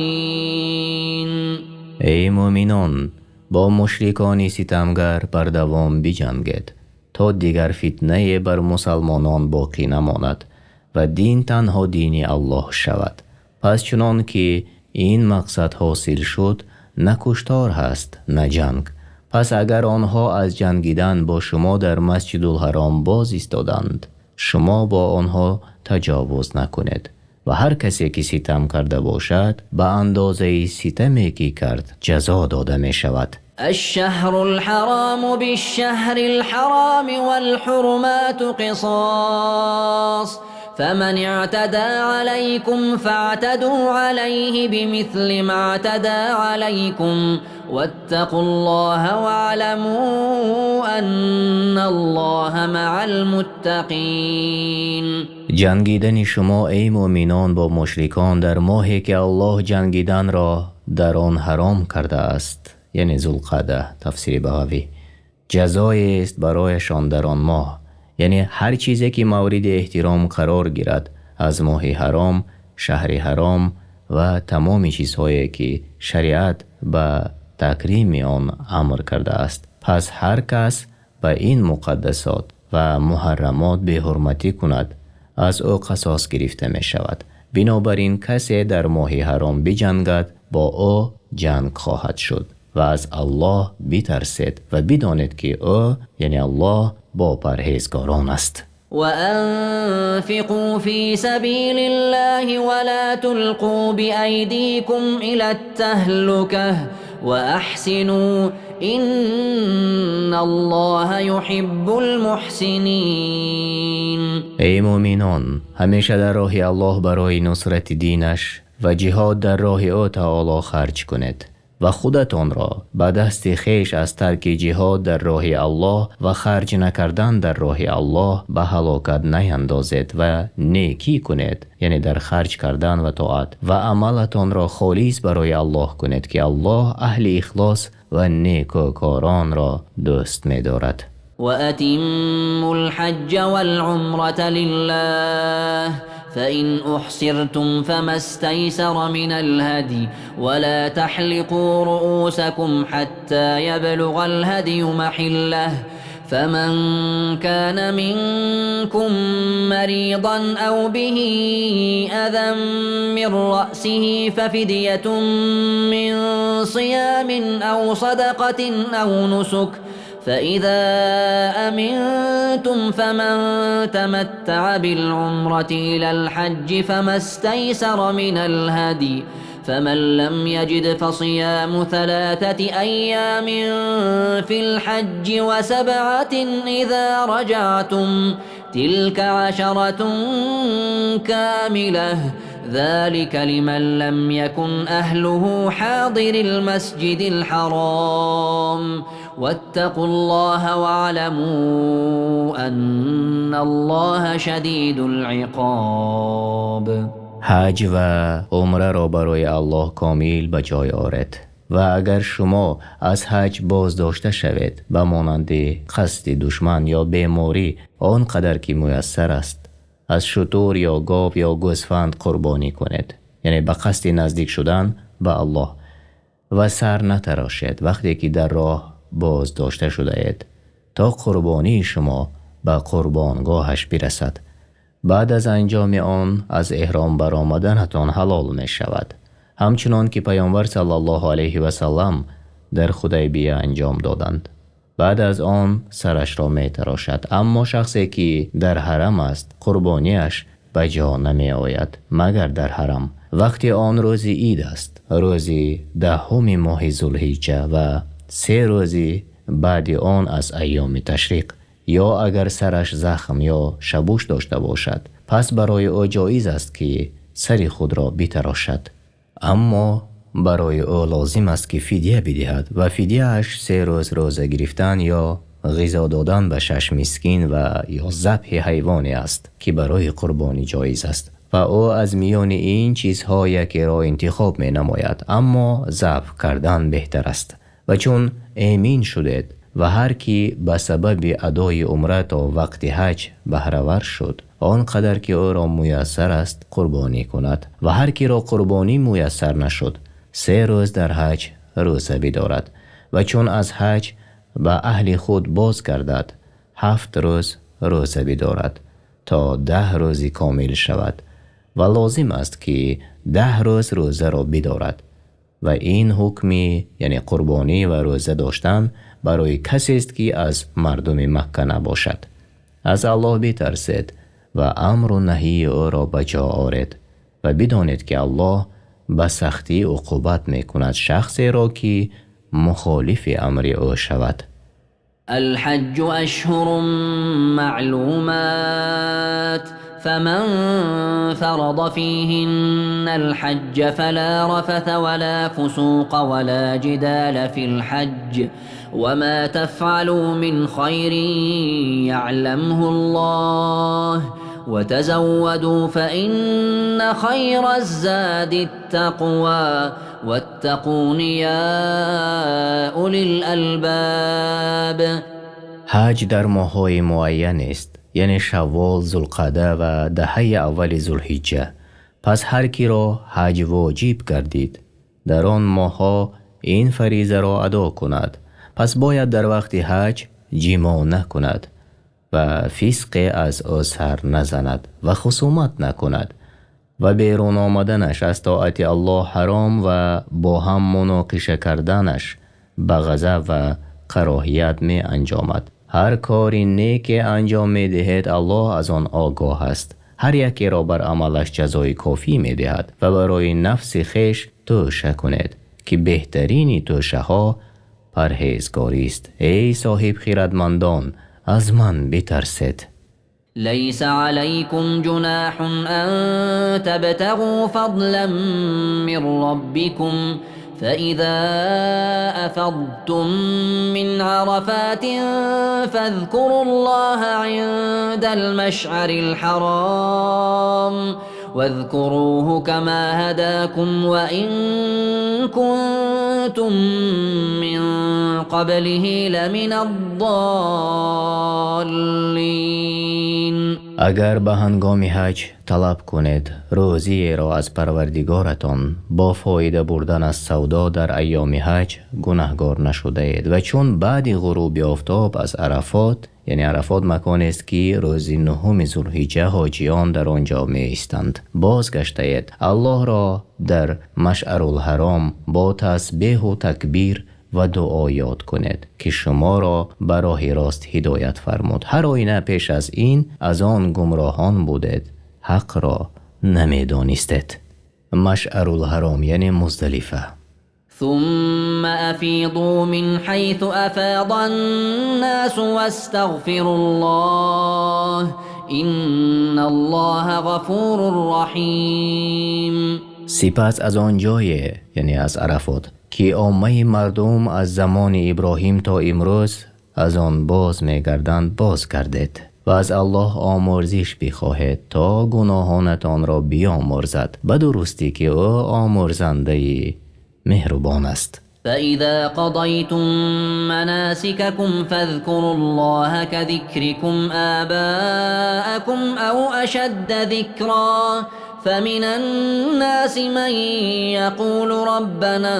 الظالمين. ای مؤمنان با مشرکان ستمگر بر دوام بجنگید تا دیگر فتنه بر مسلمانان باقی نماند و دین تنها دین الله شود. پس چنان که این مقصد حاصل شد نه کشتار هست نه جنگ. پس اگر آنها از جنگیدن با شما در مسجد الحرام باز ایستادند شما با آنها تجاوز نکنید و هر کسی که ستم کرده باشد به اندازه ستمی که کرد جزا داده می شود. الشهر الحرام بالشهر الحرام والحرمات قصاص فمن اعتدى عليكم فاعتدوا عليه بمثل ما اعتدى عليكم واتقوا الله واعلموا ان الله مع المتقين. جنگیدن شما ای مؤمنان با مشرکان در ماهی که الله جنگیدن را در آن حرام کرده است یعنی ذوالقعده تفسیر بغوی جزایی است برایشان در آن ماه، یعنی هر چیزی که مورد احترام قرار گیرد از ماه حرام، شهر حرام و تمام چیزهایی که شریعت به تکریم آن امر کرده است. پس هر کس به این مقدسات و محرمات به حرمتی کند از او قصاص گرفته می شود. بنابراین کسی در ماه حرام بجنگد با او جنگ خواهد شد و از الله بترسید و بدانید که او یعنی الله با پرهیزگاران است. وأنفقوا في سبيل الله ولا تلقوا بأيديكم إلى التهلكة وأحسنوا إن الله يحب المحسنين. ای مؤمنان همیشه در راه الله برای نصرت دینش و جهاد در راه او تعالی خرج کنید و خودتان را به دست خیش از ترک جهاد در راه الله و خرج نکردن در راه الله به هلاکت نیندازید و نیکی کنید، یعنی در خرج کردن و طاعت و عملتان را خالص برای الله کنید که الله اهل اخلاص و نیکوکاران را دوست می دارد. وأتموا الحج والعمرة لله فإن أحصرتم فما استيسر من الهدي ولا تحلقوا رؤوسكم حتى يبلغ الهدي محله فمن كان منكم مريضا أو به أذى من رأسه ففدية من صيام أو صدقة أو نسك فإذا أمنتم فمن تمتع بالعمرة إلى الحج فما استيسر من الهدي فمن لم يجد فصيام 3 أيام في الحج و7 إذا رجعتم تلك 10 كاملة ذلك لمن لم يكن أهله حاضر المسجد الحرام واتقوا الله واعلموا أن الله شديد العقاب. حج و عمره را برای الله کامل به جای آورید و اگر شما از حج باز داشته شوید به مانند قصد دشمن یا بیماری آنقدر که میسر است از شتر یا گاو یا گوسفند قربانی کنید، یعنی به قصد نزدیک شدن به الله و سر نتراشید وقتی که در راه باز داشته شده اید تا قربانی شما به قربانگاهش برسد. بعد از انجام آن از احرام برآمدنتان حلال می شود، همچنان که پیامبر صلی الله علیه و سلم در حدیبیه انجام دادند. بعد از آن سرش را می تراشد، اما شخصی که در حرم است قربانیش بجا نمی آید مگر در حرم. وقتی آن روزی عید است، روزی 10 ماه ذوالحجه و 3 روزی بعد آن از ایام تشریق، یا اگر سرش زخم یا شبوش داشته باشد پس برای او جایز است که سر خود را بتراشد، اما برای او لازم است که فدیه بدهد و فدیه اش 3 روز روزه گرفتن یا غذا دادن به 6 مسکین و یا ذبح حیوانی است که برای قربانی جایز است و او از میان این چیزها یکی را انتخاب می نماید، اما ذبح کردن بهتر است. و چون امین شدید و هر کی به سبب ادای عمره تا وقت حج بهره‌ور شد آنقدر که او را میسر است قربانی کند، و هر کی را قربانی میسر نشد 3 روز در حج روزه بدارد، و چون از حج به اهل خود باز گردد 7 روز روزه بدارد تا 10 روزی کامل شود، و لازم است که 10 روز روزه را بدارد. و این حکمی یعنی قربانی و روزه داشتن برای کسی است که از مردم مکه نباشد. از الله بترسید و امر و نهی او را بجا آورید و بدانید که الله به سختی عقوبت می کند شخصی را که مخالف امر او شود. الحج اشهر معلومات فمن فرض فيهن الحج فلا رفث ولا فسوق ولا جدال في الحج وما تفعلوا من خير يعلمه الله وتزودوا فإن خير الزاد التقوى واتقون يا أولي الألباب. حج در ماه‌های معین است، یعنی شوال، ذوالقعده و دهه اول ذوالحجه. پس هر کی را حج واجب گردید در آن ماه‌ها این فریضه را ادا کند، پس باید در وقت حج جماع نکند و فسق از او سر نزند و خصومت نکند و بیرون آمدنش از طاعت الله حرام و با هم مناقشه کردنش به غضب و کراهیت می انجامد. هر کاری نیک انجام می دهد الله از آن آگاه است. هر یکی را بر عملش جزای کافی می دهد و برای نفس خویش توشه کنید که بهترین توشه ها پرهیزگاری است. ای صاحب خیرتمندان از من بترسید. ليس عليكم جناح أن تبتغوا فضلا من ربكم فإذا أفضتم من عرفات فاذكروا الله عند المشعر الحرام واذكروه كما هداكم وإن كنتم من قبله لمن الضالين. اگر به هنگام حج طلب کنید روزی را از پروردگارتان با فایده بردن از سودا در ایام حج گناهگار نشده اید. و چون بعد غروب آفتاب از عرفات، یعنی عرفات مکانی است که روز 9 ذوالحجه حاجیان در آنجا می ایستند، بازگشته اید الله را در مشعر الحرام با تسبیح و تکبیر و دعا یاد کنید که شما را به راه راست هدایت فرمود. هر آینه پیش از این از آن گمراهان بودید، حق را نمی دانستید. مشعر الحرام یعنی مزدلفه. ثم أفيضوا من حيث أفاض الناس واستغفروا الله إن الله غفور رحيم. سپس از آن جای یعنی از عرفات که عامه مردم از زمان ابراهیم تا امروز از آن باز می‌گردند باز گردید و از الله آمرزش بخواهید تا گناهانتان را بیامرزد به درستی که او آمرزنده مهربان است. فإذا قضيتم مناسككم فاذكروا الله كذكركم آباءكم أو أشد ذكرا فمن الناس من يقول ربنا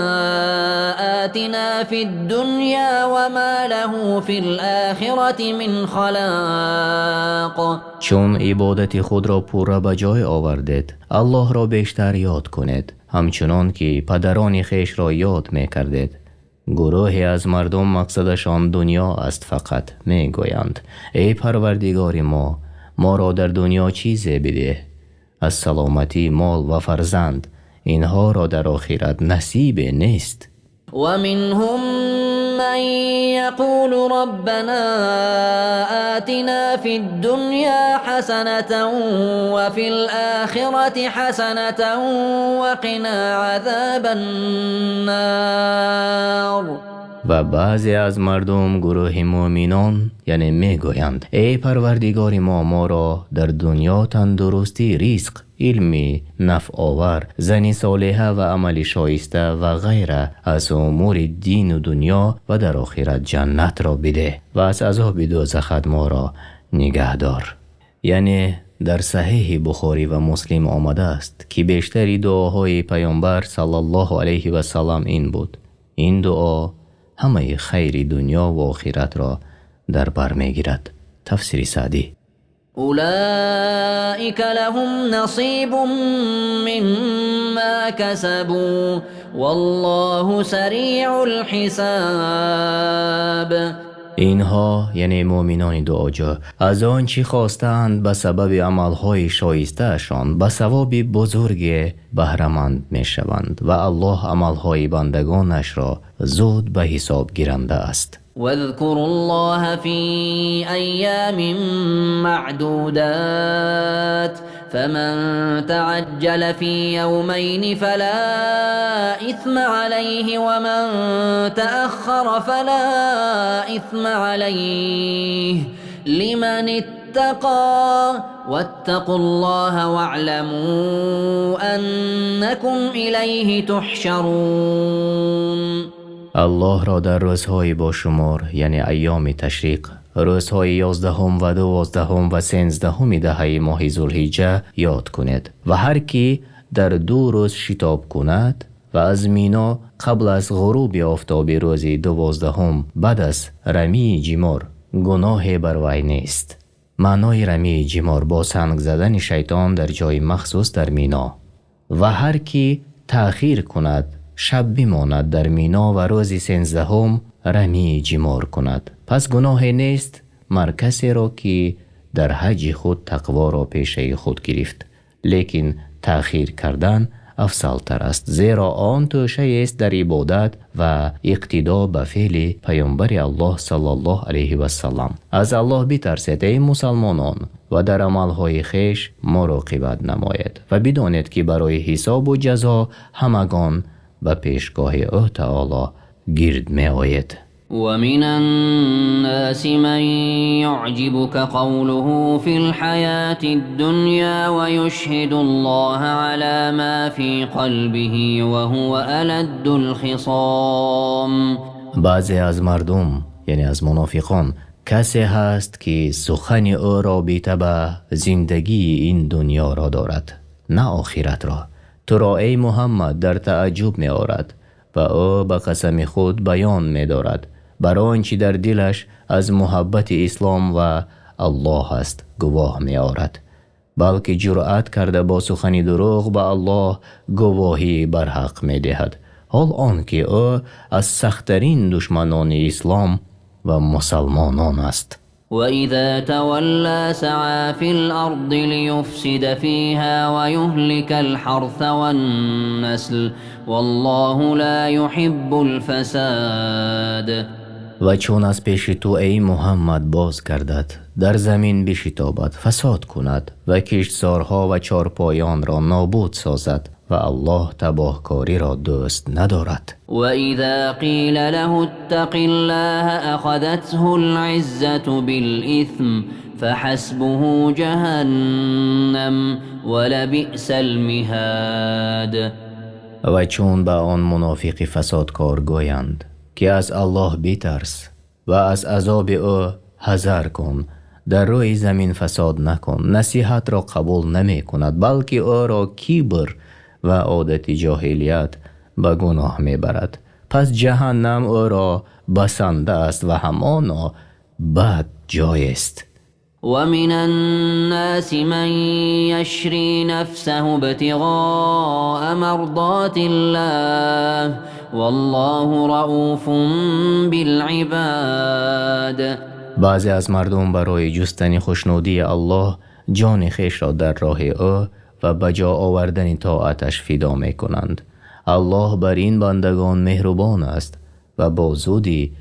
آتنا في الدنيا وما له في الآخرة من خلاق. چون عبادت خود را پورا به جای آوردید الله را بیشتر یاد کنید، همچنان که پدران خیش را یاد می کردید. گروهی از مردم مقصدشان دنیا است فقط، می گویند ای پروردگار ما را در دنیا چیزی بده از سلامتی، مال و فرزند، اینها را در آخرت نصیب نیست. ومنهم من يقول ربنا آتنا في الدنيا حسنة وفي الآخرة حسنة وقنا عذاب النار. و بعضی از مردم، گروه مؤمنان، یعنی میگویند ای پروردگار ما را در دنیا تندرستی، رزق، علمی نفع آور، زنی صالحه و عمل شایسته و غیره از امور دین و دنیا و در آخرت جنت را بده و از عذاب دوزخ ما را نگه دار. یعنی در صحیح بخاری و مسلم آمده است که بیشتری دعاهای پیامبر صلی الله علیه و سلم این بود. این دعا همه خیر دنیا و آخرت را در بر میگیرد. تفسیر سعدی. أولئك لهم نصيب مما كسبوا والله سریع الحساب. اینها یعنی مؤمنان دعاجو از آنچه خواستند به سبب عملهای شایسته‌شان به ثواب بزرگ بهره‌مند می‌شوند و الله عملهای بندگانش را زود به حساب گیرنده است. واذكروا الله في أيام معدودات فمن تعجل في يومين فلا إثم عليه ومن تأخر فلا إثم عليه لمن اتقى واتقوا الله واعلموا أنكم إليه تحشرون. الله را در روزهای با شمار یعنی ایام تشریق، روزهای 11 و 12 و 13 دهه ماه ذوالحجه یاد کنید و هر کی در 2 روز شتاب کند و از مینا قبل از غروب آفتاب روز 12 بعد از رمی جمار گناه بر وی نیست. معنای رمی جمار با سنگ زدن شیطان در جای مخصوص در مینا. و هر کی تأخیر کند شب بماند در مینا و روز 13 رمی جمار کند، پس گناه نیست مر کسی را که در حج خود تقوا را پیشه خود گرفت، لیکن تأخیر کردن افضل تر است، زیرا آن توشه است در عبادت و اقتدا به فعل پیامبر الله صلی الله علیه و سلم. از الله بترسید ای مسلمانان و در عملهای خویش مراقبت نماید و بدانید که برای حساب و جزا همگان به پیشگاه او تعالی گرد می آید. ومن الناس من يعجبك قوله في الحياة الدنيا ويشهد الله على ما في قلبه وهو ألد الخصام. بعضی از مردم یعنی از منافقان کسی هست که سخن او رابطه به زندگی این دنیا را دارد نه آخرت را. تو را ای محمد در تعجب می آورد و او به قسم خود بیان می دارد برای آنچه در دلش از محبت اسلام و الله است گواه می آورد، بلکه جرأت کرده با سخن دروغ به الله گواهی بر حق می دهد، حال آنکه او از سخت‌ترین دشمنان اسلام و مسلمانان است. وإذا تولى سعى في الأرض ليفسد فيها ويهلك الحرث والنسل والله لا يحب الفساد. و چون از پیش تو ای محمد باز گردد در زمین بشتابد، فساد کند و کشتزارها و چارپایان را نابود سازد و الله تباهکاری را دوست ندارد. و اذا قیل له اتق الله اخذته العزة بالإثم فحسبه جهنم ولبئس المهاد. و چون به آن منافق فسادکار گویند که از الله بترس و از عذاب او حذر کن، در روی زمین فساد نکن، نصیحت را قبول نمی کند بلکه او را کبر و عادت جاهلیت به گناه می برد، پس جهنم او را بسنده است و همانا بد جای است. ومن الناس من يشري نفسه ابتغاء مرضات الله والله رؤوف بالعباد. بعضی از مردم برای جستن خوشنودی الله جان خویش را در راه او و به جا آوردن طاعتش فدا می کنند. الله بر این بندگان مهربان است و با زودی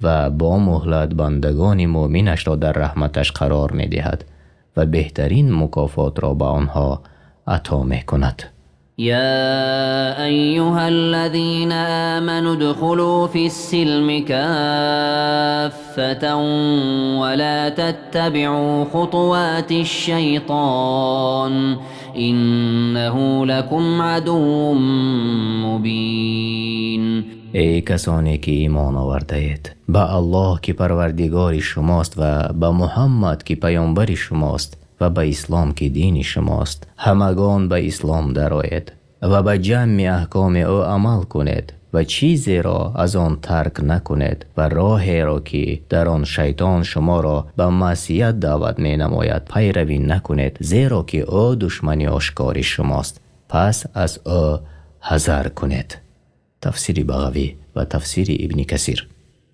و با مهلت بندگان مؤمنش را در رحمتش قرار می دهد و بهترین مکافات را به آنها عطا می کند. يا أيها الذين آمنوا ادخلوا في السلم كافة ولا تتبعوا خطوات الشيطان إنه لكم عدو مبين. ای کسانی که ایمان آورده اید، به الله که پروردگار شماست و به محمد که پیامبر شماست و به اسلام که دین شماست، همگان به اسلام درآیید و به جمع احکام او عمل کنید و چیزی را از آن ترک نکنید و راهی را که در آن شیطان شما را به معصیت دعوت می نماید پیروی نکنید، زیرا که او دشمنی آشکار شماست، پس از او حذر کنید. تفسیر بغوی و تفسیر ابن کثیر.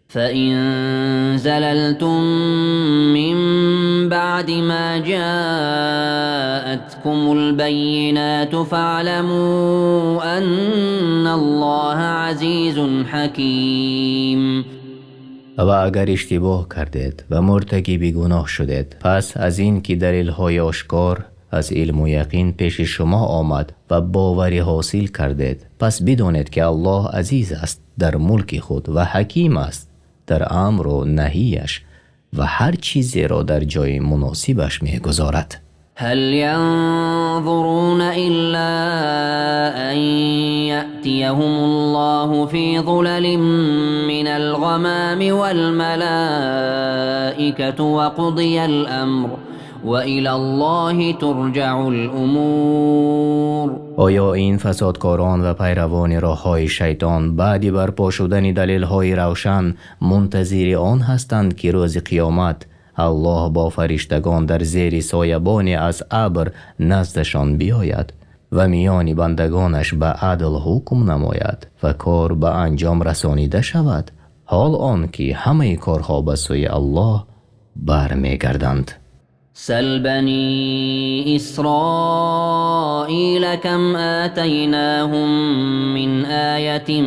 فإن زللتم من بعد ما جاءتكم البينات فاعلموا أن الله عزيز حكيم. و اگر اشتباه کردید و مرتکب گناه شدید، پس از این که دلیل های آشکار از علم و یقین پیش شما آمد و باوری حاصل کردید، پس بدانید که الله عزیز است در ملک خود و حکیم است در امر و نهیش و هر چیزی را در جای مناسبش می گذارد. هل ينظرون إلا أن يأتيهم الله في ظلل من الغمام والملائكة وقضي الأمر وإلى الله ترجع الأمور. آیا این فسادکاران و پیروان راههای شیطان بعد برپا شدن دلیل‌های روشن منتظر آن هستند که روز قیامت الله با فرشتگان در زیر سایبان از ابر نزدشان بیاید و میان بندگانش به عدل حکم نماید و کار به انجام رسانیده شود، حال آن که همه کارها به سوی الله برمیگردند. سل بني إسرائيل كم آتيناهم من آية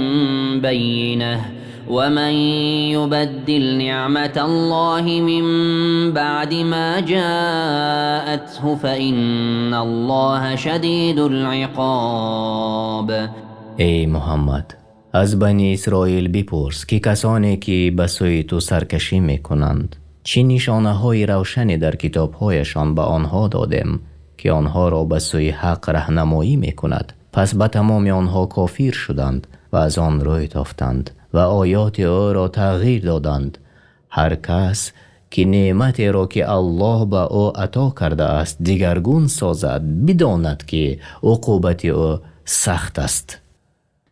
بينة ومن يبدل نعمة الله من بعد ما جاءته فإن الله شديد العقاب. ای محمد، از بنی اسرائیل بپرس که کسانی که به سوی تو سرکشی میکنند چه نشانه های روشنی در کتاب هایشان به آنها دادیم که آنها را به سوی حق راهنمایی میکند، پس به تمام آنها کافر شدند و از آن روی تافتند و آیات او را تغییر دادند. هر کس که نعمتی را که الله به او عطا کرده است دیگرگون سازد، بداند که عقوبت او سخت است.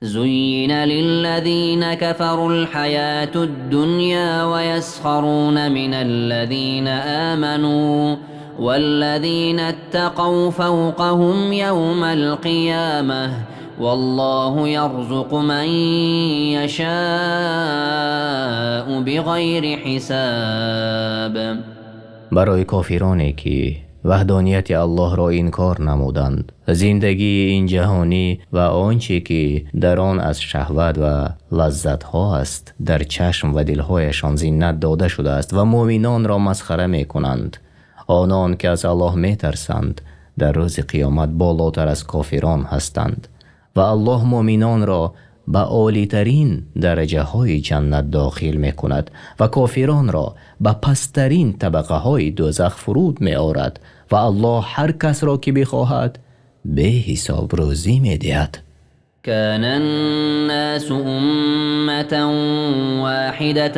زين للذين كفروا الحياة الدنيا ويسخرون من الذين آمنوا والذين اتقوا فوقهم يوم القيامة والله يرزق من يشاء بغير حساب. برای کافرانی که وحدانیت الله را انکار نمودند، زندگی این جهانی و آنچه که در آن از شهوت و لذت ها است در چشم و دلهایشان زینت داده شده است و مؤمنان را مسخره می کنند. آنان که از الله می ترسند در روز قیامت بالاتر از کافران هستند و الله مؤمنان را به عالی ترین درجه های جنت داخل می کند و کافران را به پسترین طبقه های دوزخ فرود می آورد و الله هر کس را که بخواهد به حساب روزی می دهد. كان الناس أمة واحدة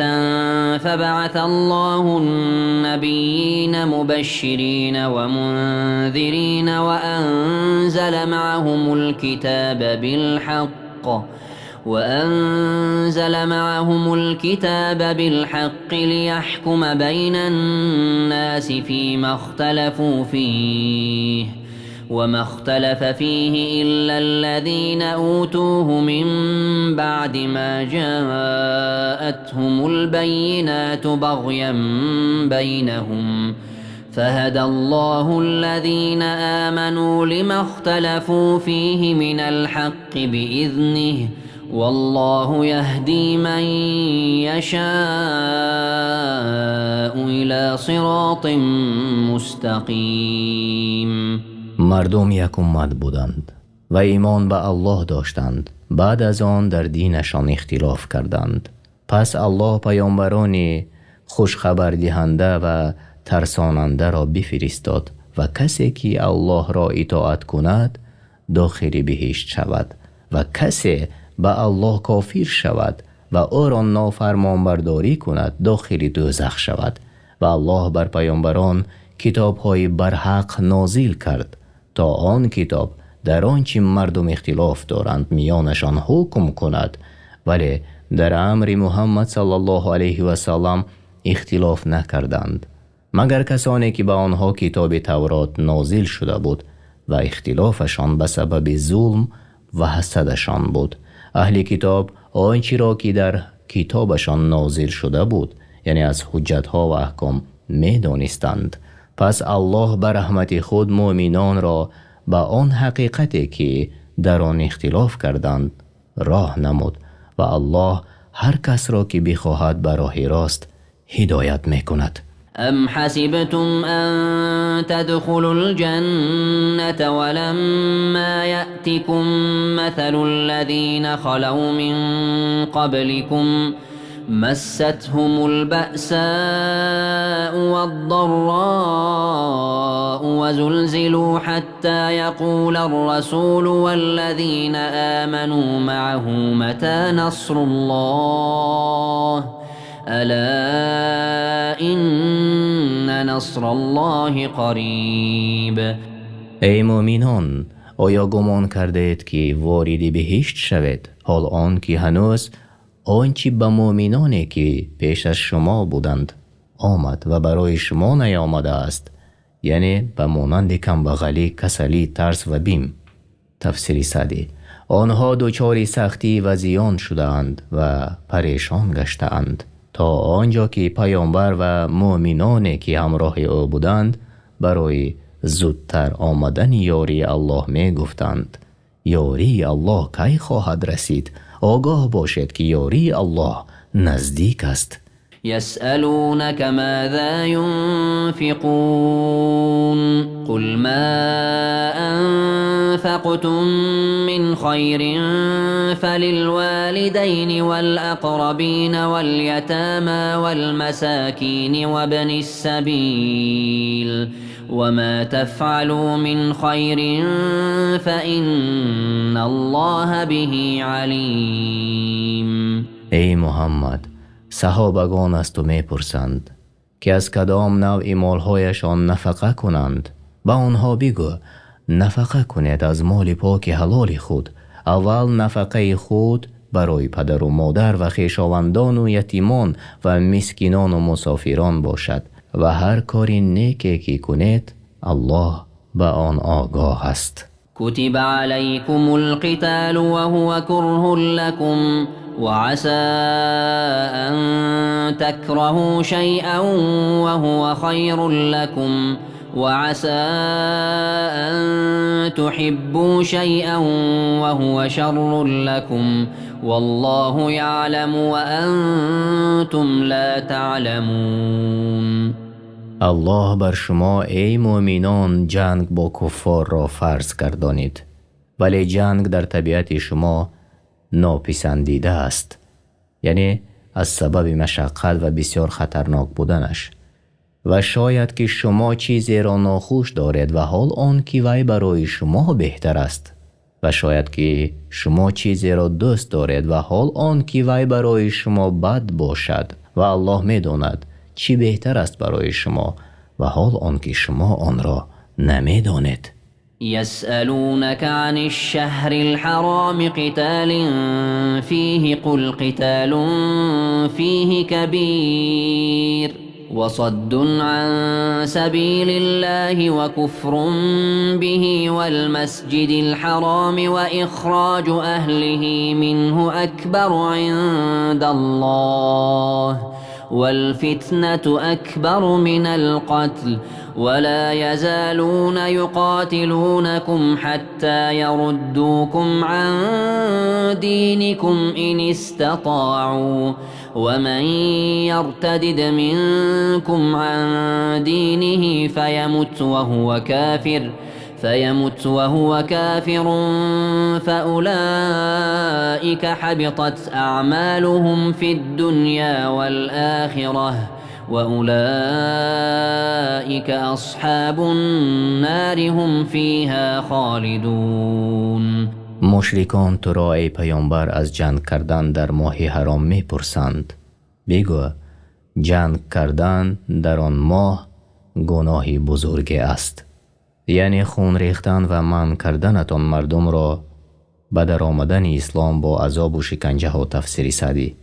فبعث الله النبيين مبشرين ومنذرين وأنزل معهم الكتاب بالحق ليحكم بين الناس فيما اختلفوا فيه وما اختلف فيه إلا الذين أوتوه من بعد ما جاءتهم البينات بغيا بينهم فهدى الله الذين آمنوا لما اختلفوا فيه من الحق بإذنه والله يهدي من يشاء إلى صراط مستقیم. مردم یک امت بودند و ایمان به الله داشتند. بعد از آن در دینشان اختلاف کردند. پس الله پیامبرانی خوشخبر دهنده و ترساننده را بفرستاد و کسی که الله را اطاعت کند داخل بهشت شود و کسی به الله کافر شود و او را نافرمان برداری کند داخل دوزخ شود. و الله بر پیامبران کتاب‌های برحق نازل کرد تا آن کتاب در آنچه مردم اختلاف دارند میانشان حکم کند، ولی در امر محمد صلی الله علیه و سلم اختلاف نکردند مگر کسانی که به آنها کتاب تورات نازل شده بود و اختلافشان به سبب ظلم و حسدشان بود. اهل کتاب آنچه را که در کتابشان نازل شده بود یعنی از حجتها و احکام می دانستند. پس الله به رحمت خود مؤمنان را به آن حقیقتی که در آن اختلاف کردند راه نمود و الله هر کس را که بخواهد به راه راست هدایت می کند. ام حسبتم ان تدخلوا الجنة ولما يأتكم مثل الذين خلوا من قبلكم مستهم البأساء والضراء وزلزلوا حتى يقول الرسول والذين آمنوا معه متى نصر الله ألا إن نصر الله قریب. ای مؤمنان، آیا گمان کرده اید که وارد بهشت شوید حال آن که هنوز آنچه به مؤمنانی که پیش از شما بودند آمد و برای شما نیامده است، یعنی به مانند کمبغلی، کسلی، ترس و بیم. تفسیر سعدی: آنها دچار سختی و زیان شدند و پریشان گشتند تا آنجا که پیامبر و مؤمنانی که همراه او بودند برای زودتر آمدن یاری الله می گفتند یاری الله کی خواهد رسید؟ آگاه باشید که یاری الله نزدیک است. يسألونك ماذا ينفقون قل ما أنفقتم من خير فللوالدين والأقربين واليتامى والمساكين وابن السبيل وما تفعلوا من خير فإن الله به عليم. ای محمد، صحابگان از تو می پرسند که از کدام نوع مالهایشان نفقه کنند. با آنها بگو نفقه کنید از مال پاک حلال خود. اول نفقه خود برای پدر و مادر و خویشاوندان و یتیمان و مسکینان و مسافران باشد و هر کاری نیکی که کنید الله به آن آگاه است. كتب عليكم القتال وهو كره لكم وعسى أن تكرهوا شيئا وهو خير لكم وعسى أن تحبوا شيئا وهو شر لكم والله يعلم وأنتم لا تعلمون. الله بر شما ای مؤمنان جنگ با کفار را فرض گردانید، ولی جنگ در طبیعت شما ناپسندیده است، یعنی از سبب مشقت و بسیار خطرناک بودنش. و شاید که شما چیزی را ناخوش دارید و حال آن که وی برای شما بهتر است، و شاید که شما چیزی را دوست دارید و حال آن که وی برای شما بد باشد و الله می داند چی بهتر است برای شما و حال آن که شما آن را نمی دانید. يسألونك عن الشهر الحرام قتال فيه قل قتال فيه كبير وصد عن سبيل الله وكفر به والمسجد الحرام وإخراج أهله منه أكبر عند الله والفتنة أكبر من القتل ولا يزالون يقاتلونكم حتى يردوكم عن دينكم إن استطاعوا ومن يرتدد منكم عن دينه فيمت وهو كافر فأولئك حبطت أعمالهم في الدنيا والآخرة وأولئك أصحاب النار هم فيها خالدون. مشرکان تو را ای پیامبر از جنگ کردن در ماه حرام می پرسند. بگو جنگ کردن در آن ماه گناهی بزرگ است، یعنی خون ریختن و منع کردنتان مردم را به در آمدن اسلام با عذاب و شکنجه ها تفسیر سعدی.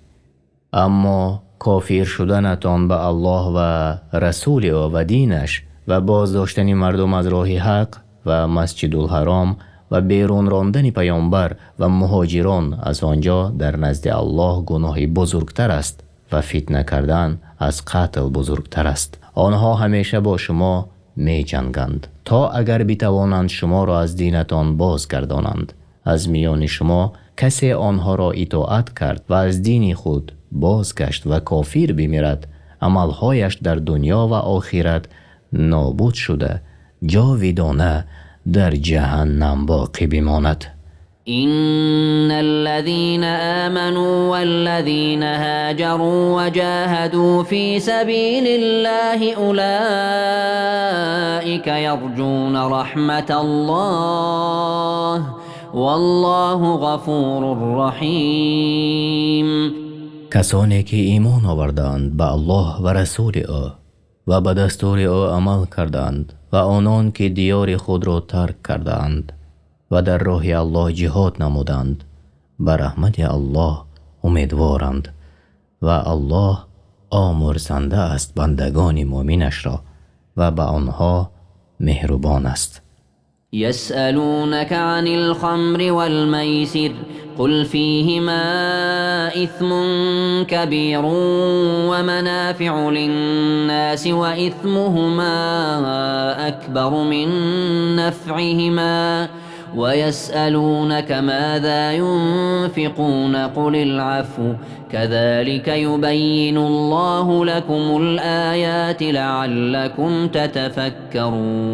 اما کافر شدنتان به الله و رسول او و دینش و بازداشتن مردم از راه حق و مسجد الحرام و بیرون راندن پیامبر و مهاجران از آنجا در نزد الله گناهی بزرگتر است و فتنه کردن از قتل بزرگتر است. آنها همیشه با شما می جنگند تا اگر بتوانند شما را از دینتان بازگردانند. از میان شما کسی آنها را اطاعت کرد و از دین خود بازگشت و کافر بمیرد، عملهایش در دنیا و آخرت نابود شده جاودانه در جهنم باقی بماند. إن الذين آمنوا والذين هاجروا وجاهدوا في سبيل الله أولئك يرجون رحمة الله والله غفور رحیم. کسانی که ایمان آوردند به الله و رسول او و به دستور او عمل کردند و آنان که دیار خود را ترک کردند و در راه الله جهاد نمودند به رحمت الله امیدوارند و الله آمرزنده است بندگان مؤمنش را و به آنها مهربان است. يسألونك عن الخمر والميسر قل فيهما إثم كبير ومنافع للناس وإثمهما أكبر من نفعهما ويسألونك ماذا ينفقون قل العفو كذلك يبين الله لكم الآيات لعلكم تتفكرون.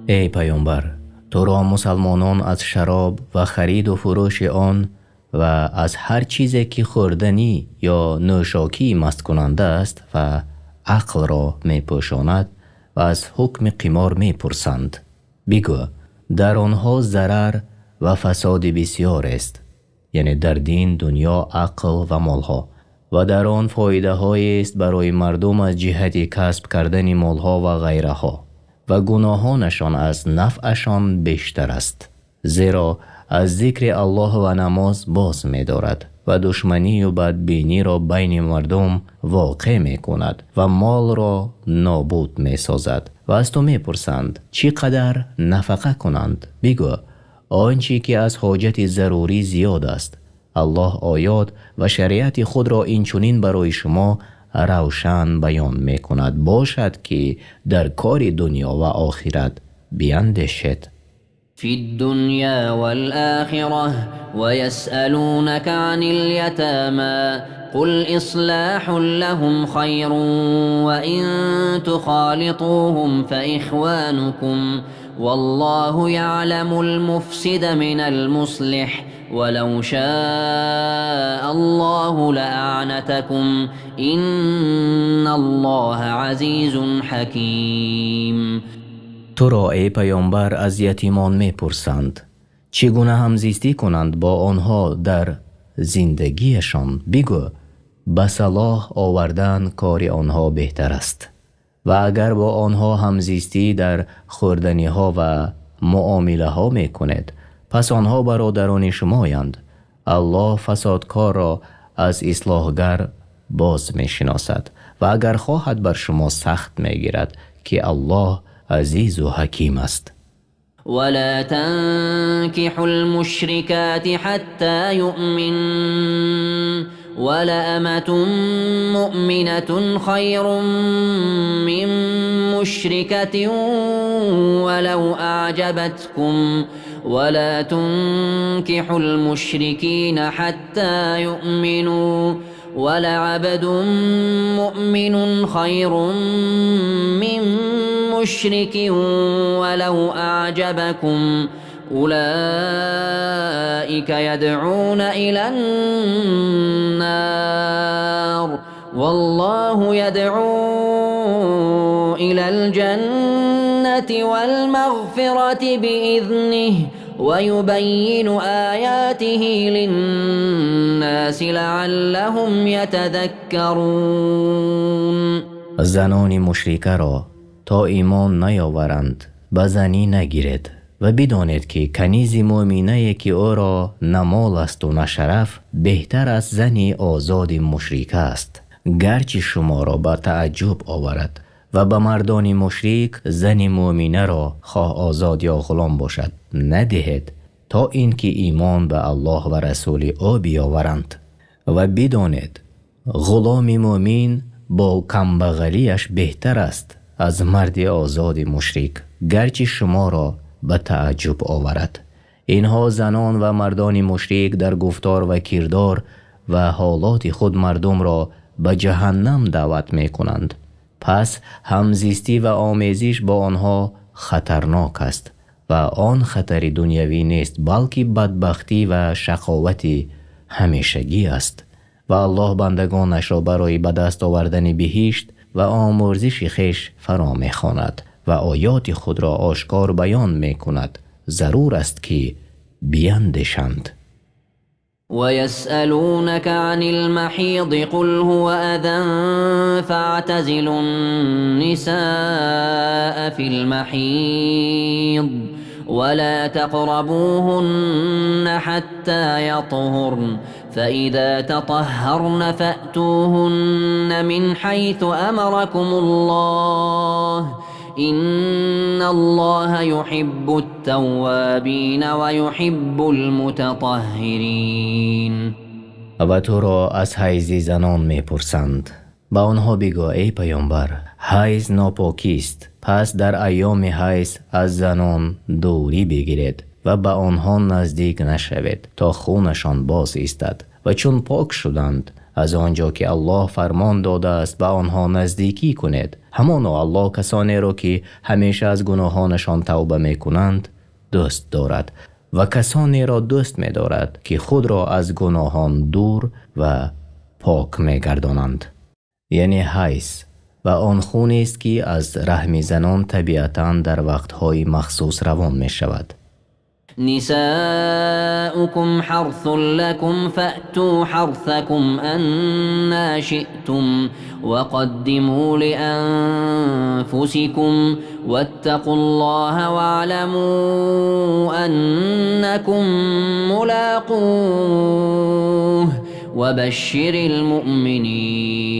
ای پیامبر، تو را مسلمانان از شراب و خرید و فروش آن و از هر چیزی که خوردنی یا نوشاکی مست کننده است و عقل را می پوشاند و از حکم قمار می پرسند. بگو در آنها ضرر و فساد بسیار است، یعنی در دین، دنیا، عقل و مالها، و در آن فایده هایی است برای مردم از جهت کسب کردن مالها و غیرها و گناهانشان از نفعشان بیشتر است، زیرا از ذکر الله و نماز باز می دارد و دشمنی و بدبینی را بین مردم واقع می کند و مال را نابود می سازد. و از تو می پرسند چقدر نفقه کنند؟ بگو آنچه که از حاجت ضروری زیاد است. الله آیات و شریعت خود را اینچنین برای شما روشن بیان می کند باشد که در کار دنیا و آخرت بیندیشید. في الدنيا والآخرة ويسألونك عن اليتامى قل إصلاح لهم خير وإن تخالطوهم فإخوانكم والله يعلم المفسد من المصلح ولو شاء الله لأعنتكم إن الله عزيز حكيم. تو را ای پیامبر از یتیمان می پرسند چگونه همزیستی کنند با آنها در زندگیشان؟ بگو به صلاح آوردن کار آنها بهتر است و اگر با آنها همزیستی در خوردنی ها و معامله ها می کنید پس آنها برادران شمایند. الله فسادکار را از اصلاحگر باز می شناسد و اگر خواهد بر شما سخت می گیرد که الله عزیز و حکیم است. ولا تنكحوا المشركات حتى يؤمن ولأمة مؤمنة خير من مشركة ولو أعجبتكم ولا تنكحوا المشركين حتى يؤمنوا ولعبد مؤمن خير من مشرك ولو أعجبكم أولئك يدعون إلى النار والله يدعو إلى الجنة والمغفرة بإذنه ويبين آياته للناس لعلهم يتذكرون. زنان مشرکه را تا ایمان نیاورند به زنی نگیرید و بدانید که کنیز مؤمنه که او را نه مال است و نه شرف بهتر از زنی آزاد مشرک است. گرچه شما را به تعجب آورد و به مردان مشرک زن مؤمنه را خواه آزاد یا غلام باشد ندهید تا اینکه ایمان به الله و رسول او بیاورند و بدانید غلام مؤمن با کمبغلیش بهتر است از مرد آزاد مشرک گرچه شما را به تعجب آورد. اینها زنان و مردان مشرک در گفتار و کردار و حالات خود مردم را به جهنم دعوت می کنند. پس همزیستی و آمیزش با آنها خطرناک است و آن خطر دنیوی نیست بلکه بدبختی و شقاوت همیشگی است و الله بندگانش را برای به دست آوردن بهشت و آمرزش خویش فرا می خواند و آیات خود را آشکار بیان می کند. ضرور است که بیندیشند. ويسألونك عن المحيض قل هو أذى فاعتزلوا النساء في المحيض ولا تقربوهن حتى يطهرن فإذا تطهرن فأتوهن من حيث أمركم الله إن الله يحب التوابين ويحب المتطهرين. و تو را از حیض زنان می پرسند. با آنها بگو ای پیامبر حیض ناپاکی است پس در ایام حیض از زنان دوری بگیرید و به آنها نزدیک نشوید تا خونشان باز ایستد و چون پاک شدند از آنجا که الله فرمان داده است به آنها نزدیکی کنید. همانا الله کسانی را که همیشه از گناهانشان توبه می کنند دوست دارد و کسانی را دوست می دارد که خود را از گناهان دور و پاک می گردانند. یعنی حیض و آن خون است که از رحم زنان طبیعتاً در وقتهای مخصوص روان می شود. نساؤكم حرث لكم فأتوا حرثكم أنا شئتم وقدموا لأنفسكم واتقوا الله واعلموا أنكم ملاقوه وبشر المؤمنين.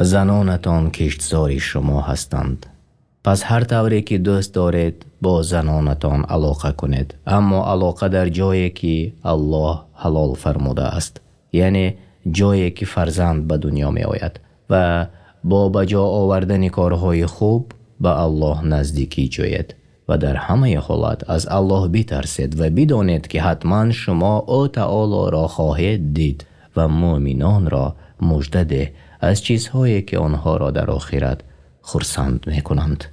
زنانتان کشتزاری شما هستند پس هر طوری که دوست دارید با زنانتان علاقه کنید اما علاقه در جایی که الله حلال فرموده است یعنی جایی که فرزند به دنیا می آید و با بجا آوردن کارهای خوب به الله نزدیکی جوید و در همه حالات از الله بترسید و بدانید که حتما شما او تعالی را خواهید دید و مؤمنان را مژده ده از چیزهایی که آنها را در آخرت خرسند می کنند.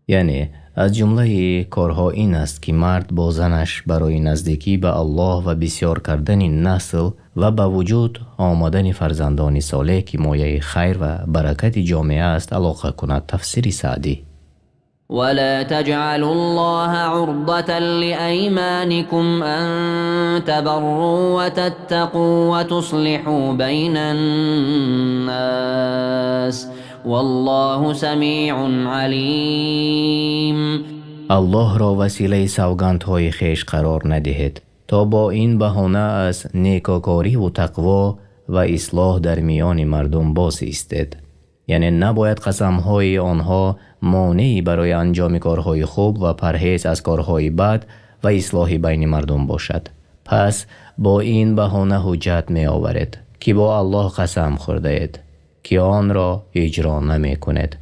یعنی از جمله کارها این است که مرد با زنش برای نزدیکی به الله و بسیار کردن نسل و به وجود آمدن فرزندان صالح که مایه خیر و برکت جامعه است علاقه کند. تفسیر سعدی. ولا تجعلوا الله عرضة لأيمانكم أن تبروا وتتقوا وتصلحوا بين الناس والله سمیع علیم. الله را وسیله سوگندهای خویش قرار ندهید تا با این بهانه از نیکوکاری و تقوا و اصلاح در میان مردم باز ایستید. یعنی نباید قسمهای آنها مانعی برای انجام کارهای خوب و پرهیز از کارهای بد و اصلاح بین مردم باشد. پس با این بهانه حجت می آورید که با الله قسم خورده اید که آن را اجرا نمی کنید،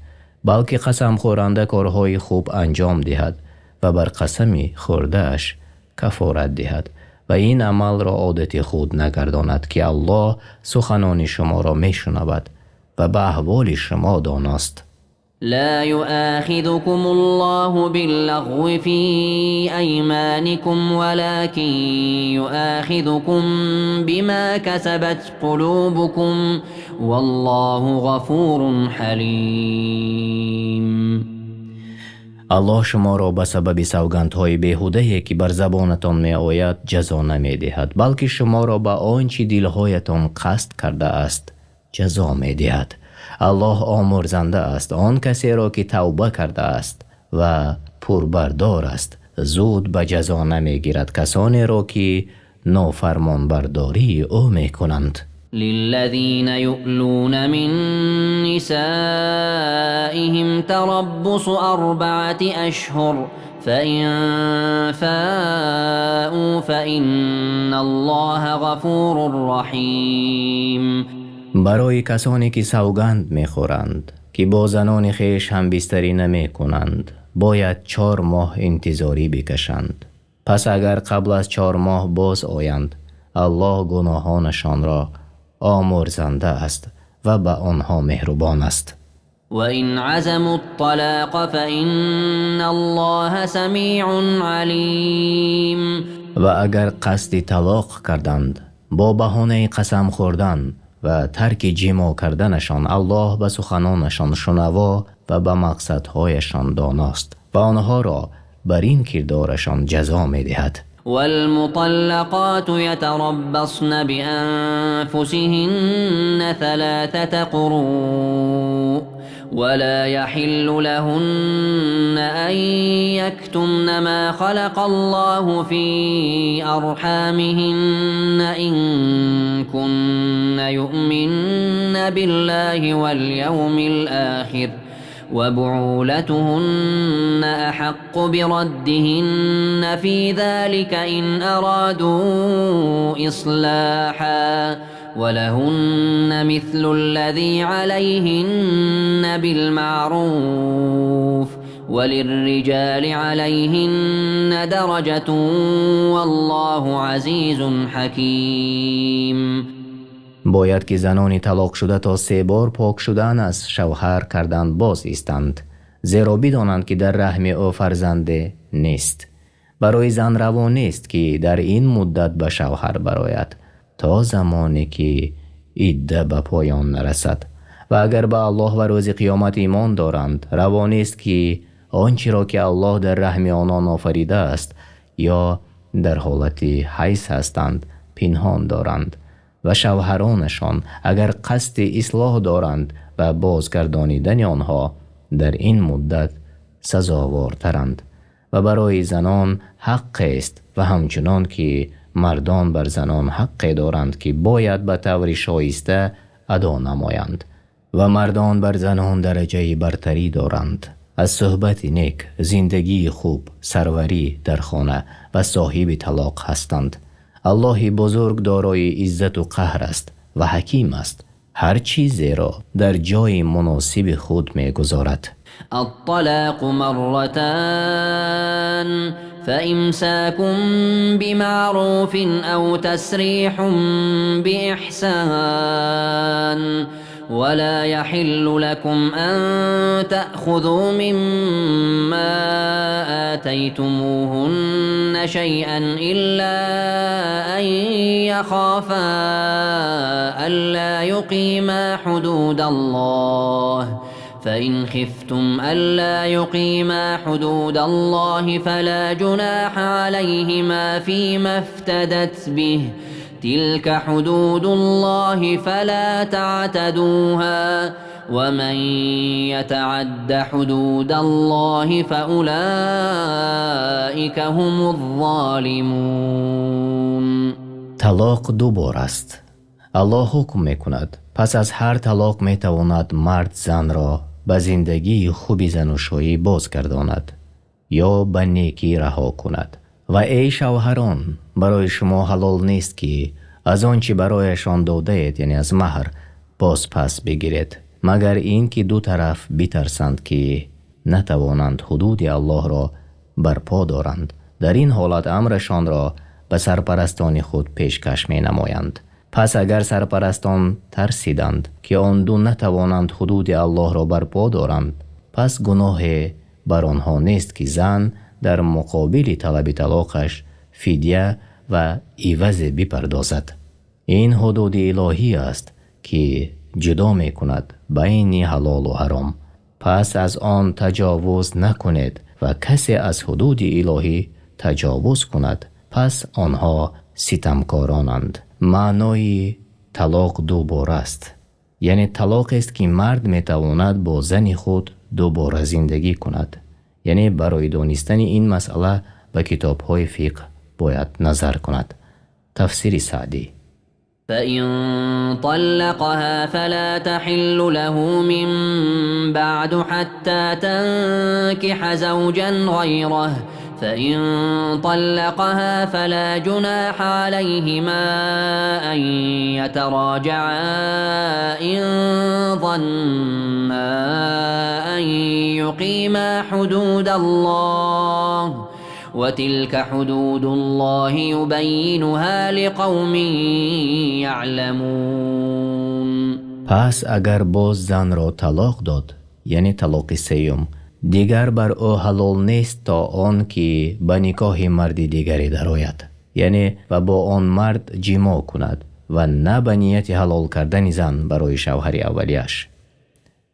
بلکه قسم خورنده کارهای خوب انجام دهد و بر قسمی خورده اش کفارت دهد و این عمل را عادت خود نگرداند که الله سخنان شما را می شنود و به احوال شما داناست. لا يؤاخذكم الله باللغو في أيمانكم ولكن يؤاخذكم بما كسبت قلوبكم والله غفور حليم. الله شما را به سبب سوگندهای بیهوده که بر زبانتان می آید جزا نمی دهد، بلکه شما را به آنچه دلهایتان قصد کرده است جزا می دهد. الله آمرزنده است آن کسی را که توبه کرده است و پربردار است، زود به جزا نمی گیرد کسانی را که نافرمان برداری او می کنند. للذين يؤلون من نسائهم تربص 4 أشهر فإن فاءوا فإن الله غفور رحيم. برای کسانی که سوگند می خورند که با زنان خیش هم بستری نمی کنند باید 4 ماه انتظاری بکشند. پس اگر قبل از 4 ماه باز آیند الله گناهانشان را آمرزنده است و به آنها مهربان است. وإن عزموا الطلاق فإن الله سميع عليم. و اگر قصد طلاق کردند با بهانه قسم خوردن و ترک جما کردنشان الله به سخنانشان شنوا و به مقصدهایشان داناست و آنها را بر این کردارشان جزا می دهد. والمطلقات يتربصن بأنفسهن 3 قروء ولا يحل لهن أن يكتمن ما خلق الله في أرحامهن إن كن يؤمن بالله واليوم الآخر وبعولتهن أحق بردهن في ذلك إن أرادوا إصلاحا ولهن مثل الذي عليهن بالمعروف وللرجال عليهن درجة والله عزيز حكيم. باید که زنان طلاق شده تا 3 بار پاک شدن از شوهر کردن باز ایستند، زیرا بدانند که در رحم او فرزنده نیست. برای زن روا نیست که در این مدت به شوهر برآید تا زمانی که عده به پایان نرسد و اگر به الله و روز قیامت ایمان دارند روا نیست که آنچه را که الله در رحم آنان آفریده است یا در حالت حیض هستند پنهان دارند و شوهرانشان اگر قصد اصلاح دارند و بازگردانیدن آنها در این مدت سزاوارترند و برای زنان حق است و همچنان که مردان بر زنان حق دارند که باید به طور شایسته ادا نمایند و مردان بر زنان درجه برتری دارند. از صحبت نیک، زندگی خوب، سروری در خانه و صاحب طلاق هستند. الله بزرگ دارای عزت و قهر است و حکیم است، هر چیزی را در جای مناسب خود می گذارد. الطلاق مرتان فإمساك بمعروف أو تسريح بإحسان ولا يحل لكم أن تأخذوا مما آتيتموهن شيئا إلا أن يخافا ألا يقيما حدود الله فإن خفتم ألا يقيما حدود الله فلا جناح عليهما فيما افتدت به تلك حدود الله فلا تعتدوها ومن يتعد حدود الله فأولئك هم الظالمون. طلاق 2 بار است. الله حکم میکند پس از هر طلاق میتواند مرد زن را به زندگی خوبی زناشویی بازگرداند یا به نیکی رها کند. و ای شوهران، برای شما حلال نیست که از آنچه برایشان داده اید یعنی از مهر باز پس بگیرید، مگر این که دو طرف بترسند که نتوانند حدود الله را برپا دارند. در این حالت امرشان را به سرپرستان خود پیشکش می نمایند. پس اگر سرپرستان ترسیدند که آن دو نتوانند حدود الله را برپا دارند، پس گناه بر آنها نیست که زن در مقابل طلب طلاقش فدیه و عوض بپردازد. این حدود الهی است که جدا می کند بین حلال و حرام. پس از آن تجاوز نکنید و کسی از حدود الهی تجاوز کند، پس آنها ستمکارانند. معنای طلاق دوباره است، یعنی طلاق است که مرد می تواند با زن خود دوباره زندگی کند. یعنی برای دانستن این مسئله به کتاب های فقه باید نظر کند. تفسیر سعدی. فإن طلقها فلا تحل له من بعد حتى تنكح زوجا غيره فإن طلقها فلا جناح عليهما أن يتراجعا إن ظنا أن يقيما حدود الله وتلك حدود الله يبينها لقوم يعلمون. پس اگر باز زن را طلاق داد یعنی طلاق سیوم، دیگر بر او حلال نیست تا آن که به نکاح مرد دیگری درآید، یعنی و با آن مرد جماع کند و نه به نیت حلال کردن زن برای شوهر اولیش.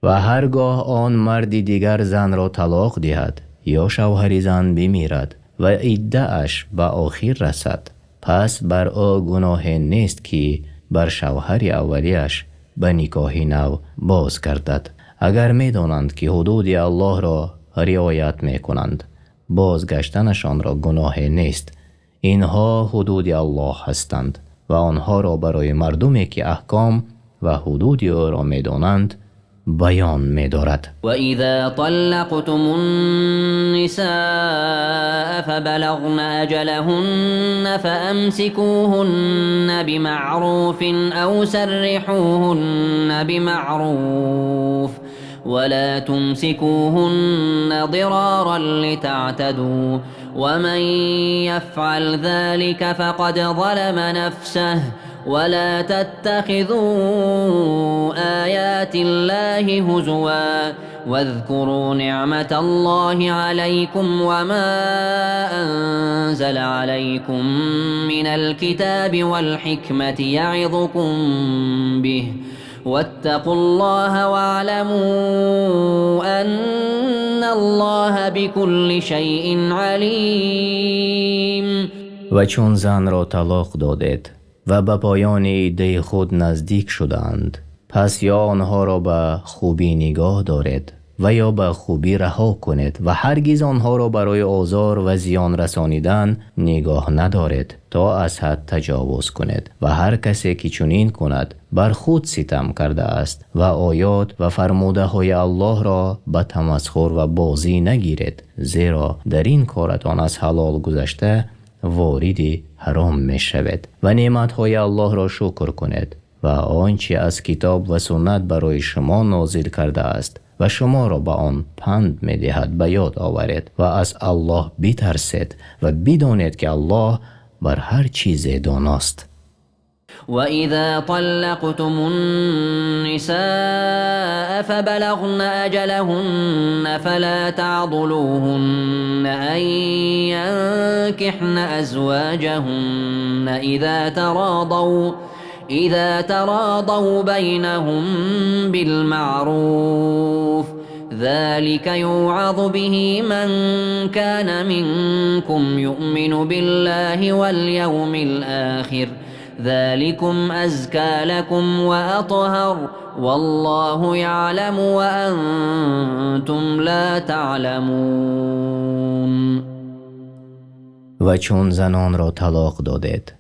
و هرگاه آن مرد دیگر زن را طلاق دهد یا شوهر زن بمیرد و عده‌اش به آخر رسد، پس بر او گناه نیست که بر شوهر اولیش به نکاح نو باز گردد. اگر می دانند که حدود الله را رعایت می کنند، بازگشتنشان را گناه نیست. اینها حدود الله هستند و آنها را برای مردمی که احکام و حدود او را می دانند بیان می دارد. و اذا طلقتم النساء فبلغن اجلهن فامسكوهن بمعروف او سرحوهن بمعروف ولا تمسكوهن ضرارا لتعتدوا ومن يفعل ذلك فقد ظلم نفسه ولا تتخذوا آيات الله هزوا واذكروا نعمة الله عليكم وما أنزل عليكم من الكتاب والحكمة يعظكم به واتقوا الله واعلموا أن الله بكل شيء عليم. و چون زن را طلاق دادید و به پایان عده خود نزدیک شدند، پس یا آنها را به خوبی نگاه دارید و یا به خوبی رها کنید و هرگز آنها را برای آزار و زیان رسانیدن نگاه ندارید تا از حد تجاوز کنید. و هر کسی که چنین کند بر خود ستم کرده است و آیات و فرموده های الله را به تمسخر و بازی نگیرید، زیرا در این کارتان از حلال گذشته وارد حرام می شود. و نعمتهای الله را شکر کنید و آنچه از کتاب و سنت برای شما نازل کرده است و شما را به آن پند می دهد به یاد آورید و از الله بترسید و بدانید که الله بر هر چیز داناست. وإذا طلقتم النساء فبلغن أجلهن فلا تعضلوهن أن ينكحن أزواجهن إذا تراضوا بينهم بالمعروف ذلك يوعظ به من كان منكم يؤمن بالله واليوم الآخر ذلكم أزكى لكم وأطهر والله يعلم وأنتم لا تعلمون. و چون زنان را طلاق دادید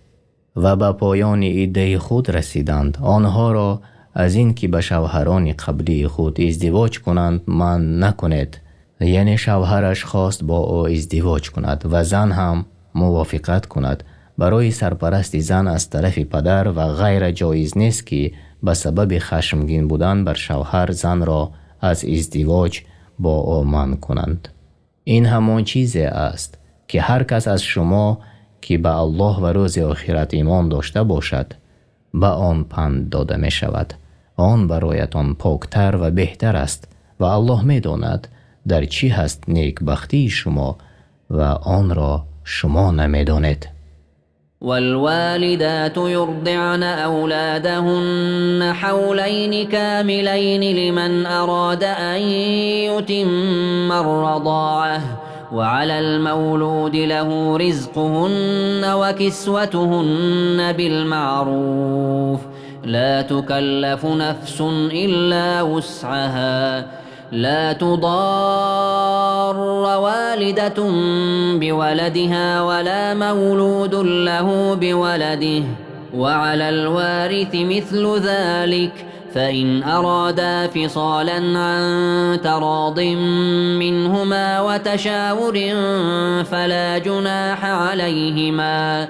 و به پایان عده خود رسیدند، آنها را از این که به شوهران قبلی خود ازدواج کنند منع نکنید. یعنی شوهرش خواست با او ازدواج کند و زن هم موافقت کند برای سرپرستی زن از طرف پدر و غیر جایز نیست که به سبب خشمگین بودن بر شوهر زن را از ازدواج با او منع کنند. این همان چیزی است که هر کس از شما که به الله و روز آخرت ایمان داشته باشد به آن پند داده می شود. آن برایتان پاکتر و بهتر است و الله می داند در چی هست نیکبختی شما و آن را شما نمی دانید. والوالدات يرضعن أولادهن حولين كاملين لمن أراد أن يتم الرضاعة وعلى المولود له رزقهن وكسوتهن بالمعروف لا تكلف نفس إلا وسعها لا تضار والدة بولدها ولا مولود له بولده وعلى الوارث مثل ذلك فإن أرادا فصالا عن تراض منهما وتشاور فلا جناح عليهما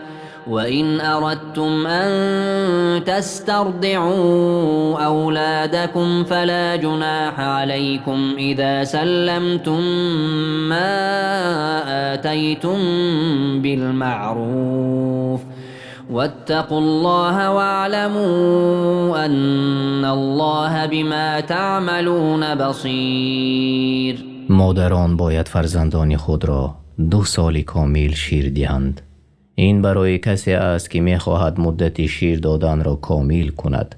وإن أردتم أن تسترضعوا أولادكم فلا جناح عليكم إذا سلمتم ما آتيتم بالمعروف واتقوا الله واعلموا أن الله بما تعملون بصير. مادران باید فرزندان خود را 2 سال کامل شیر دهند. این برای کسی است که می خواهد مدت شیر دادن را کامل کند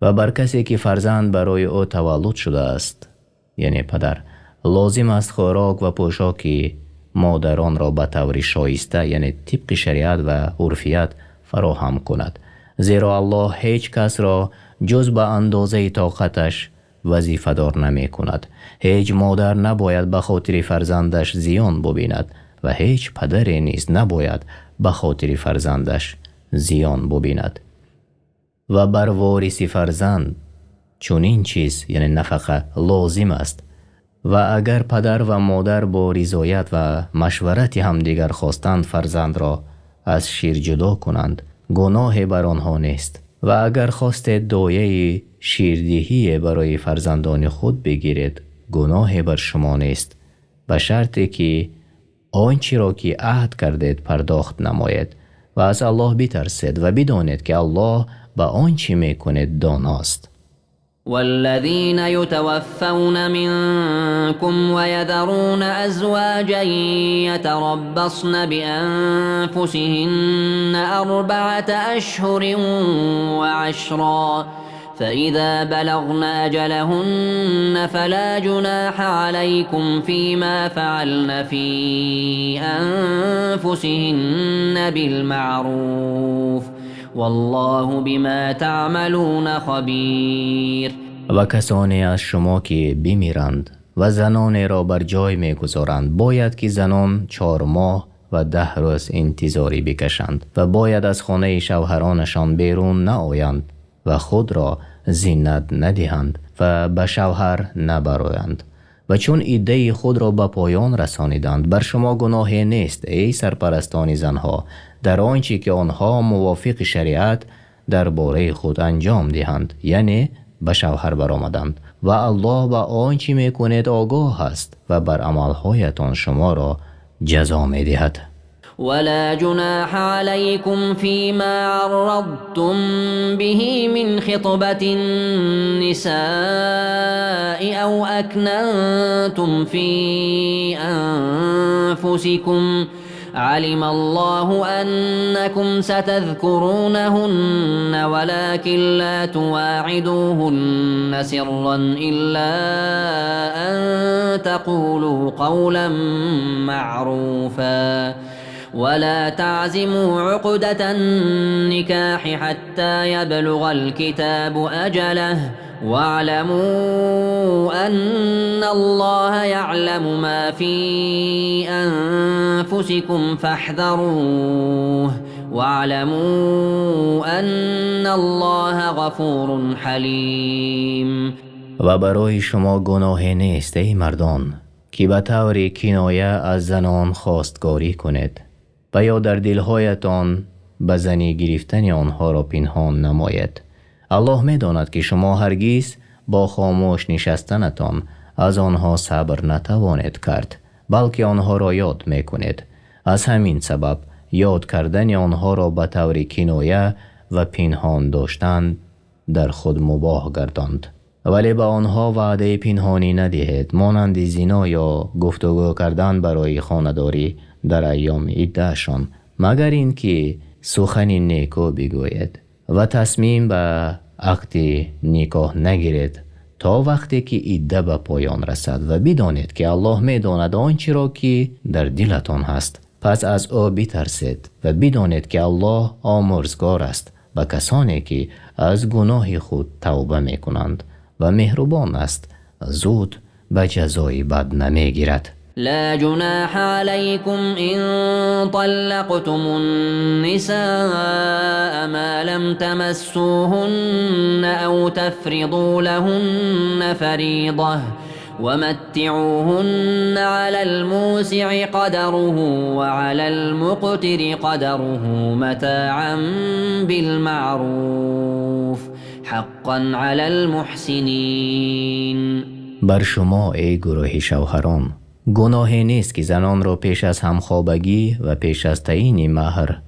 و بر کسی که فرزند برای او تولد شده است یعنی پدر لازم است خوراک و پوشاک مادران را به طور شایسته یعنی طبق شریعت و عرفیت فراهم کند، زیرا الله هیچ کس را جز به اندازه طاقتش وظیفه دار نمی کند. هیچ مادر نباید به خاطر فرزندش زیان ببیند و هیچ پدری نیز نباید به خاطر فرزندش زیان ببیند. و بر وارث فرزند چنین چیز یعنی نفقه لازم است و اگر پدر و مادر با رضایت و مشورت همدیگر خواستند فرزند را از شیر جدا کنند گناه بر آنها نیست و اگر خواست دایه شیردهی برای فرزندان خود بگیرید گناه بر شما نیست، به شرطی که آنچه را که عهد کردید پرداخت نمایید و از الله بترسید و بدانید که الله به آنچه میکنید داناست. والذين يتوفون منكم ويذرون أزواجا يتربصن بأنفسهن 4 أشهر وعشرا فإذا بلغن أجلهن فلا جناح عليكم فيما فعلن في أنفسهن بالمعروف والله بما تعملون خبیر. و کسانی از شما که بمیرند و زنان را بر جای میگذارند باید که زنان 4 ماه و 10 روز انتظاری بکشند و باید از خانه شوهرانشان بیرون نآیند و خود را زینت ندهند و به شوهر نبرایند و چون عده خود را به پایان رسانیدند بر شما گناهی نیست ای سرپرستان زنها در آنچه که آنها موافق شریعت درباره خود انجام دهند یعنی به شوهر برآمدند و الله به آنچه میکنید آگاه است و بر عملهایتان شما را جزا میدهد. ولا جناح عليكم فيما عرضتم به من خطبة النساء أو أكننتم في أنفسكم علم الله أنكم ستذكرونهن ولكن لا تواعدوهن سرا إلا أن تقولوا قولا معروفا ولا تعزموا عقدة النكاح حتى يبلغ الكتاب أجله واعلموا أن الله يعلم ما في أنفسكم فاحذروه واعلموا أن الله غفور حليم. و برای شما گناهی نیست ای مردان که به طور کنایه از زنان خواستگاری کنید و یا در دلهایتان به زنی گرفتن آنها را پنهان نماید. الله می داند که شما هرگز با خاموش نشستنتان از آنها صبر نتوانید کرد، بلکه آنها را یاد می کنید. از همین سبب یاد کردن آنها را به طور کنایه و پنهان داشتن در خود مباح گرداند. ولی به آنها وعده پنهانی ندهید، مانند زنا یا گفتگو کردن برای خانه‌داری در ایام عده‌شان، مگر اینکه سخن نیکو بگوید و تصمیم به عقد نکاح نگیرید تا وقتی که عده به پایان رسد و بدانید که الله می داند آنچه را که در دلتان هست. پس از او بترسید و بدانید که الله آمرزگار است به کسانی که از گناه خود توبه می کنند و مهربان است، زود به جزای بد نمی گیرد. لا جناح عليكم إن طلقتم النساء ما لم تمسوهن أو تفرضوا لهن فريضة ومتعوهن على الموسع قدره وعلى المقتر قدره متاعا بالمعروف حقا على المحسنين. بر شما ای گروه شوهران گناهی نیست که زنان را پیش از همخوابگی و پیش از تعیین مهر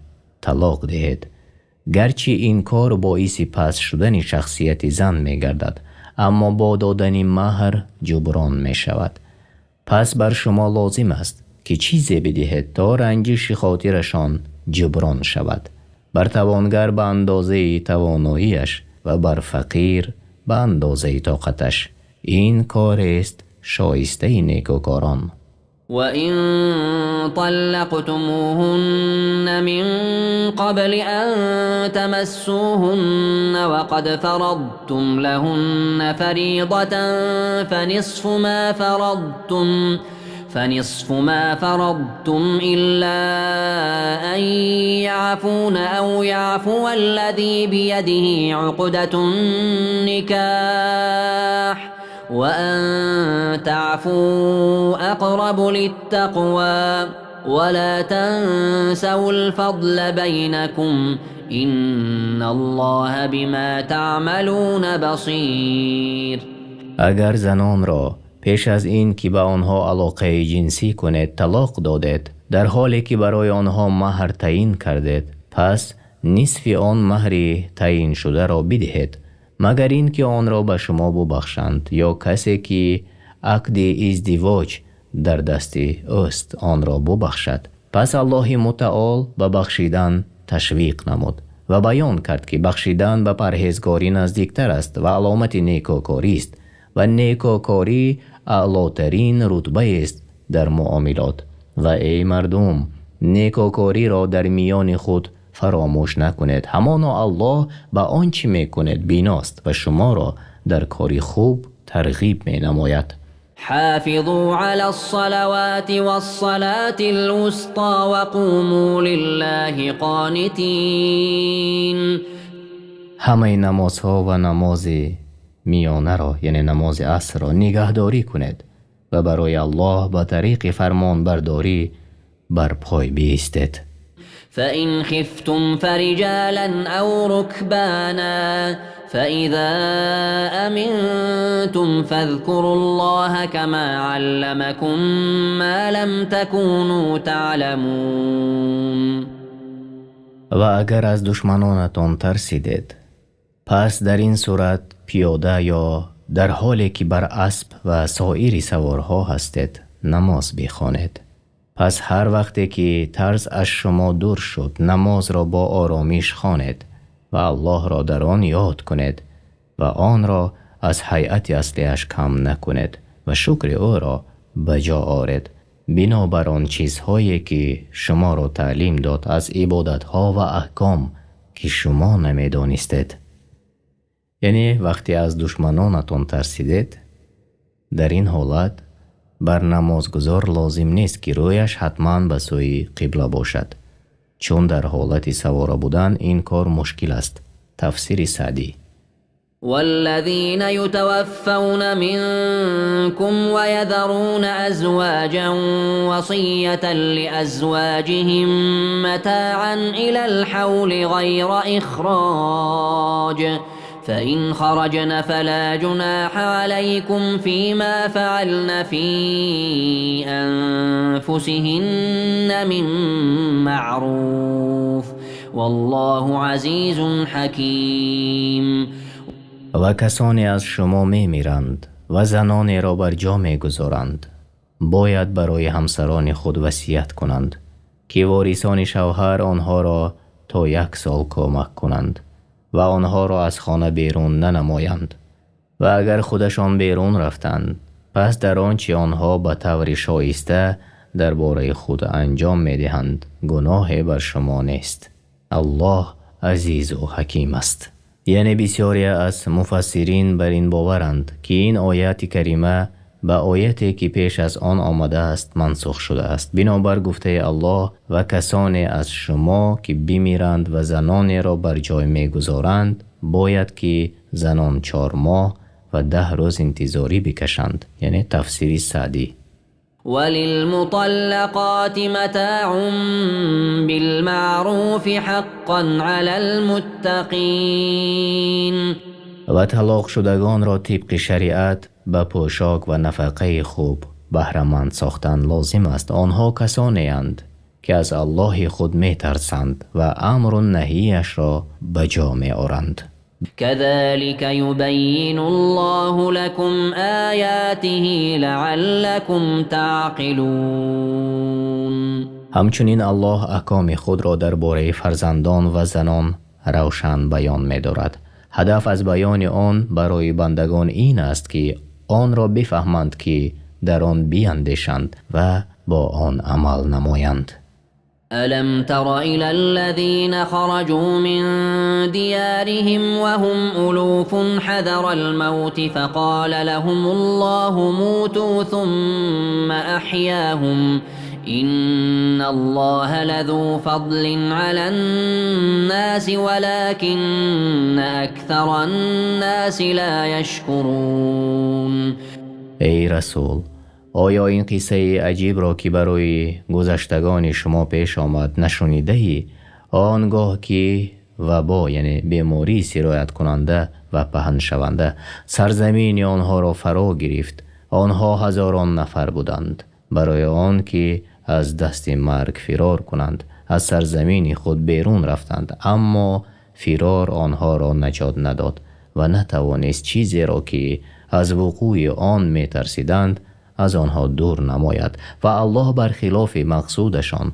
طلاق دهید، گرچه این کار باعث پست شدن شخصیت زن می گردد، اما با دادن مهر جبران می شود. پس بر شما لازم است که چیزی بدهید تا رنجش خاطرشان جبران شود. بر توانگر به اندازه تواناییش و بر فقیر به اندازه طاقتش. این کار است شایسته نیکوکاران. وَإِن طَلَّقْتُمُوهُنَّ مِن قَبْلِ أَن تَمَسُّوهُنَّ وَقَدْ فَرَضْتُمْ لَهُنَّ فَرِيضَةً فَنِصْفُ مَا فَرَضْتُمْ إِلَّا أَن يَعْفُونَ أَوْ يَعْفُوَ الَّذِي بِيَدِهِ عُقْدَةُ النِّكَاحِ وَأَن تَعْفُوا أَقْرَبُ لِلتَّقْوَى وَلَا تَنْسَوُا الْفَضْلَ بَيْنَكُمْ إِنَّ اللَّهَ بِمَا تَعْمَلُونَ بَصِيرٌ. اگر زنان را پیش از این که به آنها علاقه جنسی کنید طلاق دادید، در حالی که برای آنها مهر تعیین کردید، پس نصف آن مهر تعیین شده را بدهید، مگر این که آن را به شما ببخشند یا کسی که عقد ازدواج در دست اوست آن را ببخشد. پس الله متعال به بخشیدن تشویق نمود و بیان کرد که بخشیدن به پرهیزگاری نزدیکتر است و علامت نیکوکاری است و نیکوکاری اعلاترین رتبه است در معاملات. و ای مردم، نیکوکاری را در میان خود فراموش نکنید، همانا الله به آنچه میکنید بیناست و شما را در کاری خوب ترغیب می نماید. حافظوا على الصلوات والصلاة الوسطى وقوموا لله قانتين. همه نمازها و نماز میانه را یعنی نماز عصر را نگهداری کنید و برای الله با طریق فرمان برداری بر پای بایستید. فإن خفتم فرجالا أو ركبانا فإذا أمنتم فاذكروا الله كما علمكم ما لم تكونوا تعلمون. و اگر از دشمنانتان ترسیدید، پس در این صورت پیاده یا در حالی که بر اسب و سایر سوارها هستید نماز بخوانید. پس هر وقتی که ترس از شما دور شد نماز را با آرامیش خوانید و الله را در آن یاد کنید و آن را از هیئت اصلیش کم نکنید و شکر او را بجا آورید بنابر آن چیزهایی که شما را تعلیم داد از عبادتها و احکام که شما نمیدانستید. یعنی وقتی از دشمنانتان ترسیدید، در این حالت بر نمازگزار لازم نیست که رویش حتما به سوی قبله باشد، چون در حالت سواره بودن این کار مشکل است. تفسیر سعدی. والذين يتوفون منكم ويذرون أزواجا وصية لأزواجهم متاعا إلى الحول غير إخراج فإن خرجن فلا جناح عليكم فيما فعلن في أنفسهن من معروف والله عزيز حكیم. و کسانی از شما می میرند و زنانی را بر جا می گذارند باید برای همسران خود وصیت کنند که وارثان شوهر آنها را تا 1 سال کمک کنند و آنها را از خانه بیرون ننمایند و اگر خودشان بیرون رفتند پس در آنچه آنها به طور شایسته درباره خود انجام می دهند گناهی بر شما نیست. الله عزیز و حکیم است. یعنی بسیاری از مفسرین بر این باورند که این آیت کریمه به آیتی که پیش از آن آمده است منسوخ شده است. بنابر گفته الله و کسانی از شما که بمیرند و زنانی را بر جای میگذارند باید که زنان 4 ماه و 10 روز انتظاری بکشند. یعنی تفسیر سعدی. وللمطلقات متاع بالمعروف حقا على المتقین. و طلاق شدگان را طبق شریعت به پوشاک و نفقه خوب بهره‌مند ساختن لازم است. آنها کسانی اند که از الله خود می ترسند و امر و نهیش را به جا می آورند. كذلك يبين الله لكم آياته لعلكم تعقلون. همچنین الله احکام خود را درباره فرزندان و زنان روشن بیان می دارد. هدف از بیان آن برای بندگان این است که آن را بفهمند که در آن بیندیشند و با آن عمل نمایند. ألم تر إلى الذين خرجوا من ديارهم وهم ألوف حذر الموت فقال لهم الله موتوا ثم أحياهم إن الله لذو فضل على الناس ولكن أكثر الناس لا يشكرون. ای رسول، آیا این قصه عجیب را که برای گذشتگان شما پیش آمد نشنیده ای؟ آنگاه که وبا یعنی بیماری سرایت کننده و پهن شونده سرزمین آنها را فرا گرفت، آنها هزاران نفر بودند. برای آن که از دست مرگ فرار کنند از سرزمین خود بیرون رفتند، اما فرار آنها را نجات نداد و نتوانست چیزی را که از وقوع آن می ترسیدند از آنها دور نماید و الله برخلاف مقصودشان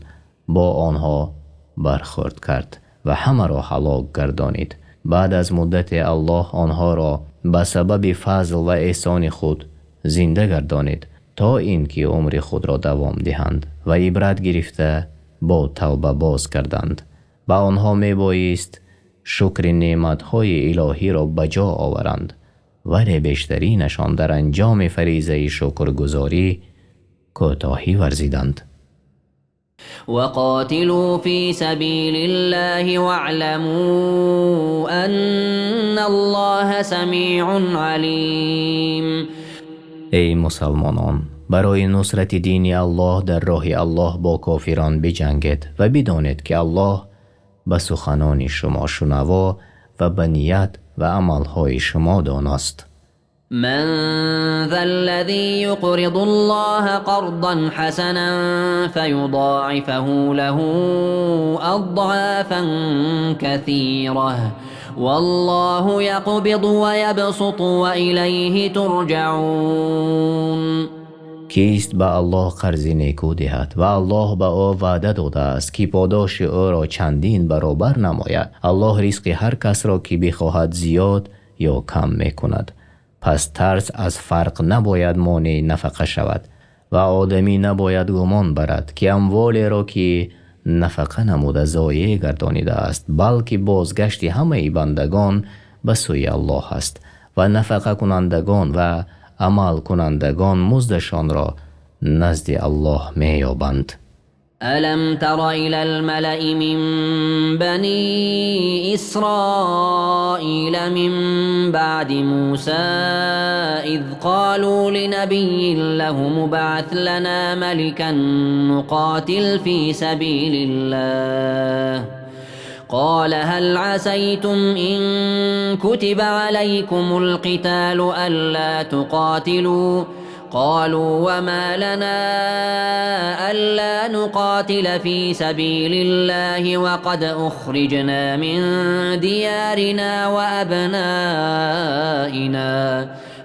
با آنها برخورد کرد و همه را هلاک گردانید. بعد از مدت الله آنها را به سبب فضل و احسان خود زنده گردانید تا اینکه عمر خود را دوام دهند و عبرت گرفته با توبه باز کردند. با آنها می بایست شکر نعمت‌های الهی را بجا آورند ولی بیشترینشان در انجام فریضه شکرگزاری کوتاهی ورزیدند. وقاتلوا في سبيل الله واعلموا أن الله سميع عليم. ای مسلمانان، برای نصرت دین الله در راه الله با کافران بجنگید و بدانید که الله به سخنان شما شنوا و به نیت و عملهای شما داناست. من ذا الذي يقرض الله قرضا حسنا فيضاعفه له أضعافا كثيرة والله يقبض ويبسط وإليه ترجعون. کیست به الله قرض نیکو دهد و الله به او وعده داده است که پاداش او را چندین برابر نماید. الله رزق هر کس را که بخواهد زیاد یا کم میکند. پس ترس از فرق نباید مانع نفقه شود و آدمی نباید گمان برد که اموالی را که نفقه نموده ضایع گردانیده است، بلکه بازگشت همه بندگان به سوی الله است و نفقه کنندگان و عمل کنندگان مزدشان را نزد الله میابند. ألم تر إلى الملأ من بني إسرائيل من بعد موسى إذ قالوا لنبي له مبعث لنا ملكا نقاتل في سبيل الله قال هل عسيتم إن كتب عليكم القتال ألا تقاتلوا قالوا وما لنا ألا نقاتل في سبيل الله وقد أخرجنا من ديارنا وأبنائنا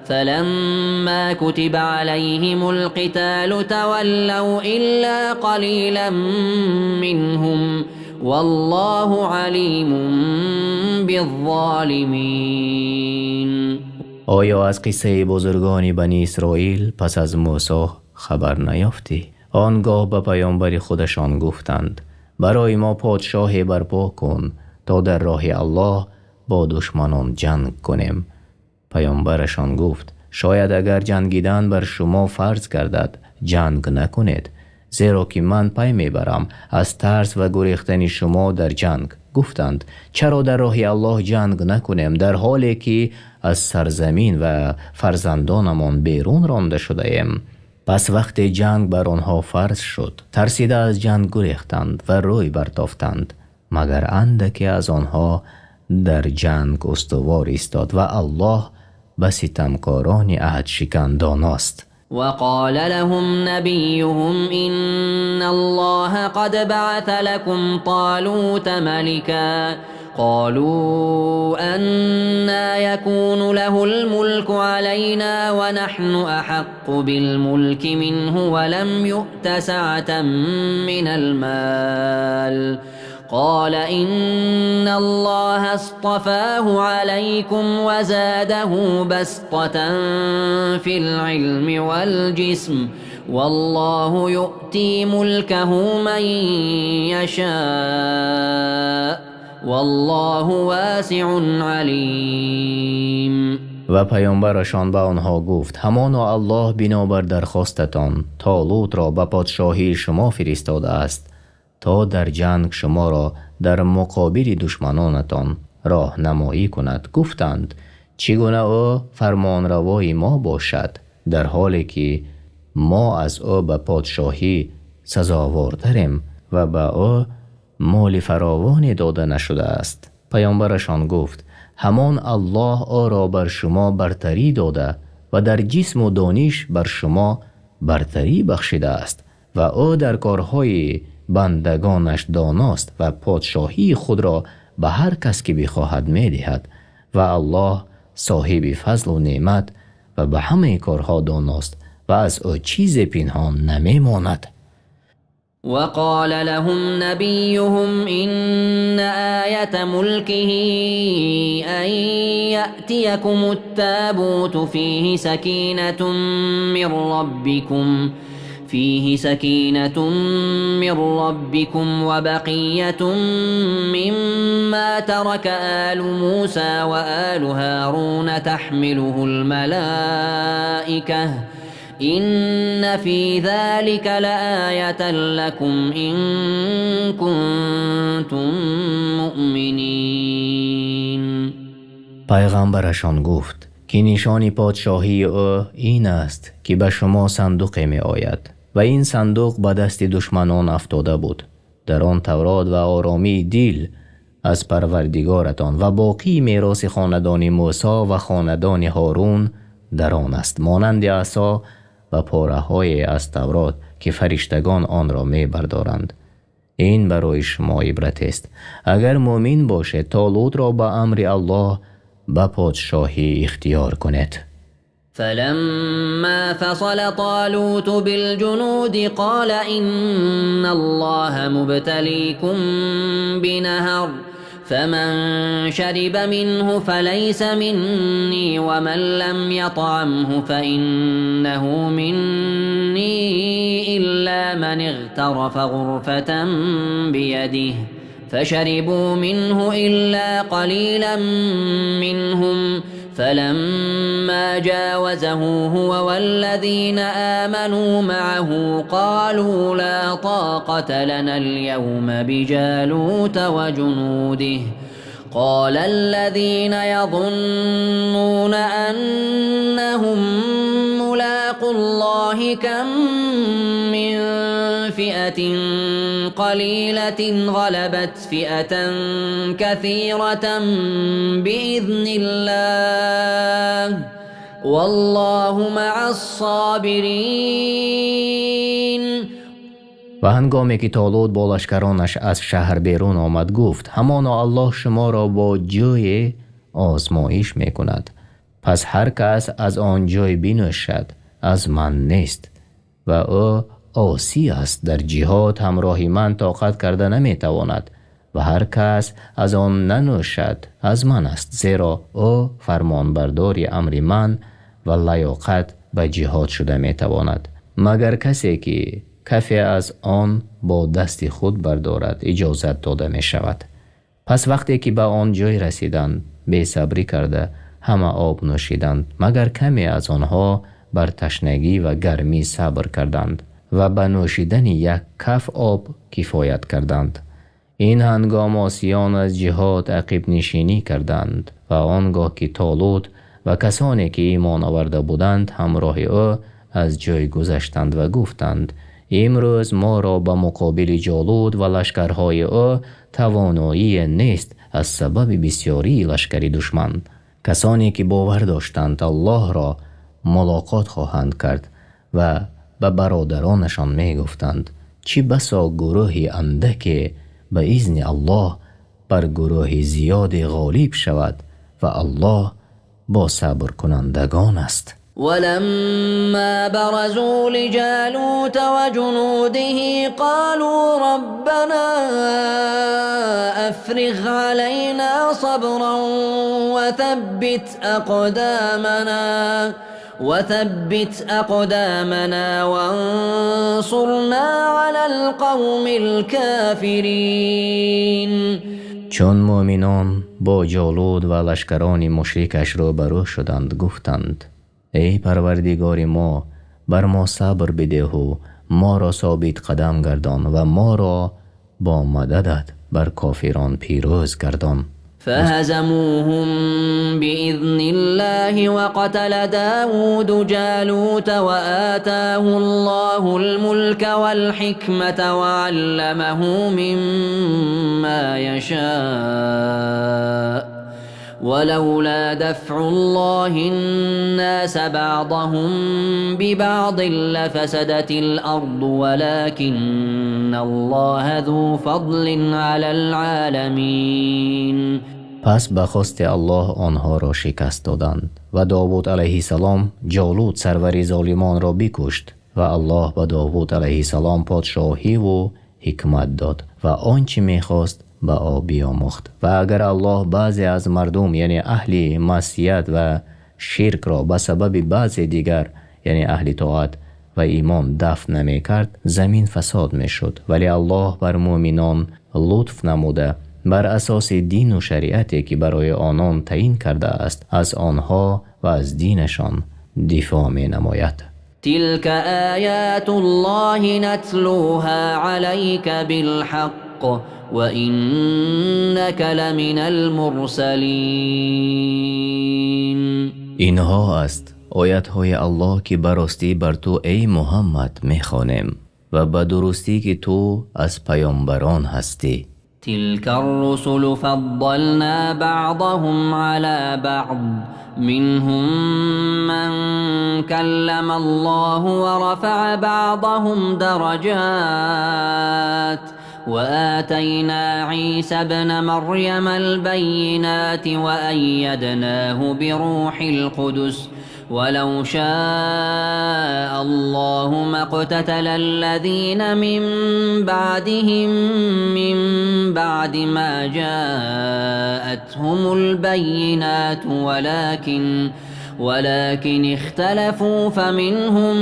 فلما كتب عليهم القتال تولوا إلا قليلا منهم والله علیم بالظالمین. آیا از قصه بزرگان بنی اسرائیل پس از موسی خبر نیافتی؟ آنگاه به پیامبر خودشان گفتند برای ما پادشاهی برپا کن تا در راه الله با دشمنان جنگ کنیم. پیامبرشان گفت شاید اگر جنگیدن بر شما فرض گردد جنگ نکنید، زیرا که من پی میبرم از ترس و گریختن شما در جنگ. گفتند چرا در راه الله جنگ نکنیم در حالی که از سرزمین و فرزندانمان بیرون رانده شده ایم؟ پس وقت جنگ بر آنها فرض شد ترسیده از جنگ گریختند و روی برتافتند، مگر اندکی از آنها در جنگ استوار ایستاد و الله به ستمکاران عهد شکن داناست. وقال لهم نبيهم إن الله قد بعث لكم طالوت ملكا قالوا أنا يكون له الملك علينا ونحن أحق بالملك منه ولم يؤت سعة من المال قال إن الله اصطفاه عليكم وزاده بسطة في العلم والجسم والله يؤتي ملكه من يشاء والله واسع علیم. و پیامبرشان به آنها گفت همانا الله بنابر درخواستتان طالوت را به پادشاهی شما فرستاده است تا در جنگ شما را در مقابل دشمنانتان راهنمایی کند. گفتند چگونه او فرمانروای ما باشد در حالی که ما از او به پادشاهی سزاوارتریم و به او مال فراوانی داده نشده است. پیامبرشان گفت همان الله او را بر شما برتری داده و در جسم و دانش بر شما برتری بخشیده است و او در کارهای بندگانش داناست و پادشاهی خود را به هر کس که بخواهد می دهد و الله صاحب فضل و نعمت و به همه کارها داناست و از او چیز پنهان نمی ماند. وقال لهم نبيهم إن آية ملكه أن يأتيكم التابوت فيه سكينة من ربكم وبقية مما ترك آل موسى وآل هارون تحمله الملائكة إن في ذلك لآية لكم إن كنتم مؤمنين. پیغمبرشان گفت که نشان پادشاهی او این است که به شما صندوق می آید و این صندوق به دست دشمنان افتاده بود. در آن تورات و آرامی دل از پروردگارتان و باقی میراث خاندان موسی و خاندان هارون در آن است، مانند عصا و پاره های از تورات که فرشتگان آن را می بردارند. این برای شما عبرت است. اگر مؤمن باشد طالوت را به امر الله به پادشاهی اختیار کنید. فلما فصل طالوت بالجنود قال إن الله مبتليكم بنهر فمن شرب منه فليس مني ومن لم يطعمه فإنه مني إلا من اغترف غرفة بيده فشربوا منه إلا قليلا منهم فلما جاوزه هو والذين آمنوا معه قالوا لا طاقة لنا اليوم بجالوت وجنوده قال الذين يظنون أنهم ملاقو الله كم من فئة قليلة غلبت فئة كثيرة بإذن الله والله مع الصابرين. و هنگامی که طالوت با لشکرانش از شهر بیرون آمد گفت همانا الله شما را با جای آزمایش می کند، پس هر کس از آن جای بینوشد از من نیست و او عاصی است، در جهاد همراهی من طاقت کرده نمی تواند و هر کس از آن ننوشد از من است، زیرا او فرمان برداری امر من و لیاقت به جهاد شده می تواند، مگر کسی که کفی از آن با دست خود بردارد اجازت داده می شود. پس وقتی که به آن جای رسیدند بی صبری کرده همه آب نوشیدند، مگر کمی از آنها بر تشنگی و گرمی صبر کردند و به نوشیدن یک کف آب کفایت کردند. این هنگام عاصیان از جهاد عقب نشینی کردند و آنگاه که طالوت و کسانی که ایمان آورده بودند همراه او از جای گذشتند و گفتند امروز ما را به مقابل جالوت و لشکرهای او توانایی نیست از سبب بسیاری لشکر دشمن. کسانی که باور داشتند الله را ملاقات خواهند کرد و به برادرانشان می گفتند چی بسا گروهی اندک به اذن الله بر گروه زیاد غالب شود و الله با صبر کنندگان است. ولما برزوا لجالوت وجنوده قالوا ربنا أفرغ علينا صبرا وثبت أقدامنا وانصرنا على القوم الكافرين. چون مؤمنان با جالوت و لشکران مشرکش روبرو شدند گفتند ای پروردگار ما بر ما صبر بده و ما را ثابت قدم گردان و ما را با مددت بر کافران پیروز گردان. فهزموهم بإذن الله وقتل داود جالوت وآتاه الله الملك والحكمة وعلمه مما يشاء ولولا دفع الله الناس بعضهم ببعض لفسدت الأرض ولكن الله ذو فضل على العالمين. پس به خواست الله آنها را شکست دادند و داوود علیه السلام جالوت سرور ظالمان را بکشت و الله به داوود علیه السلام پادشاهی و حکمت داد و آنچه می‌خواست به او بیاموخت. و اگر الله بعضی از مردم یعنی اهل معصیت و شرک را به سبب بعضی دیگر یعنی اهل طاعت و ایمان دفع نمی کرد زمین فساد می شد، ولی الله بر مؤمنان لطف نموده بر اساس دین و شریعتی که برای آنان تعیین کرده است از آنها و از دینشان دفاع می نماید. تلك آیات الله نتلوها عليك بالحق وإنك لمن المرسلین. اینها است آیات‌های الله که براستی بر تو ای محمد می‌خوانیم و به درستی که تو از پیامبران هستی. تلك الرسل فضلنا بعضهم على بعض منهم من كلم الله ورفع بعضهم درجات وآتينا عيسى ابن مريم البينات وأيدناه بروح القدس ولو شاء الله ما اقتتل الذين من بعدهم من بعد ما جاءتهم البينات ولكن اختلفوا فمنهم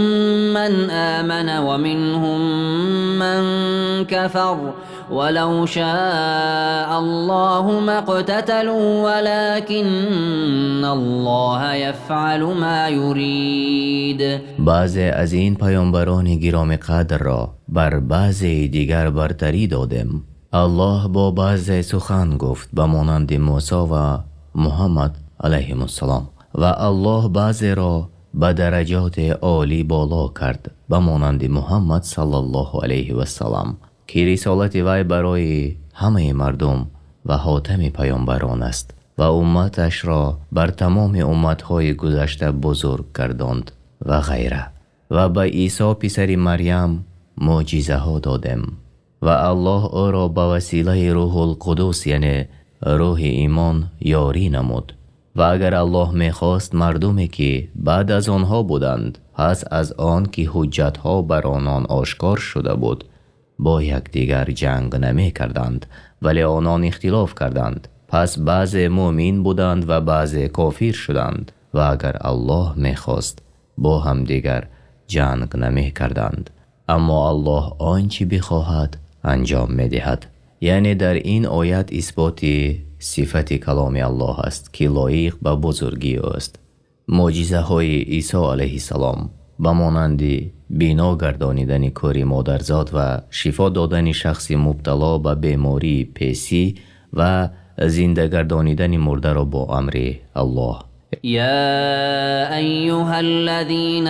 من آمن ومنهم من كفر ولو شاء الله ما اقتتلوا ولكن الله يفعل ما يريد. بعض از این پیامبران گرامی قدر را بر بعض دیگر برتری دادیم. الله با بعض سخن گفت به مانند موسی و محمد علیهم السلام و الله بعض را به درجات عالی بالا کرد به مانند محمد صلی الله علیه و سلام که رسالت وی برای همه مردم و خاتم پیامبران است و امتش را بر تمام امتهای گذشته بزرگ گرداند و غیره. و به عیسی پسر مریم معجزه ها دادیم و الله او را به وسیله روح القدس یعنی روح ایمان یاری نمود. و اگر الله میخواست مردمی که بعد از آنها بودند پس از آن که حجت ها بر آنان آشکار شده بود با یکدیگر جنگ نمی کردند، ولی آنان اختلاف کردند، پس بعض مؤمن بودند و بعض کافر شدند. و اگر الله میخواست با هم دیگر جنگ نمی کردند، اما الله آنچه بخواهد انجام میدهد. یعنی در این آیت اثبات صفت کلام الله است که لایق به بزرگی است. معجزه های عیسی علیه السلام به مانند بینا گردانیدن کار مادرزاد و شفا دادن شخص مبتلا به بیماری پیسی و زنده گردانیدن مرده را با امر الله. يا أيها الذين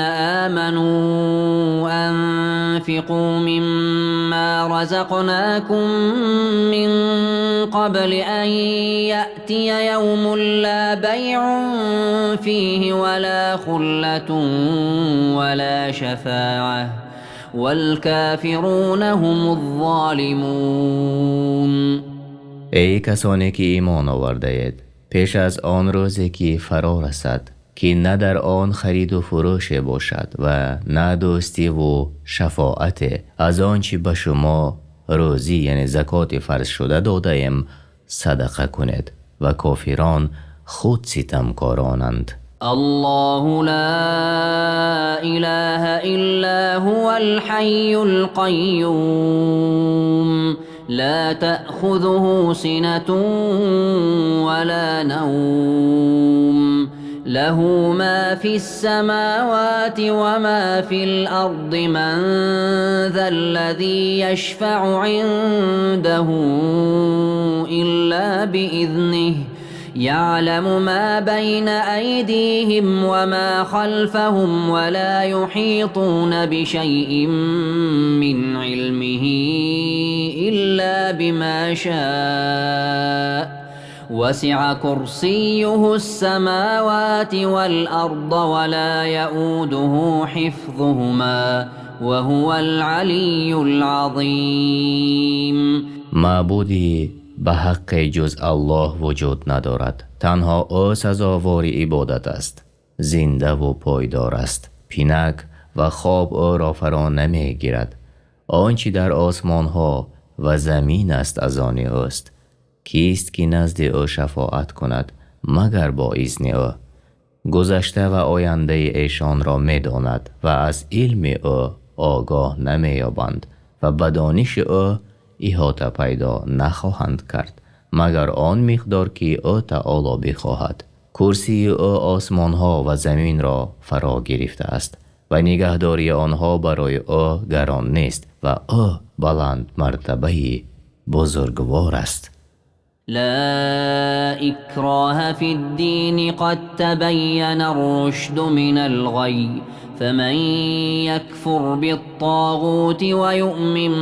آمنوا أنفقوا مما رزقناكم من قبل أن يأتي يوم لا بيع فيه ولا خلة ولا شفاعة والكافرون هم الظالمون. ای کسانی که ایمان آورده اید، پیش از آن روزی که فرا رسد که نه در آن خرید و فروش باشد و نه دوستی و شفاعت از آنچه به شما روزی یعنی زکات فرض شده داده ایم صدقه کنید و کافران خود ستمکارانند. الله لا إله إلا هو الحي القيوم لا تأخذه سنة ولا نوم له ما في السماوات وما في الأرض من ذا الذي يشفع عنده إلا بإذنه يعلم ما بين أيديهم وما خلفهم ولا يحيطون بشيء من علمه إلا بما شاء وسع كرسيه السماوات والأرض ولا يؤوده حفظهما وهو العلي العظيم. معبودی به حق جز الله وجود ندارد. تنها او سزاوار عبادت است. زنده و پایدار است. پینک و خواب او را فرا نمی گیرد. آنچه در آسمان ها و زمین است از آن اوست. کیست که نزد او شفاعت کند مگر با اذن او؟ گذشته و آینده ایشان را می داند و از علم او آگاه نمی یابند و به دانش او احاطه پیدا نخواهند کرد مگر آن مقدار که او تعالی بخواهد. کرسی او آسمان ها و زمین را فرا گرفته است و نگهداری آنها برای او گران نیست و او بلند مرتبه بزرگوار است. لا إكراه في الدين قد تبين الرشد من الغي فمن يكفر بالطاغوت ويؤمن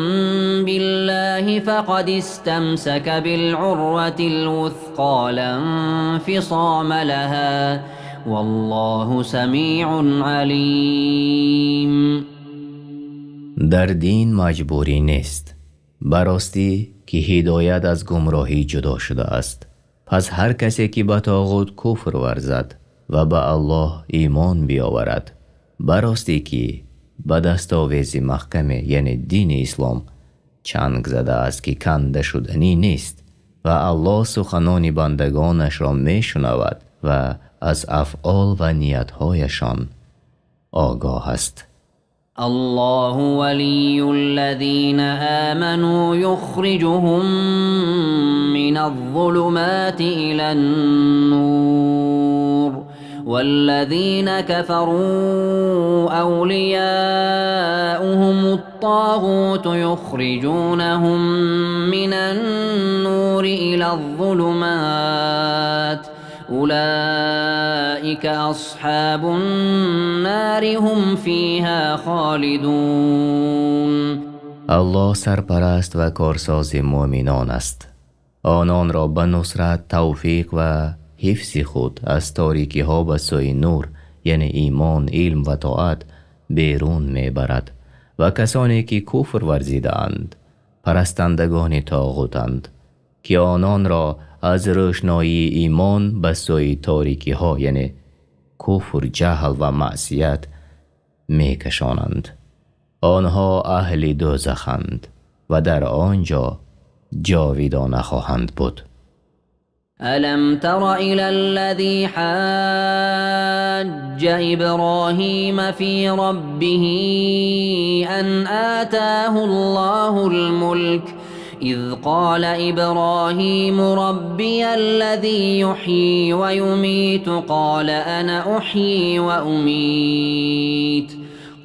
بالله فقد استمسك بالعروة الوثقى لا انفصام لها والله سميع عليم. در دین مجبوری نیست، براستی که هدایت از گمراهی جدا شده است. پس هر کسی که به طاغوت کفر ورزد و به الله ایمان بیاورد، براستی که به دستاویز محکم یعنی دین اسلام چنگ زده است که کنده شدنی نیست و الله سخنان بندگانش را می شنود و از افعال و نیتهایشان آگاه است. الله ولي الذين آمنوا يخرجهم من الظلمات إلى النور والذين كفروا أولياؤهم الطاغوت يخرجونهم من النور إلى الظلمات أولئك أصحاب النار هم فيها خالدون. الله سرپرست و کارساز مؤمنان است. آنان را به نصرت، توفیق و حفظ خود از تاریکی ها به سوی نور یعنی ایمان، علم و طاعت بیرون میبرد و کسانی که کفر ورزیدند پرستندگان طاغوتند که آنان را از روشنایی ایمان به سوی تاریکی ها یعنی کفر، جهل و معصیت میکشانند. آنها اهل دوزخند و در آنجا جاویدانه خواهند بود. ألم تر إلى الذي حاج إبراهيم في ربه أن آتاه الله الملك إذ قال إبراهيم ربي الذي يحيي ويميت قال أنا أحيي وأميت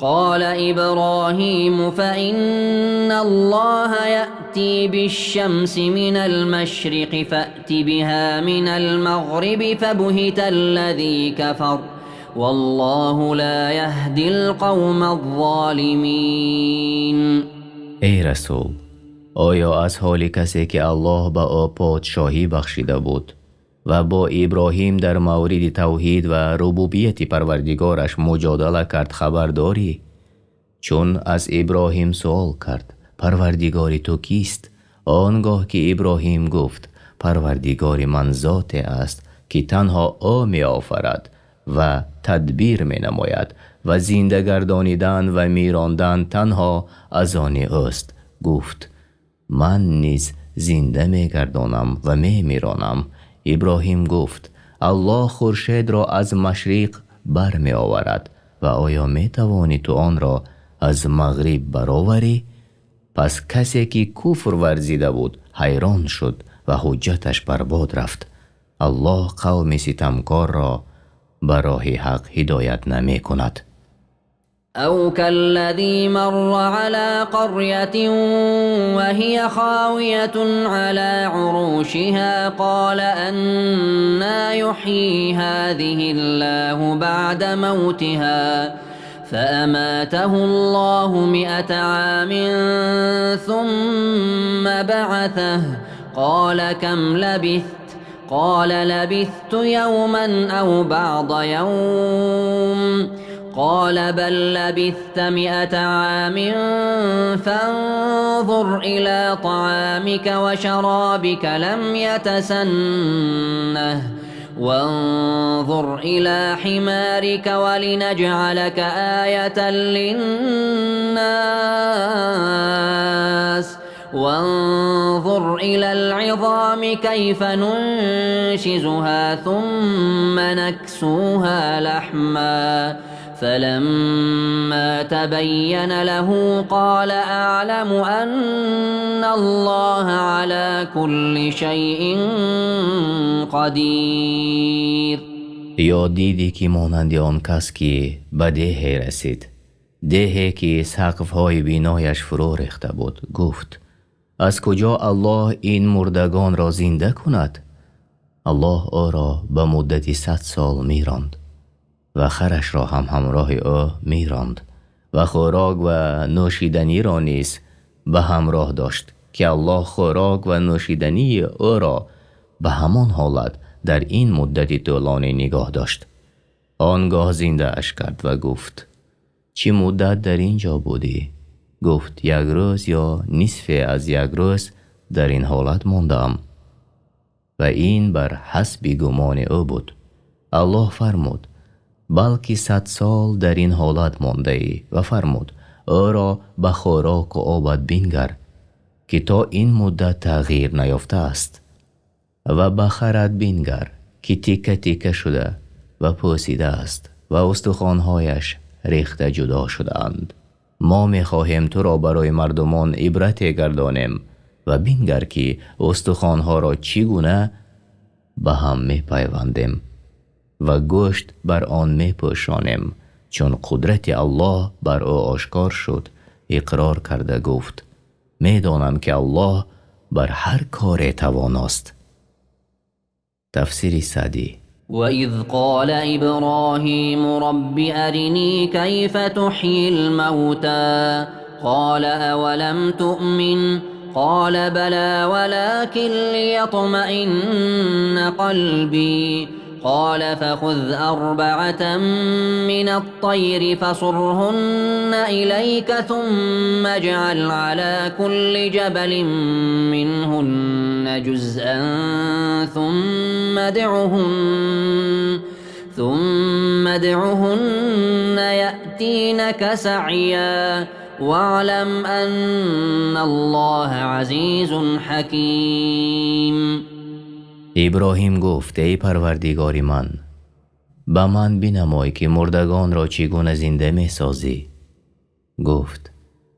قال إبراهيم فإن الله يأتي بالشمس من المشرق فأت بها من المغرب فبهت الذي كفر والله لا يهدي القوم الظالمين. ای رسول، آیا از حال کسی که الله به او پادشاهی بخشیده بود و با ابراهیم در مورد توحید و ربوبیت پروردگارش مجادله کرد خبر داری؟ چون از ابراهیم سوال کرد پروردگار تو کیست؟ آنگاه که ابراهیم گفت پروردگار من ذات است که تنها او می آفرد و تدبیر می نماید و زنده گردانیدن و میراندن تنها از آن اوست. گفت من نیز زنده می گردانم و می میرانم. ابراهیم گفت الله خورشید را از مشرق بر می آورد و آیا می توانی تو آن را از مغرب برآوری؟ پس کسی که کفر ورزیده بود حیران شد و حجتش برباد رفت. الله قوم ستمکار را به راه حق هدایت نمی کند. أو كالذي مر على قرية وهي خاوية على عروشها قال أنى يحيي هذه الله بعد موتها فأماته الله 100 عام ثم بعثه قال كم لبثت قال لبثت يوما أو بعض يوم قال بل لبثت 100 عام فانظر إلى طعامك وشرابك لم يتسنه وانظر إلى حمارك ولنجعلك آية للناس وانظر إلى العظام كيف ننشزها ثم نكسوها لحما فلما تبين له قال أعلم أن الله على كل شيء قدیر. یا دیدی که مانند آن کس که به دهی رسید، دهی که سقف‌های بینایش فرو ریخته بود، گفت از کجا الله این مردگان را زنده کند؟ الله او را به مدت 100 سال میراند و خرش را هم همراه او میراند و خوراک و نوشیدنی را نیز به همراه داشت که الله خوراک و نوشیدنی او را به همان حالت در این مدت طولانی نگاه داشت. آنگاه زنده اش کرد و گفت چی مدت در اینجا بودی؟ گفت 1 روز یا نصف از 1 روز در این حالت ماندم و این بر حسب گمان او بود. الله فرمود بلکه 100 سال در این حالت مانده ای و فرمود او را به خوراک و آبت بنگر که تا این مدت تغییر نیافته است و به خرت بنگر که تیکه تیکه شده و پوسیده است و استخوان‌هایش ریخته جدا شده‌اند. ما می‌خواهیم تو را برای مردمان عبرت گردانیم و بینگر که استخوان‌ها را چگونه به هم می‌پیوندیم و گوشت بر آن می‌پوشانیم. چون قدرت الله بر او آشکار شد، اقرار کرده گفت: میدانم که الله بر هر کار تواناست. تفسیر سعدی. وَإِذْ قَالَ إِبْرَاهِيمُ رَبِّ أَرِنِي كَيْفَ تُحْيِي الْمَوْتَى قَالَ أَوَلَمْ تُؤْمِنْ قَالَ بَلَى وَلَكِنْ لِيَطْمَئِنَّ قَلْبِي قال فخذ أربعة من الطير فصرهن إليك ثم اجعل على كل جبل منهن جزءا ثم ادعهن يأتينك سعيا واعلم أن الله عزيز حكيم. ابراهیم گفت: ای پروردگار من، به من بنمای که مردگان را چگونه زنده می سازی. گفت: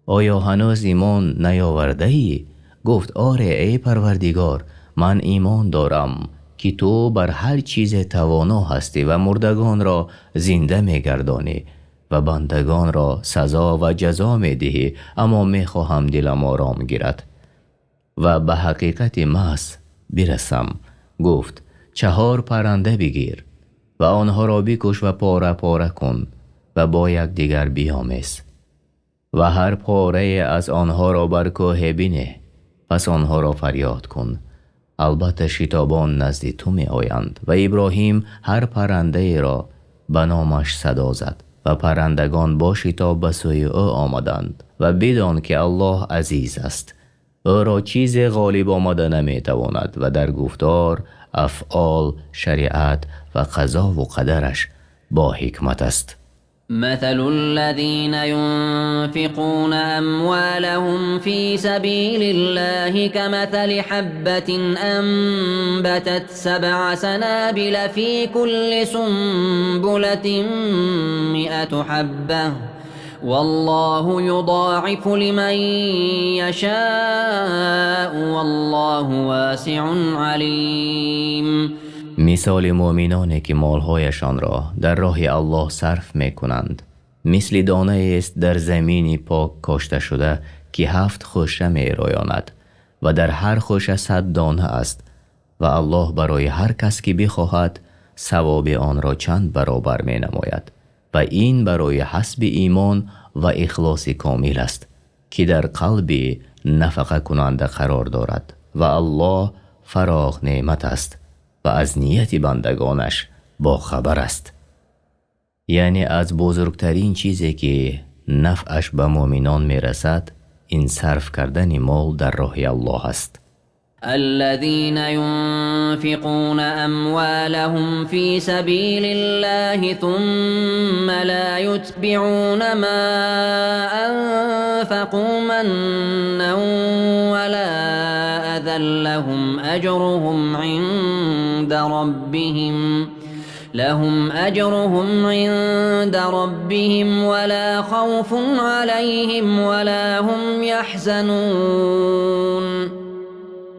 آیا هنوز ایمان نیاورده ای؟ گفت: آره ای پروردگار، من ایمان دارم که تو بر هر چیز توانا هستی و مردگان را زنده می گردانی و بندگان را سزا و جزا می دهی، اما می خواهم دلم آرام گیرد و به حقیقت محض برسم. گفت: 4 پرنده بگیر و آنها را بکش و پاره پاره کن و با یک دیگر بیامیز و هر پاره از آنها را بر کوه بینه، پس آنها را فریاد کن. البته شتابان نزد تو می آیند. و ابراهیم هر پرنده را به نامش صدا زد و پرندگان با شتاب به سوی او آمدند و بدان که الله عزیز است، او را چیز غالب آمده نمی تواند و در گفتار، افعال، شریعت و قضا و قدرش با حکمت است. مثل الذين ينفقون أموالهم في سبيل الله كمثل حبة أنبتت 7 سنابل في كل سنبلة 100 حبة والله يضاعف لمن يشاء والله واسع عليم. مثال مؤمنانی که مالهایشان را در راه الله صرف می کنند مثل دانه است در زمین پاک کاشته شده که 7 خوشه می رایاند و در هر خوشه 100 دانه است و الله برای هر کس که بخواهد ثواب آن را چند برابر می نماید و این برای حسب ایمان و اخلاص کامل است که در قلب نفقه کننده قرار دارد و الله فراغ نعمت است و از نیت بندگانش با خبر است. یعنی از بزرگترین چیزی که نفعش به مؤمنان می رسد این صرف کردن مال در راه الله است. الذين ينفقون أموالهم في سبيل الله ثم لا يتبعون ما أنفقوا منا ولا أذى لهم أجرهم عند ربهم ولا خوف عليهم ولا هم يحزنون.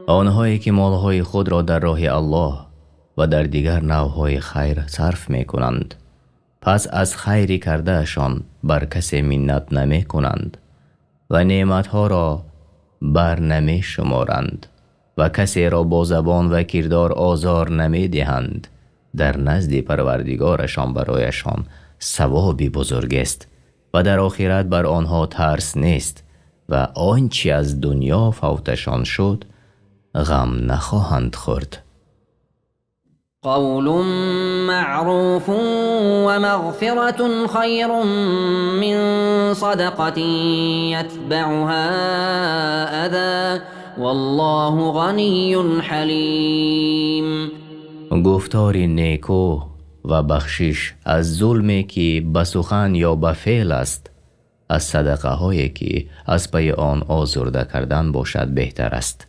آنهایی که مالهای خود را در راه الله و در دیگر نوعهای خیر صرف می کنند پس از خیری کردهشان بر کسی منت نمی کنند و نعمتها را بر نمی شمارند و کسی را با زبان و کردار آزار نمی دهند. در نزد پروردگارشان برایشان ثوابی بزرگ است و در آخرت بر آنها ترس نیست و آنچه از دنیا فوتشان شد غم نخواهند خورد. قول معروف ومغفرة خير من صدقة يتبعها أذى والله غني حليم. گفتار نیکو و بخشش از ظلمی که به سخن یا به فعل است از صدقه هایی که از پی آن آزرده کردن باشد بهتر است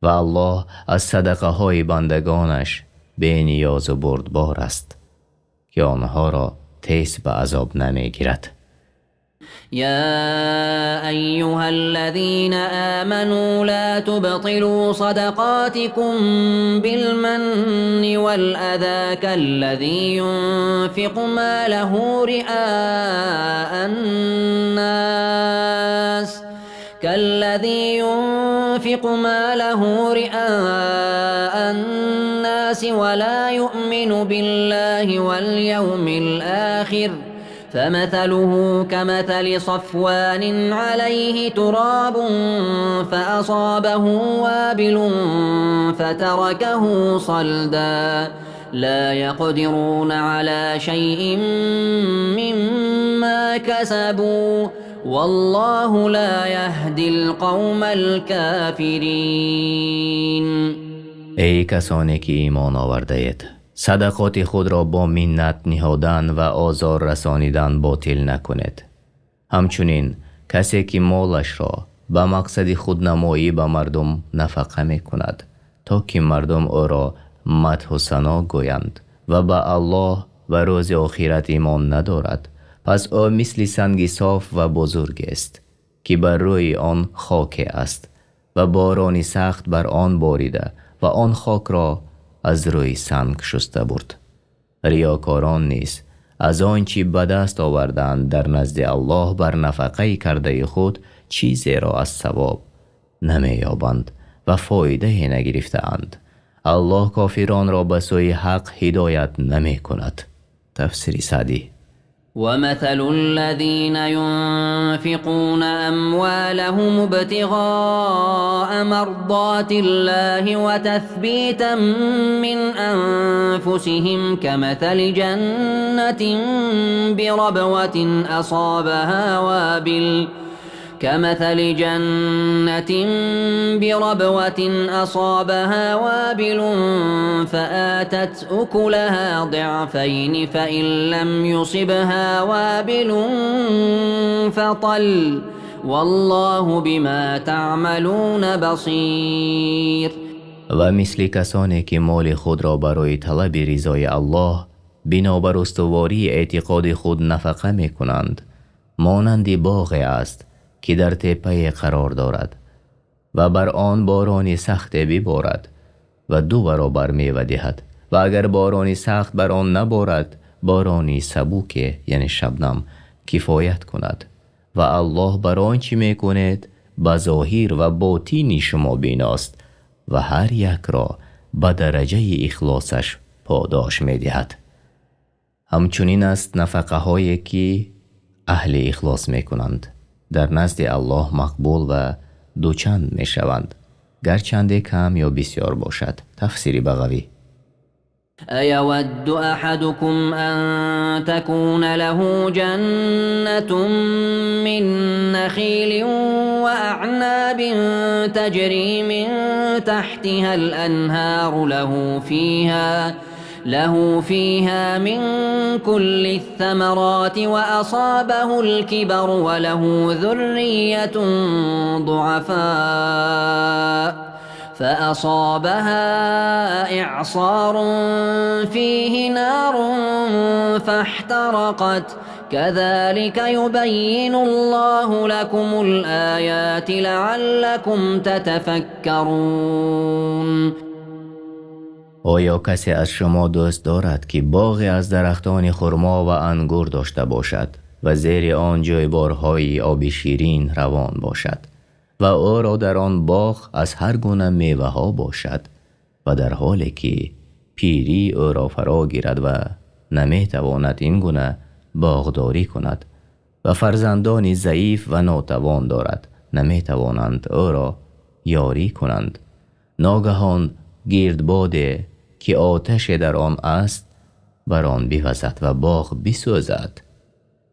و الله از صدقه های بندگانش بی نیاز و بردبار است. که آنها را تیز به عذاب نمیگیرد. يا أيها الذين آمنوا لا تبطلوا صدقاتكم بالمن والأذى كالذي ينفق ماله رئاء الناس ولا يؤمن بالله واليوم الآخر فمثله كمثل صفوان عليه تراب فأصابه وابل فتركه صلدا لا يقدرون على شيء مما كسبوا والله لا يهدي القوم الكافرين. ای کسانی که ایمان آورده اید، صدقات خود را با منت نهادن و آزار رسانیدن باطل نکنید. همچنین کسی که مالش را به مقصد خودنمایی به مردم نفقه می کند تا که مردم او را مدح و ثنا گویند و به الله و روز آخرت ایمان ندارد، پس او مثل سنگ صاف و بزرگ است که بر روی آن خاک است و بارانی سخت بر آن باریده و آن خاک را از روی سنگ شسته برد. ریاکاران نیز از آنچه به دست آوردند در نزد الله بر نفقه کرده خود چیزی را از ثواب نمی‌یابند و فایده نگرفتند. الله کافران را به سوی حق هدایت نمی کند. تفسیر سعدی. ومثل الذين ينفقون أموالهم ابتغاء مرضات الله وتثبيتا من أنفسهم كمثل جنة بربوة أصابها وابل فآتت أكلها ضعفين فإن لم يصبها وابل فطل والله بما تعملون بصير. و مثل کسانی که مال خود را برای طلب رضای الله بنابر استواری اعتقاد خود نفقه می کنند، مانند باغ است که در تپه قرار دارد و بر آن بارانی سخت ببارد و 2 برابر میوه دهد و اگر بارانی سخت بر آن نبارد بارانی سبوک یعنی شبنم کفایت کند و الله بر آنچه میکند به ظاهر و باطن شما بیناست و هر یک را به درجه اخلاصش پاداش میدهد. همچنین است نفقه هایی که اهل اخلاص میکنند در نزد الله مقبول و دوچند می شوند، گرچند کم یا بسیار باشد. تفسیر بغوی. أيود أحدكم أن تكون له جنة من نخيل وأعناب تجري من تحتها الأنهار له فيها من كل الثمرات وأصابه الكبر وله ذرية ضعفاء فأصابها إعصار فيه نار فاحترقت كذلك يبين الله لكم الآيات لعلكم تتفكرون. آیا کسی از شما دوست دارد که باغی از درختان خرما و انگور داشته باشد و زیر آن جویبارهای آب شیرین روان باشد و او را در آن باغ از هر گونه میوه ها باشد و در حالی که پیری او را فرا گیرد و نمیتواند این گونه باغداری کند و فرزندانی ضعیف و ناتوان دارد نمیتوانند او را یاری کنند، ناگهان گردباد که آتش در آن است بر آن بوزد و باغ بسوزد.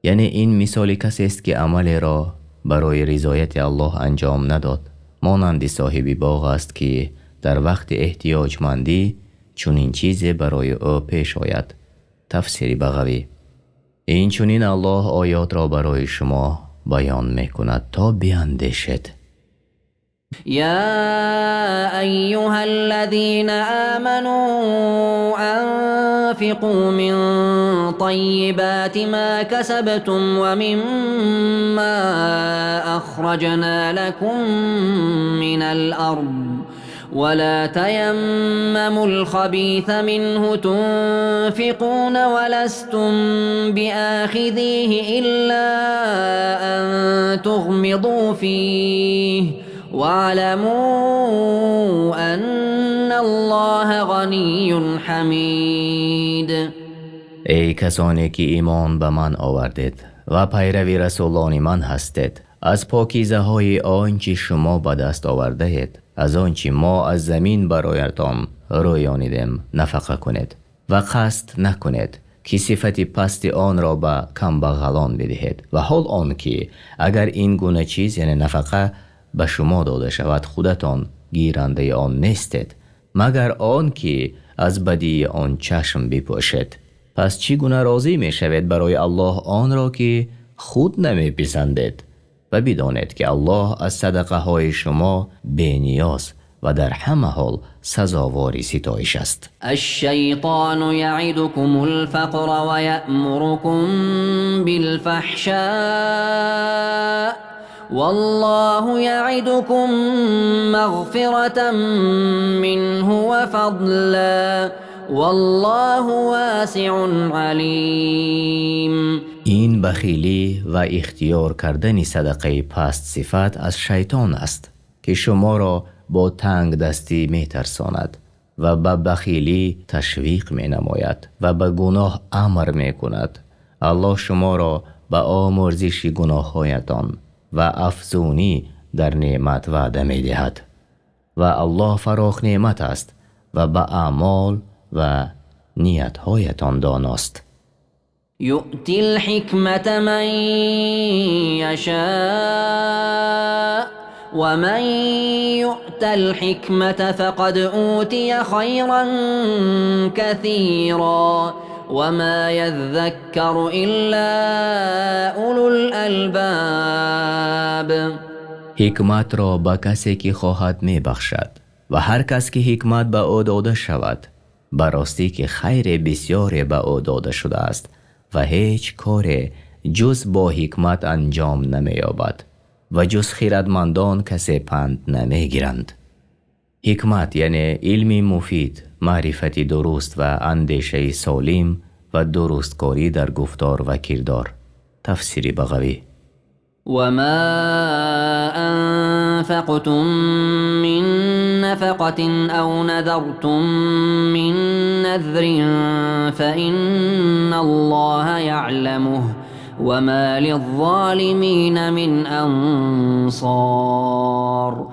یعنی این مثال کسی است که عمل را برای رضایت الله انجام نداد، مانند صاحب باغ است که در وقت احتیاجمندی چنین چیزی برای او پیش آید. تفسیر بغوی. این چنین الله آیات را برای شما بیان میکند تا بیاندیشید. يا أيها الذين آمنوا أنفقوا من طيبات ما كسبتم ومما أخرجنا لكم من الأرض ولا تيمموا الخبيث منه تنفقون ولستم بآخذيه إلا أن تغمضوا فيه واعلموا أن الله غنی حمید. ای کسانی که ایمان به من آوردید و پیروی رسولان من هستید، از پاکیزه های آنچه شما به دست آورده اید، از آنچه ما از زمین برایتان رویانیدیم نفقه کنید و قصد نکنید که صفت پست آن را به کمبغلان بدهید. و حال آن که اگر این گونه چیز یعنی نفقه به شما داده شود خودتان گیرنده آن نیستید مگر آن که از بدی آن چشم بپوشید. پس چگونه راضی می شوید برای الله آن را که خود نمی پسندید؟ و بدانید که الله از صدقه های شما بی نیاز و در همه حال سزاوار ستایش است. الشیطان یعدکم الفقر و یأمرکم بالفحشاء والله یعدکم مغفرة منه و فضلا والله واسع علیم. این بخیلی و اختیار کردن صدقه پست صفت از شیطان است که شما را با تنگ دستی می ترساند و به بخیلی تشویق می نماید و به گناه امر می کند. الله شما را به آمرزش گناه هایتان و افزونی در نعمت وعده می دهد و الله فراخ نعمت است و به اعمال و نیت هایتان داناست. یؤتی الحکمت من یشاء و من یؤت الحکمت فقد اوتی خیرا کثیرا و ما یذکر الا اولو الالباب. حکمت را به کسی که خواهد می بخشد و هر کس که حکمت به او داده شود براستی که خیر بسیاری به او داده شده است و هیچ کار جز با حکمت انجام نمی یابد و جز خیرتمندان کسی پند نمی گیرند. حکمت یعنی علم مفید، معرفت درست و اندیشه سالم و درستکاری در گفتار و کردار. تفسیر بغوی. وما أنفقتم من نفقة أو نذرتم من نذر فإن الله يعلمه وما للظالمين من أنصار.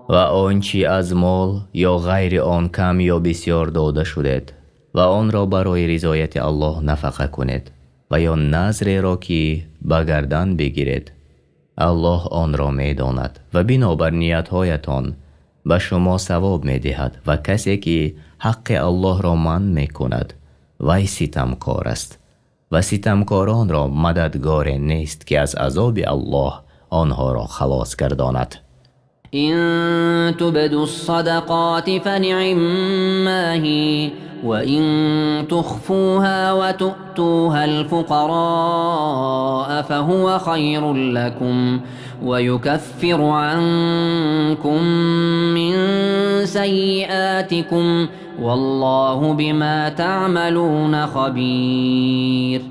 و آنچه از مال یا غیر آن کم یا بسیار داده شدید و آن را برای رضایت الله نفقه کنید و یا نذر را که به گردن بگیرید، الله آن را می داند و بنابر نیتهایتان به شما ثواب می دهد و کسی که حق الله را منع می کند وی ستمکار است و ستمکاران را مددگار نیست که از عذاب الله آنها را خلاص گرداند. إن تبدوا الصدقات فنعما هي وإن تخفوها وتؤتوها الفقراء فهو خير لكم ويكفر عنكم من سيئاتكم والله بما تعملون خبير.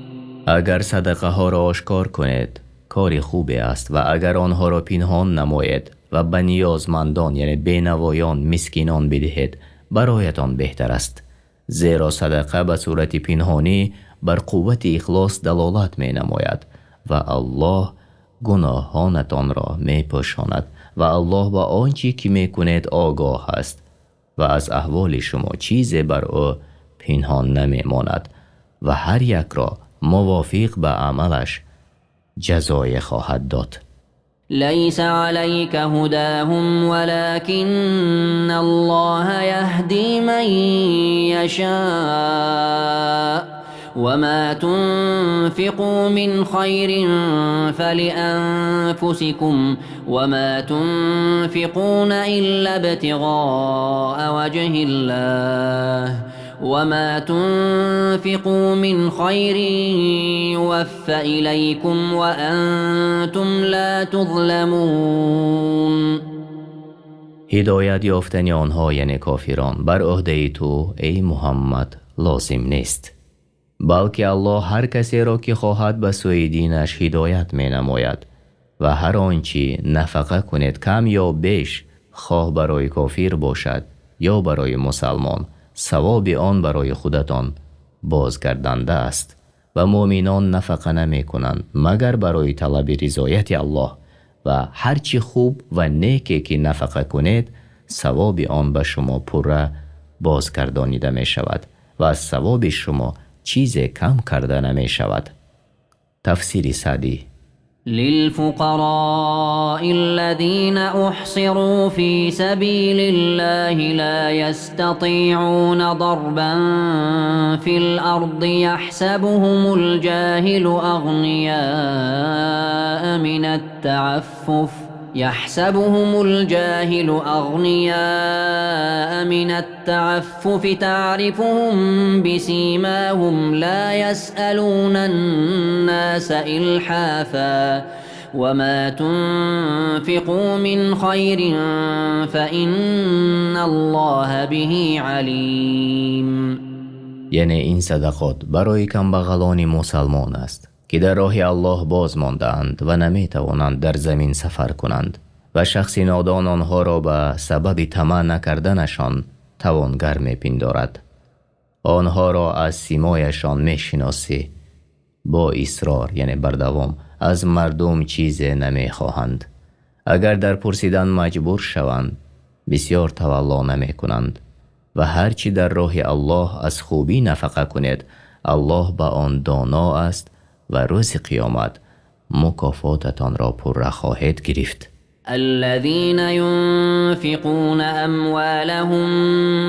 اگر صدقه ها را آشکار کنید کاری خوبی است و اگر آنها را پنهان نمایید و به نیازمندان یعنی بینوایان مسکینان بدهید برایتان بهتر است، زیرا صدقه به صورت پنهانی بر قوت اخلاص دلالت می نماید و الله گناهانتان را می پوشاند و الله با آنچه که می کنید آگاه است و از احوال شما چیزی بر او پنهان نمی ماند و هر یک را موافق به عملش جزای خواهد داد. ليس عليك هداهم ولكن الله يهدي من يشاء وما تنفقوا من خير فلأنفسكم وما تنفقون إلا ابتغاء وجه الله وما تنفقوا من خير يوفى إليكم وأنتم لا تظلمون. هدایت یافتن آنها یعنی کافران بر عهده تو ای محمد لازم نیست، بلکه الله هر کسی را که خواهد به سوی دینش هدایت می نماید و هر آنچه نفقه کنید کم یا بیش، خواه برای کافر باشد یا برای مسلمان، ثواب آن برای خودتان بازگردنده است. و مؤمنان نفقه نمی کنند مگر برای طلب رضایت الله و هرچی خوب و نیکی که نفقه کنید ثواب آن به شما پوره بازگردانیده می شود و از ثواب شما چیزی کم کرده نمی شود. تفسیر سعدی. للفقراء الذين أحصروا في سبيل الله لا يستطيعون ضربا في الأرض يحسبهم الجاهل أغنياء من التعفف تعرفهم بسيماهم لا يسألون الناس إلحافا وما تنفقوا من خير فإن الله به عليم. یعنی این صدقات برای کمبغلان مسلمان است که در راه الله باز ماندند و نمی توانند در زمین سفر کنند و شخص نادان آنها را به سبب طمع نکردنشان توانگر می پندارد. آنها را از سیمایشان می شناسی، با اصرار یعنی بردوام از مردم چیزی نمی خواهند. اگر در پرسیدن مجبور شوند بسیار تولا نمی کنند و هرچی در راه الله از خوبی نفقه کنید الله به آن دانا است و روز قیامت مکافاتتان را پر خواهد گرفت. الذين ينفقون أموالهم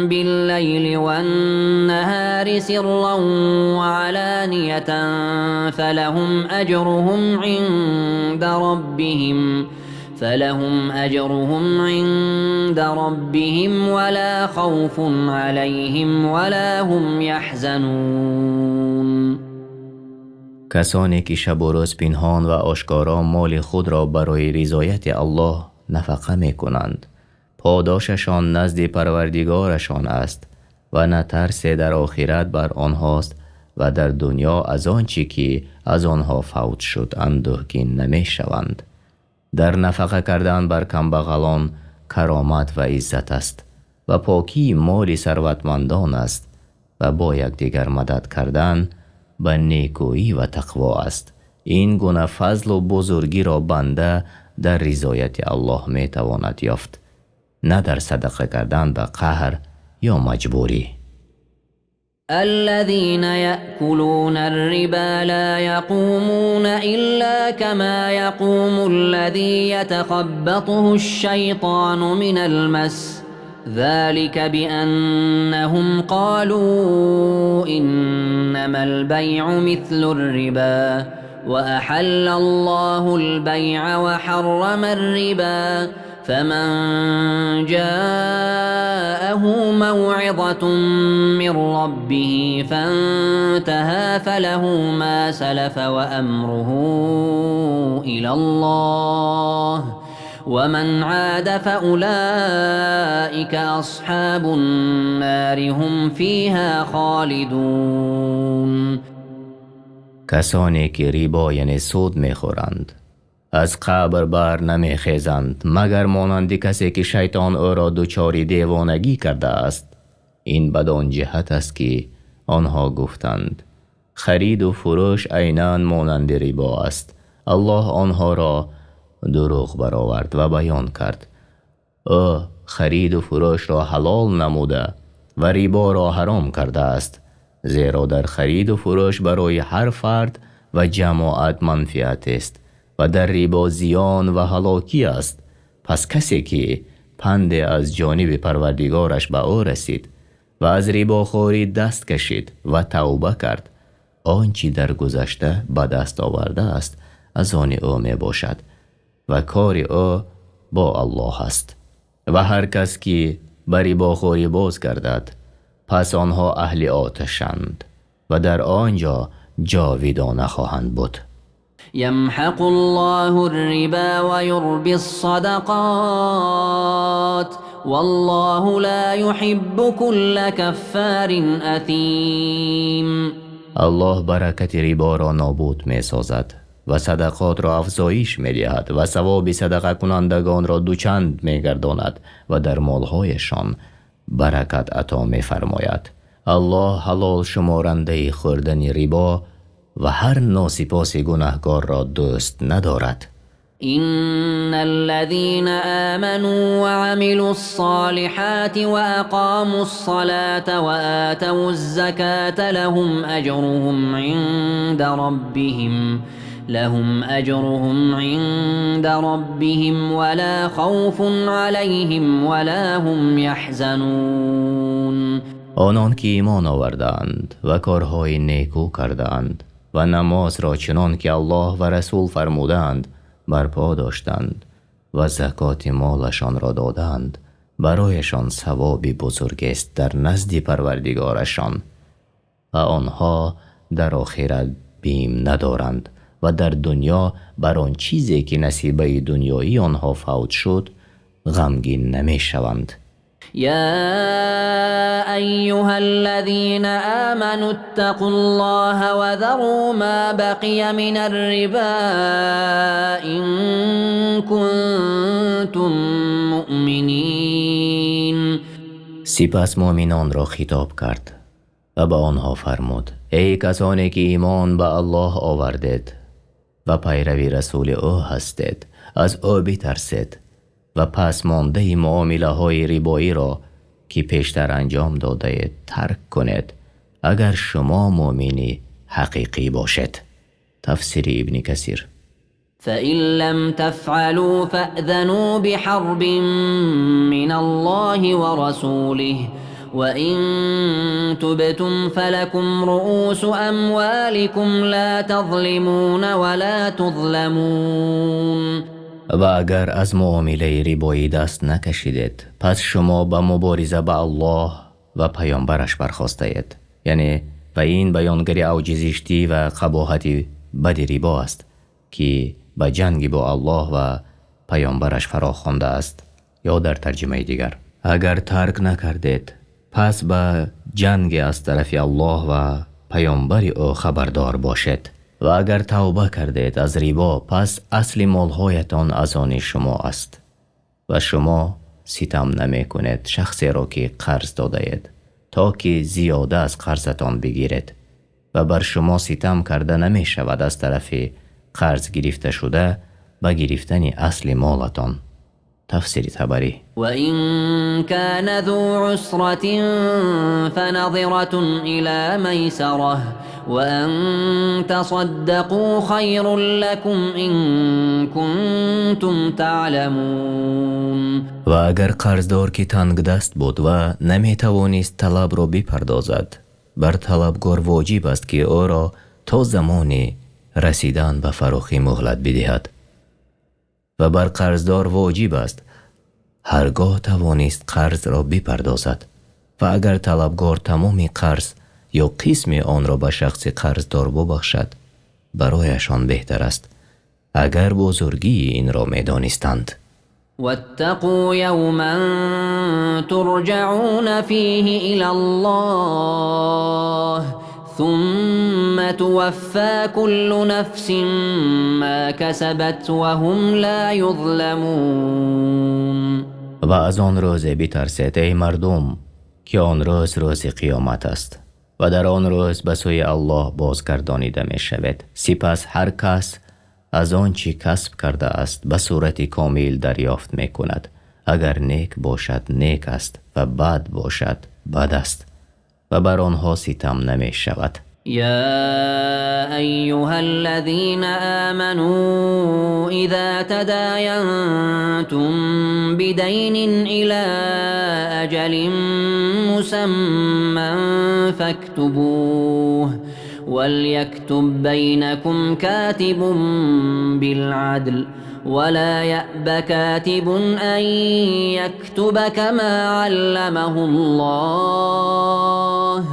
بالليل والنهار سرا وعلانية فلهم أجرهم عند ربهم ولا خوف عليهم ولا هم يحزنون. کسانی که شب و روز پنهان و آشکارا مال خود را برای رضایت الله نفقه می کنند پاداششان نزد پروردگارشان است و نه ترس در آخرت بر آنهاست و در دنیا از آنچه که از آنها فوت شد اندوهگین نمی شوند. در نفقه کردن بر کمبغلان کرامت و عزت است و پاکی مال ثروتمندان است و با یکدیگر مدد کردن به نیکویی و تقوا است. این گونه فضل و بزرگی را بنده در رضایت الله می تواند یافت، نه در صدقه کردن به قهر یا مجبوری. الذين يأكلون الربا لا يقومون إلا كما يقوم الذي يتخبطه الشيطان من المس ذلك بأنهم قالوا إنما البيع مثل الربا وأحل الله البيع وحرم الربا فمن جاءه موعظة من ربه فانتهى فله ما سلف وأمره إلى الله ومن عاد فأولئك أصحاب النار هم فيها خالدون. کسانی که ریبا یعنی سود میخورند از قبر بر نمیخیزند مگر مانند کسی که شیطان او را دچار دیوانگی کرده است. این بدان جهت است که آنها گفتند خرید و فروش عیناً مانند ریبا است. الله آنها را دروغ برآورد و بیان کرد. او خرید و فروش را حلال نموده و ریبا را حرام کرده است، زیرا در خرید و فروش برای هر فرد و جماعت منفعت است و در ریبا زیان و هلاکی است. پس کسی که پند از جانب پروردگارش به او رسید و از ریبا خوری دست کشید و توبه کرد آنچی در گذشته به دست آورده است از آن او می باشد و کار او با الله است. و هر کس که به ریباخوری باز گردد پس آنها اهل آتشند و در آنجا جاویدانه خواهند بود. يمحق الله الربا ويربي الصدقات والله لا يحب كل كفار أثيم. الله برکت ریبا را نابود می سازد و صدقات را افزایش می دهد و ثواب صدقه کنندگان را دوچند می گرداند و در مالهایشان برکت عطا می فرماید. الله حلال شمارنده خوردن ریبا و هر ناسپاس گناهکار را دوست ندارد. إن الذين آمنوا وعملوا الصالحات وأقاموا الصلاة وآتوا الزكاة لهم أجرهم عند ربهم ولا خوف عليهم ولا هم يحزنون. آنان که ایمان آوردند و کارهای نیکو کردند و نماز را چنان که الله و رسول فرمودند برپا داشتند و زکات مالشان را دادند، برایشان ثوابی بزرگ است در نزد پروردگارشان و آنها در آخرت بیم ندارند و در دنیا بر آن چیزی که نصیبه دنیایی آنها فوت شد غمگین نمی شوند. يا أيها الذين آمنوا اتقوا الله وذروا ما بقي من الربا إن كنتم مؤمنين. سپس مؤمنان را خطاب کرد و به آنها فرمود: ای کسانی که ایمان به الله آوردید و پیروی رسول او هستید، از او بترسید و پس مانده معامله های ربایی را که پیشتر انجام داده اید ترک کنید اگر شما مؤمنی حقیقی باشید. تفسیر ابن کثیر. فإن لم تفعلوا فأذنوا بحرب من الله ورسوله وإن تبتم فلكم رؤوس أموالكم لا تظلمون ولا تظلمون. و اگر از معامله ربایی دست نکشیدید پس شما به مبارزه با الله و پیامبرش برخاسته اید. یعنی و این بیانگر عاجزی و قباحت بد ربا است که به جنگ با الله و پیامبرش فراخوانده است. یا در ترجمه دیگر اگر ترک نکردید پس به جنگ از طرف الله و پیامبر او خبردار باشید. و اگر توبه کردید از ربا پس اصل مالهایتان از آن شما است و شما ستم نمی کنید شخصی را که قرض داده اید تا که زیاده از قرضتان بگیرید و بر شما ستم کرده نمی شود از طرف قرض گرفته شده به گرفتن اصل مالتان. تفسیر طبری. وإن كان ذو عسرة فنظرة إلى ميسرة وأن تصدقوا خير لكم إن كنتم تعلمون. و اگر قرضدار که تنگ دست بود و نمی توانست طلب را بپردازد بر طلبگار واجب است که او را تا زمان رسیدن به فراخی مهلت بدهد و بر قرضدار واجب است هرگاه توانست قرض را بپردازد و اگر طلبگار تمام قرض یا قسم آن را به شخص قرضدار ببخشد برایشان بهتر است اگر بزرگی این را می دانستند. واتقوا يوما ترجعون فيه إلى الله ثم توفى كل نفس ما كسبت وهم لا يظلمون. و از آن روز بترسید ای مردم که آن روز روز قیامت است و در آن روز به سوی الله بازگردانیده می شود. سپس هر کس از آن چی کسب کرده است به صورت کامل دریافت می کند. اگر نیک باشد نیک است و بد باشد بد است و بر آنها ستم نمی شود. يا أيها الذين آمنوا إذا تداينتم بدين إلى أجل مسمى فاكتبوه وليكتب بينكم كاتب بالعدل ولا يأب كاتب أن يكتب كما علمه الله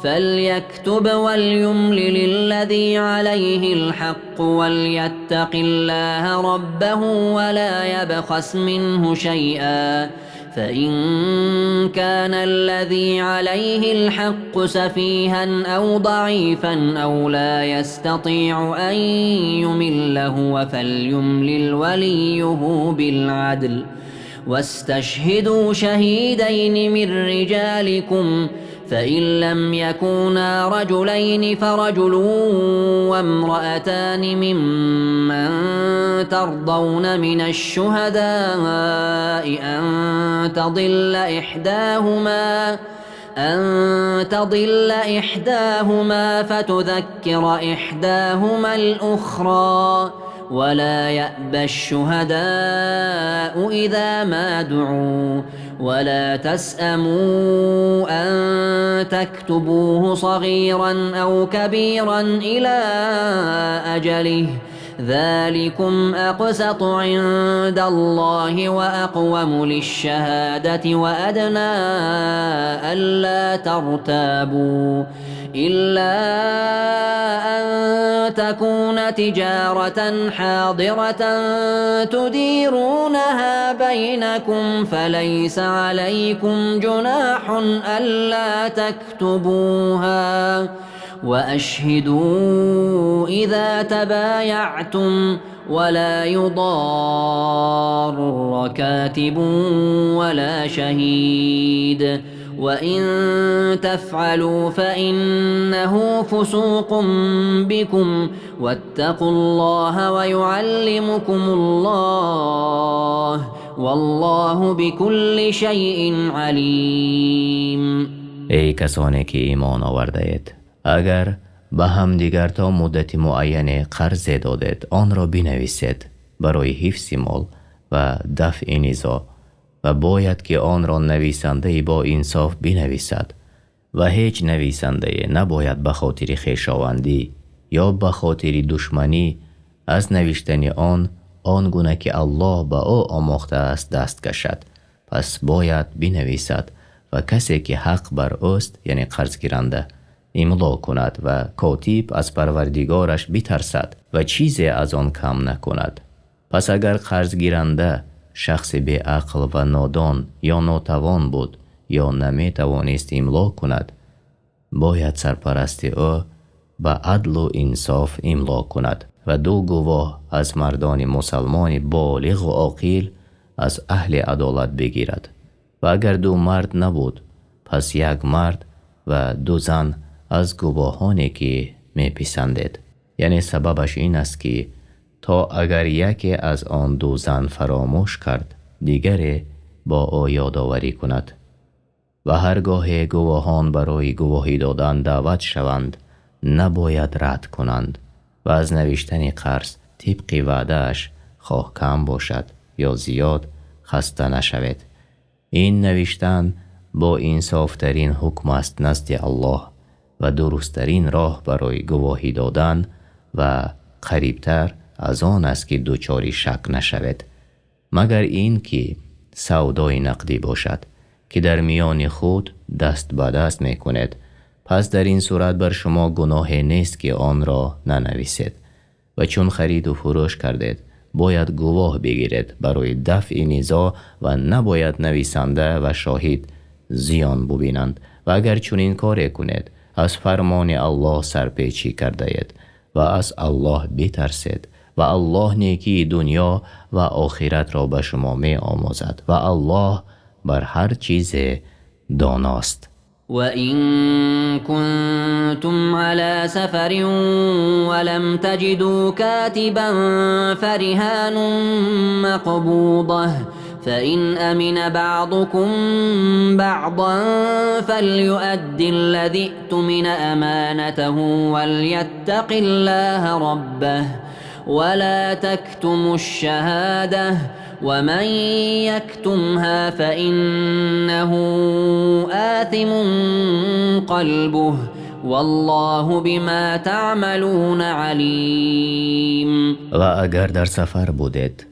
فليكتب وليملل الذي عليه الحق وليتق الله ربه ولا يبخس منه شيئا فإن كان الذي عليه الحق سفيها أو ضعيفا أو لا يستطيع أن يمل هو فليملل وليه بالعدل واستشهدوا شهيدين من رجالكم فإن لم يكونا رجلين فرجل وامرأتان ممن ترضون من الشهداء أن تضل إحداهما فتذكر إحداهما الأخرى ولا يأبى الشهداء إذا ما دعوا ولا تسأموا أن تكتبوه صغيرا أو كبيرا إلى أجله ذلكم أقسط عند الله وأقوم للشهادة وأدنى ألا ترتابوا إلا أن تكون تجارة حاضرة تديرونها بينكم فليس عليكم جناح ألا تكتبوها وأشهدوا إذا تبايعتم ولا يضار كاتب ولا شهيد وإن تفعلوا فإنه فسوق بكم واتقوا الله ويعلمكم الله والله بكل شيء علیم. ای کسانی که ایمان آورده اید، اگر به هم دیگر تا مدت معین قرض دادید آن را بنویسید برای حفظ مال و دفع نزاع و باید که آن را نویسنده با انصاف بنویسد و هیچ نویسنده نباید به خاطر خویشاوندی یا به خاطر دشمنی از نوشتن آن گونه که الله به او آموخته است دست کشد. پس باید بنویسد و کسی که حق بر اوست یعنی قرض گیرنده امضا کند و کاتب از پروردگارش بترسد و چیزی از آن کم نکند. پس اگر قرض گیرنده شخص بی عقل و نادان یا ناتوان بود یا نمی توانست امضا کند، باید سرپرست او به عدل و انصاف امضا کند و دو گواه از مردان مسلمان بالغ و عاقل از اهل عدالت بگیرد و اگر دو مرد نبود پس یک مرد و دو زن از گواهانی که می پسندید. یعنی سببش این است که تا اگر یکی از آن دو زن فراموش کرد دیگری با او یادآوری کند و هرگاه گواهان برای گواهی دادن دعوت شوند نباید رد کنند و از نوشتن قرض طبق وعده‌اش خواه کم باشد یا زیاد خسته نشوید. این نوشتن با انصافترین حکم است نزد الله و درستترین راه برای گواهی دادن و قریبتر از آن است که دچار شک نشوید، مگر این که سودای نقدی باشد که در میان خود دست به دست می کنید. پس در این صورت بر شما گناه نیست که آن را ننویسید و چون خرید و فروش کردید باید گواه بگیرید برای دفع نزاع و نباید نویسنده و شاهد زیان ببینند و اگر چون این کار کنید از فرمان الله سرپیچی کرده اید و از الله بترسید و الله نیکی دنیا و آخرت را به شما می آموزد و الله بر هر چیز داناست. وَإِن كُنتُمْ عَلَى سَفَرٍ وَلَمْ تَجِدُوا كَاتِبًا فَرِهَانٌ مَّقْبُوضَةٌ فَإِنْ أَمِنَ بَعْضُكُمْ بَعْضًا فَلْيُؤَدِّ الَّذِي ائْتُمِنَ أَمَانَتَهُ وَلْيَتَّقِ اللَّهَ رَبَّهُ وَلَا تَكْتُمُوا الشَّهَادَةَ ومن يكتمها فإنه آثم قلبه والله بما تعملون علیم. و اگر در سفر بودید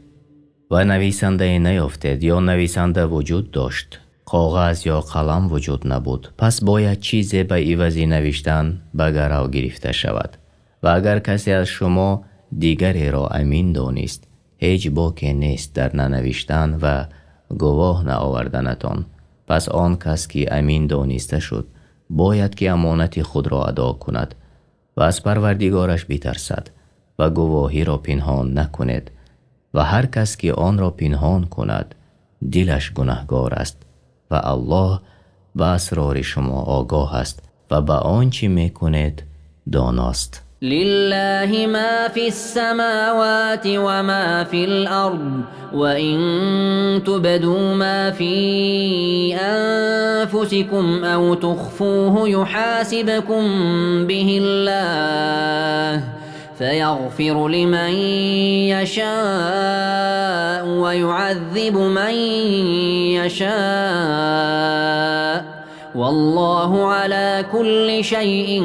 و نویسنده نیافتید یا نویسنده وجود داشت، کاغذ یا قلم وجود نبود، پس باید چیزی به عوض نوشتن به گرو گرفته شود. و اگر کسی از شما دیگری را امین دانست، هیچ باکی نیست در ننوشتن و گواه نآوردنتان. پس آن کس که امین دانسته شد باید که امانت خود را ادا کند و از پروردگارش بترسد و گواهی را پنهان نکند. و هر کس که آن را پنهان کند دلش گناهگار است و الله به اسرار شما آگاه است و به آنچه میکنید داناست. لله ما في السماوات وما في الأرض وإن تبدوا ما في أنفسكم أو تخفوه يحاسبكم به الله فيغفر لمن يشاء ويعذب من يشاء والله على كل شيء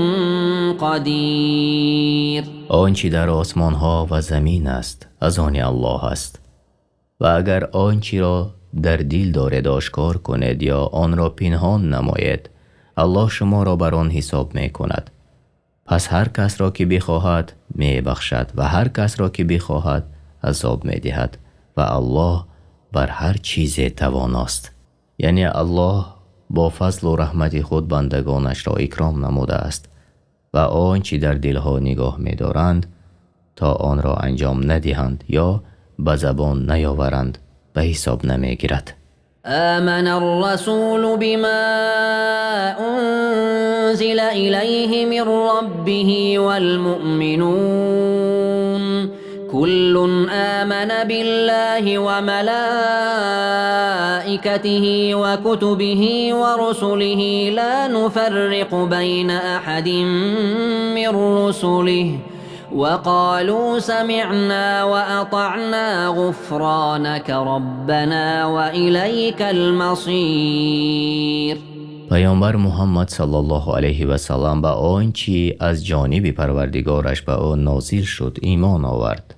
قدیر. آنچه در آسمان ها و زمین است از آن الله است و اگر آنچه را در دل دارید آشکار کنید یا آن را پنهان نمایید، الله شما را بر آن حساب می کند. پس هر کس را که بخواهد می بخشد و هر کس را که بخواهد عذاب می دهد و الله بر هر چیز تواناست. یعنی الله با فضل و رحمت خود بندگانش را اکرام نموده است و آنچه در دلها نگاه می دارند تا آن را انجام ندهند یا به زبان نیاورند به حساب نمی گیرد. آمن الرسول بما أنزل إليه من ربه والمؤمنون كل آمن بالله وملائكته وكتبه ورسله لا نفرق بين أحد من رسله وقالوا سمعنا وأطعنا غفرانك ربنا وإليك المصير. پیامبر محمد صلی الله علیه و سلم به آنچه از جانب پروردگارش به آن نازل شد ایمان آورد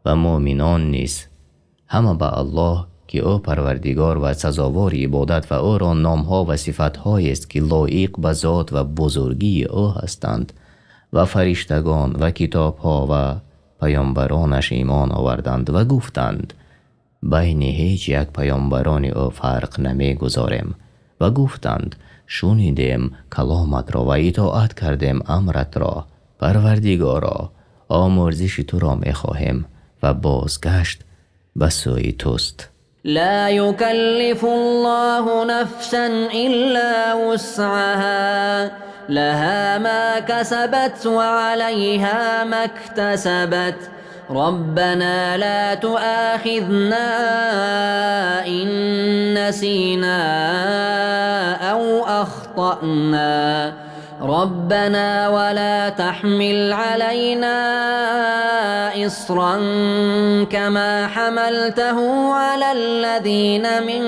و مؤمنان نیز همه به الله که او پروردگار و سزاوار عبادت و او را نامها و صفتهایی است که لایق به ذات و بزرگی او هستند و فرشتگان و کتابها و پیامبرانش ایمان آوردند و گفتند بین هیچ یک پیامبران او فرق نمی گذاریم و گفتند شنیدیم کلامت را و اطاعت کردیم امرت را. پروردگارا آمرزش تو را می خواهیم و بازگشت به سوی توست. لا يكلف الله نفسا إلا وسعها لها ما كسبت وعليها ما اكتسبت ربنا لا تؤاخذنا إن نسينا أو أخطأنا ربنا ولا تحمل علينا إصرا كما حملته على الذين من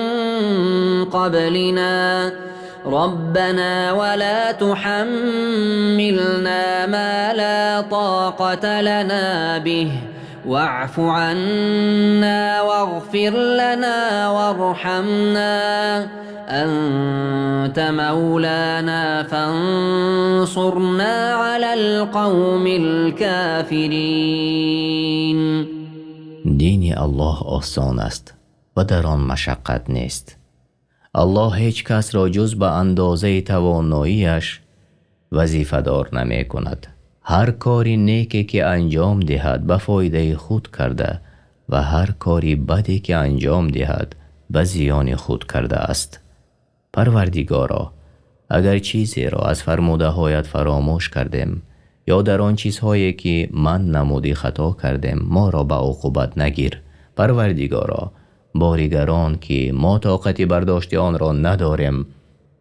قبلنا ربنا ولا تحملنا ما لا طاقة لنا به واعف عنا واغفر لنا وارحمنا أنت مولانا فانصرنا على القوم الكافرين. دین الله آسان است و در آن مشقت نیست. الله هیچ کس را جز به اندازه تواناییش وظیفه دار نمی کند. هر کاری نیکی که انجام دهد به فایده خود کرده و هر کاری بدی که انجام دهد به زیان خود کرده است. پروردگارا اگر چیزی را از فرموده هایت فراموش کردیم یا در آن چیزهایی که من نمودی خطا کردیم ما را به عقوبت نگیر. پروردگارا باریگران که ما طاقت برداشت آن را نداریم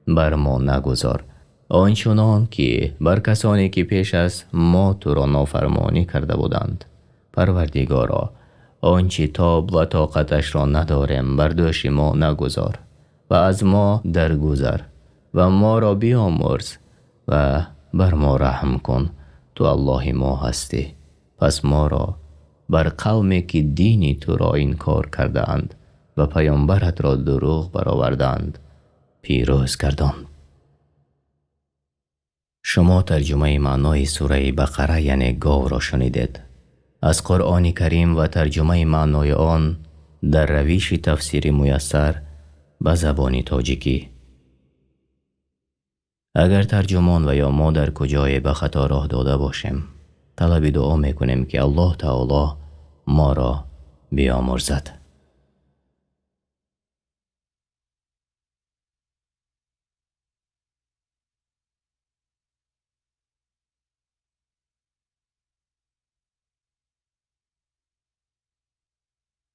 بر ما نگذار، آنچنان که بر کسانی که پیش از ما تو را نافرمانی کرده بودند. پروردگارا آنچه تاب و طاقتش را نداریم بر دوش ما نگذار و از ما درگذر و ما را بیامرز و بر ما رحم کن، تو الله ما هستی. پس ما را بر قومی که دینی تو را انکار کرده اند و پیامبرت را دروغ برآوردند پیروز گردان. شما ترجمه معنای سوره بقره یعنی گاو را شنیدید. از قرآن کریم و ترجمه معنای آن در روش تفسیر میسر به زبان تاجیکی. اگر ترجمان و یا ما در کجای به خطا راه داده باشیم، طلب دعا میکنیم که الله تعالی ما را بیامرزد.